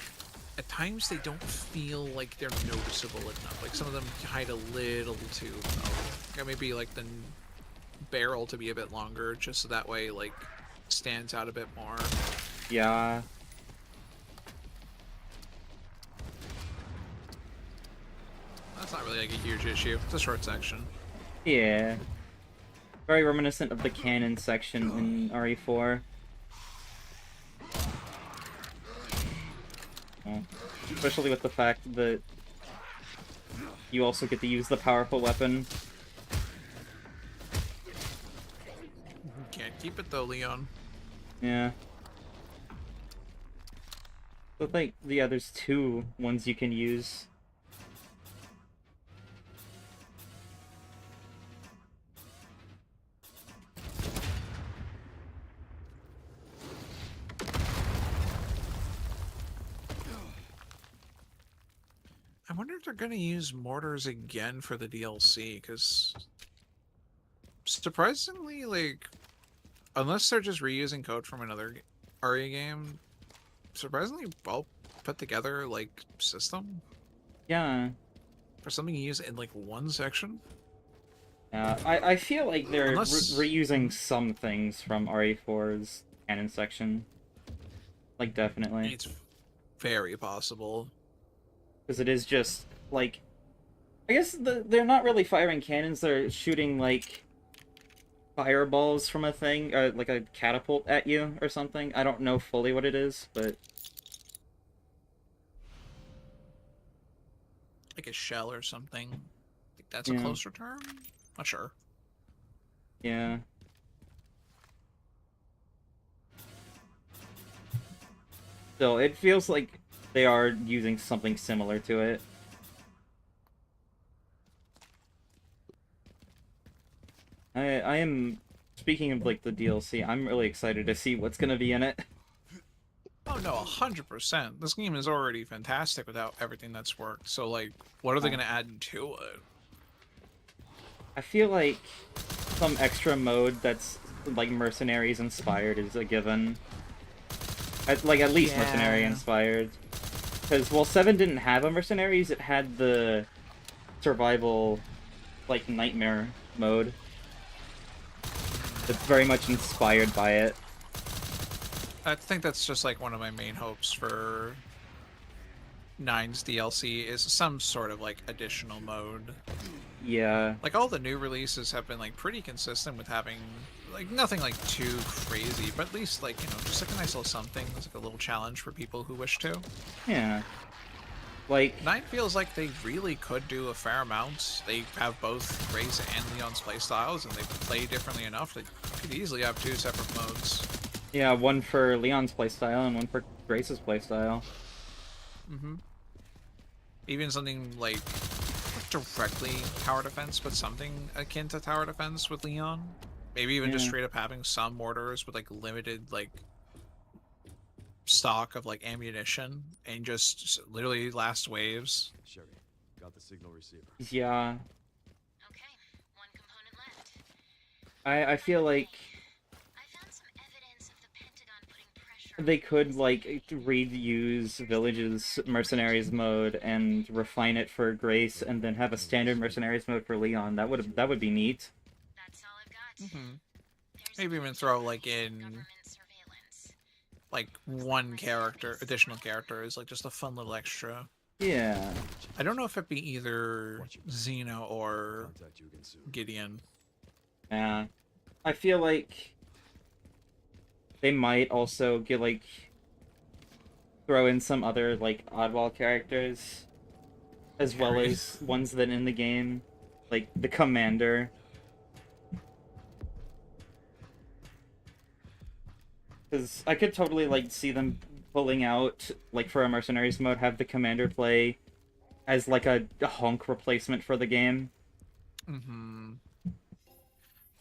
at times they don't feel like they're noticeable enough. Like some of them hide a little too well. Maybe like the barrel to be a bit longer, just so that way like stands out a bit more. Yeah. That's not really like a huge issue. It's a short section. Yeah. Very reminiscent of the cannon section in RE4. Oh. Especially with the fact that you also get to use the powerful weapon. Can't keep it though, Leon. Yeah. Look like the others two ones you can use. I wonder if they're going to use mortars again for the DLC, because surprisingly, like, unless they're just reusing code from another RE game, surprisingly well put together, like, system Yeah. for something you use in, like, one section. I feel like they're Unless... reusing some things from RE4's canon section. Like, definitely. It's very possible. Because it is just, like... I guess they're not really firing cannons, they're shooting, like, fireballs from a thing, like a catapult at you or something. I don't know fully what it is, but... Like a shell or something. I think that's Yeah. a closer term? Not sure. Yeah. So, it feels like they are using something similar to it. I am, speaking of, like, the DLC, I'm really excited to see what's gonna be in it. Oh no, 100%. This game is already fantastic without everything that's worked. So, like, what are they going to add to it? I feel like some extra mode that's, like, mercenaries inspired is a given. At least Yeah. mercenary inspired. Because, well, 7 didn't have a mercenaries, it had the survival, like, nightmare mode. It's very much inspired by it. I think that's just like one of my main hopes for 9's DLC is some sort of like additional mode. Yeah. Like all the new releases have been like pretty consistent with having like nothing like too crazy, but at least like, you know, just like a nice little something. It's like a little challenge for people who wish to. Yeah. Like... 9 feels like they really could do a fair amount. They have both Grace and Leon's playstyles, and they play differently enough that you could easily have 2 separate modes. Yeah, one for Leon's playstyle and one for Grace's playstyle. Mm-hmm. Even something like not directly tower defense, but something akin to tower defense with Leon. Maybe even just Yeah. straight up having some mortars with like limited like stock of like ammunition and just literally last waves. Sherry, got the signal receiver. Yeah. Okay, one component left. I feel like I found some evidence of the Pentagon putting pressure they could, like, reuse Village's Mercenaries mode and refine it for Grace, and then have a standard Mercenaries mode for Leon. That would be neat. That's all I've got. Mm-hmm. There's Maybe even plenty throw of like in government surveillance. like one character, additional character is like just a fun little extra. Yeah. I don't know if it'd be either Xena or Contact you again soon. Gideon. Yeah. I feel like they might also get, like, throw in some other, like, oddball characters, as well as ones that in the game, like the Commander. Because I could totally, like, see them pulling out, like, for a Mercenaries mode, have the Commander play as, like, a hunk replacement for the game. Mm-hmm.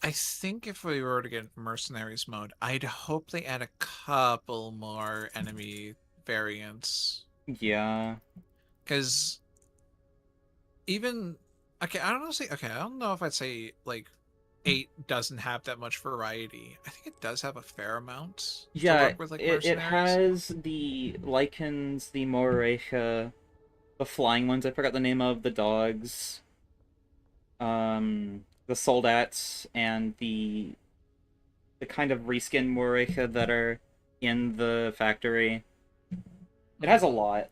I think if we were to get Mercenaries mode, I'd hope they add a couple more enemy variants. Yeah. Because even... Okay, I don't know, okay, I don't know if I'd say, like, 8 doesn't have that much variety. I think it does have a fair amount to Yeah, work with, like, it mercenaries. has the Lycans, the Moratia, the flying ones, I forgot the name of, the dogs, the Soldats, and the kind of reskin Moratia that are in the factory. It has a lot.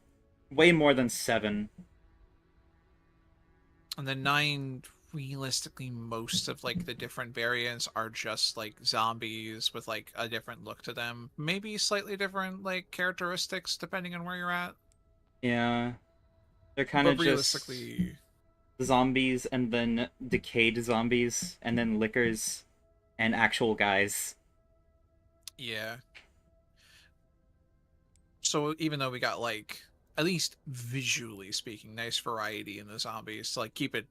Way more than 7. And then 9, realistically, most of like the different variants are just like zombies with like a different look to them. Maybe slightly different like characteristics depending on where you're at. Yeah. They're kind But of just realistically, zombies, and then decayed zombies, and then lickers, and actual guys. Yeah. So even though we got like, at least visually speaking, nice variety in the zombies to like keep it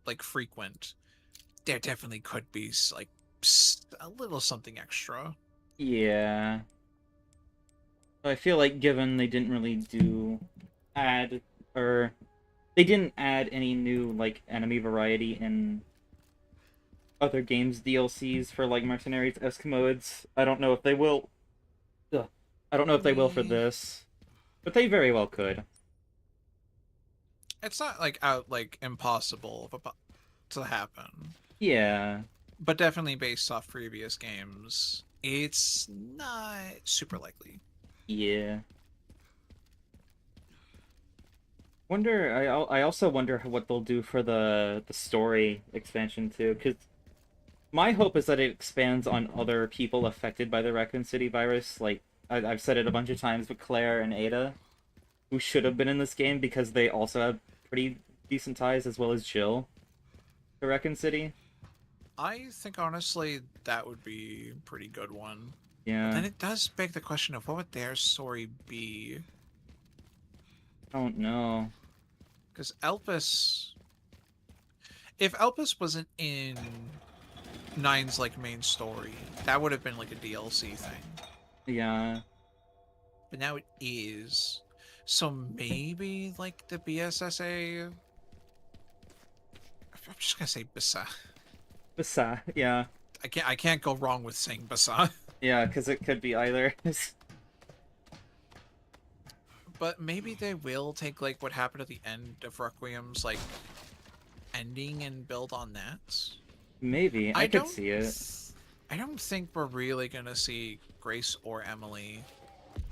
like frequent, there definitely could be like a little something extra. Yeah. So I feel like given they didn't really add or they didn't add any new like enemy variety in other games DLCs for like mercenaries Eskimoids. I don't know if they will. Ugh. I don't know if they will for this, but they very well could. It's not like out like impossible to happen, Yeah. but definitely based off previous games, it's not super likely. Yeah. Wonder. I also wonder what they'll do for the story expansion too, because my hope is that it expands on other people affected by the Raccoon City virus. Like I've said it a bunch of times with Claire and Ada, who should have been in this game because they also have pretty decent ties, as well as Jill to Raccoon City. I think honestly that would be a pretty good one. But Yeah. then it does beg the question of what would their story be? I don't know. Because Elpis, if Elpis wasn't in Nine's like main story, that would have been like a DLC thing. Yeah. But now it is. So maybe like the BSSA. I'm just gonna say Basa. Basa. Yeah. I can't go wrong with saying Basa. Yeah, because it could be either. But maybe they will take like what happened at the end of Requiem's like ending and build on that. Maybe. I could don't see it. I don't think we're really gonna see Grace or Emily.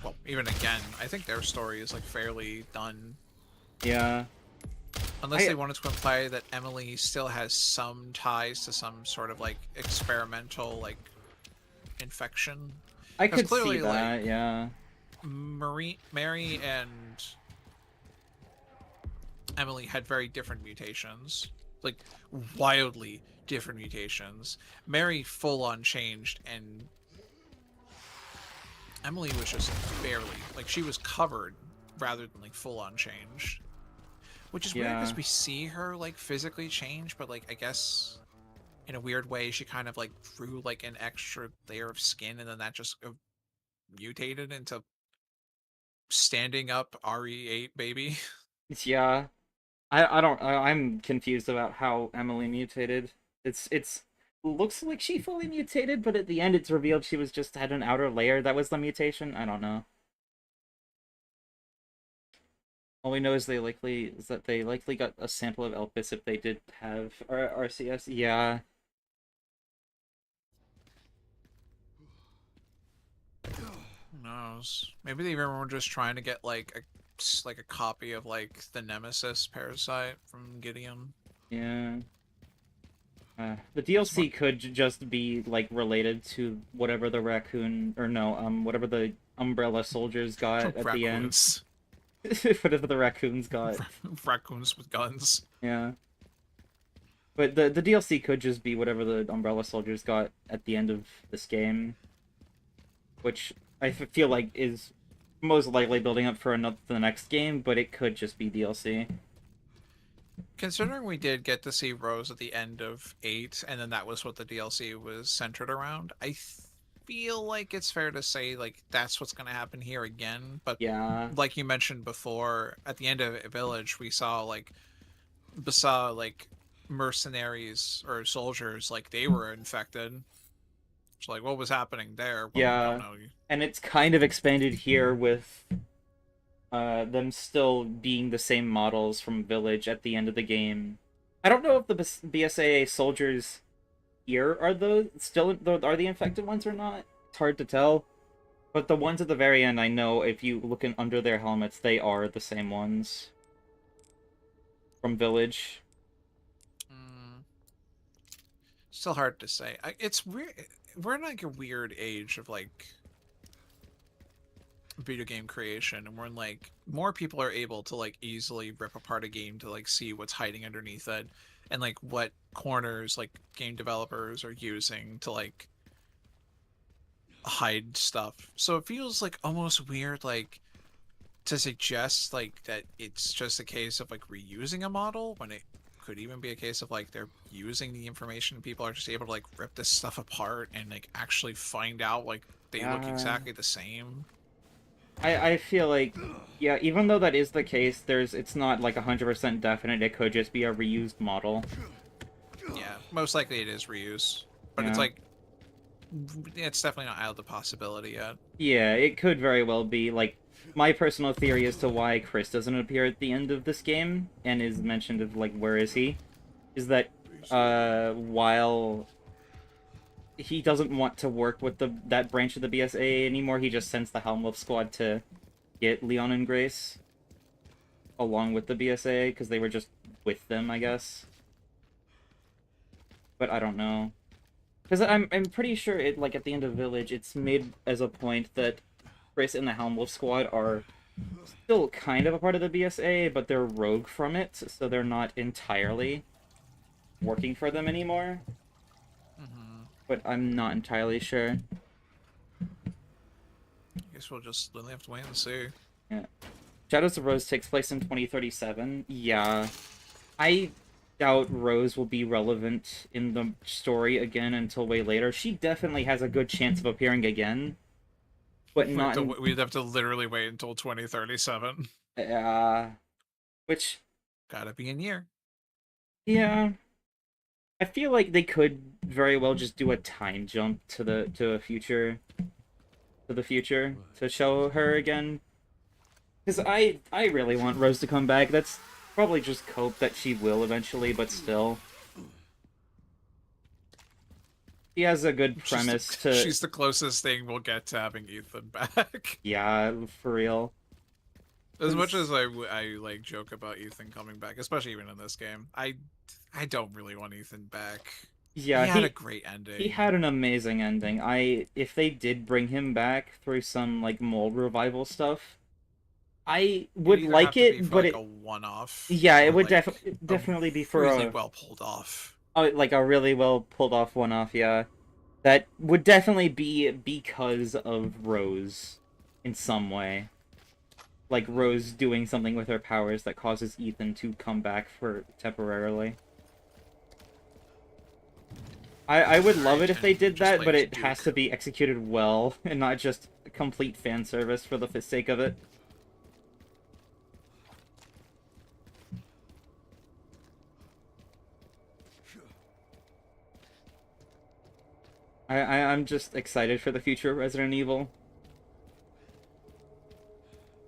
Well, even again, I think their story is like fairly done. Yeah. Unless they wanted to imply that Emily still has some ties to some sort of like experimental like infection. I 'Cause could clearly, see that, like, yeah. Mary and Emily had very different mutations. Like wildly different mutations. Mary full on changed and Emily was just barely, like she was covered rather than like full on changed. Which is weird Yeah. because we see her like physically change, but like I guess in a weird way she kind of like grew like an extra layer of skin and then that just mutated into standing up RE8 baby. Yeah. I'm confused about how Emily mutated. It's looks like she fully mutated, but at the end it's revealed she was just had an outer layer that was the mutation. I don't know. All we know is they likely got a sample of Elpis if they did have RCS. Yeah. Who knows? Maybe they even were just trying to get like a copy of like the Nemesis parasite from Gideon. Yeah. The DLC could just be like related to whatever the raccoon or no, whatever the umbrella soldiers got at the end. Raccoons. Whatever the raccoons got. Raccoons with guns. Yeah. But the DLC could just be whatever the umbrella soldiers got at the end of this game, which I feel like is most likely building up for the next game, but it could just be DLC. Considering we did get to see Rose at the end of 8, and then that was what the DLC was centered around, I feel like it's fair to say like that's what's going to happen here again. But Yeah. like you mentioned before, at the end of Village, we saw like mercenaries or soldiers, like they were infected. So like what was happening there? Well, Yeah. we don't know. And it's kind of expanded here with them still being the same models from Village at the end of the game. I don't know if the BSAA soldiers here are the infected ones or not. It's hard to tell. But the ones at the very end, I know if you look under their helmets, they are the same ones from Village. Still hard to say. It's weird. We're in like a weird age of like video game creation, and we're in like more people are able to like easily rip apart a game to like see what's hiding underneath it and like what corners like game developers are using to like hide stuff. So it feels like almost weird, like to suggest like that it's just a case of like reusing a model when it could even be a case of like they're using the information. People are just able to like rip this stuff apart and like actually find out like they look Yeah. exactly the same. I feel like, yeah, even though that is the case, it's not like 100% definite. It could just be a reused model. Yeah, most likely it is reuse, but it's Yeah. like it's definitely not out of the possibility yet. Yeah, it could very well be. Like, my personal theory as to why Chris doesn't appear at the end of this game and is mentioned of like where is he, is that while he doesn't want to work with that branch of the BSA anymore, he just sends the Helmwolf squad to get Leon and Grace along with the BSA because they were just with them, I guess. But I don't know. Because I'm pretty sure it, like, at the end of Village, it's made as a point that Chris and the Helmwolf squad are still kind of a part of the BSA, but they're rogue from it, so they're not entirely working for them anymore. But I'm not entirely sure. I guess we'll just really have to wait and see. Yeah. Shadows of Rose takes place in 2037. Yeah. I doubt Rose will be relevant in the story again until way later. She definitely has a good chance of appearing again. But not in... We'd have to literally wait until 2037. Which... Gotta be in year. Yeah. I feel like they could very well just do a time jump to the future to show her again. Because I really want Rose to come back. That's probably just cope that she will eventually, but still. He has a good premise to... She's the closest thing we'll get to having Ethan back. Yeah, for real. As much as I like joke about Ethan coming back, especially even in this game, I don't really want Ethan back. Yeah, he had a great ending. He had an amazing ending. If they did bring him back through some like mold revival stuff, I would like it, but like a one-off. Yeah, it would like definitely be for really a well pulled off. like a really well pulled off one-off. Yeah, that would definitely be because of Rose, in some way. Like Rose doing something with her powers that causes Ethan to come back for temporarily. I would love it if they did that, but it has to be executed well and not just complete fan service for the sake of it. I'm just excited for the future of Resident Evil.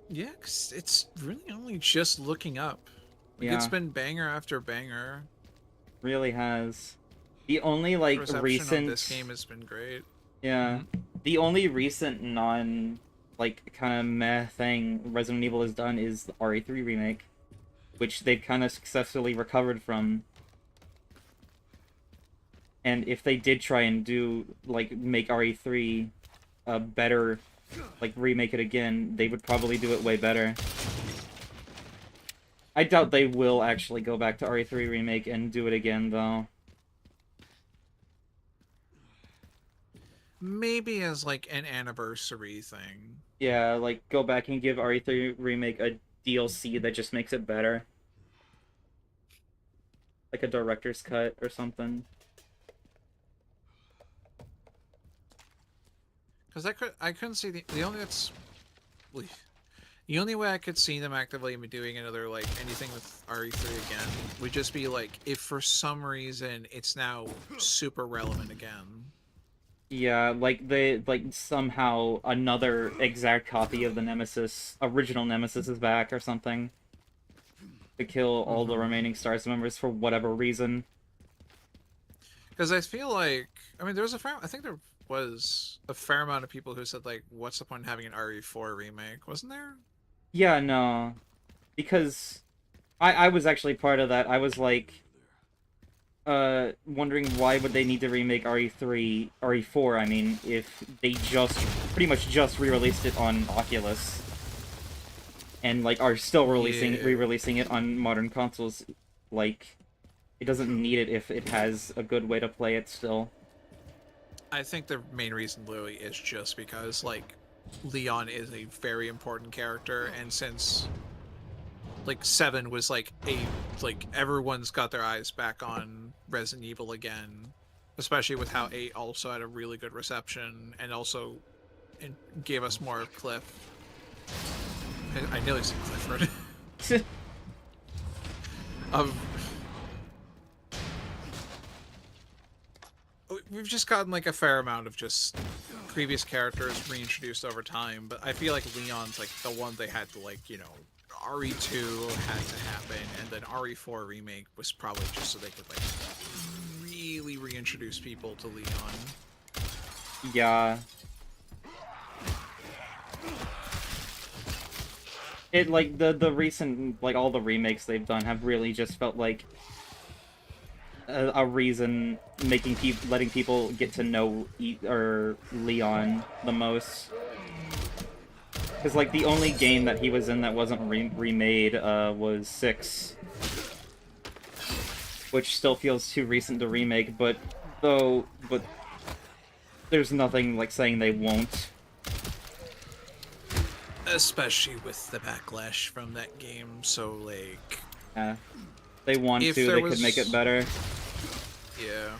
Yeah, 'cause it's really only just looking up. Like, Yeah. It's been banger after banger. Really has. The only like Reception recent of this game has been great. Yeah. The only recent non like kind of meh thing Resident Evil has done is the RE3 remake, which they've kind of successfully recovered from. And if they did try and do like make RE3 a better like remake it again, they would probably do it way better. I doubt they will actually go back to RE3 remake and do it again though. Maybe as like an anniversary thing. Yeah, like go back and give RE3 remake a DLC that just makes it better. Like a director's cut or something. Because I couldn't see the only that's the only way I could see them actively doing another like anything with RE3 again would just be like if for some reason it's now super relevant again. Yeah, like they somehow another exact copy of the original Nemesis is back or something. To kill all the remaining STARS members for whatever reason. Because I feel like I think there was a fair amount of people who said like, what's the point in having an RE4 remake? Wasn't there? Yeah, no. Because I was actually part of that. I was like wondering why would they need to remake RE4, I mean, if they pretty much just re-released it on Oculus. And like are still re-releasing it on modern consoles. Like, it doesn't need it if it has a good way to play it still. I think the main reason, Louis, is just because, like, Leon is a very important character, and since, like, 7 was, like, everyone's got their eyes back on Resident Evil again, especially with how 8 also had a really good reception, and also gave us more of Cliff. I nearly said Clifford. We've just gotten like a fair amount of just previous characters reintroduced over time, but I feel like Leon's like the one they had to, like, you know, RE2 had to happen, and then RE4 remake was probably just so they could like really reintroduce people to Leon. Yeah. It like the recent, like, all the remakes they've done have really just felt like a reason letting people get to know Leon the most. Because, like, the only game that he was in that wasn't remade was 6. Which still feels too recent to remake, but there's nothing, like, saying they won't. Especially with the backlash from that game, so, like... Yeah. They want if to, there they was... could make it better. Yeah.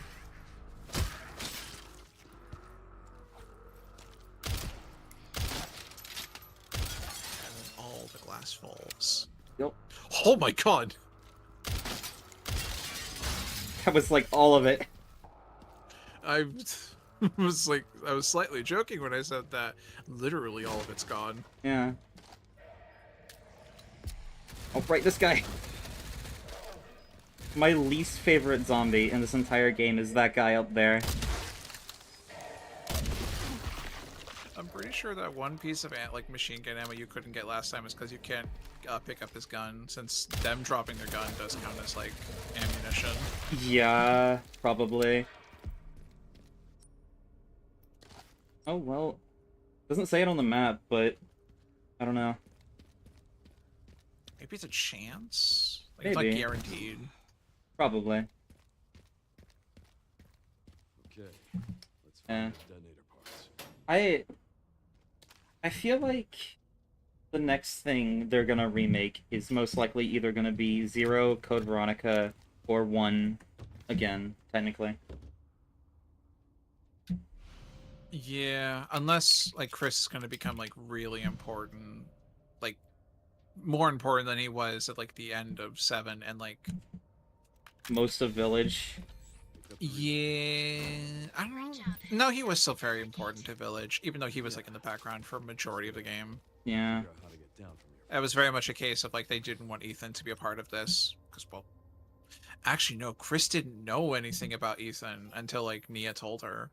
And all the glass falls. Yep. Oh my god! That was, like, all of it. I was slightly joking when I said that. Literally all of it's gone. Yeah. Oh, right, this guy. My least favorite zombie in this entire game is that guy up there. I'm pretty sure that one piece of like machine gun ammo you couldn't get last time is because you can't pick up his gun, since them dropping their gun does count as like ammunition. Yeah, probably. Oh, well. Doesn't say it on the map, but I don't know. Maybe it's a chance? Like, Maybe. it's not guaranteed. Probably. Okay, let's Yeah. find the detonator parts. I feel like the next thing they're gonna remake is most likely either gonna be 0, Code Veronica, or 1 again, technically. Yeah, unless like Chris is going to become like really important, like more important than he was at like the end of 7, and like Most of Village. yeah, I don't know. No, he was still very important to Village, even though he was like in the background for a majority of the game. Yeah. Figure out how to get down from here. It was very much a case of like they didn't want Ethan to be a part of this because, well, actually no, Chris didn't know anything about Ethan until like Nia told her,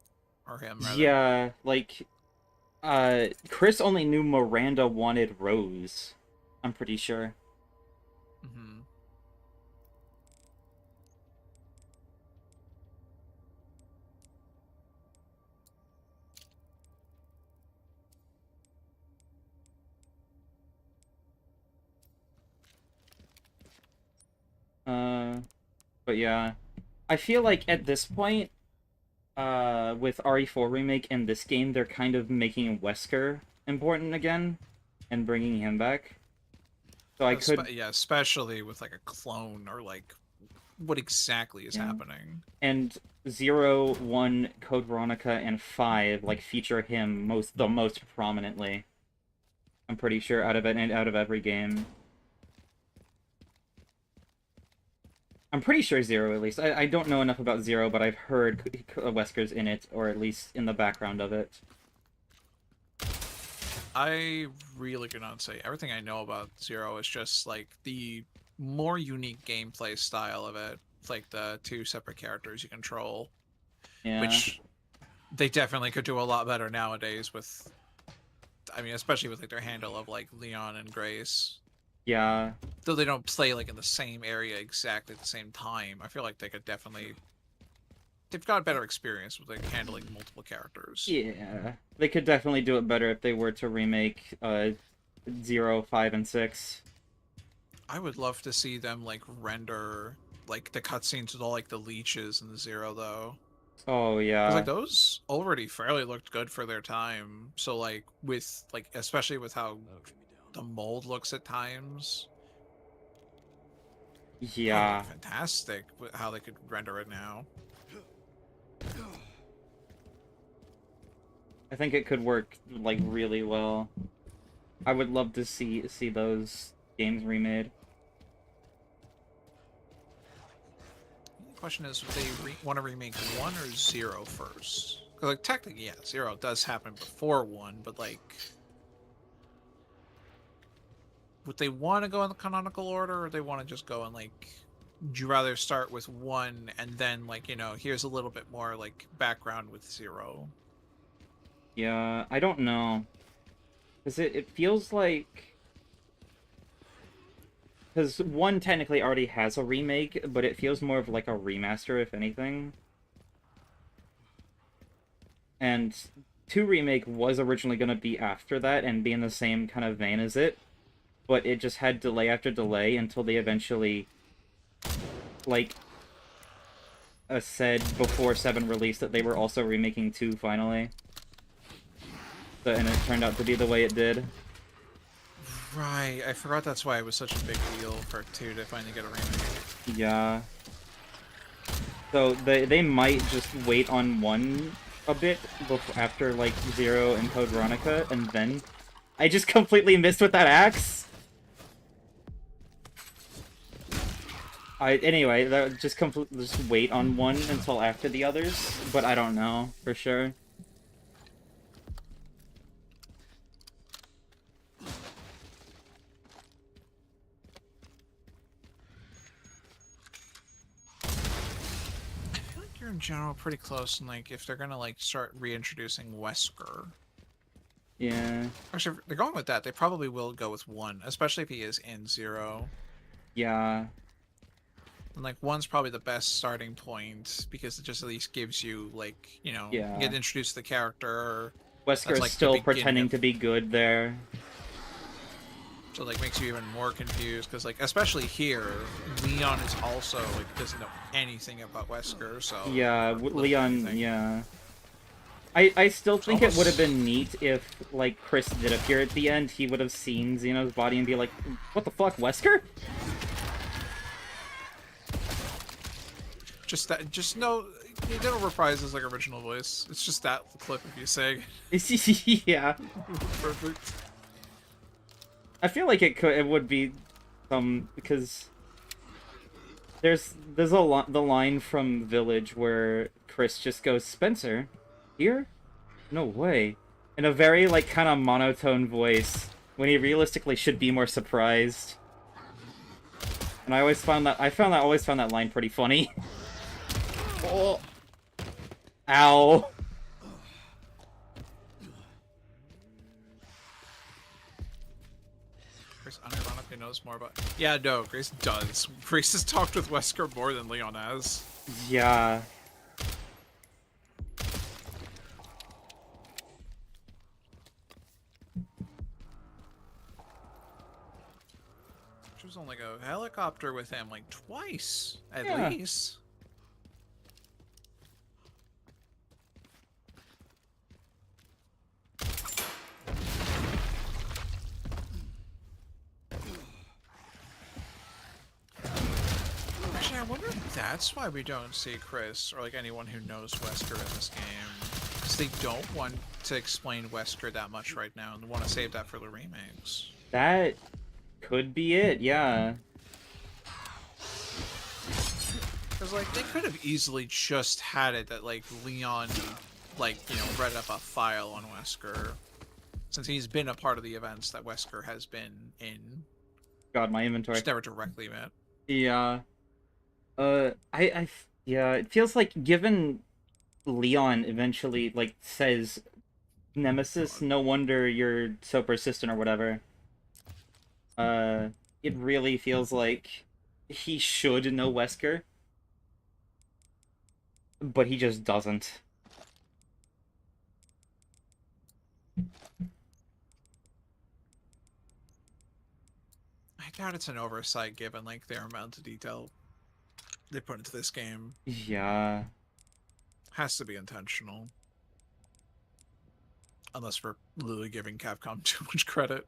or him rather. Yeah, like, Chris only knew Miranda wanted Rose. I'm pretty sure. Mm-hmm. But yeah. I feel like at this point, with RE4 Remake and this game, they're kind of making Wesker important again, and bringing him back. So I could... yeah, especially with like a clone, or like what exactly is happening. And 0, 1, Code Veronica, and 5, like, feature him the most prominently. I'm pretty sure out of every game. I'm pretty sure 0, at least. I don't know enough about 0, but I've heard Wesker's in it, or at least in the background of it. I really cannot say. Everything I know about 0 is just like the more unique gameplay style of it. Like the 2 separate characters you control. Yeah. Which they definitely could do a lot better nowadays with, I mean, especially with like their handle of like Leon and Grace. Yeah. Though they don't play like in the same area exactly at the same time, I feel like they could definitely... They've got a better experience with like handling multiple characters. Yeah. They could definitely do it better if they were to remake 0, 5, and 6. I would love to see them like render like the cutscenes with all like the leeches in the 0 though. Oh 'Cause, yeah. like, those already fairly looked good for their time. So, like, with, like, especially with how That'll get me down. the mold looks at times, probably look Yeah. fantastic with how they could render it now. I think it could work like really well. I would love to see those games remade. The question is, would they want to remake 1 or 0 first? 'Cause, like, technically, yeah, 0 does happen before 1, but, like, would they want to go in the canonical order, or they want to just go in, like, would you rather start with 1 and then, like, you know, here's a little bit more, like, background with 0? Yeah, I don't know. Because it feels like... Because 1 technically already has a remake, but it feels more of like a remaster, if anything. And 2 Remake was originally going to be after that and be in the same kind of vein as it, but it just had delay after delay until they eventually, like, said before 7 released that they were also remaking 2 finally. So, and it turned out to be the way it did. Right, I forgot that's why it was such a big deal for 2 to finally get a remake. Yeah. So they might just wait on 1 a bit before, after like 0 and Code Veronica, and then I just completely missed with that axe. Anyway, that just wait on 1 until after the others, but I don't know for sure. I feel like you're in general pretty close, and, like, if they're gonna, like, start reintroducing Wesker. Yeah. Actually, if they're going with that, they probably will go with 1, especially if he is in 0. Yeah. And, like, 1's probably the best starting point, because it just at least gives you, like, you know, Yeah. you get introduced to the character. Wesker That's, is like, the still beginning pretending of- to be good there. So, like, makes you even more confused, because, like, especially here, Leon is also, like, doesn't know anything about Wesker, so... Yeah, or little Leon, anything. yeah. I still think it would have almost- been neat if, like, Chris did appear at the end. He would have seen Xeno's body and be like, what the fuck, Wesker? Just that, just no, they don't reprise his, like, original voice. It's just that clip of you saying, Yeah. perfect. I feel like it would be because there's the line from Village where Chris just goes, Spencer, here? No way. In a very, like, kind of monotone voice, when he realistically should be more surprised. And I always found that line pretty funny. Oh. Ow. Grace unironically knows more about... Yeah, no, Grace does. Grace has talked with Wesker more than Leon has. Yeah. She was on, like, a helicopter with him, like, twice, at Yeah. least. Actually, I wonder if that's why we don't see Chris, or, like, anyone who knows Wesker in this game. Because they don't want to explain Wesker that much right now, and they want to save that for the remakes. That could be it, yeah. Because, like, they could have easily just had it that, like, Leon, like, you know, read up a file on Wesker. Since he's been a part of the events that Wesker has been in. God, my inventory. Just never directly met. Yeah. Yeah, it feels like given Leon eventually, like, says, Nemesis, no wonder you're so persistent or whatever. It really feels like he should know Wesker. But he just doesn't. I doubt it's an oversight given, like, their amount of detail they put into this game. Yeah. Has to be intentional. Unless we're literally giving Capcom too much credit.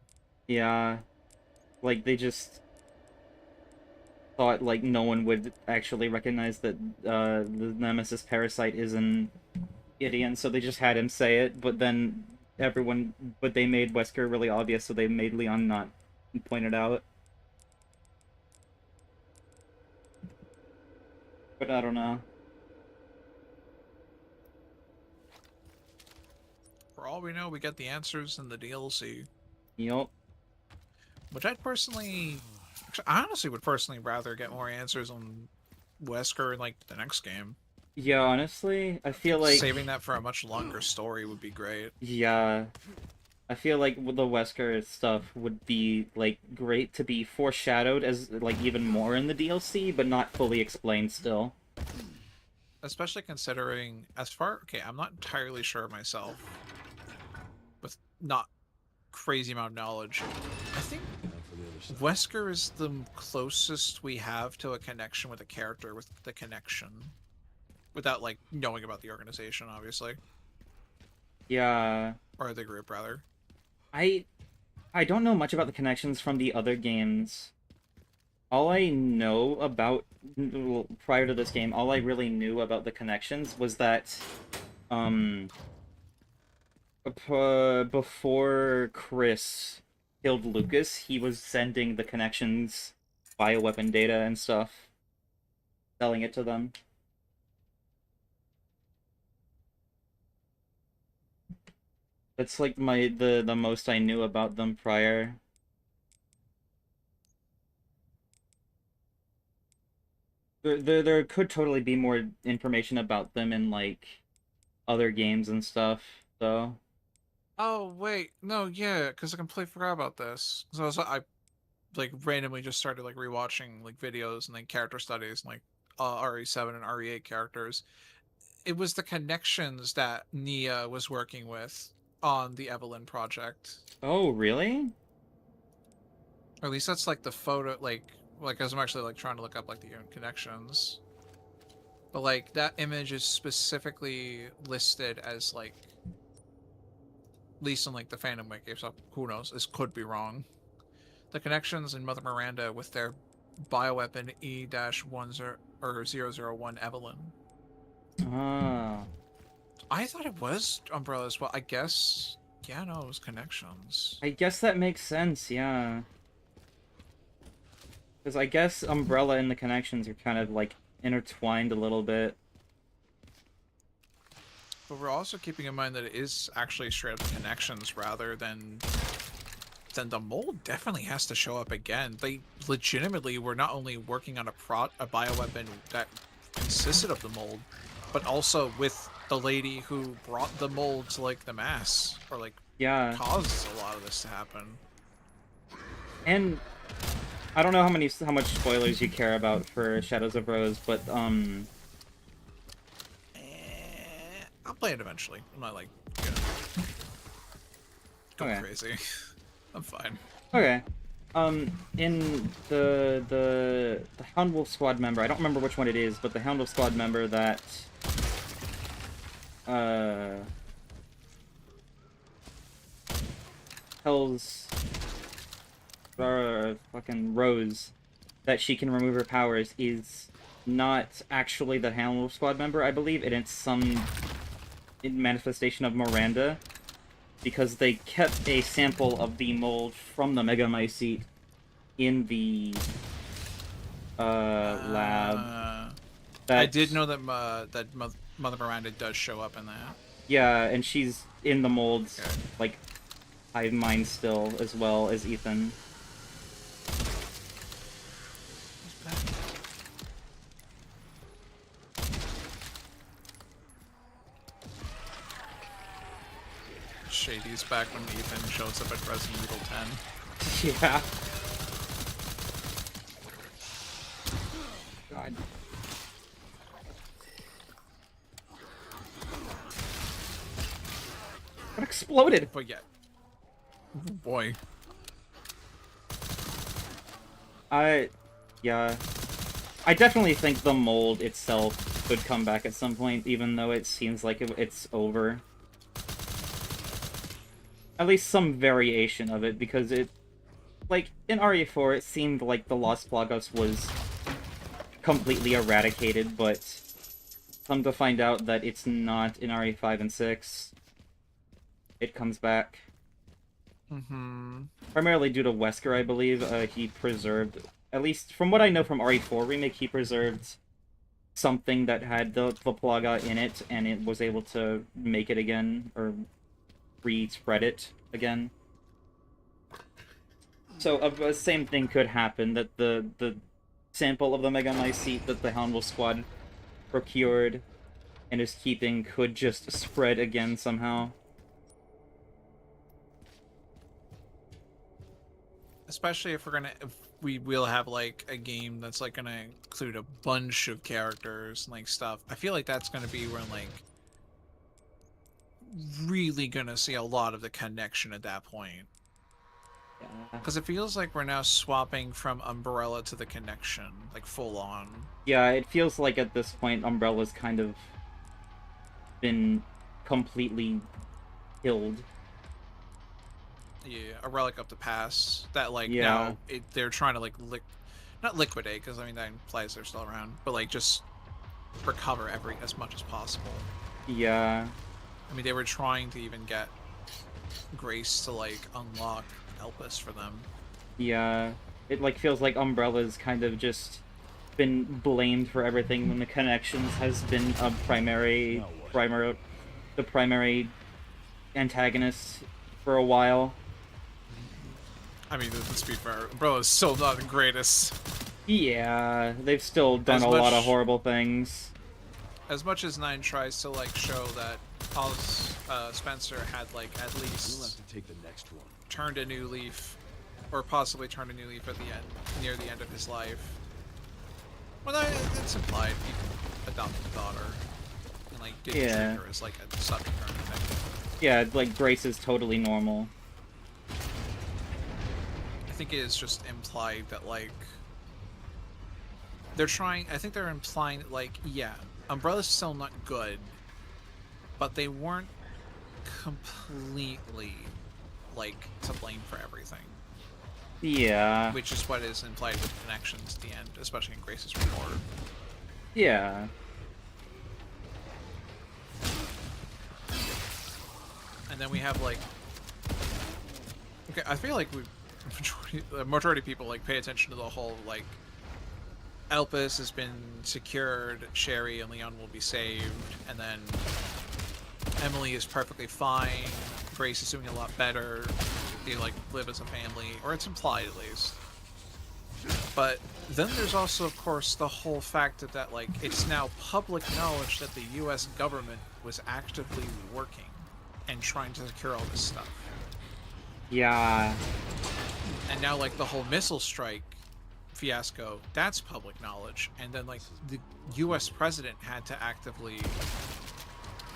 Yeah. Like, they just thought, like, no one would actually recognize that the Nemesis Parasite is an idiot, so they just had him say it, but then but they made Wesker really obvious, so they made Leon not point it out. But I don't know. For all we know, we get the answers in the DLC. Yup. Which I'd personally... I honestly would personally rather get more answers on Wesker in, like, the next game. Yeah, honestly, I feel like... Saving that for a much longer story would be great. Yeah. I feel like the Wesker stuff would be, like, great to be foreshadowed as, like, even more in the DLC, but not fully explained still. Especially considering, as far... Okay, I'm not entirely sure myself. With not crazy amount of knowledge. I think Wesker is the closest we have to a connection with a character with the connection. Without, like, knowing about the organization, obviously. Yeah. Or the group, rather. I don't know much about the connections from the other games. All I know about, prior to this game, all I really knew about the connections was that, before Chris killed Lucas, he was sending the connections bioweapon data and stuff, selling it to them. That's like the most I knew about them prior. There could totally be more information about them in like other games and stuff, so. Oh, wait. No, yeah, because I completely forgot about this. So I like randomly just started like rewatching like videos and like character studies and like RE7 and RE8 characters. It was the connections that Nia was working with on the Evelyn project. Oh, really? Or at least that's like the photo, like as I'm actually like trying to look up like the connections. But like that image is specifically listed as like, at least in like the fandom wiki, so who knows? This could be wrong. The connections in Mother Miranda with their bioweapon E-10 or 001 Evelyn. Ah. I thought it was Umbrella as well. I guess, yeah, no, it was connections. I guess that makes sense, yeah. Because I guess Umbrella and the connections are kind of like intertwined a little bit. But we're also keeping in mind that it is actually straight up connections rather than the mold definitely has to show up again. They legitimately were not only working on a bioweapon that consisted of the mold, but also with the lady who brought the mold to like the mass, or like caused a lot of this to happen. And I don't know how much spoilers you care about for Shadows of Rose, but I'll play it eventually. I'm not like going crazy. I'm fine. Okay. In the Hound Wolf Squad member, I don't remember which one it is, but the Hound Wolf Squad member that tells fucking Rose that she can remove her powers is not actually the Hound Wolf Squad member, I believe, and it's some manifestation of Miranda, because they kept a sample of the mold from the Megamycete in the lab. I did know that that Mother Miranda does show up in that. Yeah, and she's in the molds, like, hive mind still, as well as Ethan. Shady's back when Ethan shows up at Resident Evil 10. Yeah. God. What exploded? But yeah. Oh boy. Yeah. I definitely think the mold itself could come back at some point, even though it seems like it's over. At least some variation of it, because it... Like, in RE4, it seemed like the Lost Plagos was completely eradicated, but come to find out that it's not in RE5 and 6. It comes back. Mm-hmm. Primarily due to Wesker, I believe. He preserved... At least, from what I know from RE4 Remake, he preserved something that had the Plaga in it, and it was able to make it again, or re-spread it again. So, the same thing could happen, that the sample of the Mega Mycete that the Houndwolf Squad procured and is keeping could just spread again somehow. Especially if we will have like a game that's like gonna include a bunch of characters and like stuff. I feel like that's gonna be when like really gonna see a lot of the connection at that point. Yeah. Because it feels like we're now swapping from Umbrella to the connection, like full on. Yeah, it feels like at this point Umbrella's kind of been completely killed. Yeah, a relic of the past that like Yeah. now they're trying to like not liquidate, because I mean that implies they're still around, but like just recover as much as possible. Yeah. I mean, they were trying to even get Grace to like unlock Elpis for them. Yeah. It like feels like Umbrella's kind of just been blamed for everything when the Connections has been a primary antagonist for a while. I mean, let's be fair, Umbrella's still not the greatest. Yeah, they've still done a lot of horrible things. As much as 9 tries to like show that Spencer had like at We'll least have to take the next one. turned a new leaf, or possibly turned a new leaf at the end, near the end of his life. Well, it's implied he adopted a daughter and like didn't treat her as like a subject or anything. Yeah, like Grace is totally normal. I think it is just implied that like they're trying. I think they're implying that like, yeah, Umbrella's still not good, but they weren't completely like to blame for everything. Yeah. Which is what is implied with connections at the end, especially in Grace's report. Yeah. And then we have like, okay, I feel like the majority of people like pay attention to the whole like Elpis has been secured, Sherry and Leon will be saved, and then Emily is perfectly fine, Grace is doing a lot better, they like live as a family, or it's implied at least. But then there's also, of course, the whole fact that like it's now public knowledge that the US government was actively working and trying to secure all this stuff. Yeah. And now like the whole missile strike fiasco, that's public knowledge. And then like the US president had to actively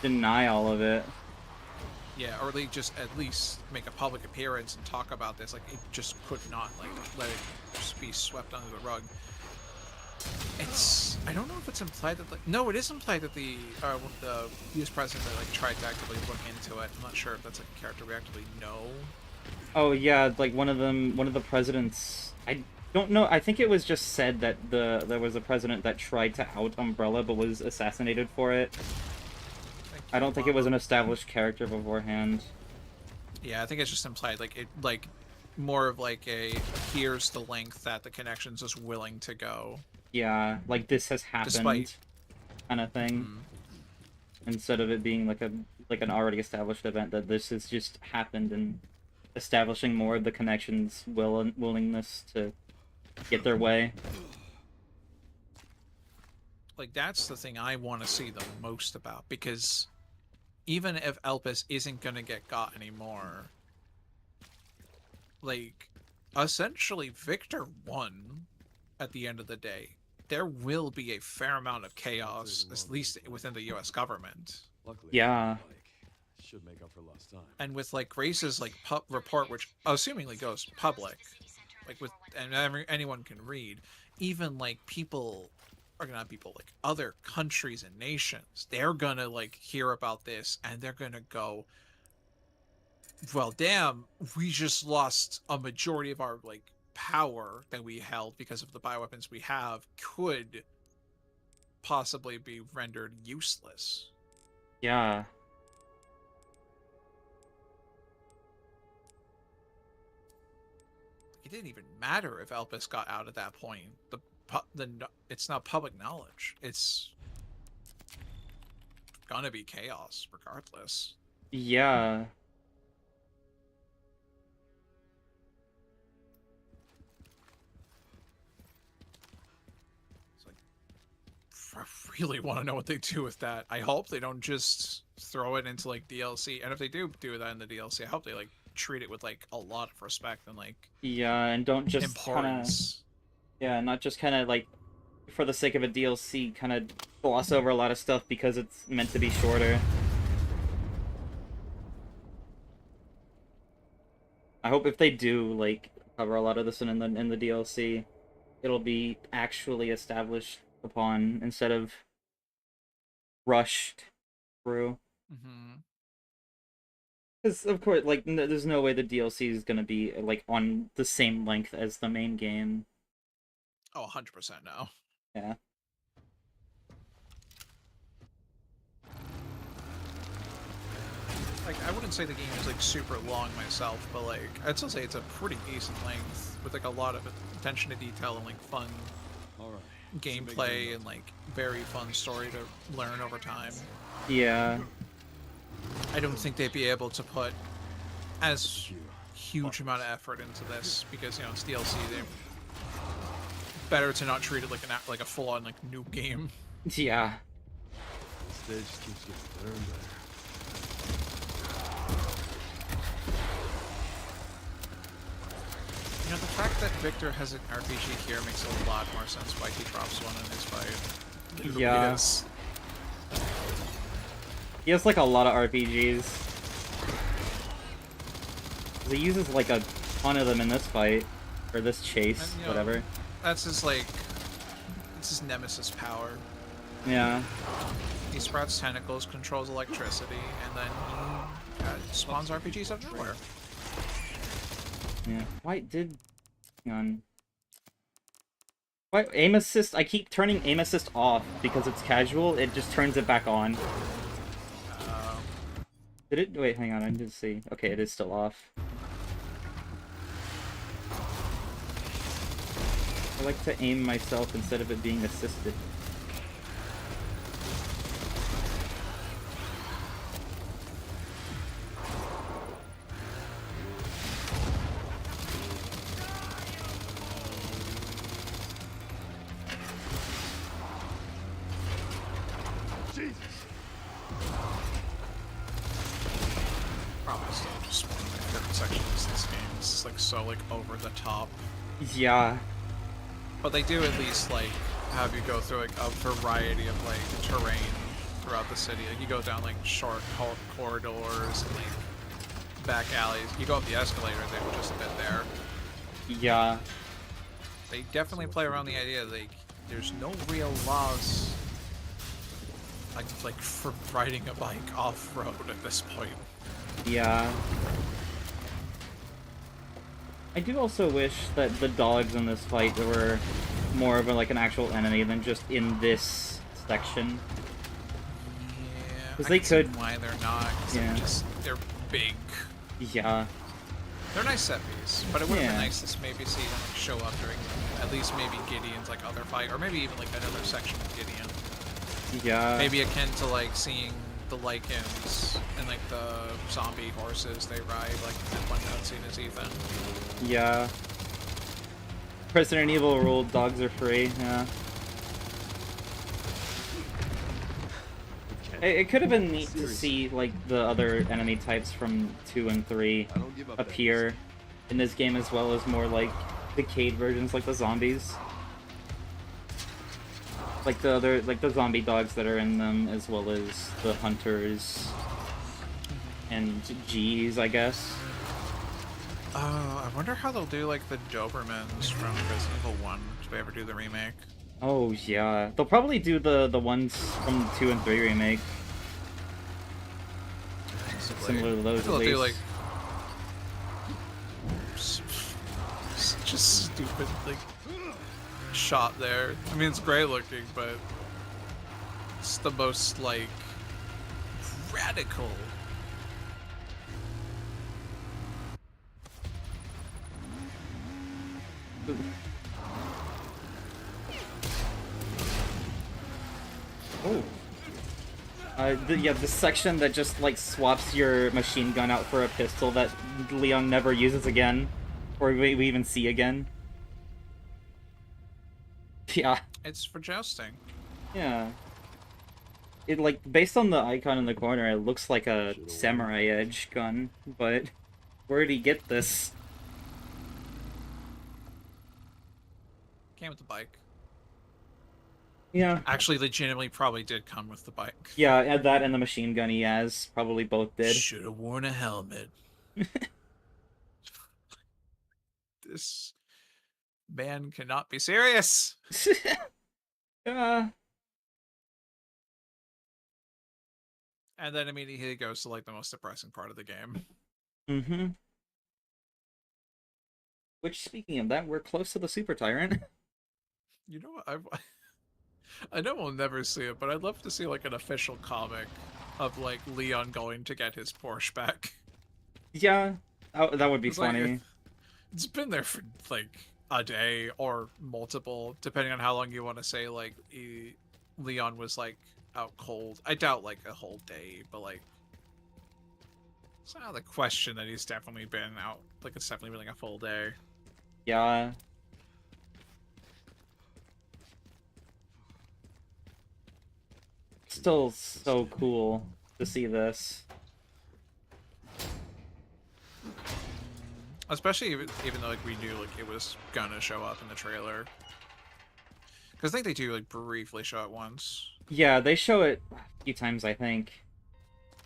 Deny all of it. yeah, or they just at least make a public appearance and talk about this. Like it just could not like let it just be swept under the rug. It's I don't know if it's implied that like no, it is implied that the US president like tried to actively look into it. I'm not sure if that's like a character we actively know. Oh yeah, like one of the presidents. I don't know. I think it was just said that there was a president that tried to out Umbrella but was assassinated for it. I don't think it was an established character beforehand. Yeah, I think it's just implied like it like more of like a here's the length that the Connections is willing to go. Yeah, like this has happened, kind of thing. Instead of it being like an already established event, that this has just happened and establishing more of the Connections' willingness to get their way. Like that's the thing I want to see the most about, because even if Elpis isn't gonna get got anymore, like essentially Victor won at the end of the day. There will be a fair amount of chaos, at least within the US government. Luckily, Yeah. should make up for lost time. And with like Grace's like report, which assumingly goes public, like with and anyone can read, even like people are gonna have people like other countries and nations. They're gonna like hear about this and they're gonna go, well, damn, we just lost a majority of our like power that we held because of the bioweapons we have could possibly be rendered useless. Yeah. It didn't even matter if Elpis got out at that point. It's not public knowledge. It's gonna be chaos regardless. Yeah. It's like, I really want to know what they do with that. I hope they don't just throw it into like DLC. And if they do that in the DLC, I hope they like treat it with like a lot of respect and like Yeah, and don't just kind of, importance. yeah, not just kind of like for the sake of a DLC, kind of gloss over a lot of stuff because it's meant to be shorter. I hope if they do like cover a lot of this in the DLC, it'll be actually established upon instead of rushed through. Mm-hmm. Because of course, like, there's no way the DLC is gonna be like on the same length as the main game. Oh, 100% no. Yeah. Like, I wouldn't say the game is like super long myself, but like I'd still say it's a pretty decent length with like a lot of attention to detail and like fun All right. gameplay and like very fun story to learn over time. Yeah. I don't think they'd be able to put as huge amount of effort into this because, you know, it's DLC. They better to not treat it like a full-on like new game. Yeah. The stage just keeps getting better and better. You know, the fact that Victor has an RPG here makes a lot more sense why he drops one in his fight. It really Yeah. is. He has like a lot of RPGs. He uses like a ton of them in this fight. Or this chase, And, you know, whatever. That's his like, it's his nemesis power. Yeah. He sprouts tentacles, controls electricity, and then he spawns RPGs out of nowhere. Yeah. Why did... Hang on. Why aim assist? I keep turning aim assist off because it's casual. It just turns it back on. Did it? Wait, hang on. I need to see. Okay, it is still off. I like to aim myself instead of it being assisted. Probably still just one of my favorite sections of this game. This is like so like over the top. Yeah. But they do at least like have you go through like a variety of like terrain throughout the city. Like you go down like short corridors and like back alleys. You go up the escalator, they were just a bit there. Yeah. They definitely play around the idea that like there's no real laws like for riding a bike off-road at this point. Yeah. I do also wish that the dogs in this fight were more of like an actual enemy than just in this section. Yeah, 'Cause I they can see could- why they're not. 'Cause Yeah. they're big. Yeah. They're nice set piece, but it would have Yeah. been nice to maybe see them like, show up during at least maybe Gideon's like other fight, or maybe even like another section of Gideon. Yeah. Maybe akin to like seeing the Lycans and like the zombie horses they ride, like in one cutscene as Ethan. Yeah. Resident Evil ruled dogs are free, yeah. It could have been neat to see, like, the other enemy types from 2 and 3 I don't give up. appear in this game, as well as more, like, decayed versions, like the zombies. Like the zombie dogs that are in them, as well as the hunters and G's, I guess. I wonder how they'll do like the Dobermans from Resident Evil 1. Did they ever do the remake? Oh yeah, they'll probably do the ones from 2 and 3 remake, similar to those at They'll do like least. such a stupid like shot there. I mean, it's great looking, but it's the most like radical. Oh. Yeah, the section that just like swaps your machine gun out for a pistol that Leon never uses again, or we even see again. Yeah, It's for jousting. yeah. It like based on the icon in the corner, it looks like a samurai edge gun, but where did he get this? Came with the bike. Yeah, Actually, legitimately, probably did come with the bike. yeah, add that and the machine gun he has probably both did. Should have worn a helmet. This man cannot be serious. uh, And then immediately he goes to like the most depressing part of the game. mm-hmm. Which, speaking of that, we're close to the Super Tyrant. You know what? I know we'll never see it, but I'd love to see like an official comic of like Leon going to get his Porsche back. Yeah, that would be It's like, funny. it's been there for like a day or multiple, depending on how long you want to say like Leon was like out cold. I doubt like a whole day, but like it's not the question that he's definitely been out. Like it's definitely been like a full day. Yeah. Still so cool to see this. Especially even though like we knew like it was gonna show up in the trailer. Because I think they do like briefly show it once. Yeah, they show it a few times, I think.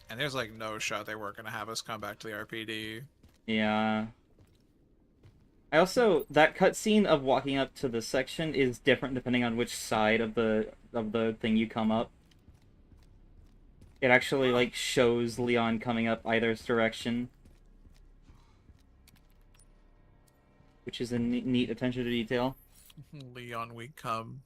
And there's like no shot they weren't gonna have us come back to the RPD. Yeah. I also, that cutscene of walking up to this section is different depending on which side of the thing you come up. It actually like shows Leon coming up either's direction, which is a neat attention to detail. Leon, we come.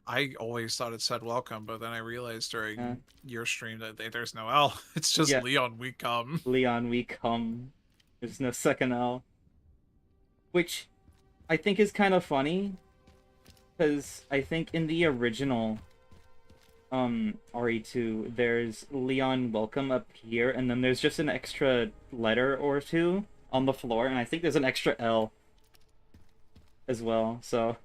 I always thought it said welcome, but then I realized during your stream that there's no L. It's just Yeah. Leon, we come. Leon, we come. There's no second L. Which I think is kind of funny, because I think in the original RE2, there's Leon welcome up here, and then there's just an extra letter or two on the floor, and I think there's an extra L as well, so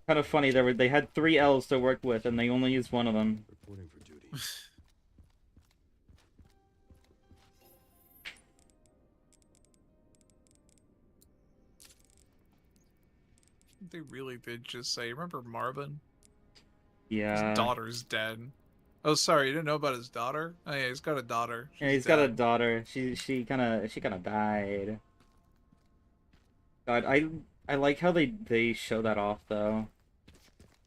kind of funny. They had 3 L's to work with, and they only used one of them. Reporting for duty. They really did just say, remember Marvin? Yeah. His daughter's dead. Oh, sorry, you didn't know about his daughter? Oh yeah, he's got a daughter. Yeah, She's he's got a dead. daughter. She kind of died. God, I like how they show that off though.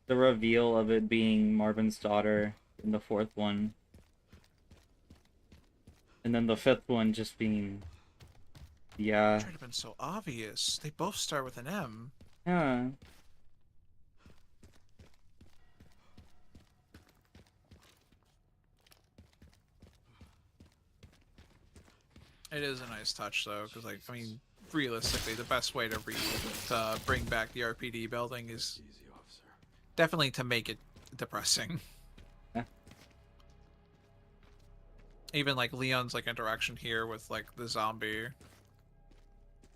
The reveal of it being Marvin's daughter in the 4th one. And then the 5th one just being... Yeah. It should have been so obvious. They both start with an M. Yeah. It is a nice touch though, because like, I mean, realistically, the best way to bring back the RPD building is Easy, officer. definitely to make it depressing. Yeah. Even like Leon's like interaction here with like the zombie.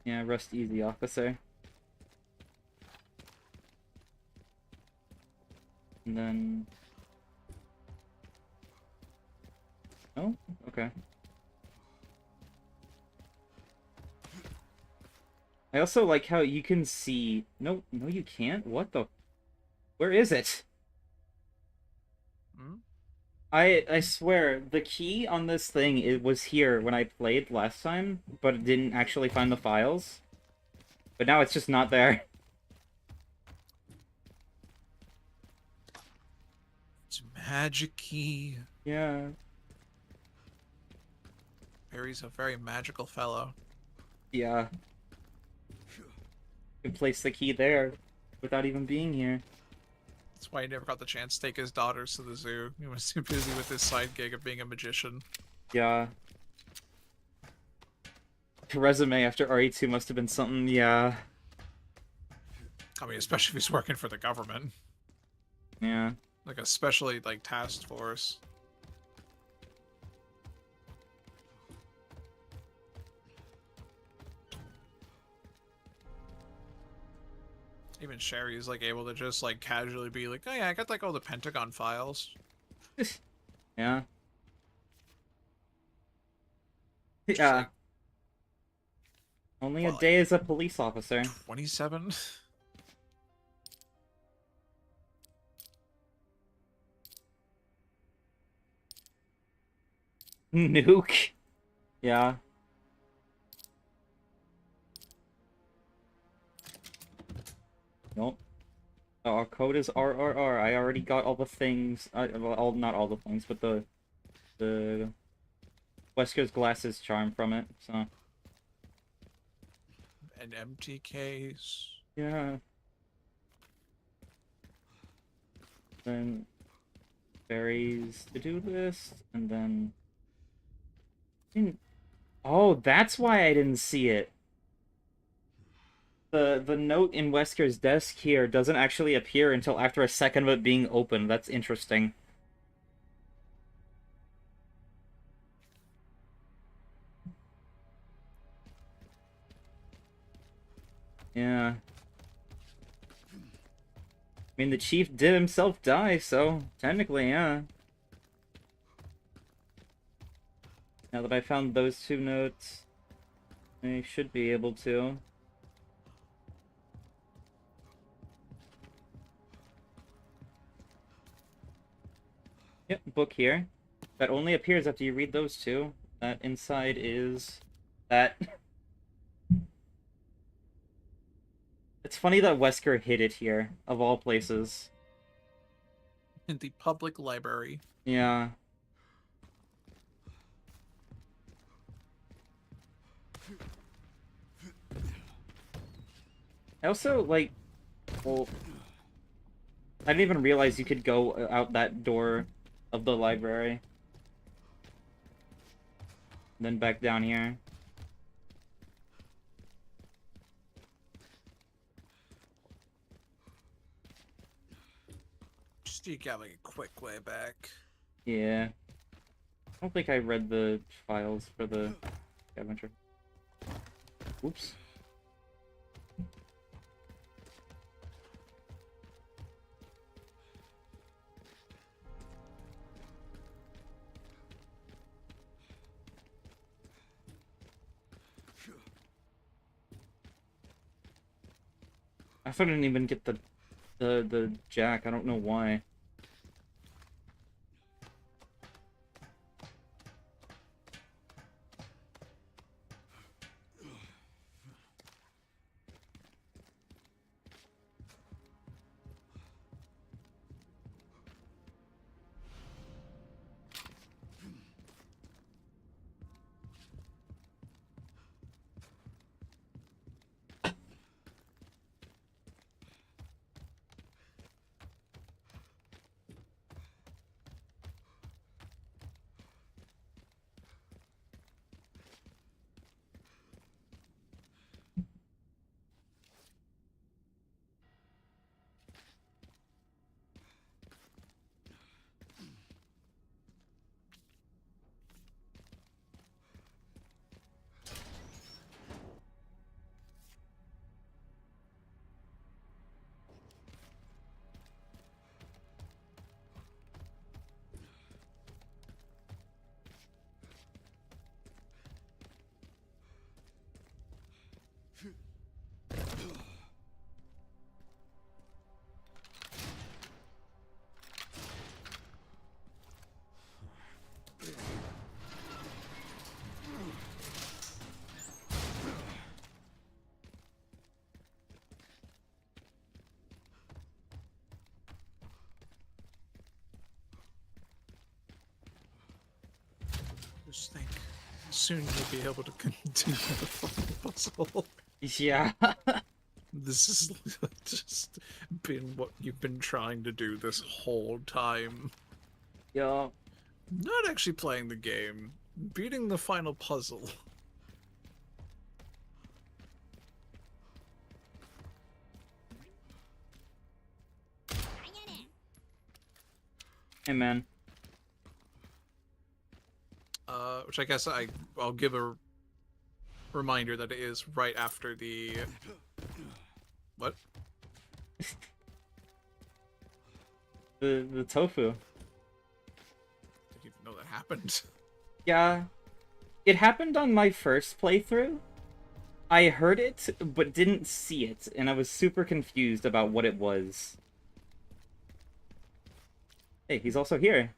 Yeah, rest easy, officer. And then... Oh, okay. I also like how you can see... No, you can't? What the... Where is it? Hmm? I swear, the key on this thing, it was here when I played last time, but it didn't actually find the files. But now it's just not there. It's magic-y. Yeah. Barry's a very magical fellow. Yeah. Can place the key there without even being here. That's why he never got the chance to take his daughters to the zoo. He was too busy with his side gig of being a magician. Yeah. The resume after RE2 must have been something, yeah. I mean, especially if he's working for the government. Yeah. Like, especially, like, task force. Even Sherry's, like, able to just, like, casually be like, oh yeah, I got, like, all the Pentagon files. Yeah. Just, Yeah. like, Only well, a like, day as a police officer. 27? Nuke. Yeah. Nope. Oh, our code is RRR. I already got all the things. Well, not all the things, but the Wesker's glasses charm from it. So An empty case. yeah. Then Barry's to-do list, and then. Oh, that's why I didn't see it. The note in Wesker's desk here doesn't actually appear until after a second of it being opened. That's interesting. Yeah. I mean, the chief did himself die, so technically, yeah. Now that I found those two notes, I should be able to. Yep, book here. That only appears after you read those two. That inside is that. It's funny that Wesker hid it here, of all places. In the public library. Yeah. I also, like, well, I didn't even realize you could go out that door of the library. Then back down here. Just you got like a quick way back. Yeah. I don't think I read the files for the scavenger. Oops. I still didn't even get the jack. I don't know why. Just think, soon you'll be able to continue the fucking puzzle. Yeah. This has just been what you've been trying to do this whole time. Yo. Not actually playing the game, beating the final puzzle. Hey, man. Which I guess I'll give a reminder that it is right after the... What? The tofu. Didn't even know that happened. Yeah. It happened on my first playthrough. I heard it, but didn't see it, and I was super confused about what it was. Hey, he's also here.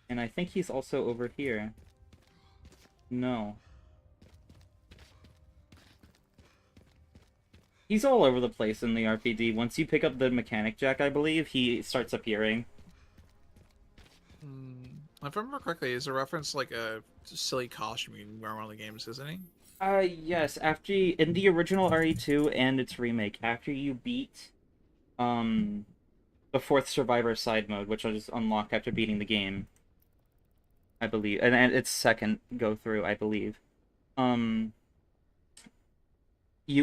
And I think he's also over here. No. He's all over the place in the RPD. Once you pick up the mechanic jack, I believe, he starts appearing. If I remember correctly, is a reference like a silly costume you can wear in one of the games, isn't he? Yes, after you, in the original RE2 and its remake, after you beat, the 4th Survivor side mode, which I'll just unlock after beating the game, I believe, and its second go-through, I believe, you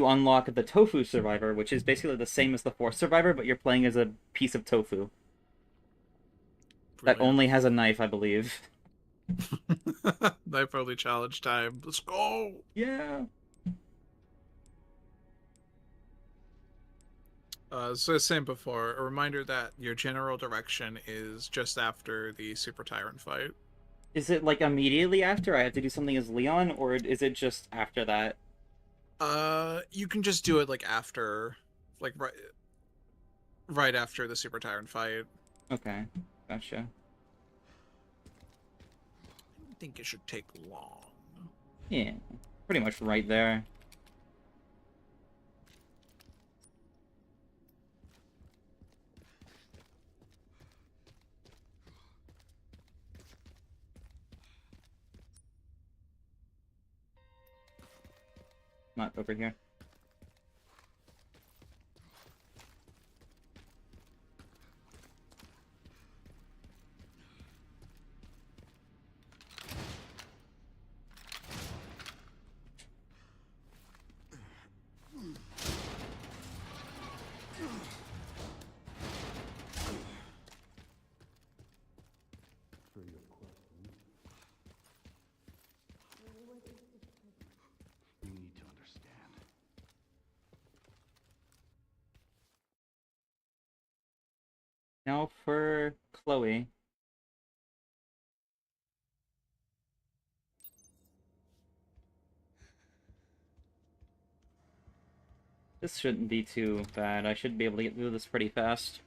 unlock the Tofu Survivor, which is basically the same as the 4th Survivor, but you're playing as a piece of tofu. That only has a knife, I believe. Knife only challenge time. Let's go! Yeah. So as saying before, a reminder that your general direction is just after the Super Tyrant fight. Is it, like, immediately after I have to do something as Leon, or is it just after that? You can just do it, like, after... Like, right after the Super Tyrant fight. Okay, gotcha. I don't think it should take long. Yeah, pretty much right there. Not over here. You need to understand. Now for Chloe. This shouldn't be too bad. I should be able to get through this pretty fast.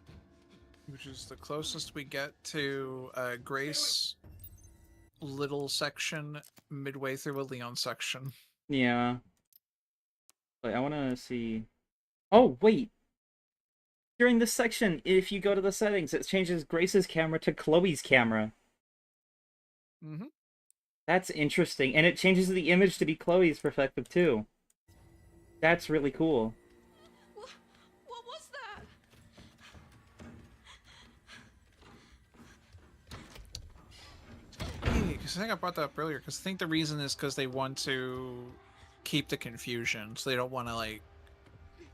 Which is the closest we get to Grace little section midway through a Leon section. Yeah. Wait, I want to see... Oh, wait! During this section, if you go to the settings, it changes Grace's camera to Chloe's camera. Mm-hmm. That's interesting, and it changes the image to be Chloe's perspective, too. That's really cool. What was that? Yeah, because I think I brought that up earlier, because I think the reason is because they want to keep the confusion, so they don't want to, like...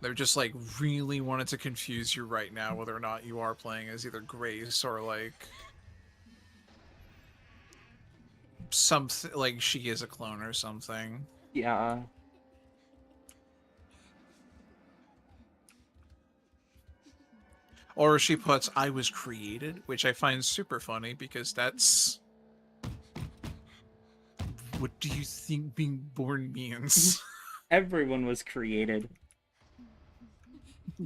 They're just, like, really wanted to confuse you right now, whether or not you are playing as either Grace or, like... something, like, she is a clone or something. Yeah. Or she puts, I was created, which I find super funny, because that's... What do you think being born means? Everyone was created.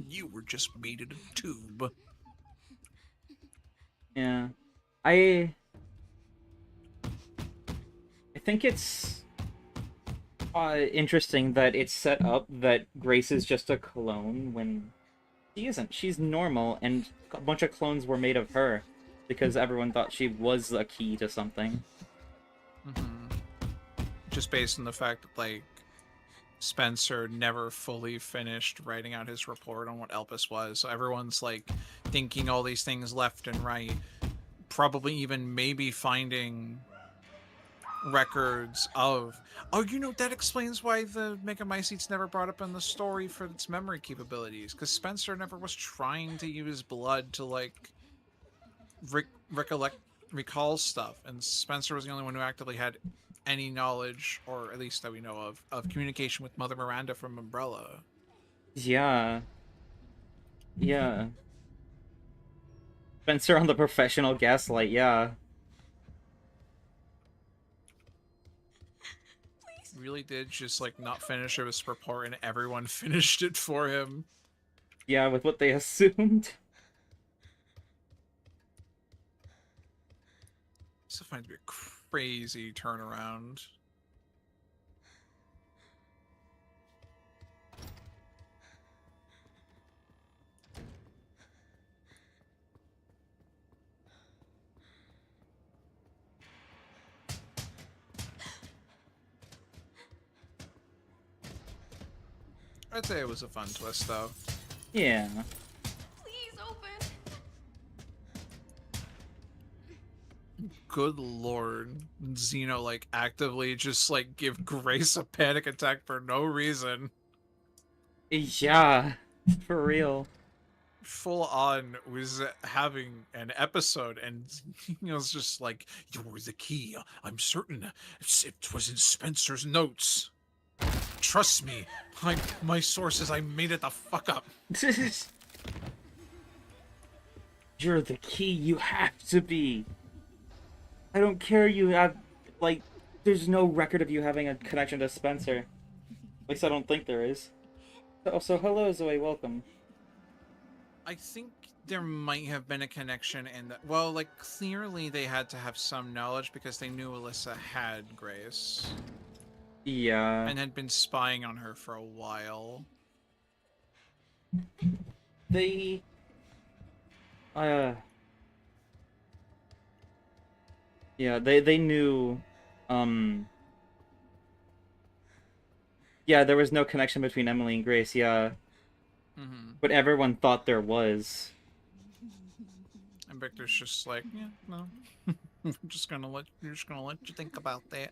You were just made in a tube. Yeah. I think it's interesting that it's set up that Grace is just a clone when she isn't. She's normal, and a bunch of clones were made of her. because everyone thought she was a key to something. Just based on the fact that, like, Spencer never fully finished writing out his report on what Elpis was. So everyone's, like, thinking all these things left and right. Probably even maybe finding records of... Oh, you know, that explains why the Megamycetes never brought up in the story for its memory capabilities. Because Spencer never was trying to use blood to, like, recall stuff. And Spencer was the only one who actively had any knowledge, or at least that we know of communication with Mother Miranda from Umbrella. Yeah. Yeah. Spencer on the professional gaslight, yeah. Really did just, like, not finish his report, and everyone finished it for him. Yeah, with what they assumed. This finds to be a crazy turnaround. I'd say it was a fun twist, though. Yeah. Please open. Good lord. Xeno, like, actively just, like, give Grace a panic attack for no reason. Yeah. For real. Full on was having an episode, and he was just like, "You're the key. I'm certain it was in Spencer's notes. Trust me. My sources, I made it the fuck up." You're the key, you have to be. I don't care you have, like, there's no record of you having a connection to Spencer. At least I don't think there is. So hello Zoe, welcome. I think there might have been a connection in that. Well, like, clearly they had to have some knowledge because they knew Alyssa had Grace. Yeah. And had been spying on her for a while. They... Yeah, they knew, Yeah, there was no connection between Emily and Grace, yeah. But everyone thought there was. And Victor's just like, yeah, no. You're just gonna let you think about that.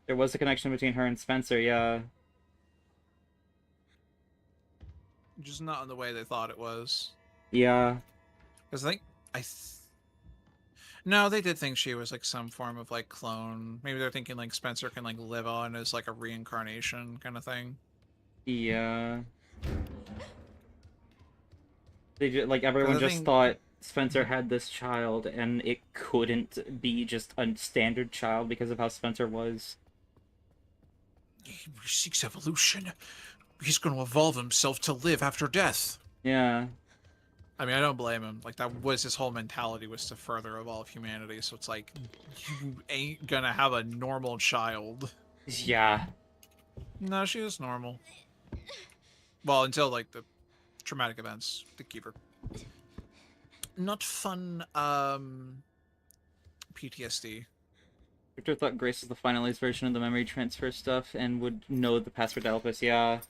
There was a connection between her and Spencer, yeah. Just not in the way they thought it was. Yeah. Because no, they did think she was like some form of like clone. Maybe they're thinking like Spencer can like live on as like a reincarnation kind of thing. Yeah. Like everyone just thought Spencer had this child and it couldn't be just a standard child because of how Spencer was. He seeks evolution. He's going to evolve himself to live after death. Yeah. I mean, I don't blame him. Like, that was his whole mentality, was to further evolve humanity. So it's like, you ain't gonna have a normal child. Yeah. No, she was normal. Well, until, like, the traumatic events that keep her. Not fun, PTSD. Victor thought Grace was the finalized version of the memory transfer stuff and would know the password to Elpis, yeah.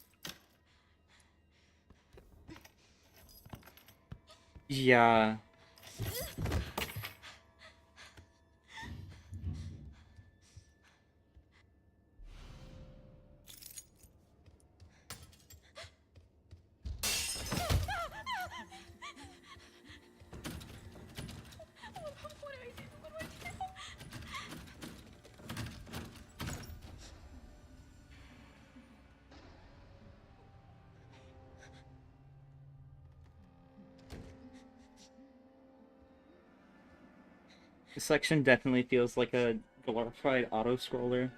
Yeah. This section definitely feels like a glorified auto-scroller.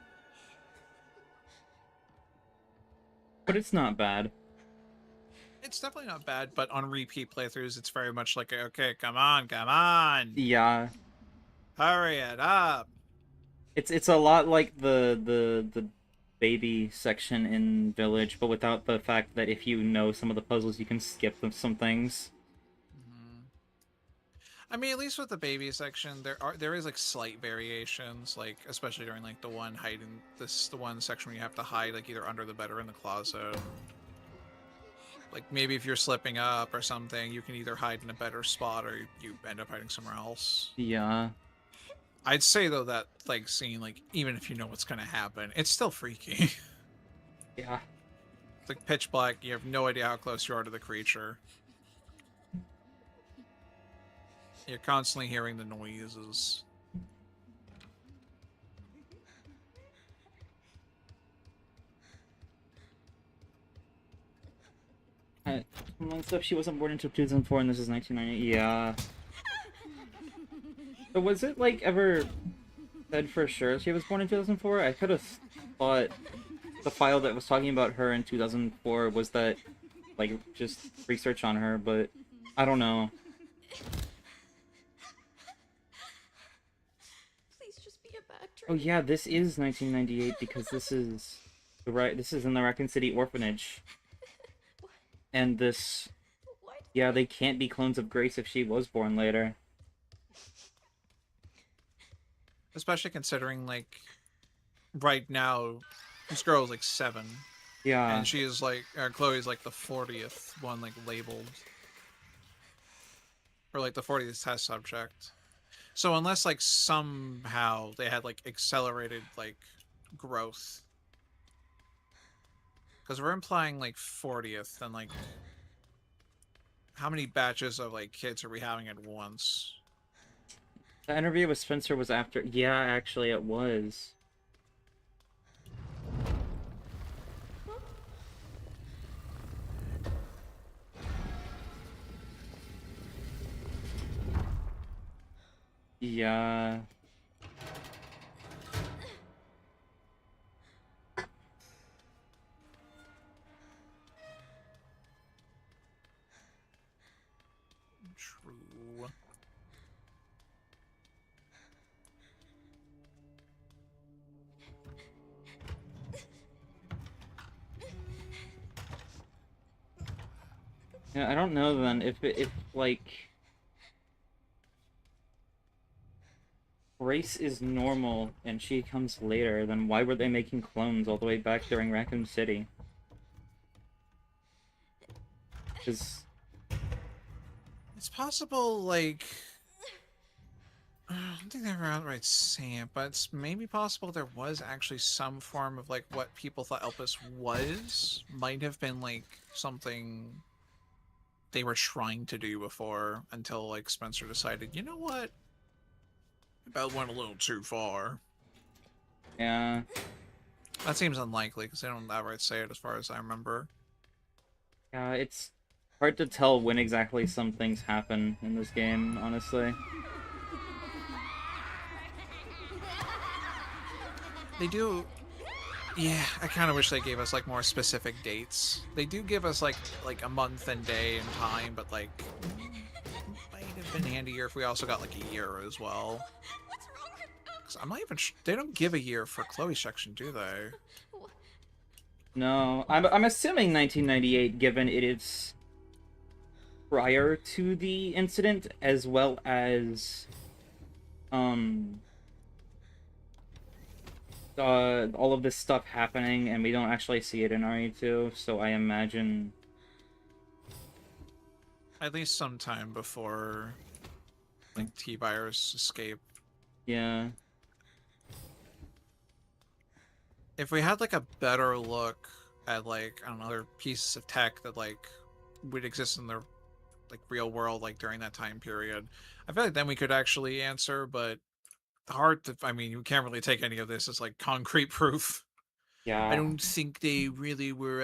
But it's not bad. It's definitely not bad, but on repeat playthroughs, it's very much like, okay, come on, Yeah, hurry it up. it's a lot like the baby section in Village, but without the fact that if you know some of the puzzles, you can skip some things. I mean, at least with the baby section, there is like slight variations, like especially during like the one the one section where you have to hide like either under the bed or in the closet. Like maybe if you're slipping up or something, you can either hide in a better spot or you end up hiding somewhere else. Yeah. I'd say though that like scene, like even if you know what's gonna happen, it's still freaky. Yeah. It's like pitch black. You have no idea how close you are to the creature. You're constantly hearing the noises. Among stuff, she wasn't born until 2004, and this is 1990. Yeah. But was it, like, ever said for sure she was born in 2004? I could have thought the file that was talking about her in 2004 was that, like, just research on her, but I don't know. Please just be a bad Oh dream. yeah, this is 1998 because this is this is in the Raccoon City orphanage. And this, Why did yeah, they can't be clones of Grace if she was born later. Especially considering like right now, this girl is like 7. Yeah. And she is like, Chloe's like the 40th one, like labeled. Or like the 40th test subject. So unless like somehow they had like accelerated like growth. Because we're implying like 40th and like how many batches of like kids are we having at once? The interview with Spencer was after. Yeah, actually, it was. Yeah. True. Yeah, I don't know then if like Grace is normal and she comes later, then why were they making clones all the way back during Raccoon City? Because It's possible, like, I don't think they ever outright say it, but it's maybe possible there was actually some form of, like, what people thought Elpis was. Might have been, like, something they were trying to do before until, like, Spencer decided, you know what? That went a little too far. yeah. That seems unlikely, because they don't outright say it as far as I remember. Yeah, it's hard to tell when exactly some things happen in this game, honestly. They do. Yeah, I kind of wish they gave us like more specific dates. They do give us like a month and day and time, but like might have been handier if we also got like a year as well. What's wrong with 'Cause I'm not even. They don't give a year for Chloe's section, do they? No, I'm assuming 1998, given it is prior to the incident, as well as all of this stuff happening, and we don't actually see it in RE2, so I imagine At least sometime before like T-Virus escape. yeah. If we had like a better look at like I don't know other pieces of tech that like would exist in the like real world like during that time period, I feel like then we could actually answer. But hard to. I mean, you can't really take any of this as like concrete proof. I Yeah. don't think they really were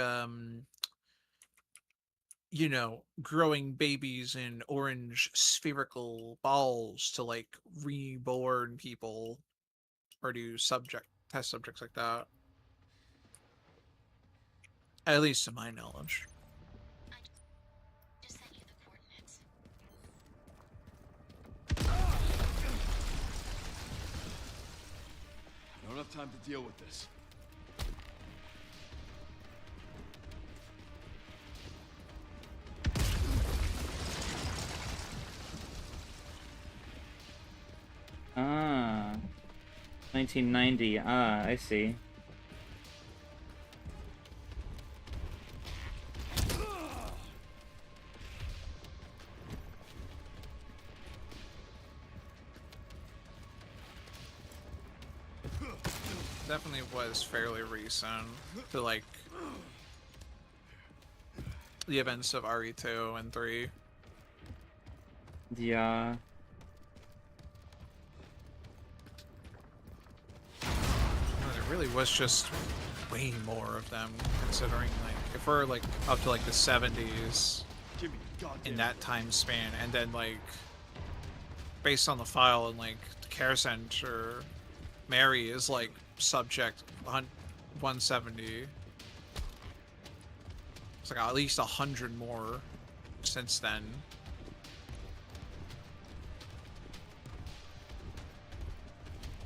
you know, growing babies in orange spherical balls to like reborn people or do test subjects like that. At least to my knowledge. don't have time to deal with this. Ah. 1990. Ah, I see. Definitely was fairly recent to like the events of RE2 and 3. Yeah. There really was just way more of them, considering like if we're like up to like the 70s Give me a goddamn in that time span, and then like based on the file and like the care center, Mary is like subject 170. It's like at least 100 more since then.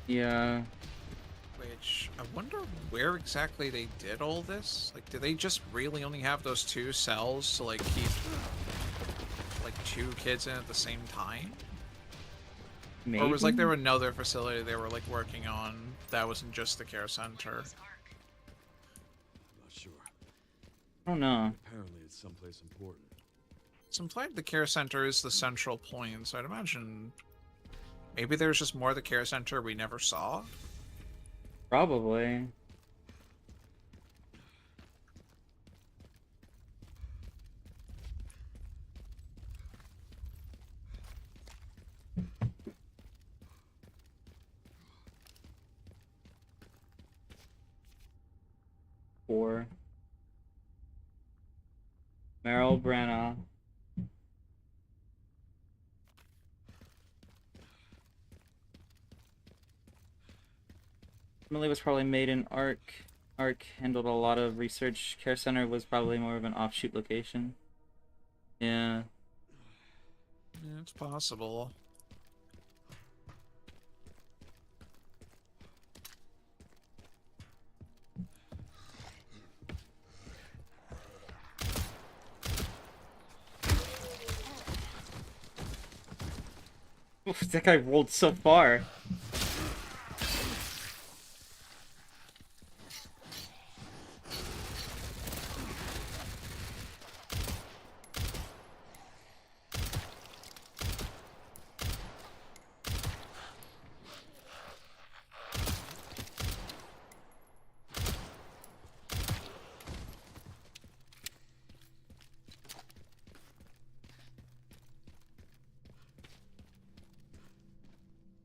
Yeah. Which I wonder where exactly they did all this. Like, do they just really only have those 2 cells to like keep like 2 kids in at the same time? Maybe? Or was like there another facility they were like working on that wasn't just the care center? This arc. I'm not sure. I don't know. Apparently it's someplace important. It's implied the care center is the central point, so I'd imagine maybe there's just more of the care center we never saw. Probably. Four. Meryl Branagh. Emily was probably made in Arc. Arc handled a lot of research. Care Center was probably more of an offshoot location. Yeah. Yeah, it's possible. Oof, that guy rolled so far.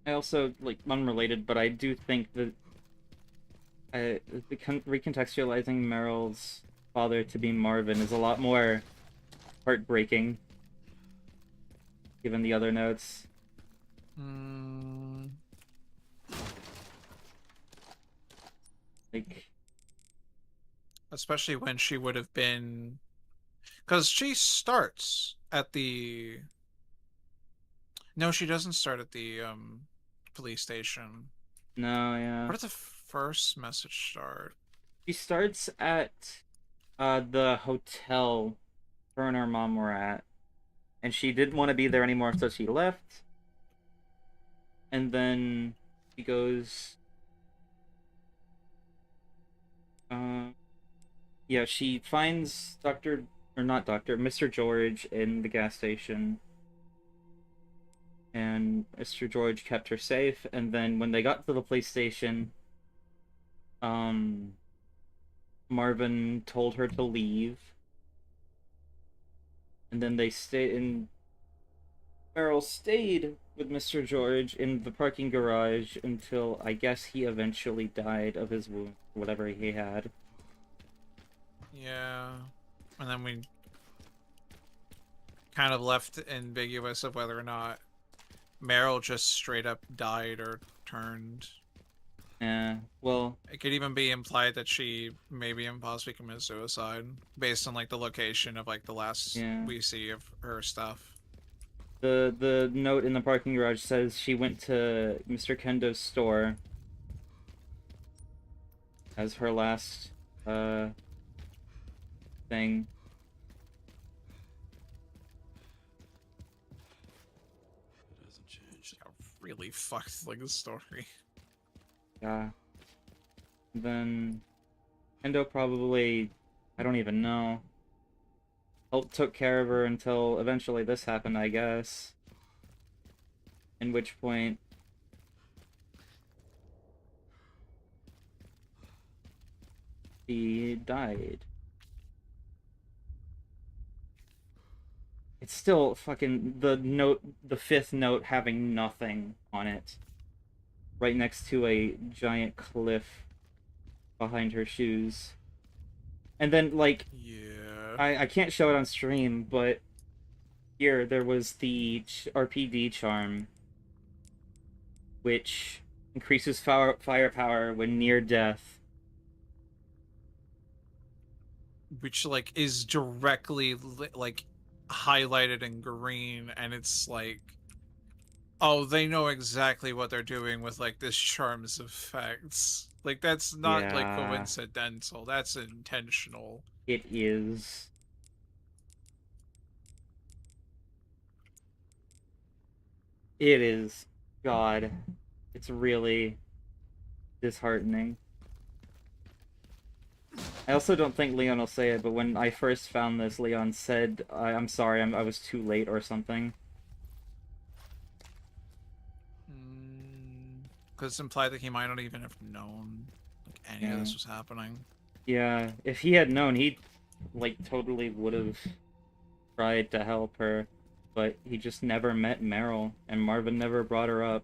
I also, like, unrelated, but I do think that recontextualizing Meryl's father to be Marvin is a lot more heartbreaking, given the other notes. Like, Especially when she would have been, because she starts at the, no, she doesn't start at the police station. no, yeah. Where did the first message start? She starts at the hotel her and her mom were at, and she didn't want to be there anymore, so she left. And then she goes, yeah, she finds Mr. George in the gas station. And Mr. George kept her safe, and then when they got to the police station, Marvin told her to leave. And then they stayed in. Meryl stayed with Mr. George in the parking garage until I guess he eventually died of his wound, whatever he had. Yeah. And then we kind of left ambiguous of whether or not Meryl just straight up died or turned. Yeah, well, It could even be implied that she maybe possibly committed suicide based on like the location of like the last we see of her stuff. the note in the parking garage says she went to Mr. Kendo's store as her last thing. It hasn't changed. Yeah, really fucked like the story. Yeah. Then Endo probably, I don't even know. Took care of her until eventually this happened, I guess. In which point he died. It's still fucking the fifth note having nothing on it. Right next to a giant cliff behind her shoes. And then, like, Yeah. I can't show it on stream, but here there was the RPD charm, which increases firepower when near death. Which like is directly like highlighted in green, and it's like, oh, they know exactly what they're doing with like this charm's effects. Like that's not like Yeah, coincidental. That's intentional. it is. It is. God, it's really disheartening. I also don't think Leon will say it, but when I first found this, Leon said, I'm sorry, I was too late or something. Because it's implied that he might not even have known like any of this was happening. Yeah, if he had known, he, like, totally would have tried to help her, but he just never met Meryl, and Marvin never brought her up.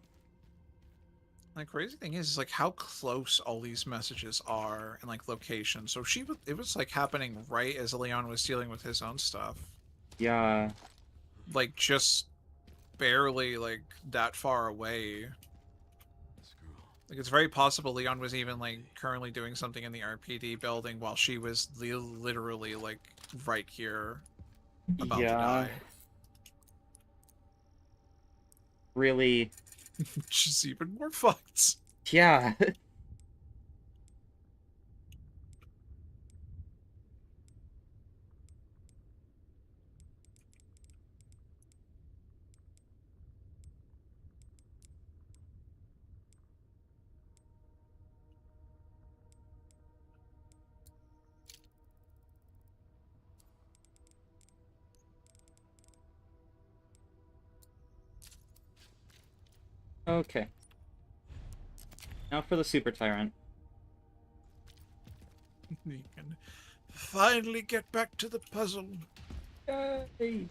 The crazy thing is like how close all these messages are and like location. So it was like happening right as Leon was dealing with his own stuff. Yeah. Like just barely like that far away. This girl. Like it's very possible Leon was even like currently doing something in the RPD building while she was literally like right here about to die. Really. Which is even more fucked. Yeah. Okay. Now for the Super Tyrant. You can finally get back to the puzzle. Yay!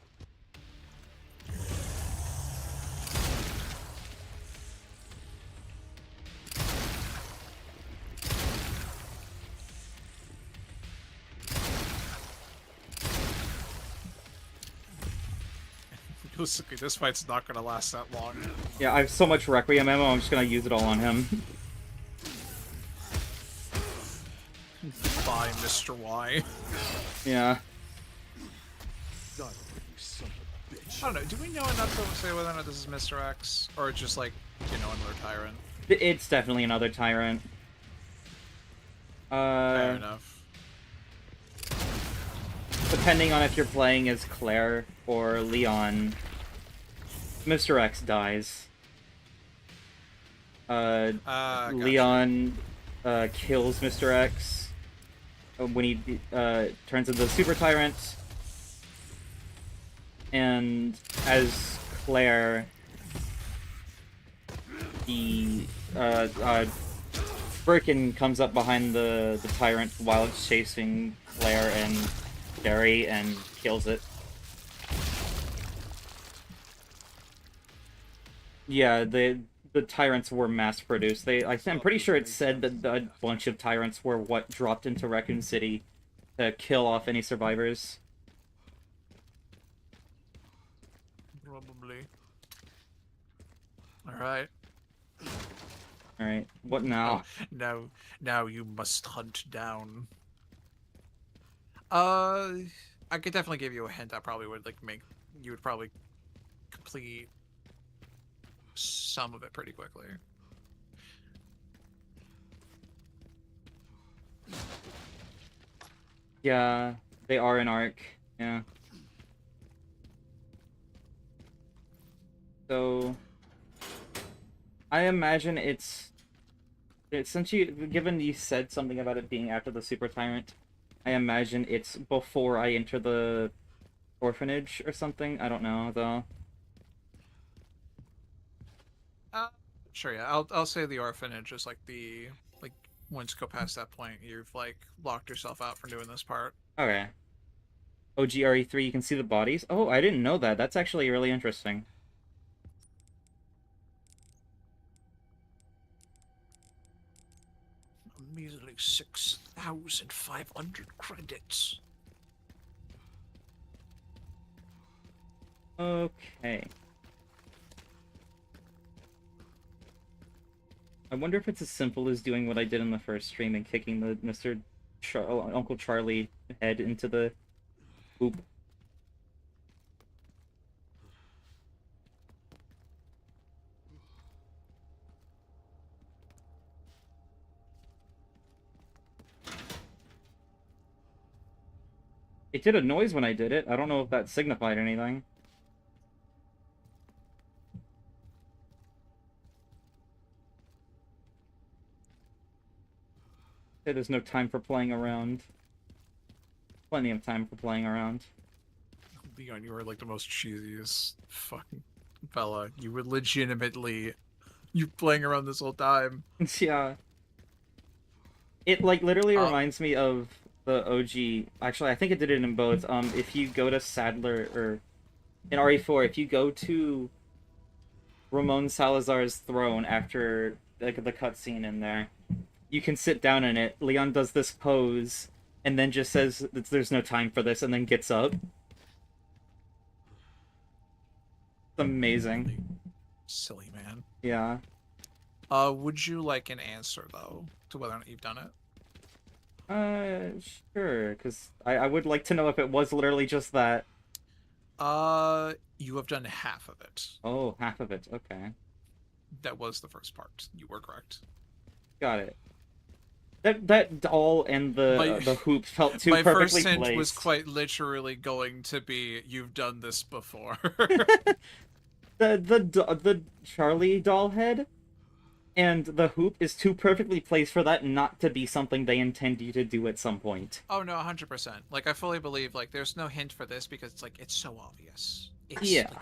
Basically, this fight's not gonna last that long. Yeah, I have so much Requiem ammo, I'm just gonna use it all on him. Bye, Mr. Y. Yeah. Die, you son of a bitch. I don't know, do we know enough to say whether or not this is Mr. X? Or just like, you know, another tyrant? It's definitely another Tyrant. Fair enough. Depending on if you're playing as Claire or Leon, Mr. X dies. Gotcha. Leon kills Mr. X when he turns into the Super Tyrant. And as Claire, the Birkin comes up behind the Tyrant while it's chasing Claire and Jerry and kills it. Yeah, the Tyrants were mass produced. I'm pretty sure it said that a bunch of Tyrants were what dropped into Raccoon City to kill off any survivors. Probably. Alright. Alright, what now? Now you must hunt down. I could definitely give you a hint. I probably would you would probably complete some of it pretty quickly. Yeah, they are an arc. Yeah. So I imagine since given you said something about it being after the Super Tyrant, I imagine it's before I enter the orphanage or something. I don't know though. Sure, yeah. I'll say the orphanage is like once you go past that point, you've like locked yourself out from doing this part. Okay. OGRE3, you can see the bodies. Oh, I didn't know that. That's actually really interesting. A measly 6,500 credits. Okay. I wonder if it's as simple as doing what I did in the first stream and kicking the Uncle Charlie head into the hoop. It did a noise when I did it. I don't know if that signified anything. Okay, there's no time for playing around. Plenty of time for playing around. Leon, you are like the most cheesiest fucking fella. You were legitimately you playing around this whole time. Yeah. It like literally reminds me of the OG. Actually, I think it did it in both. If you go to Sadler or in RE4, if you go to Ramon Salazar's throne after like the cutscene in there, you can sit down in it. Leon does this pose and then just says there's no time for this and then gets up. It's amazing. Silly man. Yeah. Would you like an answer though to whether or not you've done it? Sure, because I would like to know if it was literally just that. You have done half of it. Oh, half of it. Okay. That was the first part. You were correct. Got it. That doll and the hoop felt too my perfectly first hint placed. was quite literally going to be, "You've done this before." the Charlie doll head and the hoop is too perfectly placed for that not to be something they intend you to do at some point. Oh no, 100%. Like I fully believe like there's no hint for this because it's like it's so obvious. It's Yeah. like,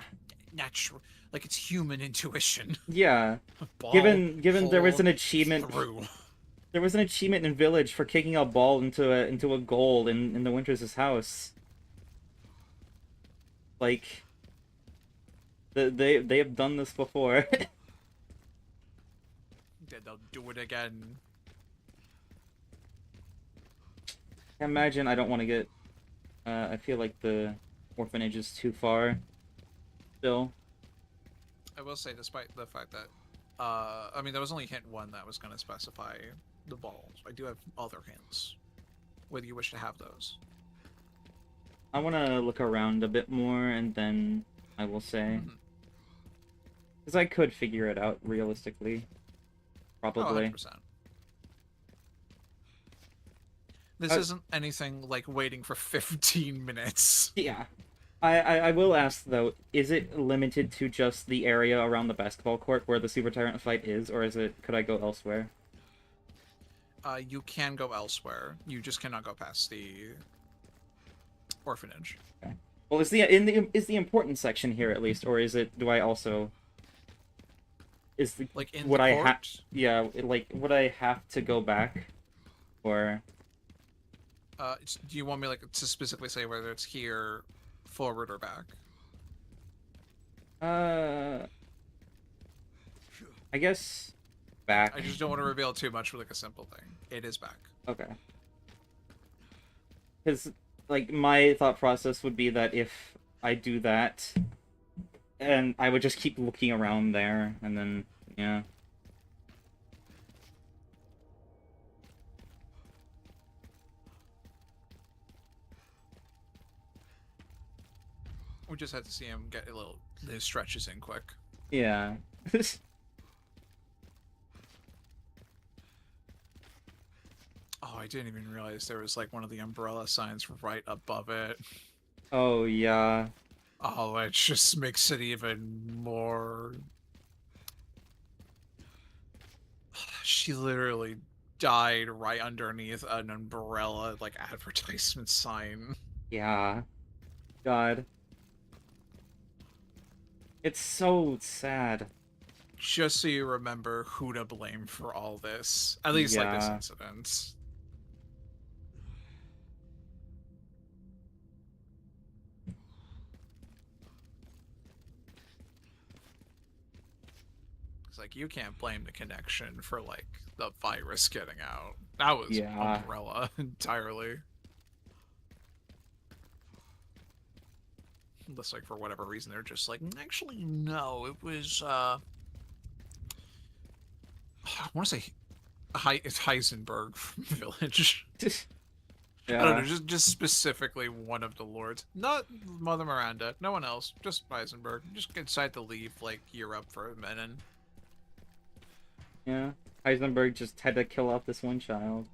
natural, like it's human intuition. Yeah. Ball, Given there was an pull, achievement. through. There was an achievement in Village for kicking a ball into a goal in the Winters' house. Like, they have done this before. Then they'll do it again. Imagine I don't want to get. I feel like the orphanage is too far. Still. I will say, despite the fact that, I mean, there was only hint one that was going to specify the balls. I do have other hints, whether you wish to have those. I want to look around a bit more, and then I will say. Because I could figure it out realistically. Probably. 100%. This isn't anything like waiting for 15 minutes. Yeah. I will ask, though, is it limited to just the area around the basketball court where the Super Tyrant fight is, or could I go elsewhere? You can go elsewhere. You just cannot go past the orphanage. Okay. Well, is the important section here at least, or do I also like in would the I court? would I have to go back, or do you want me to specifically say whether it's here, forward, or back? I guess back. I just don't want to reveal too much with a simple thing. It is back. Okay. Because my thought process would be that if I do that, and I would just keep looking around there, and then yeah. We just had to see him get his stretches in quick. Yeah. Oh, I didn't even realize there was like one of the umbrella signs right above it. Oh, yeah. Oh, it just makes it even more... She literally died right underneath an umbrella, like, advertisement sign. Yeah. God. It's so sad. Just so you remember who to blame for all this. At least, like, this Yeah. incident. It's like, you can't blame the connection for, like, the virus getting out. That was Yeah. Umbrella entirely. Unless, like, for whatever reason, they're just like, actually, no, it was, I want to say it's Heisenberg from Village. I don't know, Yeah. just specifically one of the lords. Not Mother Miranda, no one else, just Heisenberg. Just decide to leave, like, Europe for a minute. Yeah. Heisenberg just had to kill off this one child.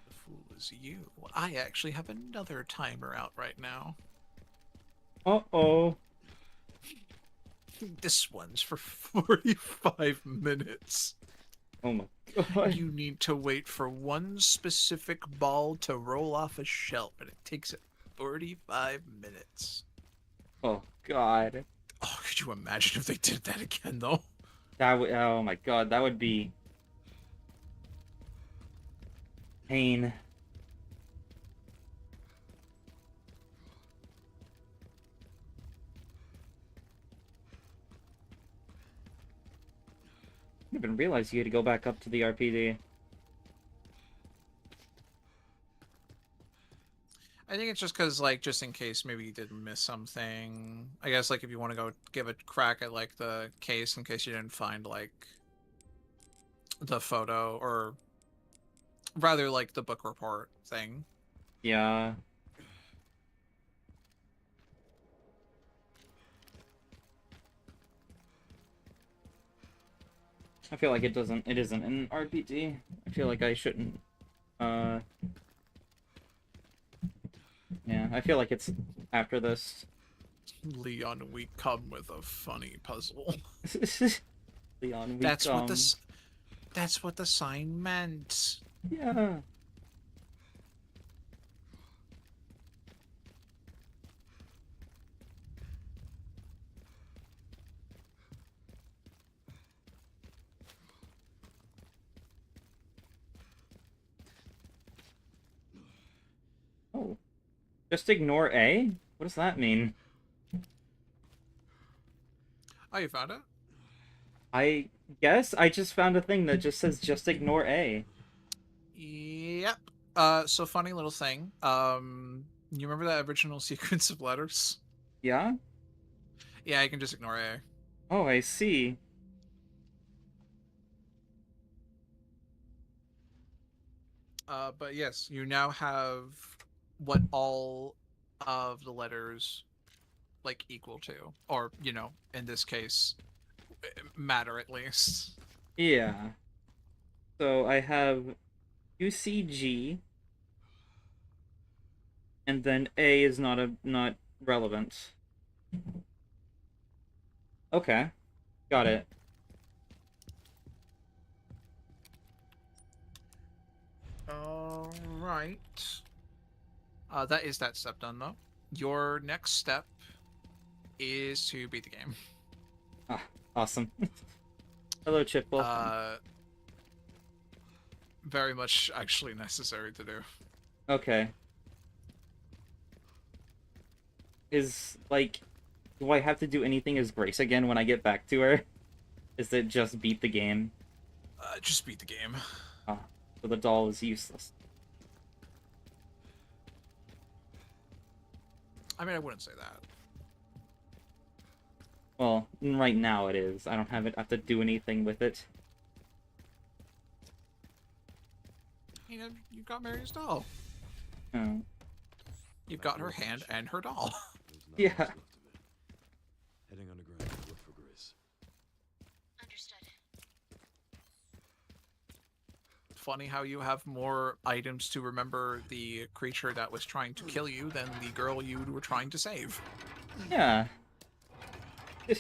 The fool is you. I actually have another timer out right now. Uh-oh. This one's for 45 minutes. Oh my god. You need to wait for one specific ball to roll off a shelf, and it takes 45 minutes. Oh god. Oh, could you imagine if they did that again, though? That would, oh my god, that would be pain. I didn't even realize you had to go back up to the RPD. I think it's just because, like, just in case maybe you did miss something. I guess, like, if you want to go give a crack at, like, the case in case you didn't find, like, the photo, or rather, like, the book report thing. Yeah. I feel like it isn't an RPG. I feel like I shouldn't, yeah, I feel like it's after this. Leon, we come with a funny puzzle. Leon, That's what the sign meant. Yeah. Oh. Just ignore A? What does that mean? Oh, you found it? I guess I just found a thing that just says just ignore A. Yep. So funny little thing. You remember that original sequence of letters? Yeah? Yeah, you can just ignore A. Oh, I see. But yes, you now have what all of the letters like equal to, or you know, in this case, matter at least. Yeah. So I have UCG, and then A is not relevant. Okay. Got it. All right. That is that step done though. Your next step is to beat the game. Ah, awesome. Hello, Chip. Welcome. Very much actually necessary to do. Okay. Is, like, do I have to do anything as Grace again when I get back to her? Is it just beat the game? Just beat the game. Ah, so the doll is useless. I mean, I wouldn't say that. Well, right now it is. I don't have to do anything with it. You know, you've got Mary's doll. Oh. You've got her hand and her doll. There's nothing Yeah. else left of it. Heading underground to look for Grace. Understood. Funny how you have more items to remember the creature that was trying to kill you than the girl you were trying to save. Yeah. I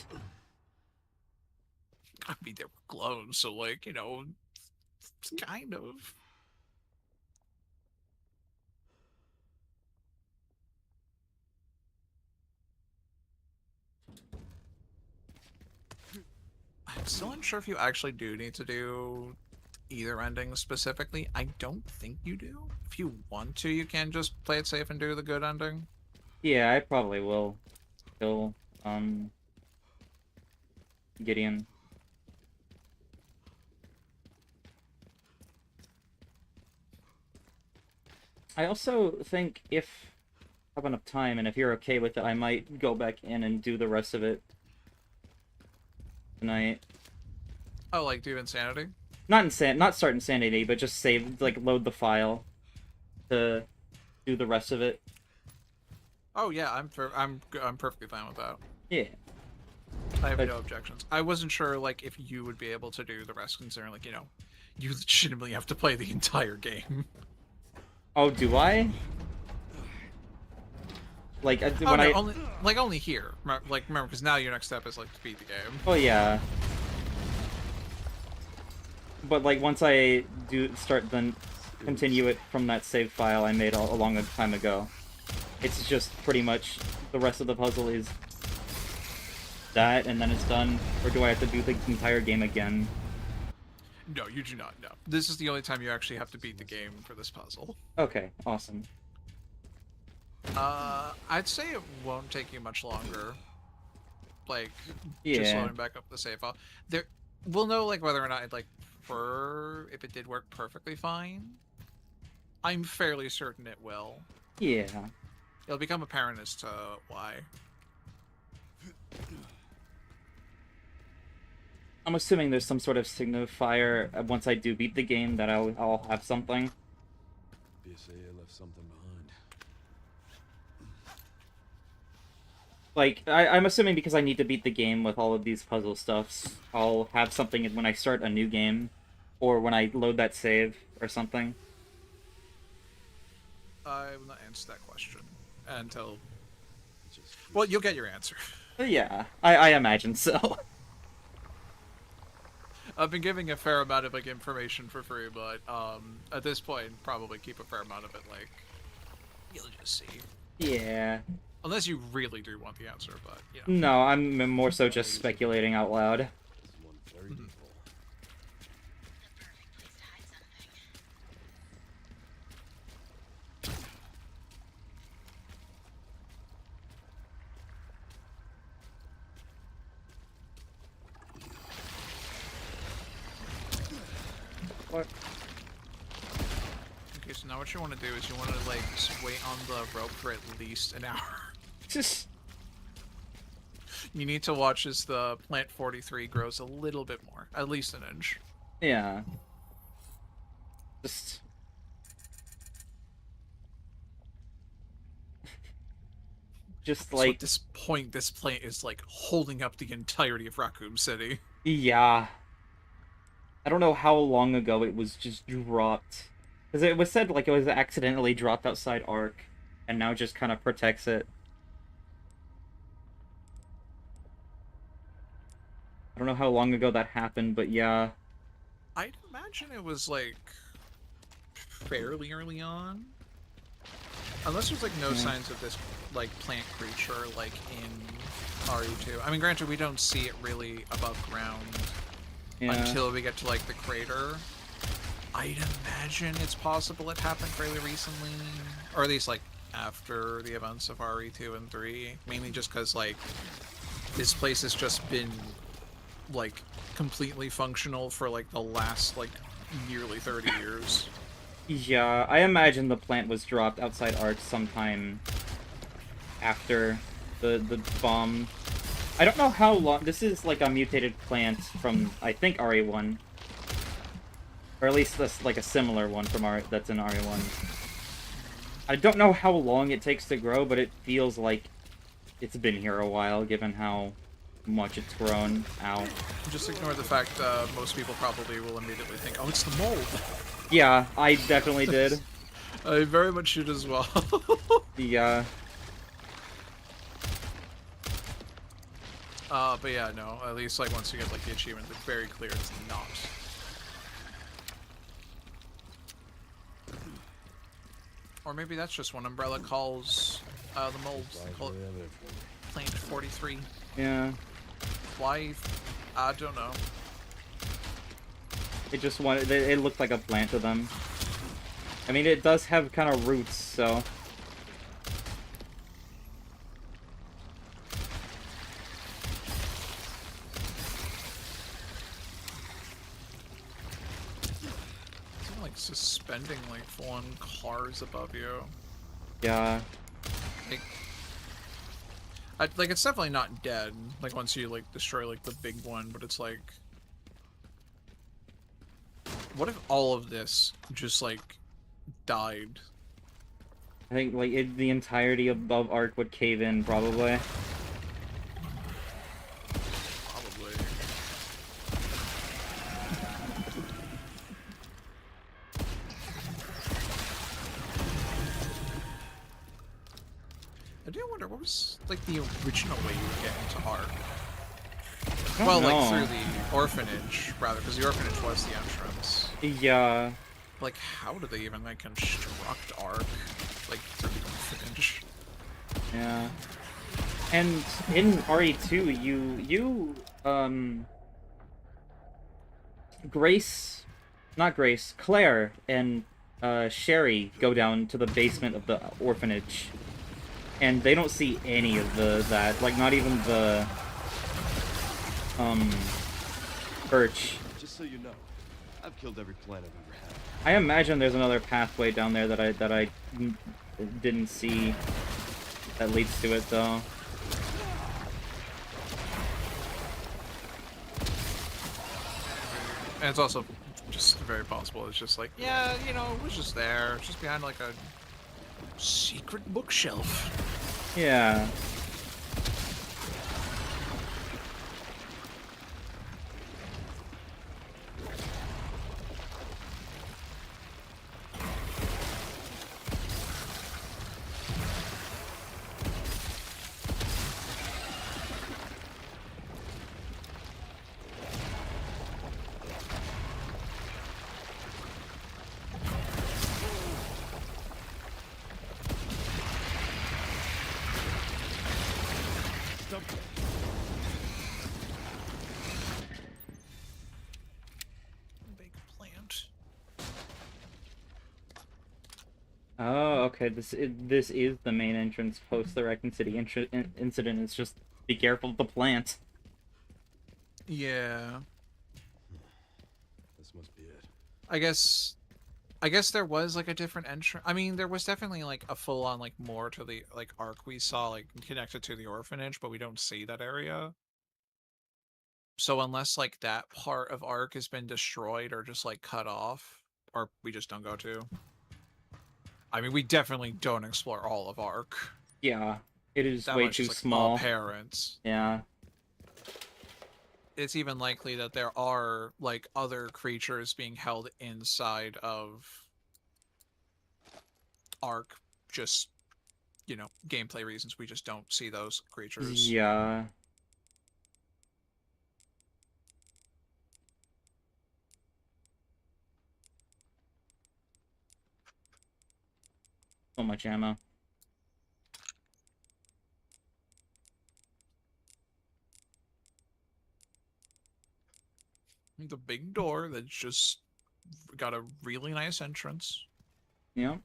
mean, they were clones, so, like, you know, it's kind of. I'm still unsure if you actually do need to do either ending specifically. I don't think you do. If you want to, you can just play it safe and do the good ending. Yeah, I probably will kill, Gideon. I also think if I have enough time, and if you're okay with it, I might go back in and do the rest of it tonight. Oh, like do Insanity? Not start Insanity, but just save, like, load the file to do the rest of it. Oh yeah, I'm perfectly fine with that. Yeah. I have But- no objections. I wasn't sure like if you would be able to do the rest, considering like, you know, you legitimately have to play the entire game. Oh, do I? Like, Oh, when no, I... only here. Like, remember, because now your next step is like to beat the game. Oh, yeah. But, like, once I then continue it from that save file I made a long time ago, it's just pretty much the rest of the puzzle is that, and then it's done. Or do I have to do the entire game again? No, you do not. No, this is the only time you actually have to beat the game for this puzzle. Okay, awesome. I'd say it won't take you much longer. Like, just Yeah. loading back up the save file. We'll know like whether or not if it did work perfectly fine. I'm fairly certain it will. Yeah. It'll become apparent as to why. I'm assuming there's some sort of signifier once I do beat the game that I'll have something. BSAA left something behind. Like, I'm assuming because I need to beat the game with all of these puzzle stuffs, I'll have something when I start a new game, or when I load that save, or something. I will not answer that question until. Well, you'll get your answer. Yeah, I imagine so. I've been giving a fair amount of like information for free, but at this point, probably keep a fair amount of it. Like, you'll just see. Yeah. Unless you really do want the answer, but you know. No, I'm more so just speculating out loud. This is one very deep hole. The perfect place to hide something. What? Okay, so now what you want to do is you want to like just wait on the rope for at least an hour. Just... You need to watch as the plant 43 grows a little bit more, at least an inch. Yeah. Just... Just So like... at this point, this plant is like holding up the entirety of Raccoon City. Yeah. I don't know how long ago it was just dropped. Because it was said like it was accidentally dropped outside Ark, and now just kind of protects it. I don't know how long ago that happened, but yeah. I'd imagine it was like fairly early on. Unless there's like no signs of this like plant creature like in RE2. I mean, granted, we don't see it really above ground Yeah. until we get to like the crater. I'd imagine it's possible it happened fairly recently, or at least like after the events of RE2 and 3. Mainly just because like this place has just been like completely functional for like the last like nearly 30 years. Yeah, I imagine the plant was dropped outside Ark sometime after the bomb. I don't know how long. This is like a mutated plant from, I think, RE1. Or at least that's like a similar one from that's in RE1. I don't know how long it takes to grow, but it feels like it's been here a while, given how much it's grown. Ow. Just ignore the fact most people probably will immediately think, oh, it's the mold. Yeah, I definitely did. I very much should as well. Yeah. But yeah, no, at least like once you get like the achievement, it's very clear it's not. Or maybe that's just what Umbrella calls the mold. They call it Plant 43. Yeah. Why? I don't know. It just wanted. It looked like a plant to them. I mean, it does have kind of roots, so. It's like suspending like full-on cars above you. Yeah. Like it's definitely not dead. Like once you like destroy like the big one, but it's like, what if all of this just like died? I think like the entirety above Arc would cave in, probably. Probably. I do wonder what was like the original way you would get into Arc. Well, know. like through the orphanage, rather, because the orphanage was the entrance. Yeah. Like, how do they even like construct Arc, like through the orphanage? Yeah. And in RE2, Claire and Sherry go down to the basement of the orphanage, and they don't see any of that, like not even the Birch. Just so you know, I've killed every plant I've ever had. I imagine there's another pathway down there that I didn't see that leads to it though. And it's also just very possible. It's just like, yeah, you know, it was just there, just behind like a secret bookshelf. Yeah. Big plant. Oh, okay. This is the main entrance post the Raccoon City incident. It's just be careful of the plant. Yeah. This must be it. I guess there was like a different entrance. I mean, there was definitely like a full-on like more to the like arc we saw like connected to the orphanage, but we don't see that area. So unless like that part of arc has been destroyed or just like cut off, or we just don't go to. I mean, we definitely don't explore all of arc. Yeah, it is That way much too is, like, small. apparent. Yeah. It's even likely that there are like other creatures being held inside of arc, just, you know, gameplay reasons. We just don't see those creatures. Yeah. So much ammo. The big door that's just got a really nice entrance. Yeah.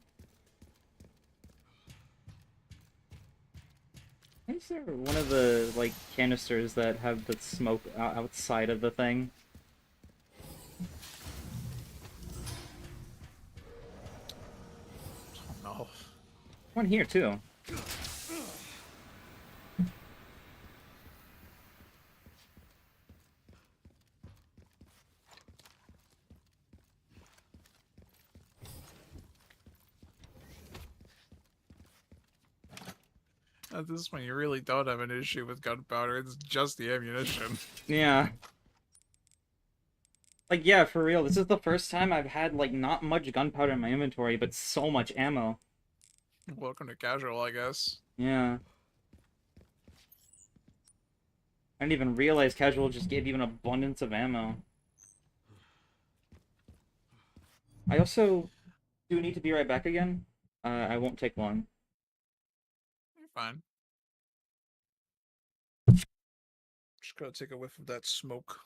Is there one of the like canisters that have the smoke outside of the thing? Oh no. One here too. At this point, you really don't have an issue with gunpowder. It's just the ammunition. Yeah. Like, yeah, for real, this is the first time I've had, like, not much gunpowder in my inventory, but so much ammo. Welcome to casual, I guess. Yeah. I didn't even realize casual just gave you an abundance of ammo. I also do need to be right back again. I won't take long. You're fine. Just gotta take a whiff of that smoke.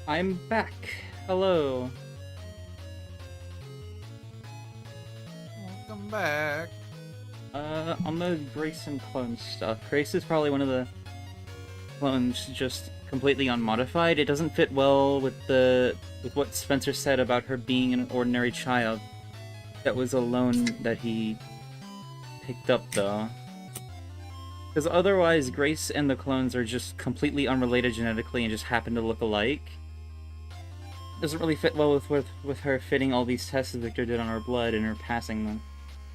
I'm back. Hello. Welcome back. On the Grace and clone stuff, Grace is probably one of the clones just completely unmodified. It doesn't fit well with what Spencer said about her being an ordinary child. That was a loan that he picked up, though. Because otherwise, Grace and the clones are just completely unrelated genetically and just happen to look alike. Doesn't really fit well with her fitting all these tests that Victor did on her blood and her passing them.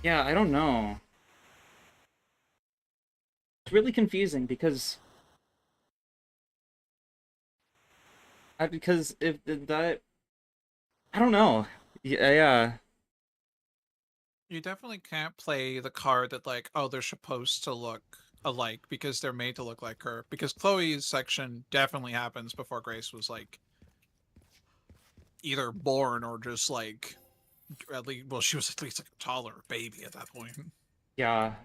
Yeah, I don't know. It's really confusing because if that, I don't know. Yeah. You definitely can't play the card that, like, oh, they're supposed to look alike because they're made to look like her. Because Chloe's section definitely happens before Grace was like either born or just like at least, well, she was at least like a taller baby at that point. Yeah.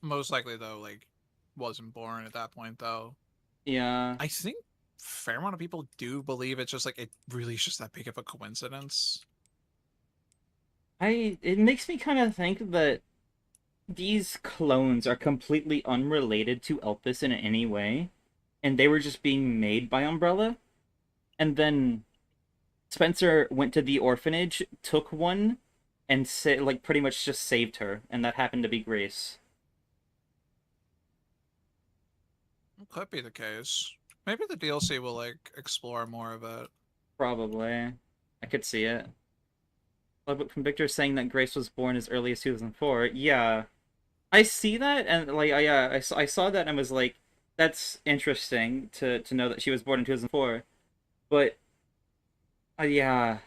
Most likely though, like wasn't born at that point though. Yeah. I think a fair amount of people do believe it's just like it really is just that big of a coincidence. It makes me kind of think that these clones are completely unrelated to Elpis in any way, and they were just being made by Umbrella. And then Spencer went to the orphanage, took one, and like pretty much just saved her, and that happened to be Grace. Could be the case. Maybe the DLC will like explore more of it. Probably. I could see it. But from Victor saying that Grace was born as early as 2004, yeah. I see that, and like, I saw that and was like, that's interesting to know that she was born in 2004. But, yeah.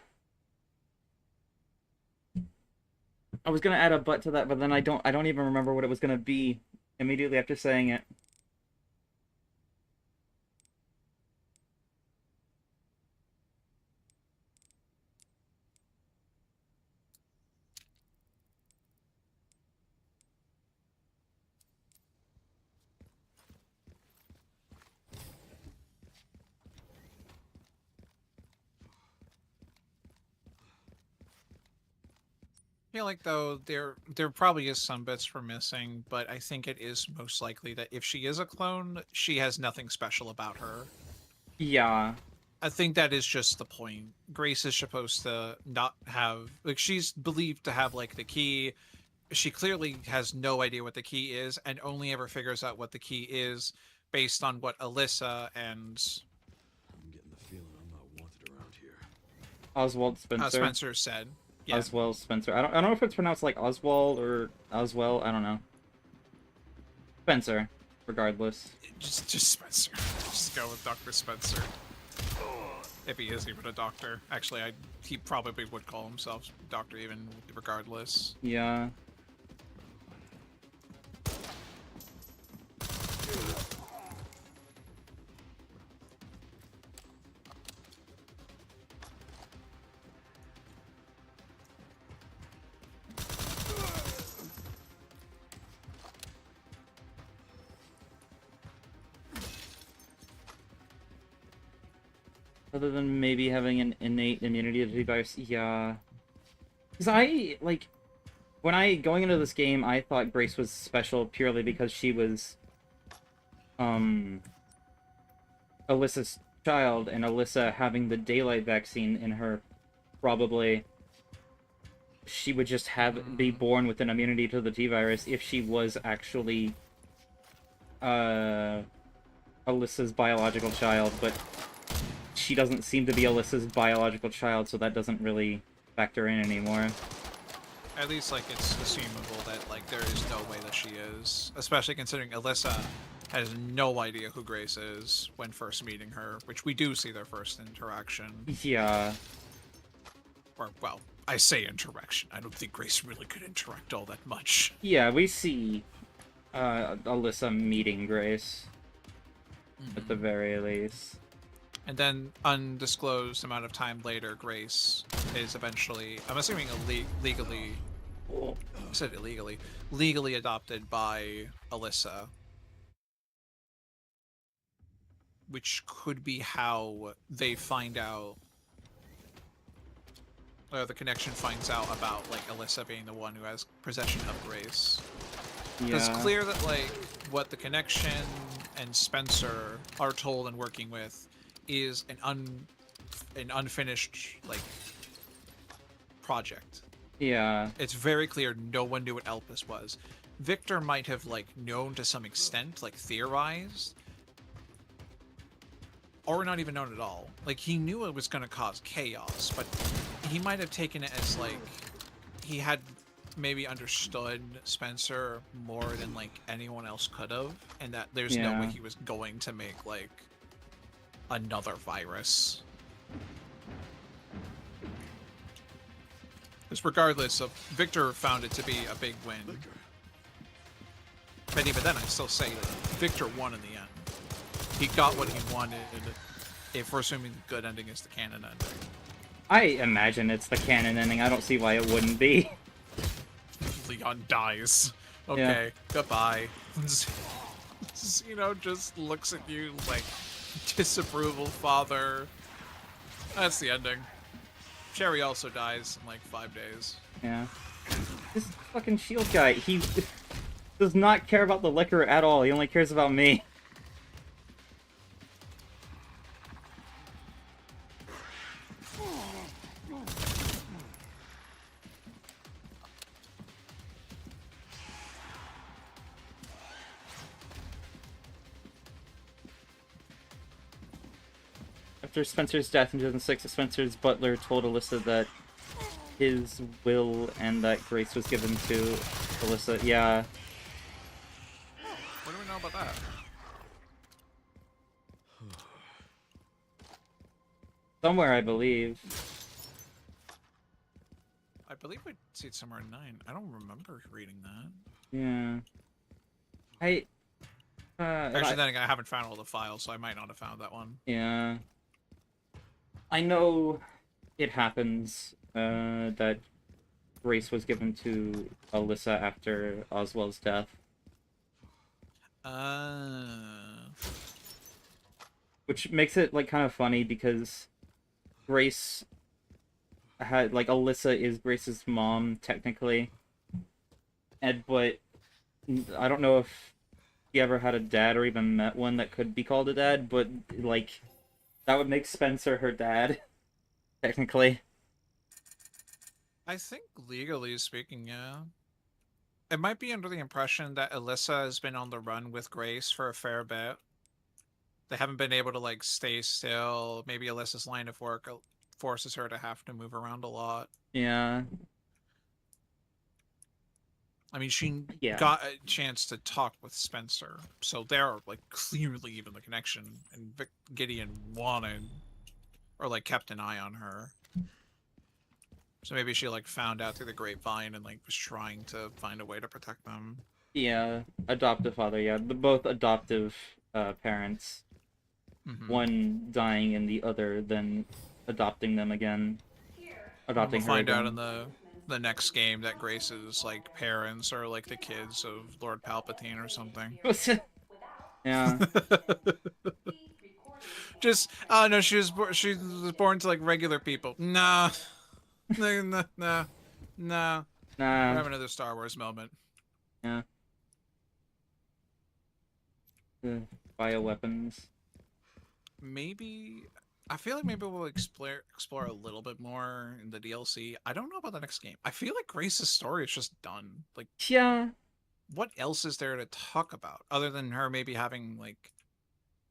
I was gonna add a but to that, but then I don't even remember what it was gonna be immediately after saying it. I feel like though there probably is some bits we're missing, but I think it is most likely that if she is a clone, she has nothing special about her. Yeah. I think that is just the point. Grace is supposed to not have like she's believed to have like the key. She clearly has no idea what the key is and only ever figures out what the key is based on what Alyssa and I'm getting the feeling I'm not wanted around here. Oswald Spencer. Spencer said. Yeah. Oswald Spencer. I don't know if it's pronounced like Oswald or Oswell. I don't know. Spencer, regardless. Just Spencer. Just go with Dr. Spencer. If he is even a doctor. Actually, he probably would call himself doctor even regardless. Yeah. Other than maybe having an innate immunity to the virus, yeah. Because going into this game, I thought Grace was special purely because she was, Alyssa's child, and Alyssa having the daylight vaccine in her, probably, she would just be born with an immunity to the T-virus if she was actually, Alyssa's biological child, but she doesn't seem to be Alyssa's biological child, so that doesn't really factor in anymore. At least, like, it's assumable that, like, there is no way that she is. Especially considering Alyssa has no idea who Grace is when first meeting her, which we do see their first interaction. Yeah. Or, well, I say interaction. I don't think Grace really could interact all that much. Yeah, we see Alyssa meeting Grace, at the very least. And then, undisclosed amount of time later, Grace is eventually, I'm assuming, legally, I said illegally, legally adopted by Alyssa. Which could be how they find out, or the connection finds out about, like, Alyssa being the one who has possession of Grace. Yeah. It's clear that, like, what the connection and Spencer are told and working with is an unfinished, like, project. Yeah. It's very clear no one knew what Elpis was. Victor might have, like, known to some extent, like, theorized, or not even known at all. Like, he knew it was going to cause chaos, but he might have taken it as, like, he had maybe understood Spencer more than, like, anyone else could have, and that there's no way he was going to make, like, another virus. Because regardless of, Victor found it to be a big win. But even then, I still say that Victor won in the end. He got what he wanted. If we're assuming the good ending is the canon ending. I imagine it's the canon ending. I don't see why it wouldn't be. Leon dies. Okay, goodbye. You know, just looks at you like disapproval, father. That's the ending. Sherry also dies in like 5 days. Yeah. This fucking shield guy, he does not care about the liquor at all. He only cares about me. After Spencer's death in 2006, Spencer's butler told Alyssa that his will and that Grace was given to Alyssa. Yeah. What do we know about that? Somewhere, I believe. I believe I see it somewhere in 9. I don't remember reading that. Yeah. Actually, then again, I haven't found all the files, so I might not have found that one. Yeah. I know it happens that Grace was given to Alyssa after Oswald's death. Which makes it like kind of funny because Grace had like Alyssa is Grace's mom technically. But I don't know if he ever had a dad or even met one that could be called a dad, but like that would make Spencer her dad technically. I think legally speaking, yeah. It might be under the impression that Alyssa has been on the run with Grace for a fair bit. They haven't been able to like stay still. Maybe Alyssa's line of work forces her to have to move around a lot. Yeah. I mean, she Yeah. got a chance to talk with Spencer, so there, like, clearly even the connection, and Gideon wanted, or like kept an eye on her. So maybe she like found out through the grapevine and like was trying to find a way to protect them. Yeah, adoptive father, yeah. Both adoptive parents. Mm-hmm. One dying and the other then adopting them again. Adopting We'll her find out again. in the next game that Grace's like parents are like the kids of Lord Palpatine or something. Yeah. Just oh no, she was born to like regular people. Nah. Nah. Nah. Nah. We're having another Star Wars moment. Yeah. The bioweapons. Maybe I feel like maybe we'll explore a little bit more in the DLC. I don't know about the next game. I feel like Grace's story is just done. Like, yeah, what else is there to talk about other than her maybe having like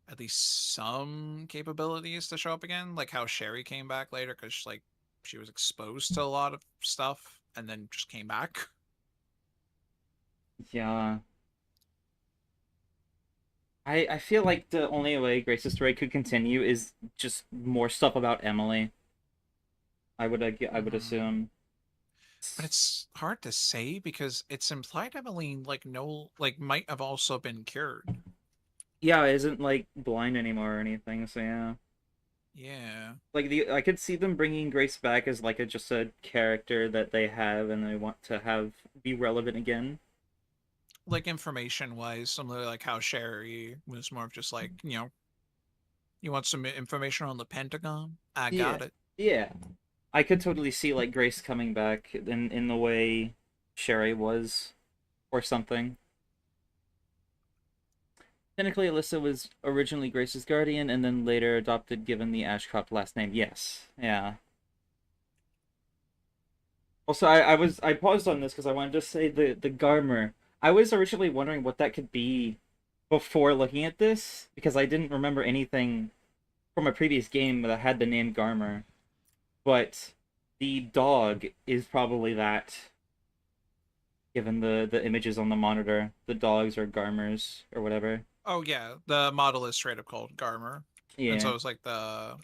at least some capabilities to show up again, like how Sherry came back later because like she was exposed to a lot of stuff and then just came back. Yeah. I feel like the only way Grace's story could continue is just more stuff about Emily. I would assume. But it's hard to say because it's implied Emily might have also been cured. Yeah, isn't like blind anymore or anything, so yeah. Yeah. Like I could see them bringing Grace back as like just a character that they have and they want to have be relevant again. Like information wise, similar like how Sherry was more of just like, you want some information on the Pentagon? I got it. Yeah. I could totally see like Grace coming back in the way Sherry was or something. Technically, Alyssa was originally Grace's guardian and then later adopted given the Ashcroft last name. Yes. Yeah. Also, I paused on this because I wanted to say the Garmer. I was originally wondering what that could be before looking at this because I didn't remember anything from a previous game that had the name Garmer. But the dog is probably that. Given the images on the monitor, the dogs are Garmers or whatever. Oh yeah, the model is straight up called Garmer. Yeah. And so it's like the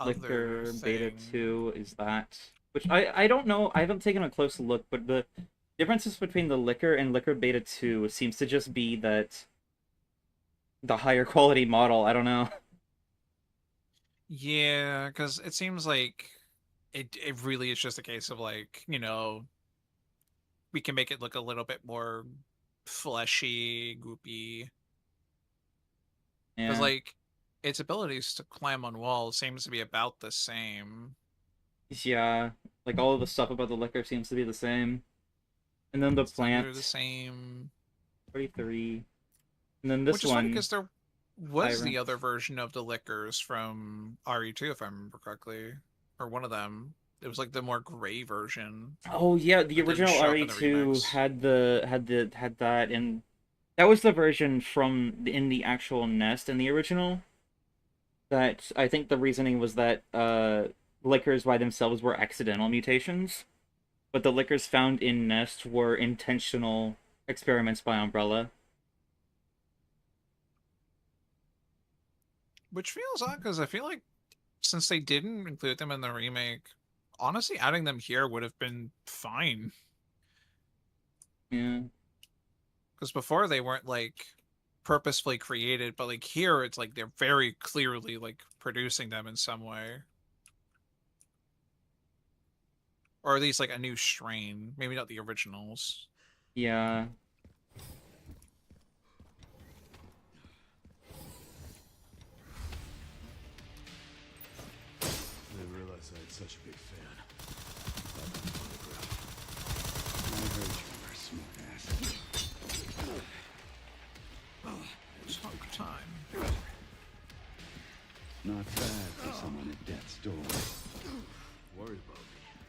Liquor other Beta thing. 2 is that. Which I don't know, I haven't taken a close look, but the differences between the liquor and liquor beta 2 seems to just be that the higher quality model, I don't know. Yeah, because it seems like it really is just a case of like, you know, we can make it look a little bit more fleshy, goopy. Because Yeah. like its abilities to climb on walls seems to be about the same. Yeah. Like all of the stuff about the liquor seems to be the same. And then the It's under the plant, same. 43. And then this Which is funny one, because there was the Tyrant. other version of the liquors from RE2, if I remember correctly, or one of them. It was like the more gray version Oh yeah, the that didn't original show up in the RE2 remix. had that, and that was the version from in the actual nest in the original. That I think the reasoning was that liquors by themselves were accidental mutations, but the liquors found in Nest were intentional experiments by Umbrella. Which feels odd because I feel like since they didn't include them in the remake, honestly, adding them here would have been fine. Yeah. Because before they weren't like purposefully created, but like here it's like they're very clearly like producing them in some way. Or at least like a new strain. Maybe not the originals. Yeah. I didn't realize I had such a big fan. I heard you were a smart ass. It's hunk time. Not bad for someone at death's door. Worried about me.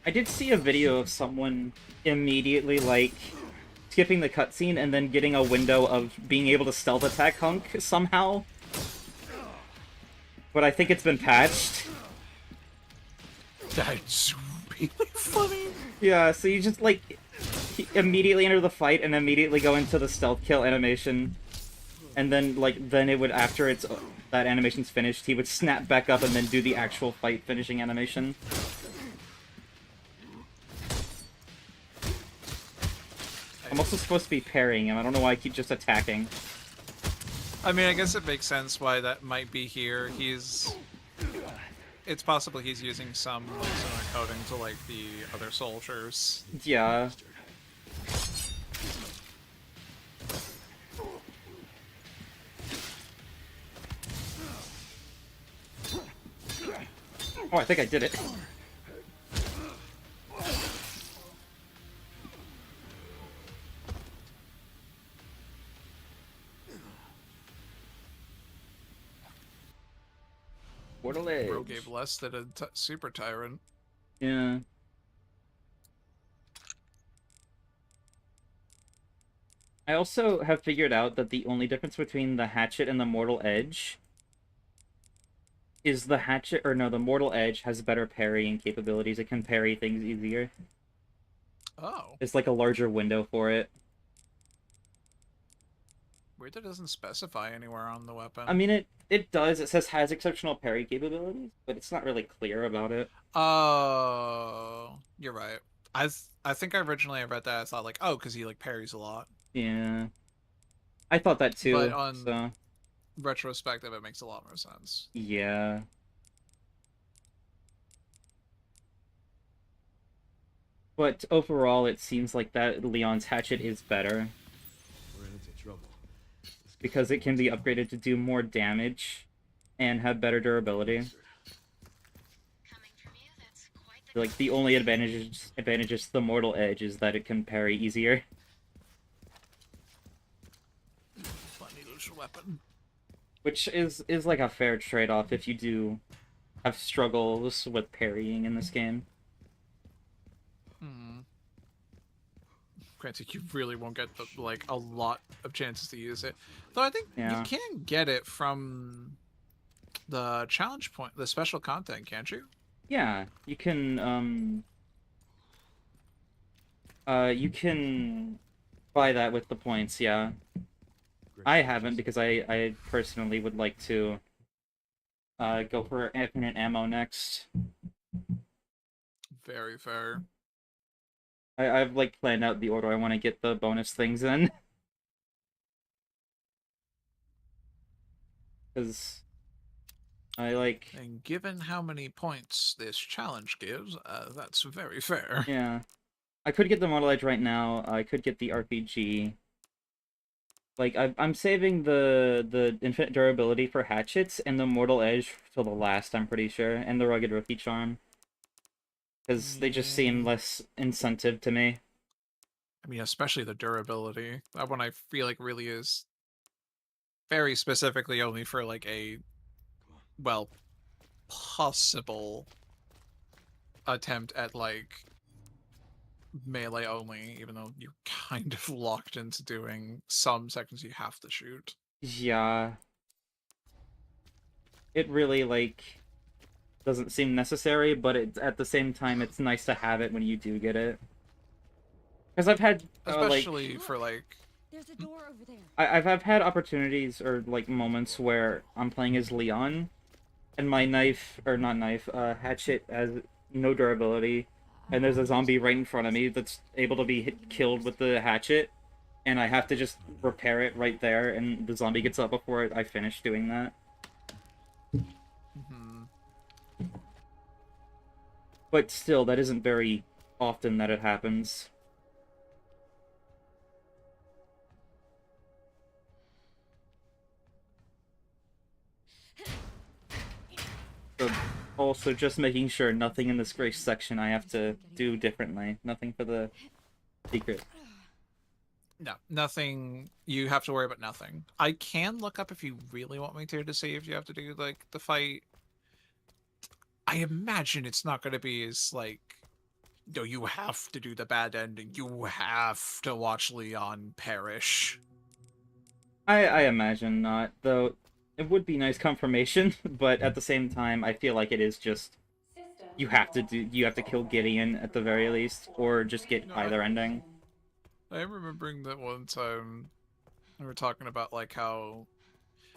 I did see a video of someone immediately like skipping the cutscene and then getting a window of being able to stealth attack Hunk somehow. But I think it's been patched. That's really funny. Yeah, so you just like immediately enter the fight and immediately go into the stealth kill animation. And then then it would, after it's that animation's finished, he would snap back up and then do the actual fight finishing animation. I'm also supposed to be parrying him. I don't know why I keep just attacking. I mean, I guess it makes sense why that might be here. It's possible he's using some like similar coding to like the other soldiers. Yeah. Oh, I think I did it. Portal Edge. Bro gave less than a super tyrant. Yeah. I also have figured out that the only difference between the Hatchet and the Mortal Edge is the Hatchet, or no, the Mortal Edge has better parrying capabilities. It can parry things easier. Oh, It's like a larger window for it. weird that it doesn't specify anywhere on the weapon. I mean, it does. It says has exceptional parry capabilities, but it's not really clear about it. Oh, you're right. I think originally I read that I thought like, oh, because he like parries a lot. Yeah. I thought that too, But on so... retrospective, it makes a lot more sense. Yeah. But overall, it seems like that Leon's Hatchet is better. We're into trouble. Because it can be upgraded to do more damage and have better durability. Coming from you, that's quite the Like, the only advantages to the Mortal Edge is that it can parry easier. Funny little weapon. Which is like a fair trade-off if you do have struggles with parrying in this game. Granted, you really won't get like a lot of chances to use it. Though I think Yeah. you can get it from the challenge point, the special content, can't you? Yeah, you can buy that with the points, yeah. Great I purchase. haven't because I personally would like to go for infinite ammo next. Very fair. I've like planned out the order I want to get the bonus things in. Because I like, And given how many points this challenge gives, that's very fair. yeah. I could get the Mortal Edge right now. I could get the RPG. Like, I'm saving the infinite durability for hatchets and the Mortal Edge till the last, I'm pretty sure, and the Rugged Rookie Charm. Because they just seem Yeah. less incentive to me. I mean, especially the durability. That one I feel like really is very specifically only for like a, well, possible attempt at like melee only, even though you're kind of locked into doing some seconds you have to shoot. Yeah. It really, like, doesn't seem necessary, but it's, at the same time, it's nice to have it when you do get it. Because I've had, Especially for like... There's a door over there. I've had opportunities, or, like, moments where I'm playing as Leon, and my knife, or not knife, hatchet has no durability, and there's a zombie right in front of me that's able to be killed with the hatchet, and I have to just repair it right there, and the zombie gets up before I finish doing that. Mhm. But still, that isn't very often that it happens. So, also, just making sure nothing in this grace section I have to do differently. Nothing for the secret. No, nothing. You have to worry about nothing. I can look up if you really want me to see if you have to do like the fight. I imagine it's not going to be as like, no, you have to do the bad ending. You have to watch Leon perish. I imagine not, though it would be nice confirmation, but at the same time, I feel like it is just you have to kill Gideon at the very least, or just get No, either ending. I am remembering that one time we were talking about like how,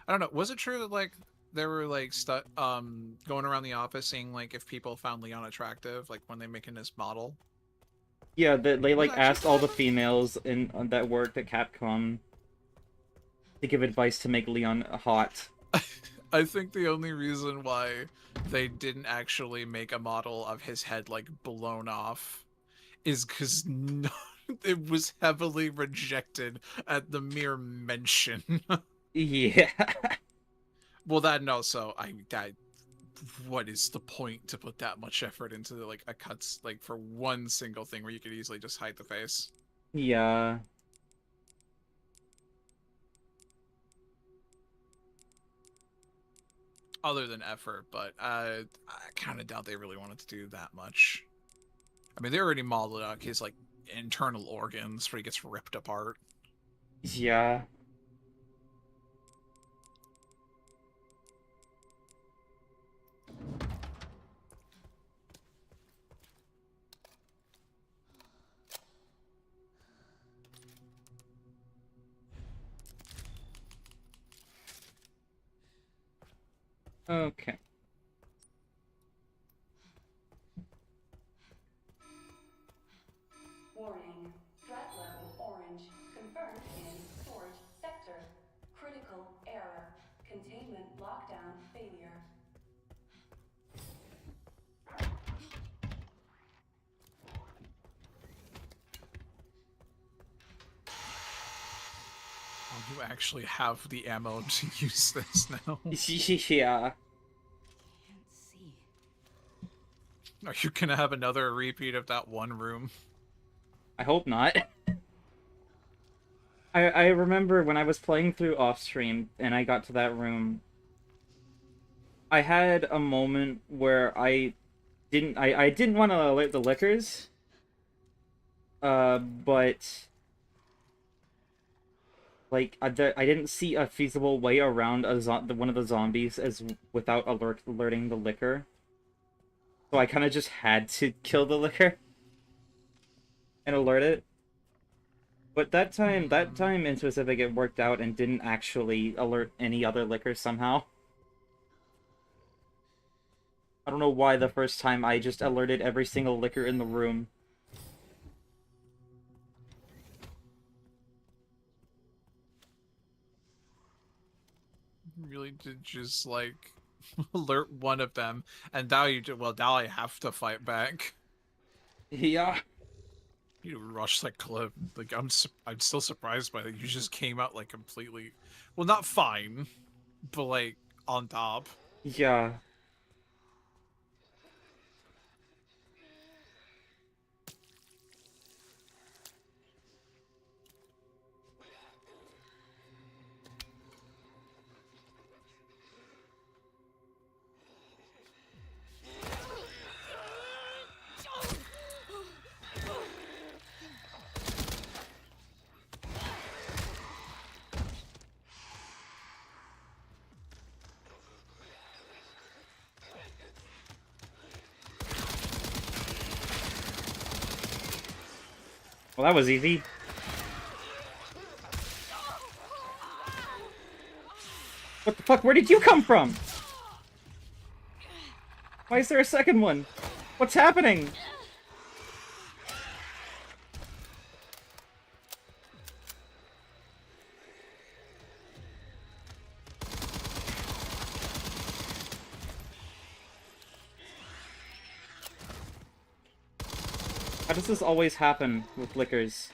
I don't know, was it true that like there were like going around the office seeing like if people found Leon attractive, like when they making his model? Yeah, they Was like that actually asked all the happening? females in that worked at Capcom to give advice to make Leon hot. I think the only reason why they didn't actually make a model of his head like blown off is because no, it was heavily rejected at the mere mention. Yeah. Well, that and also what is the point to put that much effort into like a cuts like for one single thing where you could easily just hide the face? Yeah. Other than effort, but I kind of doubt they really wanted to do that much. I mean, they already modeled out his like internal organs where he gets ripped apart. Yeah. Okay. Warning. Threat level orange. Confirmed in storage sector. Critical error. Containment lockdown failure. Oh, you actually have the ammo to use this now. Yeah. Can't see. Are you gonna have another repeat of that one room? I hope not. I remember when I was playing through off stream and I got to that room, I had a moment where I didn't want to alert the lickers, but like I didn't see a feasible way around one of the zombies as without alerting the licker. So I kind of just had to kill the licker and alert it. But that time in specific, it worked out and didn't actually alert any other licker somehow. I don't know why the first time I just alerted every single licker in the room. really did just like alert one of them, and now you do. Well, now I have to fight back. Yeah. You rush that clip. Like I'm still surprised by that. You just came out like completely, well, not fine, but like on top. Yeah. Well, that was easy. What the fuck? Where did you come from? Why is there a second one? What's happening? How does this always happen with liquors?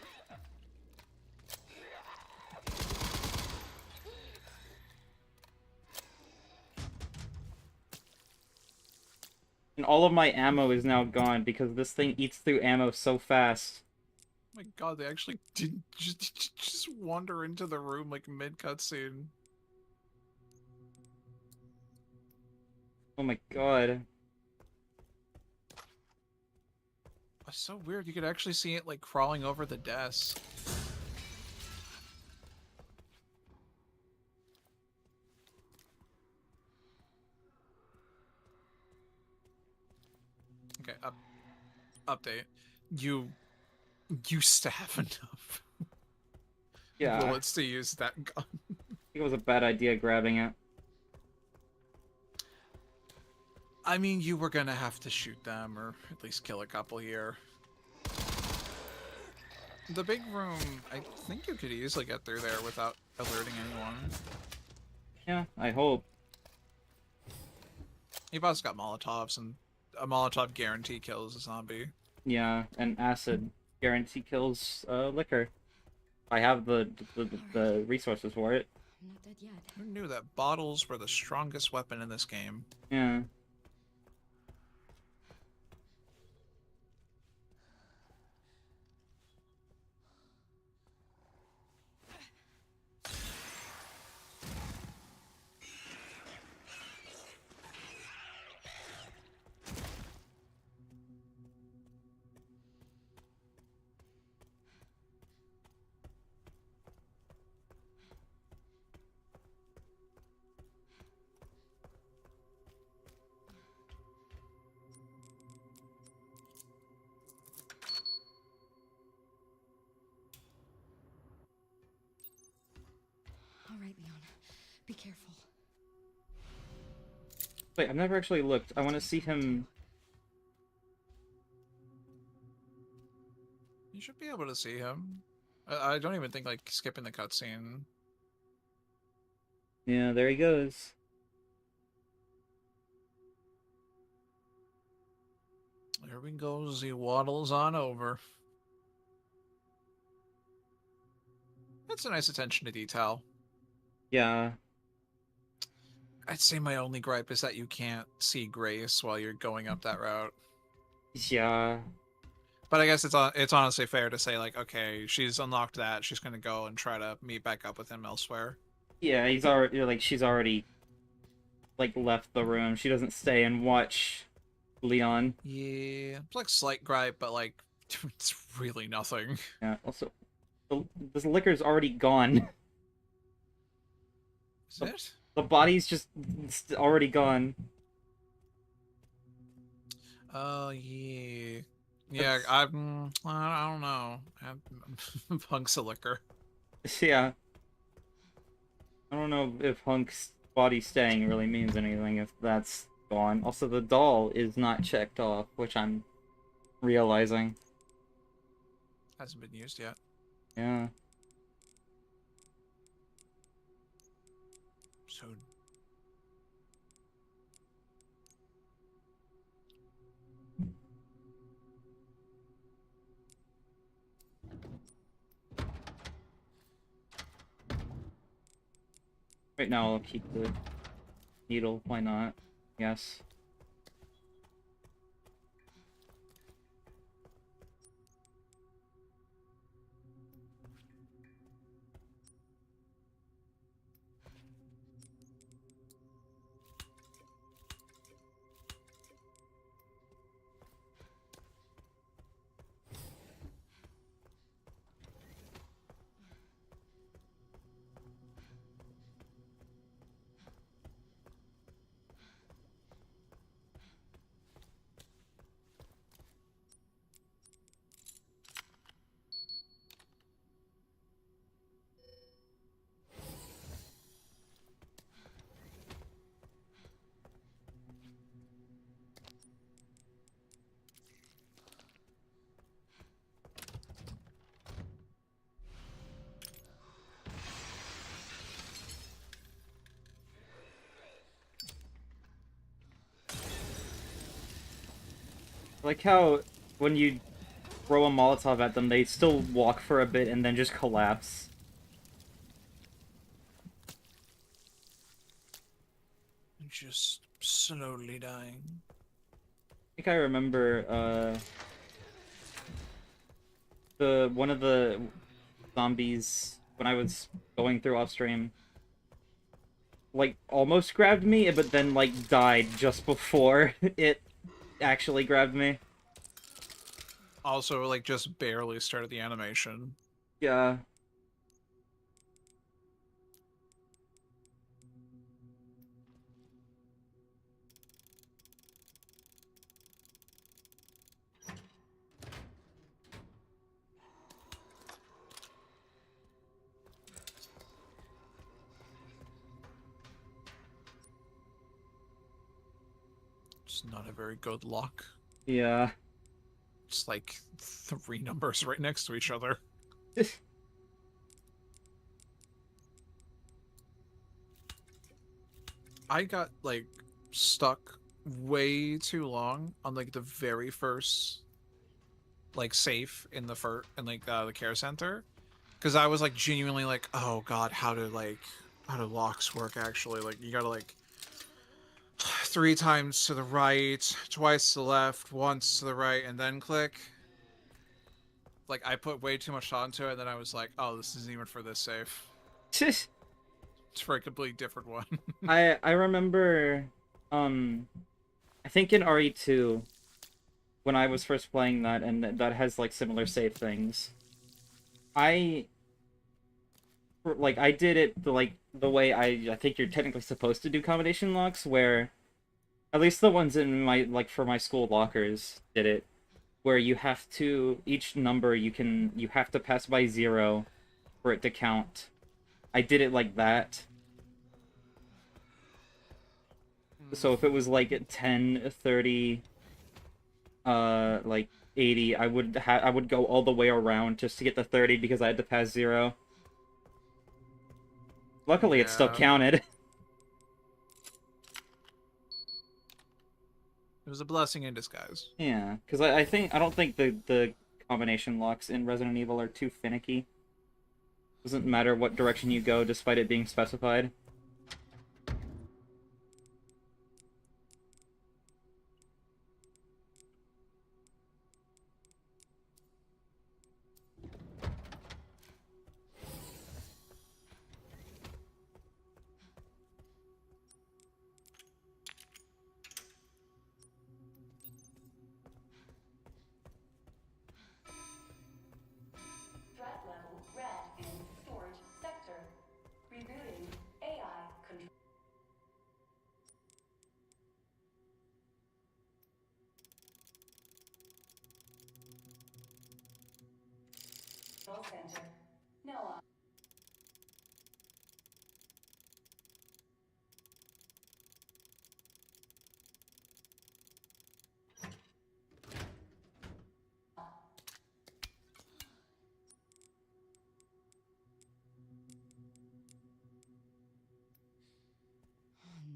And all of my ammo is now gone because this thing eats through ammo so fast. Oh my god, they actually did just wander into the room like mid cutscene. Oh my god. It's so weird. You could actually see it like crawling over the desk. Okay, update. You used to have enough Yeah, bullets to use that gun. I think it was a bad idea grabbing it. I mean, you were gonna have to shoot them, or at least kill a couple here. The big room, I think you could easily get through there without alerting anyone. Yeah, I hope. You've also got Molotovs, and a Molotov guarantee kills a zombie. Yeah, and acid guarantee kills liquor. I have the resources for it. I'm not dead yet. Who knew that bottles were the strongest weapon in this game? Yeah. All right, Leon. Be careful. Wait, I've never actually looked. I want to see him. You should be able to see him. I don't even think like skipping the cutscene. Yeah, there he goes. There we go. He waddles on over. That's a nice attention to detail. Yeah. I'd say my only gripe is that you can't see Grace while you're going up that route. Yeah. But I guess it's honestly fair to say, like, okay, she's unlocked that. She's going to go and try to meet back up with him elsewhere. Yeah, he's already, like, she's already, like, left the room. She doesn't stay and watch Leon. Yeah. It's like slight gripe, but, like, it's really nothing. Yeah, also, this liquor's already gone. Is it? The body's just already gone. Oh, yeah. Yeah, I don't know. Punk's a liquor. Yeah. I don't know if Hunk's body staying really means anything if that's gone. Also, the doll is not checked off, which I'm realizing. Hasn't been used yet. Yeah. So, Right now I'll keep the needle, why not? Yes. I like how when you throw a Molotov at them, they still walk for a bit and then just collapse. Just slowly dying. I think I remember, one of the zombies, when I was going through off stream, like, almost grabbed me, but then, like, died just before it actually grabbed me. Also, like, just barely started the animation. Yeah. It's not a very good lock. Yeah. It's like 3 numbers right next to each other. I got, like, stuck way too long on, like, the very first, like, safe in the care center. Because I was, like, genuinely like, oh god, how do locks work, actually? Like, you gotta, like, 3 times to the right, twice to the left, once to the right, and then click. Like, I put way too much thought into it, and then I was like, oh, this isn't even for this safe. It's for a completely different one. I remember, I think in RE2, when I was first playing that, and that has, like, similar save things, I did it the way I think you're technically supposed to do combination locks, where at least the ones in my, like, for my school lockers did it, where you have to, each number you have to pass by 0 for it to count. I did it like that. So if it was like 10, 30, like 80, I would go all the way around just to get the 30 because I had to pass 0. Luckily, it still Yeah. counted. It was a blessing in disguise. Yeah, because I don't think the combination locks in Resident Evil are too finicky. Doesn't matter what direction you go, despite it being specified. Threat level red in storage sector. Rebooting AI control center. Noah.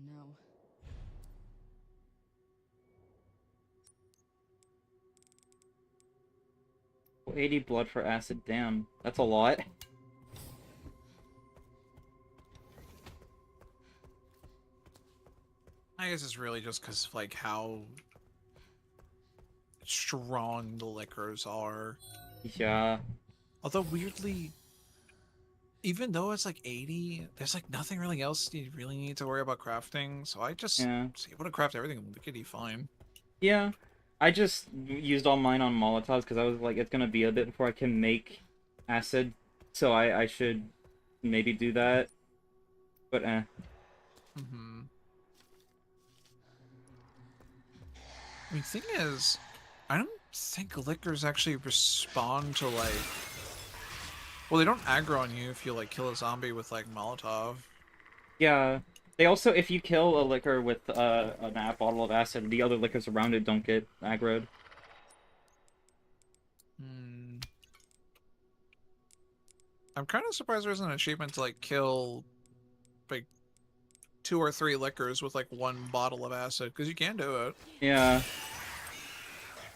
No. 80 blood for acid, damn. That's a lot. I guess it's really just because of like how strong the liquors are. Yeah. Although weirdly, even though it's like 80, there's like nothing really else you really need to worry about crafting. So I just Yeah. able to craft everything liquidy fine. Yeah. I just used all mine on Molotovs because I was like, it's gonna be a bit before I can make acid, so I should maybe do that. But Mm-hmm. I mean, thing is, I don't think liquors actually respond to like. Well, they don't aggro on you if you like kill a zombie with like Molotov. yeah. They also, if you kill a liquor with a bottle of acid, the other liquors around it don't get aggroed. Hmm. I'm kind of surprised there isn't an achievement to like kill like 2 or 3 liquors with like 1 bottle of acid, because you can do it. Yeah.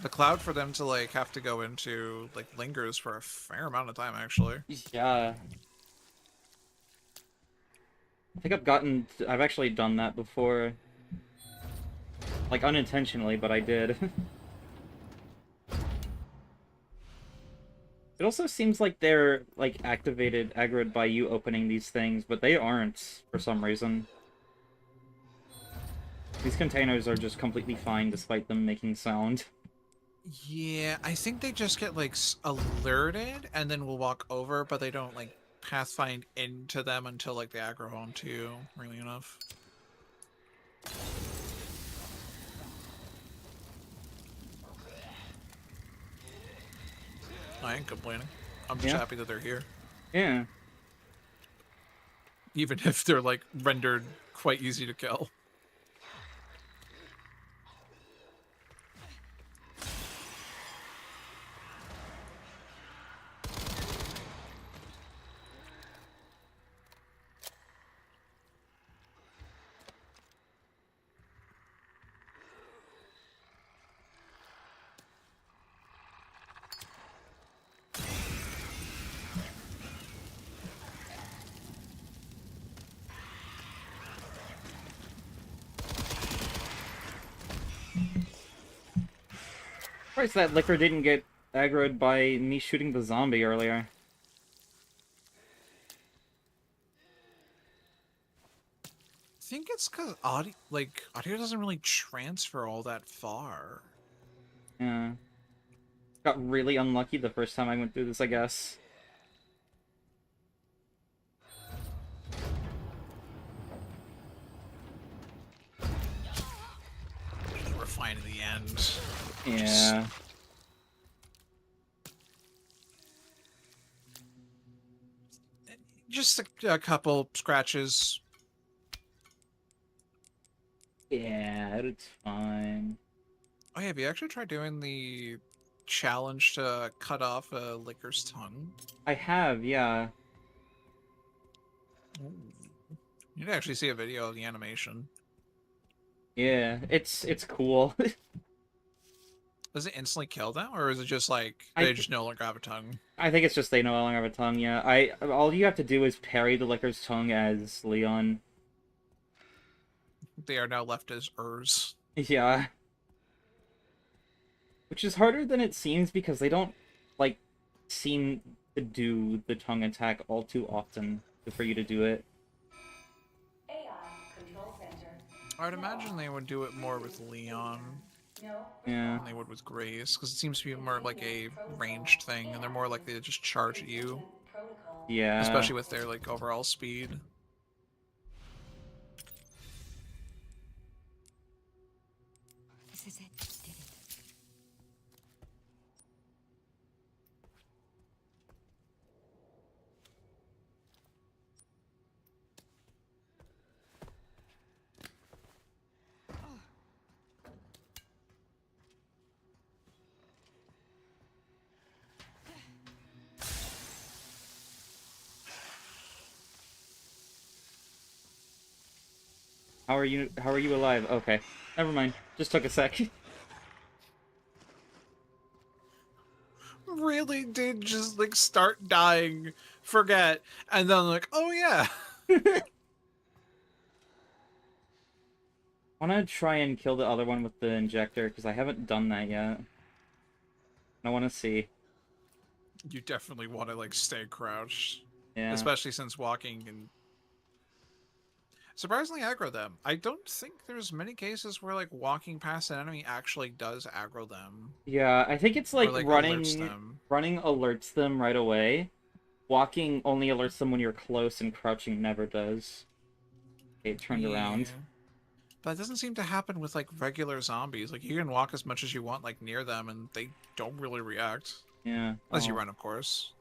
The cloud for them to like have to go into like lingers for a fair amount of time actually. Yeah. I think I've actually done that before. Like, unintentionally, but I did. It also seems like they're, like, activated, aggroed by you opening these things, but they aren't, for some reason. These containers are just completely fine despite them making sound. Yeah, I think they just get like alerted and then will walk over, but they don't like pathfind into them until like they aggro onto you, really enough. I ain't complaining. I'm just Yeah. happy that they're here. Yeah. Even if they're like rendered quite easy to kill. Surprised that liquor didn't get aggroed by me shooting the zombie earlier. I think it's because audio doesn't really transfer all that far. Yeah. Got really unlucky the first time I went through this, I guess. We're fine in the end. Yeah. Just a couple scratches. Yeah, it's fine. Oh yeah, have you actually tried doing the challenge to cut off a liquor's tongue? I have, yeah. Ooh. You can actually see a video of the animation. Yeah, it's cool. Does it instantly kill them, or is it just like they just no longer have a tongue? I think it's just they no longer have a tongue, yeah. All you have to do is parry the liquor's tongue as Leon. They are now left as Urs. Yeah. Which is harder than it seems because they don't, like, seem to do the tongue attack all too often for you to do it. AI Control Center. I would imagine they would do it more with Leon No. Yeah. than they would with Grace, because it seems to be more of like a ranged thing, and they're more likely to just charge at you, Protocol. Yeah. especially with their like overall speed. This is it. Did it. How are you alive? Okay. Never mind. Just took a sec. Really did just like start dying, forget, and then like, oh yeah. I want to try and kill the other one with the injector, because I haven't done that yet. I want to see. You definitely want to like stay crouched, Yeah. especially since walking can surprisingly aggro them. I don't think there's many cases where like walking past an enemy actually does aggro them. Yeah, I think it's like, Or, like, running alerts them. alerts them right away. Walking only alerts them when you're close, and crouching never does. Okay, it turned around. But it doesn't seem to happen with like regular zombies. Like you can walk as much as you want like near them and they don't really react. Yeah. Unless you Oh, run, of course.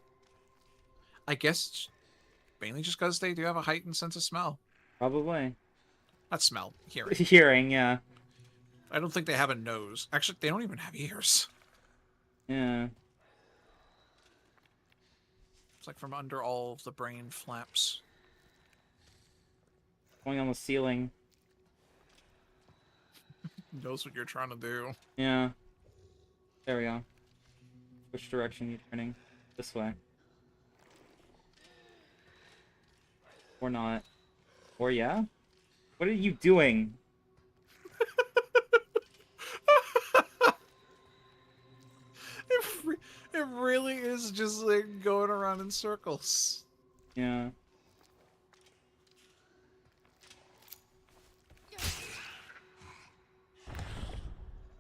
I guess it's mainly just because they do have a heightened sense of smell. probably. Not smell, hearing. Hearing, yeah. I don't think they have a nose. Actually, they don't even have ears. Yeah. It's like from under all of the brain flaps. Going on the ceiling. Knows what you're trying to do. Yeah. There we go. Which direction are you turning? This way. Or not. Or yeah? What are you doing? It really is just like going around in circles. Yeah.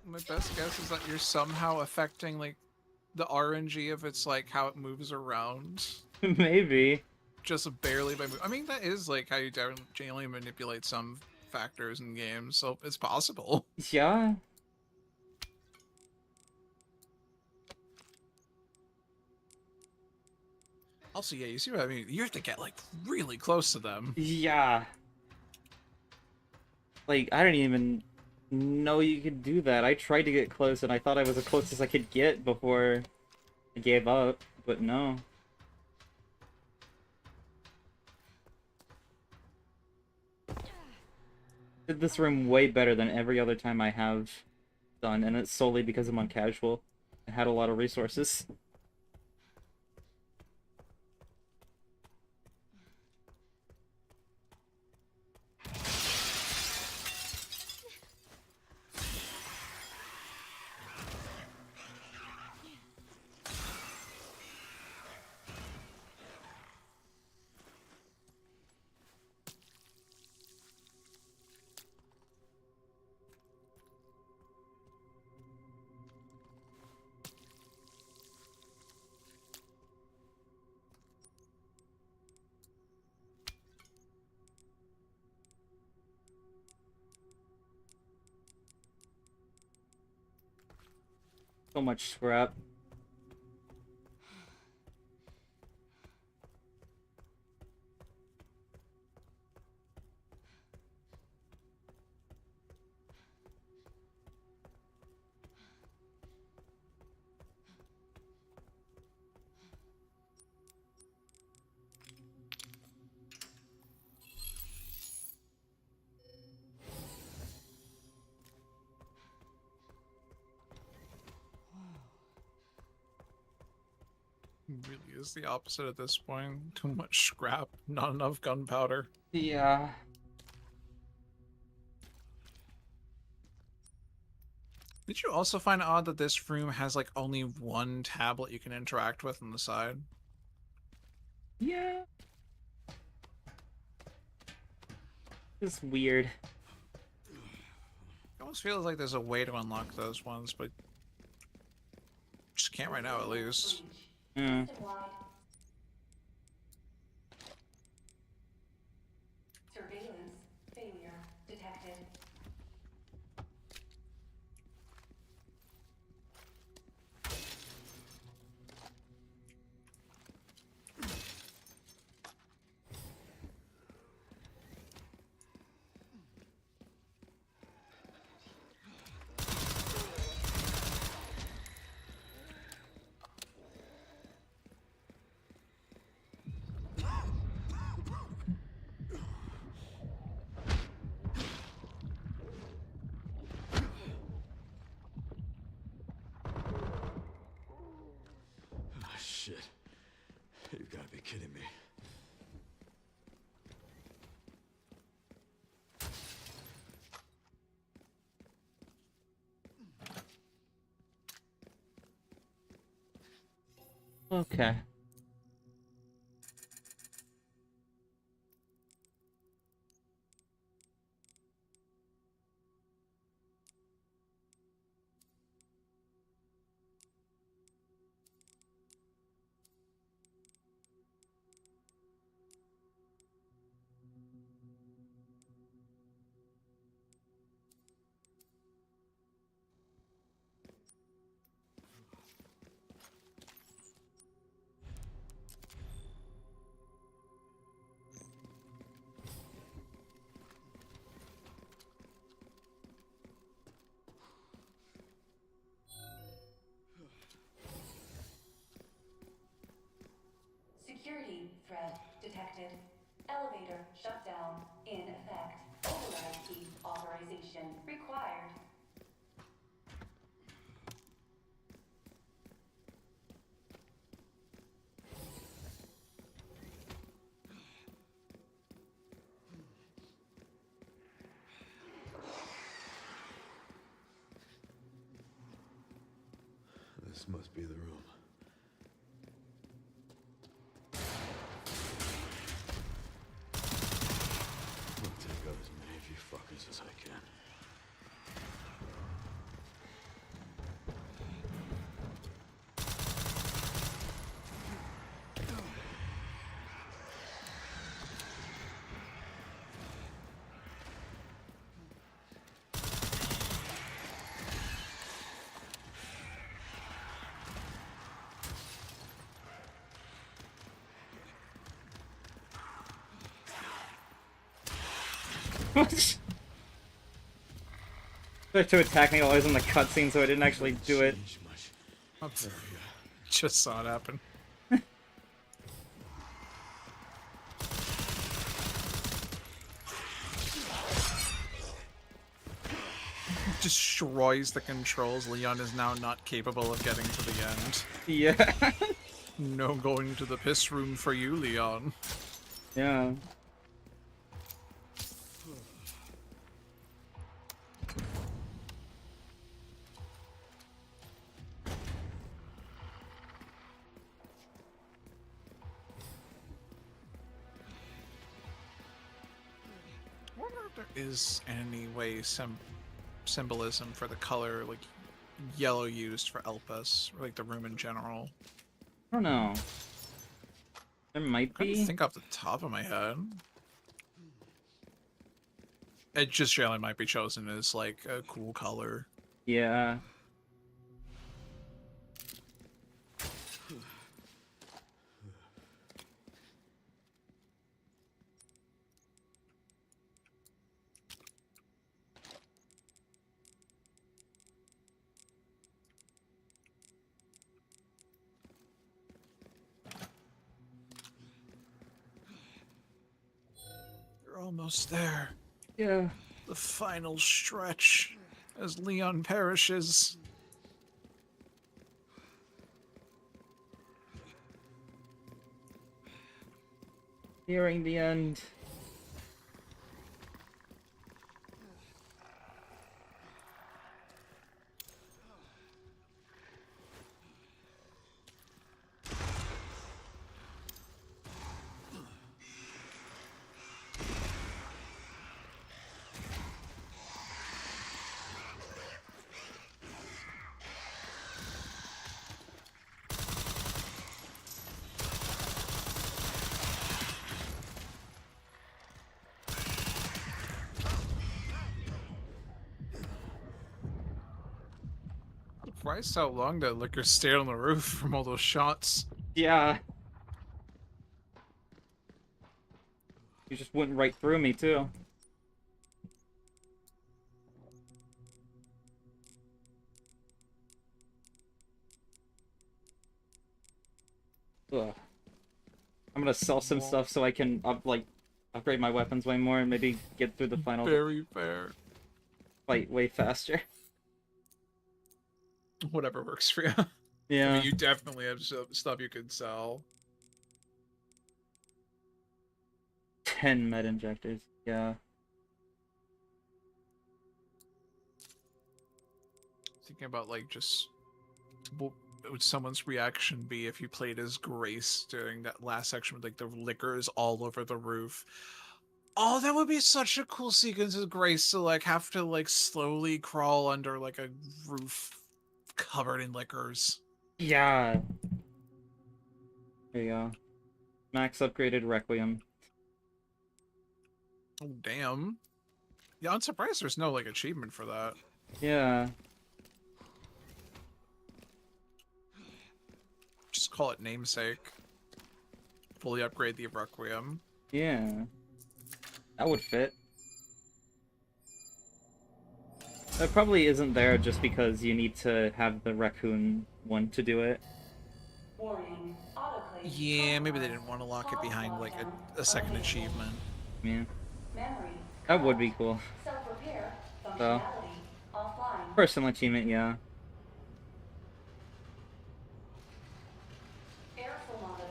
My best guess is that you're somehow affecting like the RNG of its like how it moves around. Maybe. Just barely by I mean, that is like how you generally manipulate some factors in games, so it's possible. Yeah. Also, yeah, you see what I mean? You have to get like really close to them. Yeah. Like, I didn't even know you could do that. I tried to get close, and I thought I was as close as I could get before I gave up, but no. Did this room way better than every other time I have done, and it's solely because I'm on casual. I had a lot of resources. So much scrap. It really is the opposite at this point. Too much scrap, not enough gunpowder. Yeah. Did you also find it odd that this room has like only one tablet you can interact with on the side? Yeah. It's weird. It almost feels like there's a way to unlock those ones, but just can't right now at least. Yeah. System-wide. Surveillance failure detected. Okay. Security threat detected. Elevator shutdown in effect. Override key authorization required. This must be the room. I'll take out as many of you fuckers as I can. They're to attack me while I was in the cutscene, so I didn't actually do it. Change much. Oops. Just saw it happen. Destroys the controls. Leon is now not capable of getting to the end. Yeah. No going to the piss room for you, Leon. Yeah. I wonder if there is any way symbolism for the color, like yellow used for Elpis, or like the room in general. I don't know. There might I be. think off the top of my head. It just generally might be chosen as like a cool color. Yeah. You're almost there. Yeah. The final stretch as Leon perishes. Nearing the end. Why so long that Liquor stayed on the roof from all those shots? Yeah. You just went right through me, too. Ugh. I'm gonna sell some stuff so I can upgrade my weapons way more and maybe get through the final Very fair. fight way faster. Whatever works for you. Yeah. I mean, you definitely have stuff you could sell. 10 med injectors. Yeah. Thinking about like just would someone's reaction be if you played as Grace during that last section with like the liquors all over the roof? Oh, that would be such a cool sequence as Grace to like have to like slowly crawl under like a roof covered in liquors. Yeah. There you go. Max upgraded Requiem. Oh damn. Yeah, I'm surprised there's no like achievement for that. Yeah. Just call it namesake. Fully upgrade the Requiem. Yeah. That would fit. That probably isn't there just because you need to have the raccoon one to do it. Warning. Autoclave. Yeah, maybe they didn't want to lock it behind like a second achievement. Yeah. Memory. That would be cool. Self-repair. So. Functionality. Offline. Personal achievement, yeah. Air thermometer.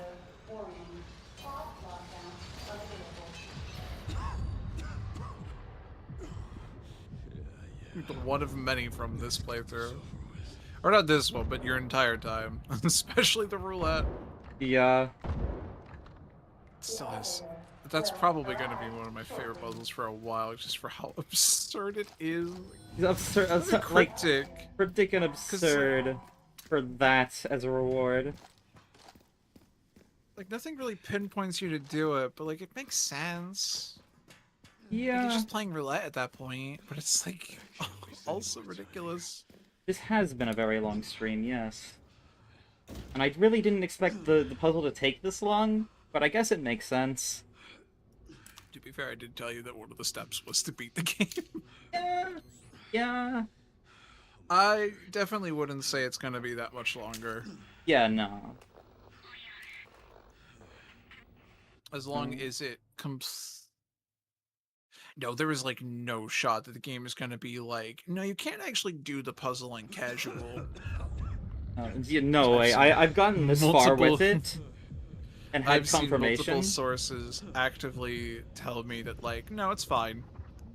Warning. Pod lockdown. Unavailable. One of many from this playthrough. Or not this one, but your entire time. Especially the roulette. Yeah. Still has. That's probably going to be one of my favorite puzzles for a while, just for how absurd it is. He's absurd, like, Cryptic. cryptic and absurd for that as a reward. Like, nothing really pinpoints you to do it, but, like, it makes sense. Like, Yeah. you're just playing roulette at that point, but it's, like, also ridiculous. This has been a very long stream, yes. And I really didn't expect the puzzle to take this long, but I guess it makes sense. To be fair, I did tell you that one of the steps was to beat the game. Yeah. Yeah. I definitely wouldn't say it's going to be that much longer. Yeah, no. As long as it comes... No, there is, like, no shot that the game is going to be like, no, you can't actually do the puzzle in casual. Yeah, no way. I've gotten this far with it. And had I've seen confirmation. multiple sources actively tell me that, like, no, it's fine.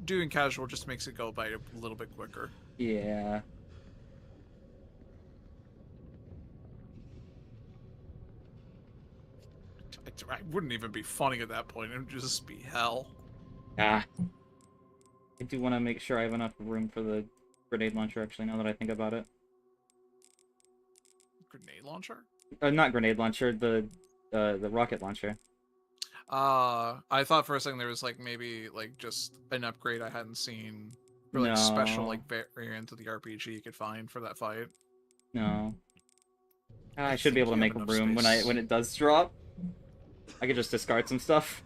Doing casual just makes it go by a little bit quicker. Yeah. I wouldn't even be funny at that point. It would just be hell. Ah. I do want to make sure I have enough room for the grenade launcher, actually, now that I think about it. Grenade launcher? Not grenade launcher, the rocket launcher. I thought for a second there was, like, maybe, like, just an upgrade I hadn't seen. Or, like, special, No. like, variant of the RPG you could find for that fight. No. I should be able to think make you have room enough when it does drop. I could just discard some stuff.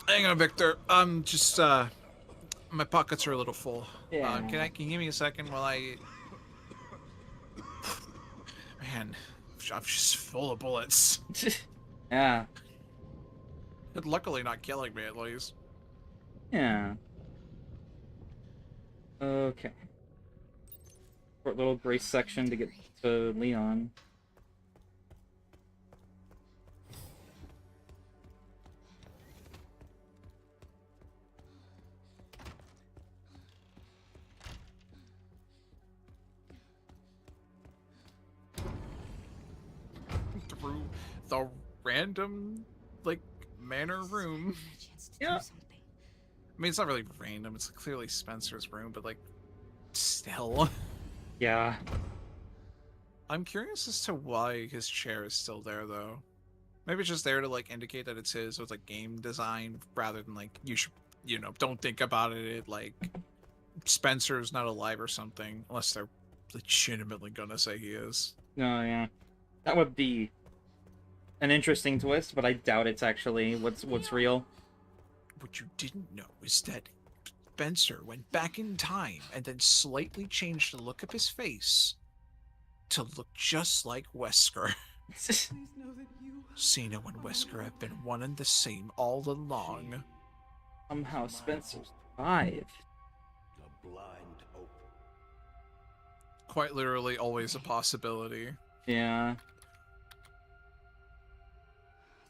Hang on, Victor. Just, my pockets are a little full. Yeah. Can you give me a second while I... Man, I'm just full of bullets. Yeah. Luckily not killing me, at least. Yeah. Okay. Short little Grace section to get to Leon. Through the random, like, manor room. Yeah. I mean, it's not really random. It's clearly Spencer's room, but, like, still. Yeah. I'm curious as to why his chair is still there, though. Maybe it's just there to, like, indicate that it's his with, like, game design, rather than, like, you should, you know, don't think about it, like, Spencer's not alive or something, unless they're legitimately gonna say he is. No, yeah. That would be an interesting twist, but I doubt it's actually what's real. What you didn't know is that Spencer went back in time and then slightly changed the look of his face to look just like Wesker. Cena and Wesker have been one and the same all along. Somehow Spencer survived. A blind hope. Quite literally always a possibility. Yeah.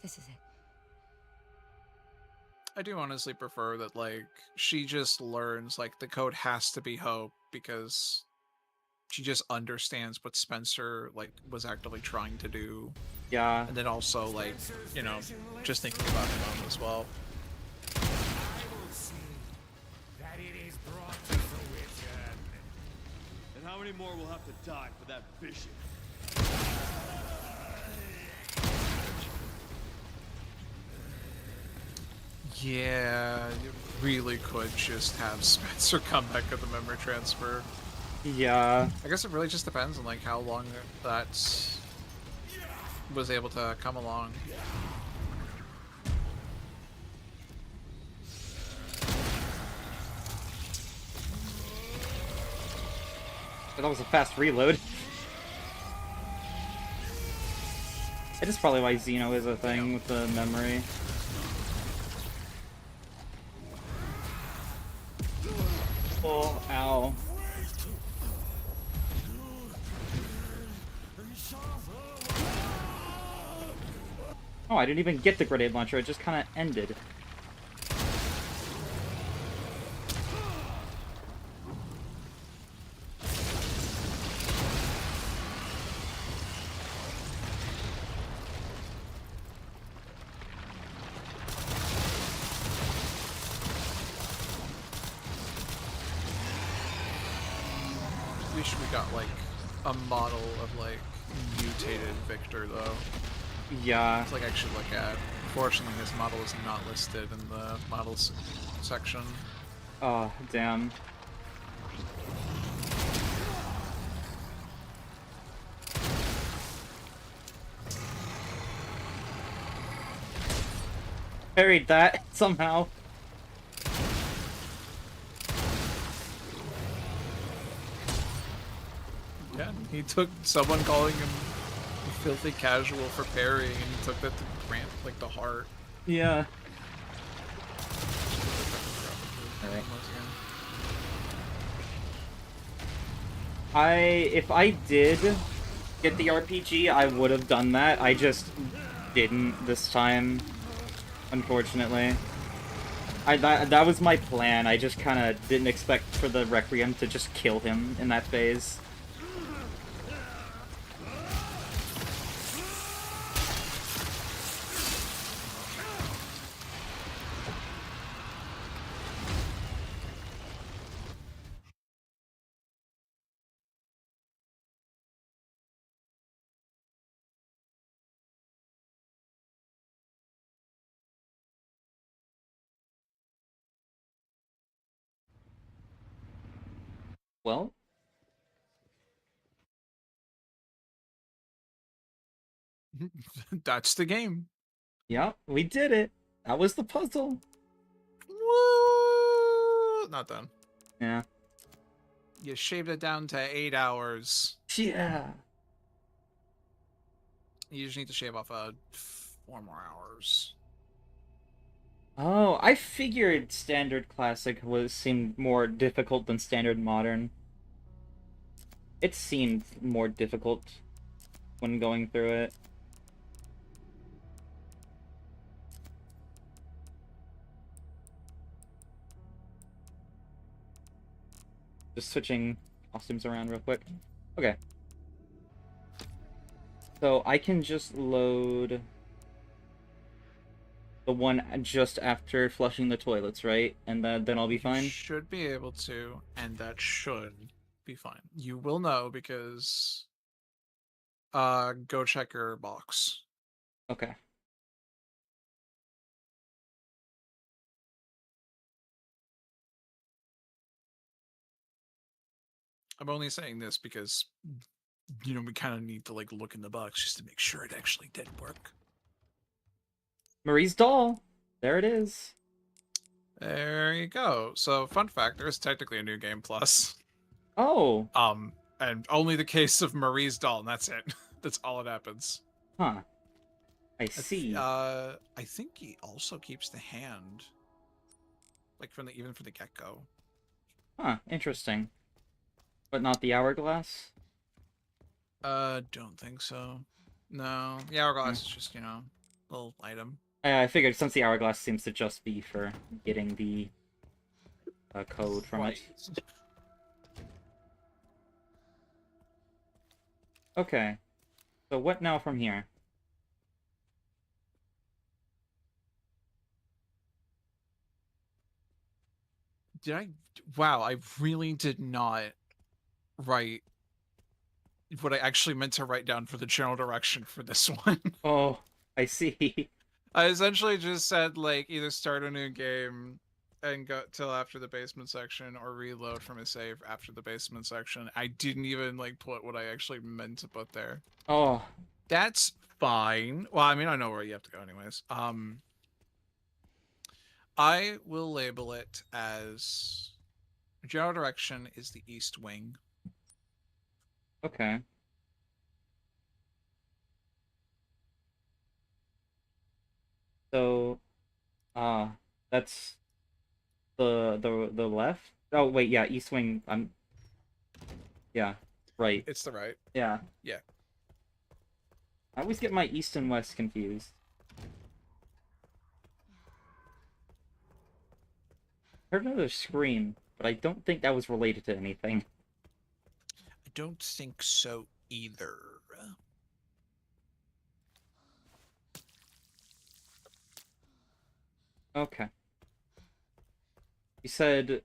This is it. I do honestly prefer that, like, she just learns, like, the code has to be Hope because she just understands what Spencer like was actively trying to do, Yeah. and then also like just thinking about him as well. That it is brought to fruition. And how many more will have to die for that vision? Yeah, you really could just have Spencer come back at the memory transfer. Yeah. I guess it really just depends on like how long that was able to come along. That was a fast reload. It is probably why Xeno is a thing with the memory. Oh, ow. Oh, I didn't even get the grenade launcher, it just kind of ended. Wish we got like a model of like mutated Victor though. Yeah. It's like I should look at. Unfortunately, his model is not listed in the models section. Oh, damn. Parried that somehow. Yeah, he took someone calling him filthy casual for parrying, and he took that to grant like the heart. Yeah. Alright. If I did get the RPG, I would have done that. I just didn't this time, unfortunately. That was my plan. I just kind of didn't expect for the Requiem to just kill him in that phase. Well, That's the game. yeah, we did it. That was the puzzle. Woo! Not done. Yeah. You shaved it down to 8 hours. Yeah. You just need to shave off 4 more hours. Oh, I figured Standard Classic seemed more difficult than Standard Modern. It seemed more difficult when going through it. Just switching costumes around real quick. Okay. So I can just load the one just after flushing the toilets, right? And then I'll be fine? You should be able to, and that should be fine. You will know because go check your box. Okay. I'm only saying this because we kind of need to like look in the box just to make sure it actually did work. Marie's doll! There it is. There you go. So, fun fact, there's technically a new game plus. Oh! And only the case of Marie's doll, and that's it. That's all that happens. Huh. I see. I think he also keeps the hand. Like even from the get-go. Huh, interesting. But not the hourglass? Don't think so. No, the hourglass is just, little item. I figured since the hourglass seems to just be for getting the code from it. Okay. So what now from here? Did I? Wow, I really did not write what I actually meant to write down for the general direction for this one. Oh, I see. I essentially just said, like, either start a new game and go till after the basement section or reload from a save after the basement section. I didn't even, like, put what I actually meant to put there. Oh, That's fine. Well, I mean, I know where you have to go anyways. I will label it as general direction is the east wing. okay. So, uh, that's the left? Oh, wait, yeah, east wing. Yeah, right. It's the right. Yeah. Yeah. I always get my east and west confused. Heard another scream, but I don't think that was related to anything. I don't think so either. Okay. You said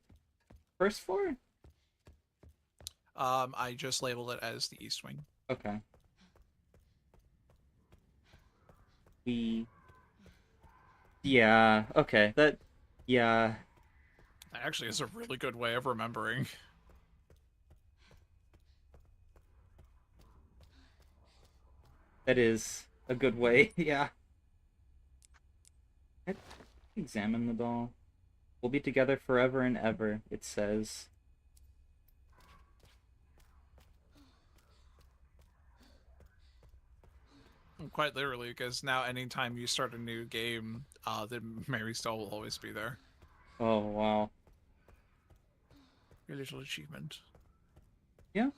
first floor? I just labeled it as the east wing. Okay. We... Yeah, okay. Yeah. That actually is a really good way of remembering. That is a good way, yeah. Let's examine the doll. We'll be together forever and ever, it says. Quite literally, because now anytime you start a new game, the Mary's doll will always be there. Oh, wow. Your little achievement. Yeah.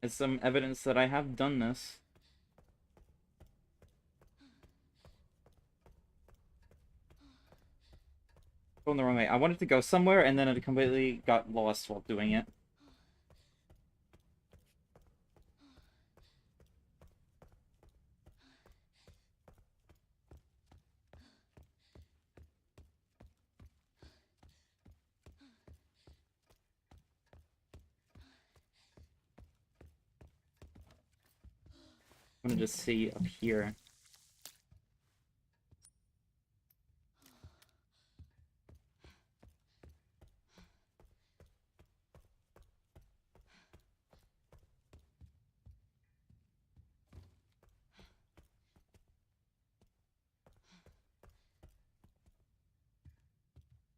It's some evidence that I have done this. Going the wrong way. I wanted to go somewhere, and then it completely got lost while doing it. I'm gonna just see up here.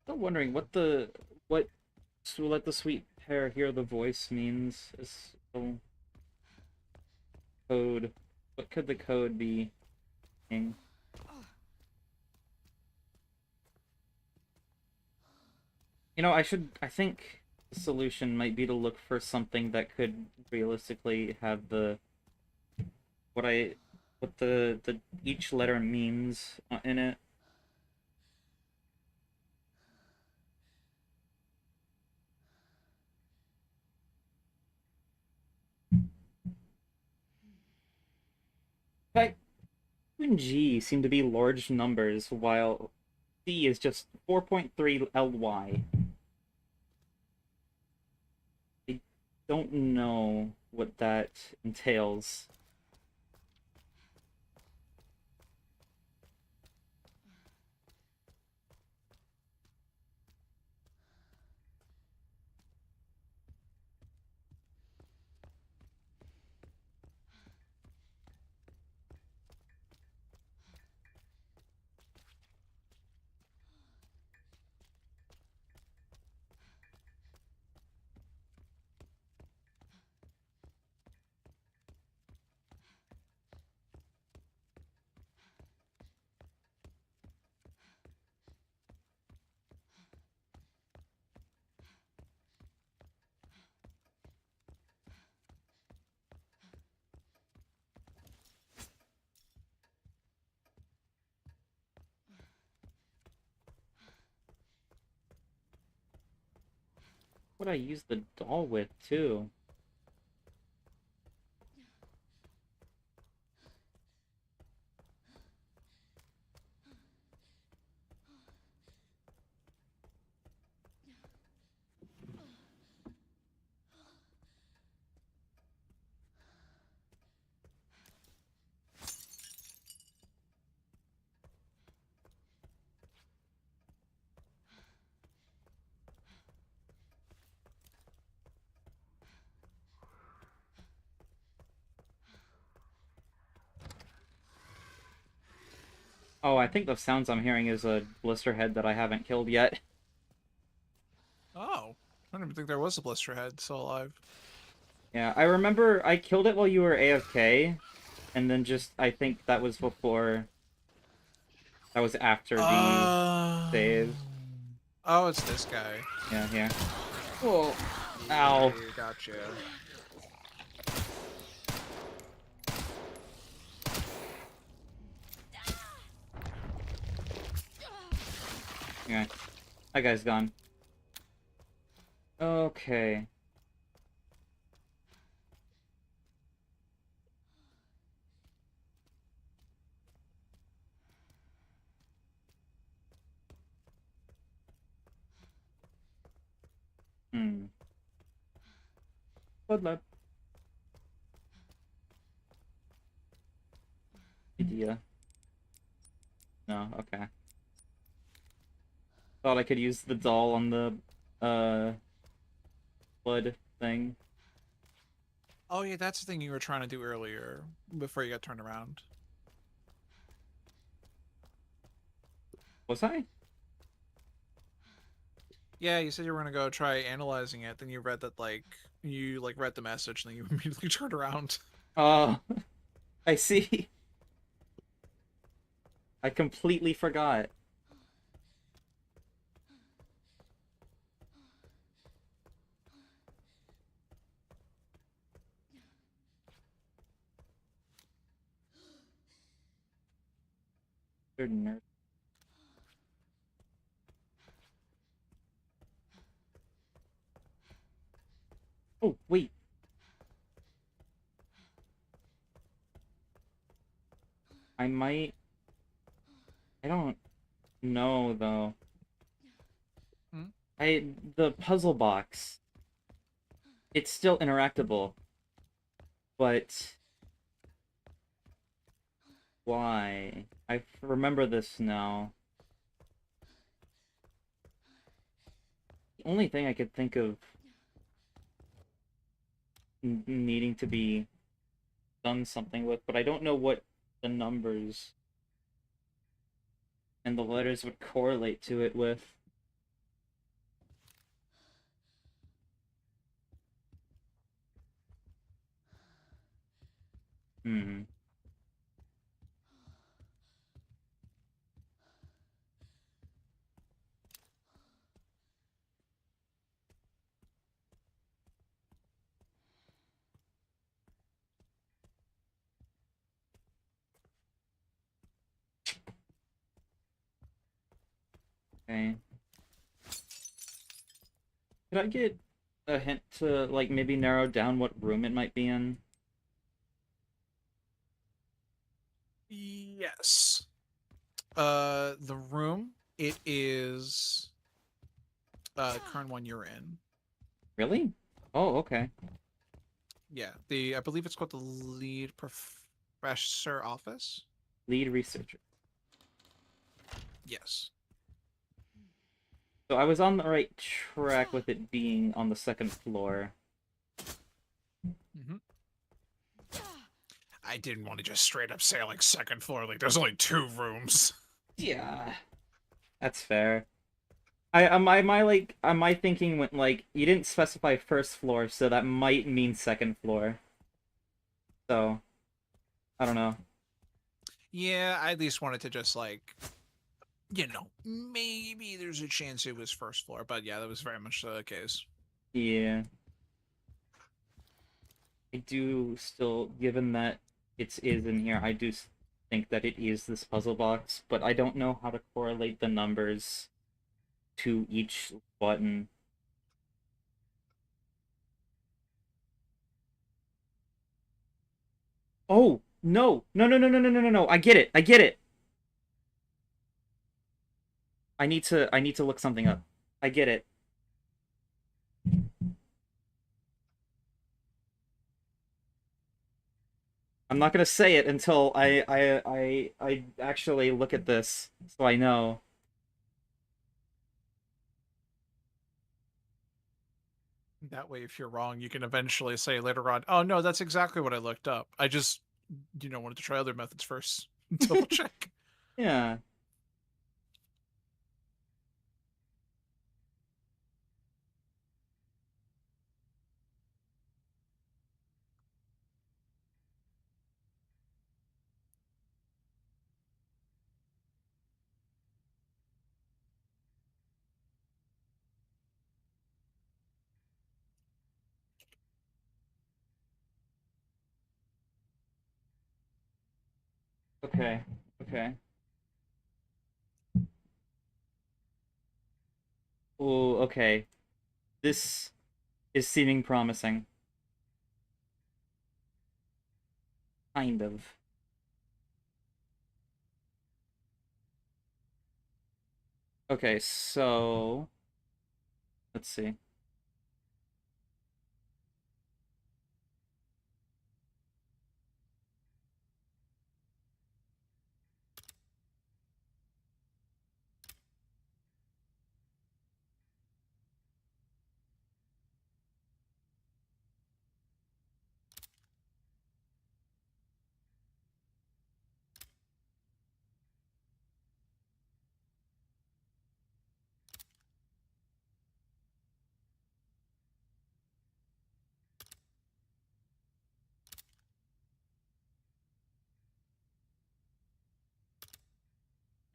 Still wondering what to let the sweet pair hear the voice means. Is the code. What could the code be? You know, I think the solution might be to look for something that could realistically have what I, what the each letter means in it. But U and G seem to be large numbers, while C is just 4.3 ly. I don't know what that entails. What I use the doll with too. Oh, I think the sounds I'm hearing is a blister head that I haven't killed yet. Oh, I don't even think there was a blister head still alive. Yeah, I remember I killed it while you were AFK, and then just, I think that was before, that was after the save. Oh, it's this guy. Yeah, here. Whoa. Ow. Yeah, gotcha. Yeah. That guy's gone. Okay. Hmm. Good luck. Idea. No, okay. Thought I could use the doll on the, blood thing. Oh yeah, that's the thing you were trying to do earlier before you got turned around. Was I? Yeah, you said you were gonna go try analyzing it, then you read that you read the message, and then you immediately turned around. Oh, I see. I completely forgot. They're nerd. Oh, wait. I might... I don't know, though. Hmm? The puzzle box, it's still interactable, but why? I remember this now. The only thing I could think of needing to be done something with, but I don't know what the numbers and the letters would correlate to it with. Hmm. Okay. Could I get a hint to, like, maybe narrow down what room it might be in? Yes. The room, it is current one you're in. Really? Oh, okay. Yeah, I believe it's called the lead professor office. Lead researcher. Yes. So I was on the right track with it being on the second floor. Mm-hmm. I didn't want to just straight up say like second floor. Like there's only 2 rooms. Yeah, that's fair. My thinking went like you didn't specify first floor, so that might mean second floor. So I don't know. Yeah, I at least wanted to just maybe there's a chance it was first floor, but yeah, that was very much the case. Yeah. I do still, given that it is in here, I do think that it is this puzzle box, but I don't know how to correlate the numbers to each button. Oh, no. No, no, no, no, no, no, no, no. I get it. I get it. I need to look something up. I get it. I'm not gonna say it until I actually look at this, so I know. That way, if you're wrong, you can eventually say later on, "Oh no, that's exactly what I looked up. I just, wanted to try other methods first, double check." Yeah. Okay. Okay. Oh, okay. This is seeming promising. Kind of. Okay, so let's see.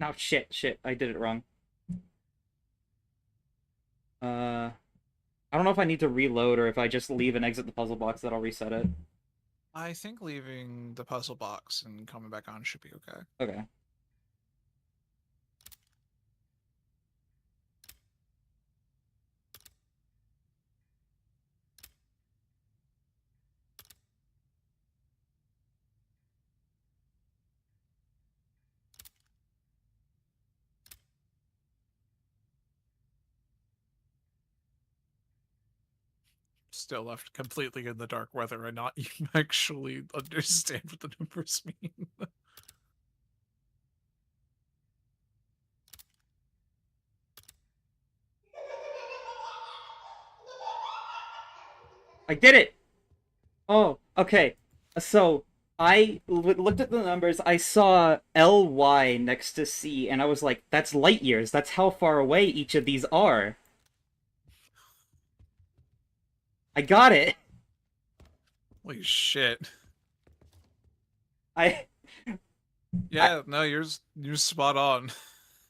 Now, shit, I did it wrong. I don't know if I need to reload or if I just leave and exit the puzzle box, that'll reset it. I think leaving the puzzle box and coming back on should be okay. Okay. Still left completely in the dark whether or not you actually understand what the numbers mean. I did it! Oh, okay. So, I looked at the numbers, I saw LY next to C, and I was like, that's light years. That's how far away each of these are. I got it! Holy shit. I... Yeah, no, you're spot on.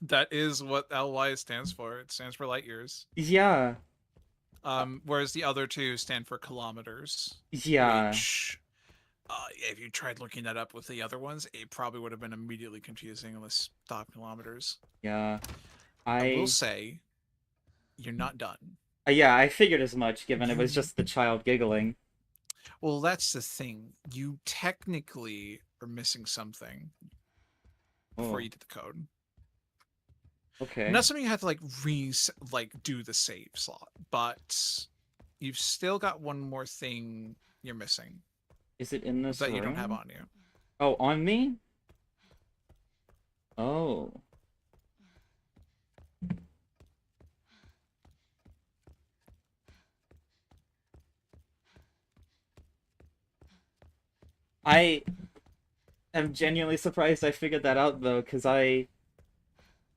That is what LY stands for. It stands for light years. Yeah. Whereas the other two stand for kilometers. Yeah. Which, if you tried looking that up with the other ones, it probably would have been immediately confusing unless thought kilometers. Yeah. I will say, you're not done. Yeah, I figured as much, given it was just the child giggling. Well, that's the thing. You technically are missing something before Oh, you did the code. okay. Not something you have to do the save slot, but you've still got one more thing you're missing Is it in this that room? you don't have on you. Oh, on me? Oh. I am genuinely surprised I figured that out, though, because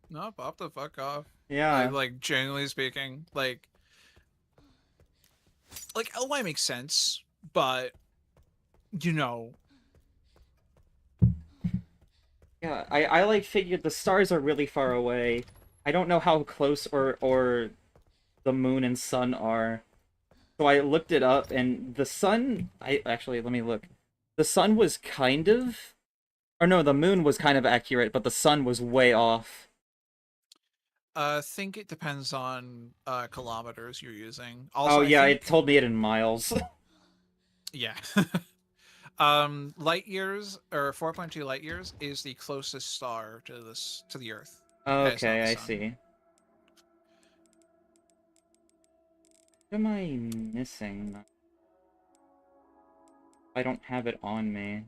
No, pop the fuck off. yeah. Genuinely speaking, LY makes sense, but you know, Yeah, I figured the stars are really far away. I don't know how close or the moon and sun are. So I looked it up, and the sun... Actually, let me look. The sun was kind of... Or no, the moon was kind of accurate, but the sun was way off. I think it depends on kilometers you're using. Oh Also, I yeah, it think told me it in miles. yeah. Light years or 4.2 light years is the closest star to the Earth. Okay, it's not Okay, the I sun. see. What am I missing? I don't have it on me.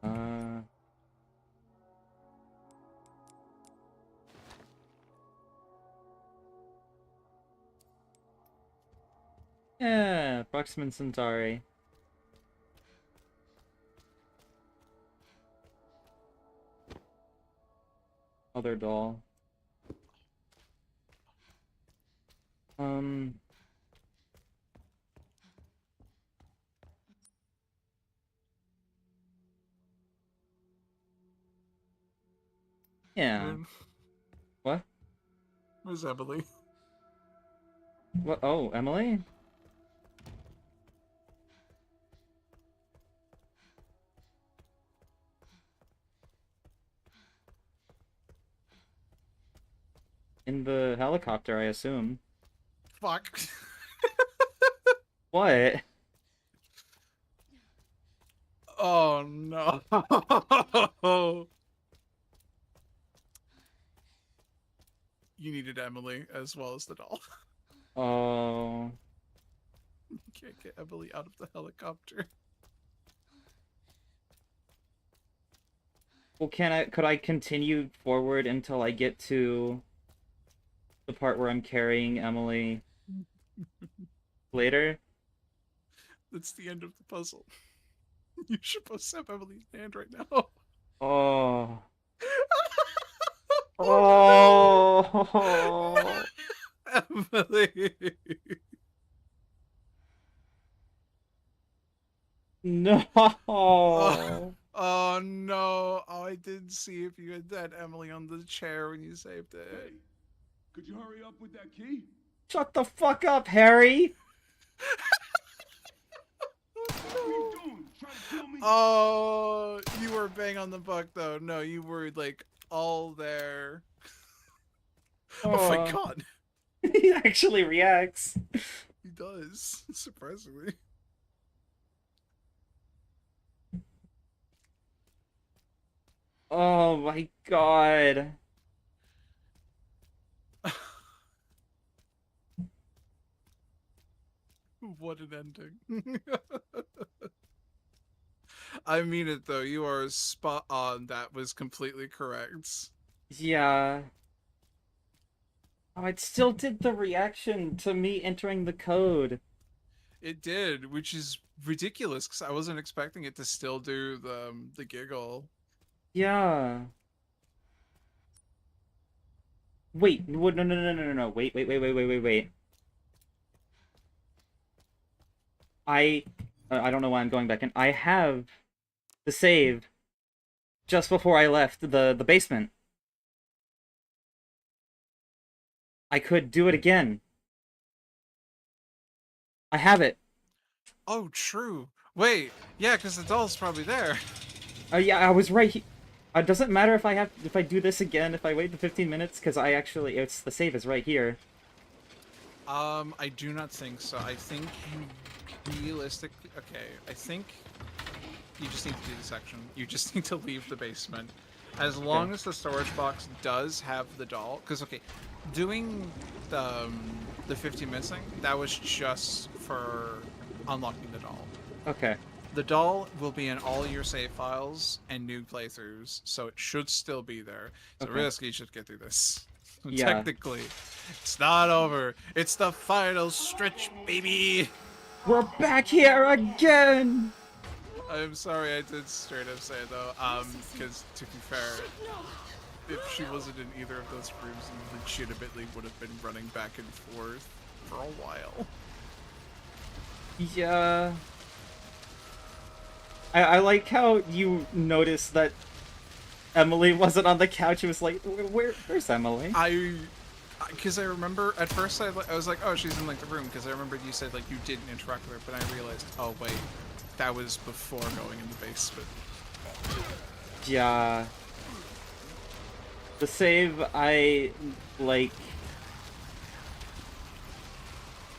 Uh... Yeah, Proxima Centauri. Other doll. Um. Yeah. What? Where's Emily? What? Oh, Emily? In the helicopter, I assume. Fuck. What? Oh no. You needed Emily as well as the doll. Oh. You can't get Emily out of the helicopter. Well, could I continue forward until I get to the part where I'm carrying Emily later? That's the end of the puzzle. You're supposed to have Emily's hand right now. Oh. Oh Oh. no! Emily. No. Oh no! Oh, I didn't see if you had that Emily on the chair when you saved it. Hey, could you hurry up with that key? Shut the fuck up, Harry. What are you doing? Trying to kill me? Oh, you were bang on the buck though. No, you were like all there. Oh my god, He actually reacts. he does surprisingly. Oh my god. What an ending. I mean it though. You are spot on. That was completely correct. Yeah. Oh, it still did the reaction to me entering the code. It did, which is ridiculous because I wasn't expecting it to still do the giggle. Yeah. Wait, no, no, no, no, no, no, no. Wait. I don't know why I'm going back in. I have the save just before I left the basement. I could do it again. I have it. Oh, true. Wait, yeah, because the doll's probably there. Yeah, I was right. Does it matter if I do this again if I wait the 15 minutes? Because the save is right here. I do not think so. I think you realistically, okay, I think you just need to do the section. You just need to leave the basement. As long as the storage box does have the doll, because okay, doing the 15 minutes thing, that was just for unlocking the doll. Okay. The doll will be in all your save files and new playthroughs, so it should still be there. So Okay. realistically, you should get through this. Yeah. Technically, it's not over. It's the final stretch, baby. We're back here again! I'm sorry I did straight up say it though, because to be fair, if she wasn't in either of those rooms, you legitimately would have been running back and forth for a while. Yeah. I like how you noticed that Emily wasn't on the couch. It was like, where's Emily? Because I remember at first I was like, oh, she's in like the room, because I remembered you said like you didn't interact with her, but I realized, oh wait, that was before going in the basement. Yeah. The save, I like.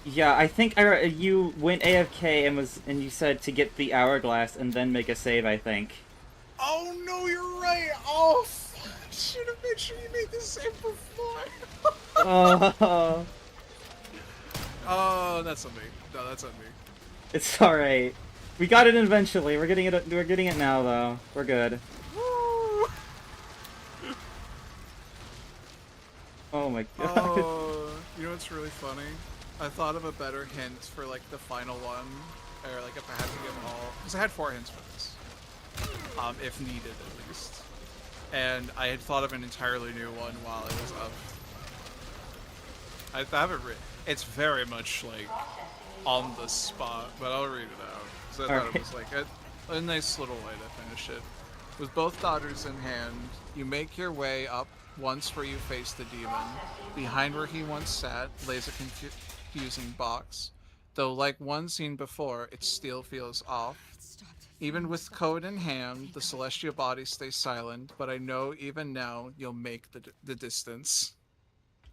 Yeah, I think you went AFK and you said to get the hourglass and then make a save, I think. Oh no, you're right. Oh, I should have made sure you made the save before. Oh. Oh, that's on me. No, that's on me. It's alright. We got it eventually. We're getting it now though. We're good. Woo! Oh my god. Oh, you know what's really funny? I thought of a better hint for like the final one, or like if I had to give all, because I had 4 hints for this, if needed at least. And I had thought of an entirely new one while it was up. I haven't read. It's very much like on the spot, but I'll read it out. So I thought it was like a nice little way to finish it. With both daughters in hand, you make your way up once where you face the demon. Behind where he once sat lays a confusing box. Though like one seen before, it still feels off. Even with code in hand, the celestial body stays silent, but I know even now you'll make the distance.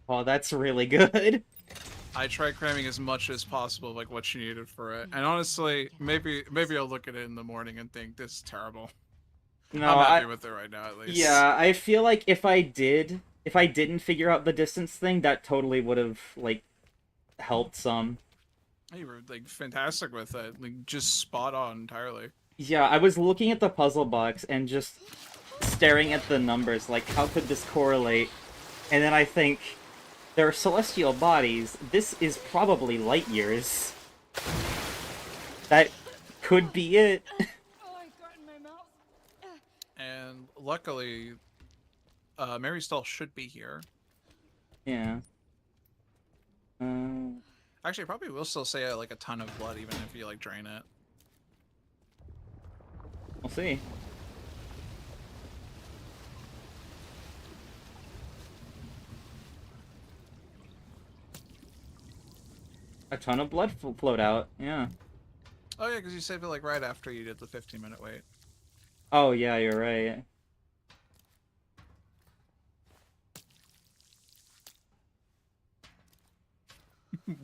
Oh, that's really good. I try cramming as much as possible, like what you needed for it. And honestly, maybe I'll look at it in the morning and think this is terrible. No, I'm happy with it right now, at least. Yeah, I feel like if I didn't figure out the distance thing, that totally would have like helped some. You were like fantastic with it, like just spot on entirely. Yeah, I was looking at the puzzle box and just staring at the numbers, like how could this correlate? And then I think there are celestial bodies. This is probably light years. That could be it. Oh, I got in my mouth. And luckily, Mary Stahl should be here. Yeah. Actually, I probably will still say like a ton of blood, even if you like drain it. We'll see. A ton of blood flowed out, yeah. Oh yeah, because you saved it like right after you did the 15-minute wait. Oh yeah, you're right.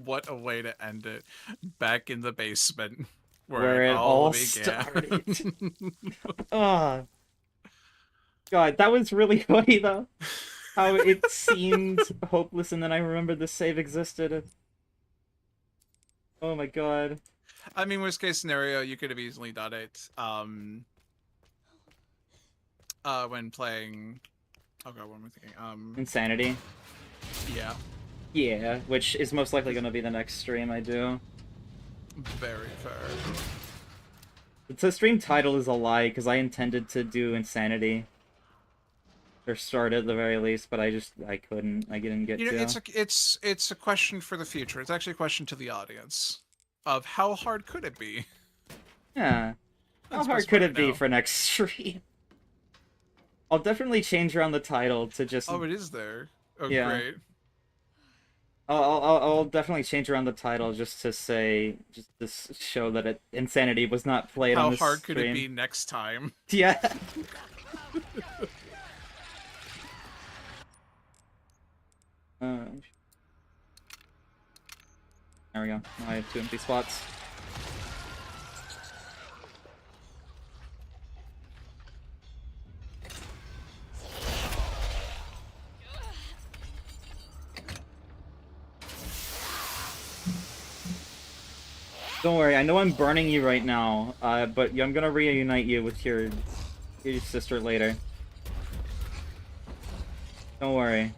What a way to end it. Back in the basement. Where it all started. Oh. God, that was really funny though. How it seemed hopeless and then I remembered the save existed. Oh my god. I mean, worst case scenario, you could have easily done it. When playing... Oh god, what am I thinking? Insanity. Yeah. Yeah, which is most likely going to be the next stream I do. Very fair. The stream title is a lie, because I intended to do Insanity. Or start at the very least, but I couldn't. I didn't get to. It's a question for the future. It's actually a question to the audience. Of how hard could it be? Yeah. How hard could it be for next stream? I'll definitely change around the title to just... Oh, it is there. Oh, yeah. Great. I'll definitely change around the title just to say, just to show that Insanity was not played on this How hard stream. could it be next time? Yeah. There we go. Now I have 2 empty spots. Don't worry, I know I'm burning you right now, but I'm gonna reunite you with your sister later. Don't worry.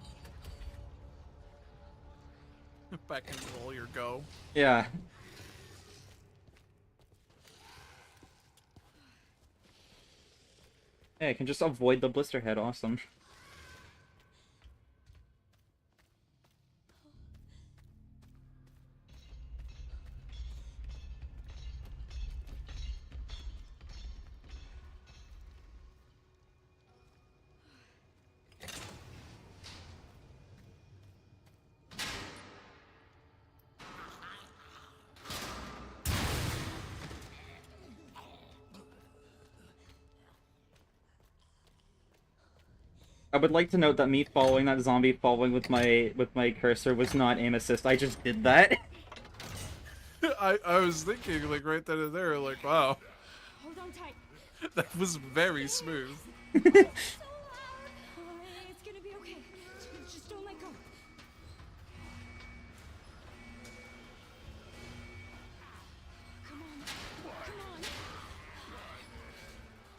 Back and roll your go. Yeah. Hey, I can just avoid the blister head, awesome. I would like to note that me following that zombie with my cursor was not aim assist. I just did that. I was thinking like right then and there, like wow. Hold on tight. That was very smooth. So loud. It's gonna be okay. Just don't let go. Come on. Come on.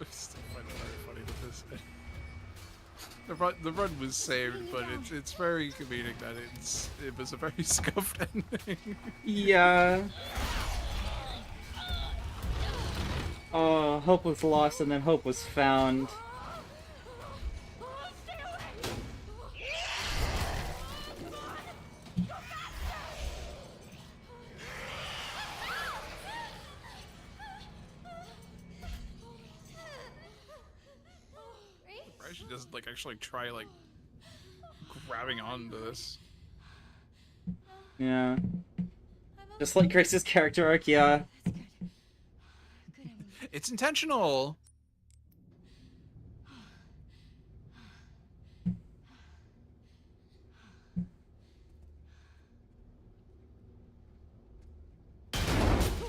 I still find it very funny with this. The run was saved, but it's very comedic that it was a very scuffed ending. Yeah. Oh, hope was lost and then hope was found. I should just like actually try like grabbing onto this. Yeah. Just like Grace's character arc, yeah. That's good. Good, Emily. It's intentional.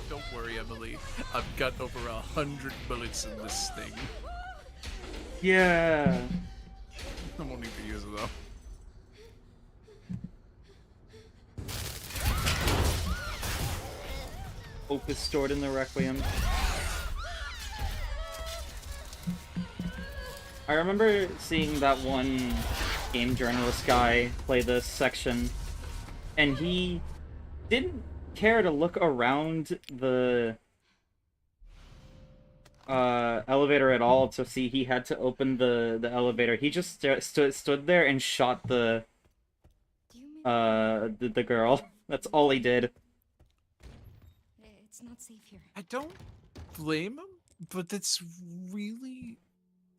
Don't worry, Emily. I've got over 100 bullets in this thing. Yeah. I won't need to use it though. Hope is stored in the Requiem. I remember seeing that one game journalist guy play this section, and he didn't care to look around the elevator at all to see he had to open the elevator. He just stood there and shot the Do you mean the girl. That's all he did. it's not safe here? I don't blame him, but it's really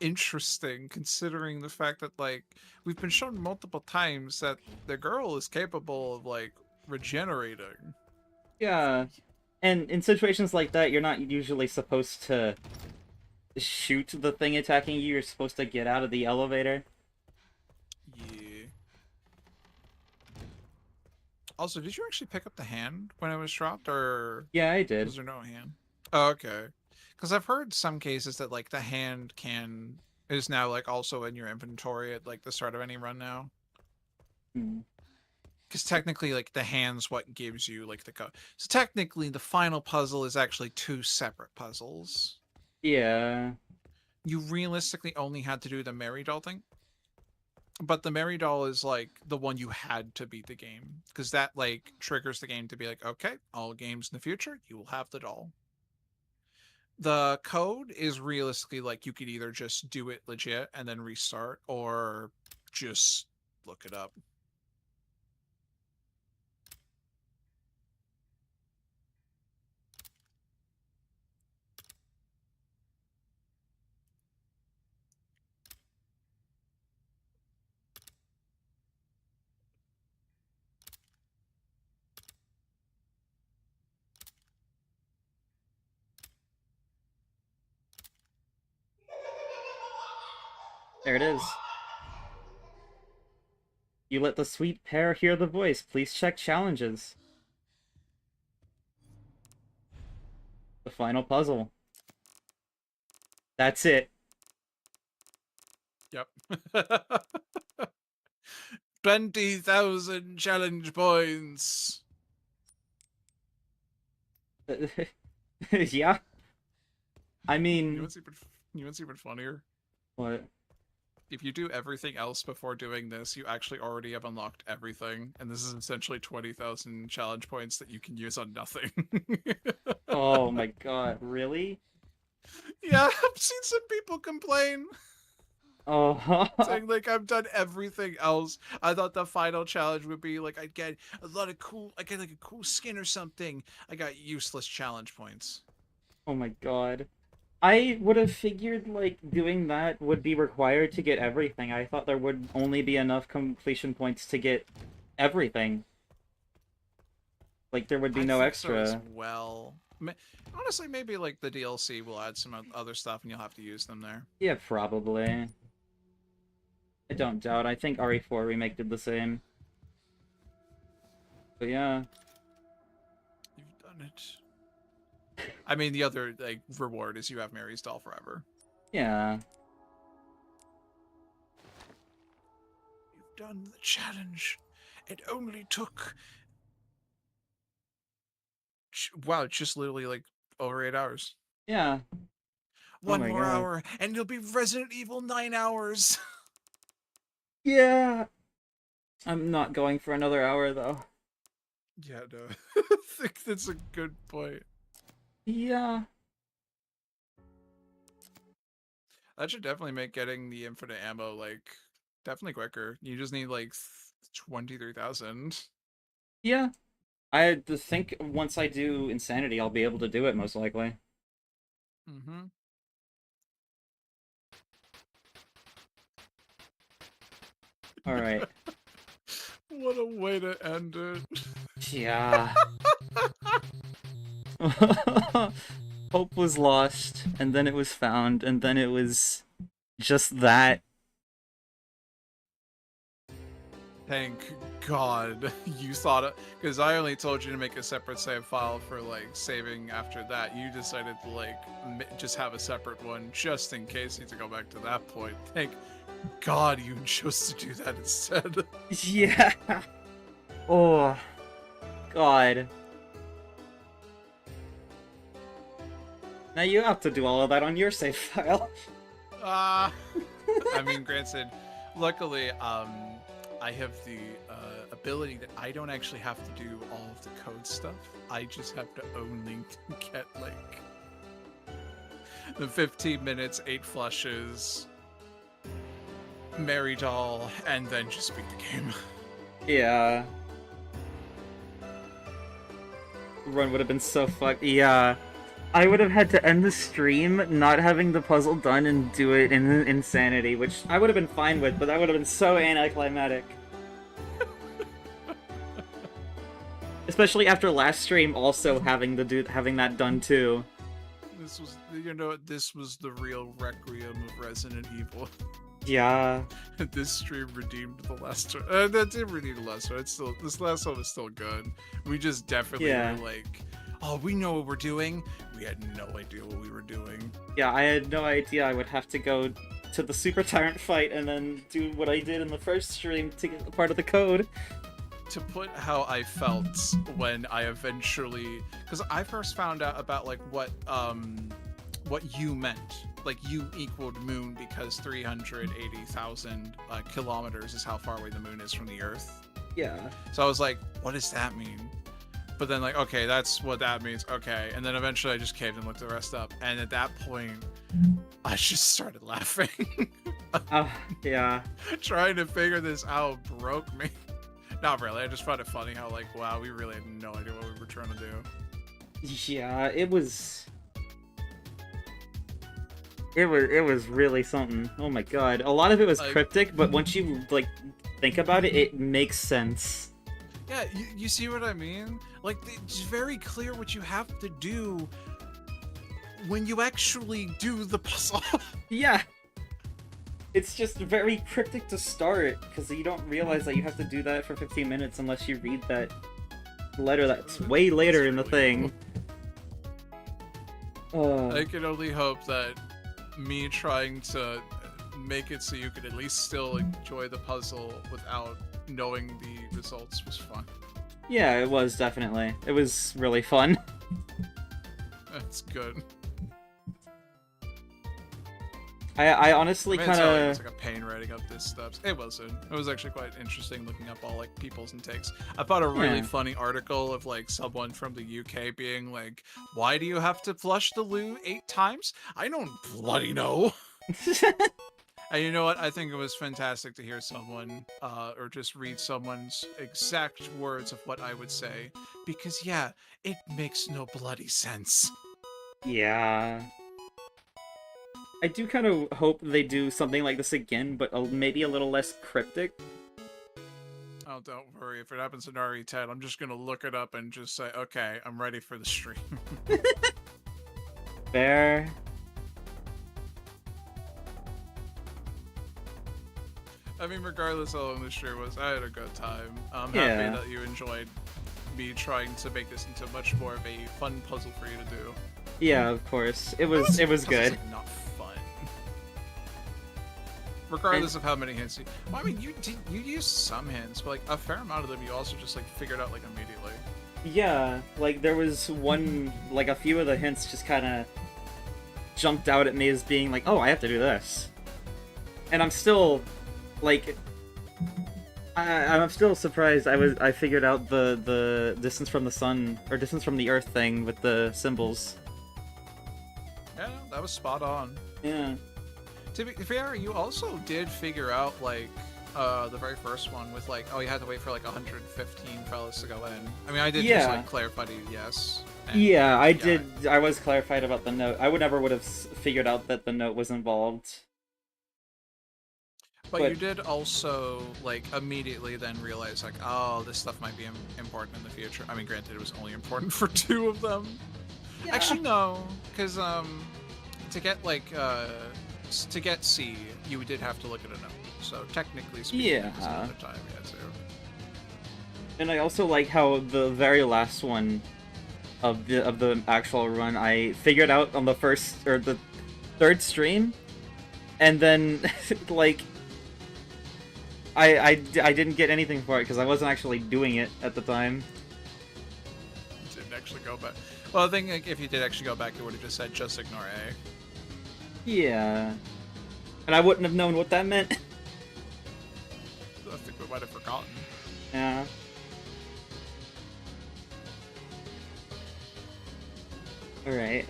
interesting considering the fact that like we've been shown multiple times that the girl is capable of like regenerating. Yeah. And in situations like that, you're not usually supposed to shoot the thing attacking you. You're supposed to get out of the elevator. Yeah. Also, did you actually pick up the hand when it was dropped, or Yeah, I did. was there no hand? Oh, okay. Because I've heard some cases that like the hand is now like also in your inventory at like the start of any run now. Hmm. Because technically, like the hand's what gives you like the code. So technically, the final puzzle is actually 2 separate puzzles. Yeah. You realistically only had to do the Mary Doll thing. But the Mary Doll is like the one you had to beat the game. Because that like triggers the game to be like, okay, all games in the future, you will have the doll. The code is realistically like you could either just do it legit and then restart, or just look it up. There it is. You let the sweet pair hear the voice. Please check challenges. The final puzzle. That's it. Yep. 20,000 challenge points. Yeah. I You know mean, what's even funnier? what? If you do everything else before doing this, you actually already have unlocked everything, and this is essentially 20,000 challenge points that you can use on nothing. Oh my god, really? Yeah, I've seen some people complain, Oh. saying like I've done everything else. I thought the final challenge would be like I'd get a lot of cool, I get like a cool skin or something. I got useless challenge points. Oh my god. I would have figured, like, doing that would be required to get everything. I thought there would only be enough completion points to get everything. Like, there would be no think so as extra. well. Honestly, maybe like the DLC will add some other stuff and you'll have to use them there. Yeah, probably. I don't doubt. I think RE4 Remake did the same. But yeah. You've done it. I mean, the other like reward is you have Mary's doll forever. Yeah. You've done the challenge. It only took... Wow, just literally like over 8 hours. Yeah. One my more God. hour, and it'll be Resident Evil 9 hours. Yeah. I'm not going for another hour though. Yeah, no. I think that's a good point. Yeah. That should definitely make getting the infinite ammo, like, definitely quicker. You just need, like, 23,000. Yeah. I think once I do Insanity, I'll be able to do it, most likely. Mm-hmm. Alright. What a way to end it. Yeah. Hope was lost, and then it was found, and then it was just that. Thank God you thought it, because I only told you to make a separate save file for like saving after that. You decided to like just have a separate one just in case you need to go back to that point. Thank God you chose to do that instead. Yeah. Oh. God. Now you have to do all of that on your save file. I mean, granted, luckily, I have the ability that I don't actually have to do all of the code stuff. I just have to only get like the 15 minutes, 8 flushes, Mary Doll, and then just beat the game. Yeah. Run would have been so fucked. Yeah. I would have had to end the stream not having the puzzle done and do it in Insanity, which I would have been fine with, but that would have been so anticlimactic. Especially after last stream also having that done too. This was, you know, this was the real Requiem of Resident Evil. Yeah. This stream redeemed the last one. That did redeem the last one. It's still, this last one was still good. We just definitely were like, oh, we know what we're doing. We had no idea what we were doing. Yeah, I had no idea I would have to go to the Super Tyrant fight and then do what I did in the first stream to get part of the code. To put how I felt when I eventually, because I first found out about like what you meant. Like you equaled moon because 380,000 kilometers is how far away the moon is from the Earth. Yeah. So I was like, what does that mean? But then like, okay, that's what that means. Okay. And then eventually I just caved and looked the rest up. And at that point, I just started laughing. Yeah. Trying to figure this out broke me. Not really. I just found it funny how like, wow, we really had no idea what we were trying to do. Yeah, it was really something. Oh my god. A lot of it was cryptic, but once you like think about it, it makes sense. Yeah, you see what I mean? Like, it's very clear what you have to do when you actually do the puzzle. Yeah. It's just very cryptic to start, because you don't realize that you have to do that for 15 minutes unless you read that letter that's way later in the thing. I can only hope that me trying to make it so you could at least still enjoy the puzzle without knowing the results was fun. Yeah, it was definitely. It was really fun. That's good. I honestly kind of... It was like a pain writing up this stuff. It wasn't. It was actually quite interesting looking up all like people's intakes. I found a really funny article of like someone from the UK being like, "Why do you have to flush the loo 8 times? I don't bloody know." And you know what? I think it was fantastic to hear someone, or just read someone's exact words of what I would say, because yeah, it makes no bloody sense. Yeah. I do kind of hope they do something like this again, but maybe a little less cryptic. Oh, don't worry. If it happens in RE10, I'm just gonna look it up and just say, okay, I'm ready for the stream. Fair. I mean, regardless of how long the stream was, I had a good time. I'm Yeah. happy that you enjoyed me trying to make this into much more of a fun puzzle for you to do. Yeah, of course. It was good. Like, not fun. Regardless of how many hints you... Well, I mean, you used some hints, but like a fair amount of them you also just like figured out like immediately. Yeah, like there was one, like a few of the hints just kind of jumped out at me as being like, oh, I have to do this. And I'm still, like, I'm still surprised. I figured out the distance from the sun or distance from the Earth thing with the symbols. Yeah, that was spot on. Yeah. To be fair, you also did figure out like the very first one with like, oh, you had to wait for like 115 fellas to go in. I mean, I did just Yeah. like clarify to you, yes. And, Yeah, I did. I was clarified about the note. I would never would have figured out that the note was involved. But But- you did also like immediately then realize like, oh, this stuff might be important in the future. I mean, granted, it was only important for 2 of them. Yeah. Actually, no, because to get like to get C, you did have to look at a note. So technically speaking, it was Yeah. another time you had to. And I also like how the very last one of the actual run I figured out on the first or the third stream, and then like I didn't get anything for it because I wasn't actually doing it at the time. Didn't actually go back. Well, I think like, if you did actually go back, it would have just said just ignore A. Yeah, and I wouldn't have known what that meant. I think we might have forgotten. Yeah. All right.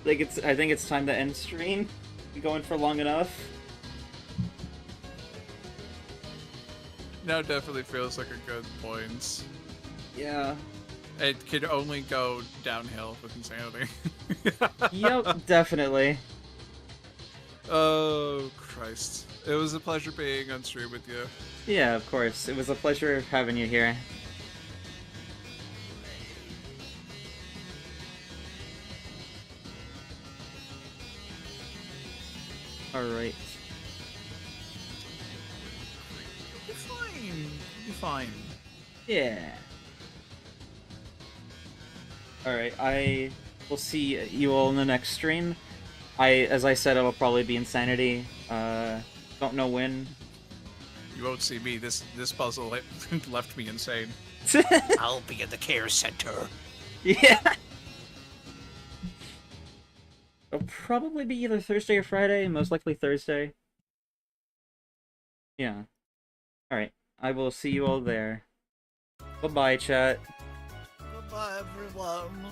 I think it's time to end stream. Been going for long enough. Now definitely feels like a good point. Yeah. It could only go downhill with insanity. Yep, definitely. Oh, Christ. It was a pleasure being on stream with you. Yeah, of course. It was a pleasure having you here. Alright. You're fine. You're fine. Yeah. Alright, I will see you all in the next stream. As I said, it'll probably be Insanity. Don't know when. You won't see me. This puzzle left me insane. I'll be in the care center. Yeah. It'll probably be either Thursday or Friday, most likely Thursday. Yeah. Alright, I will see you all there. Bye-bye, chat. Goodbye, everyone.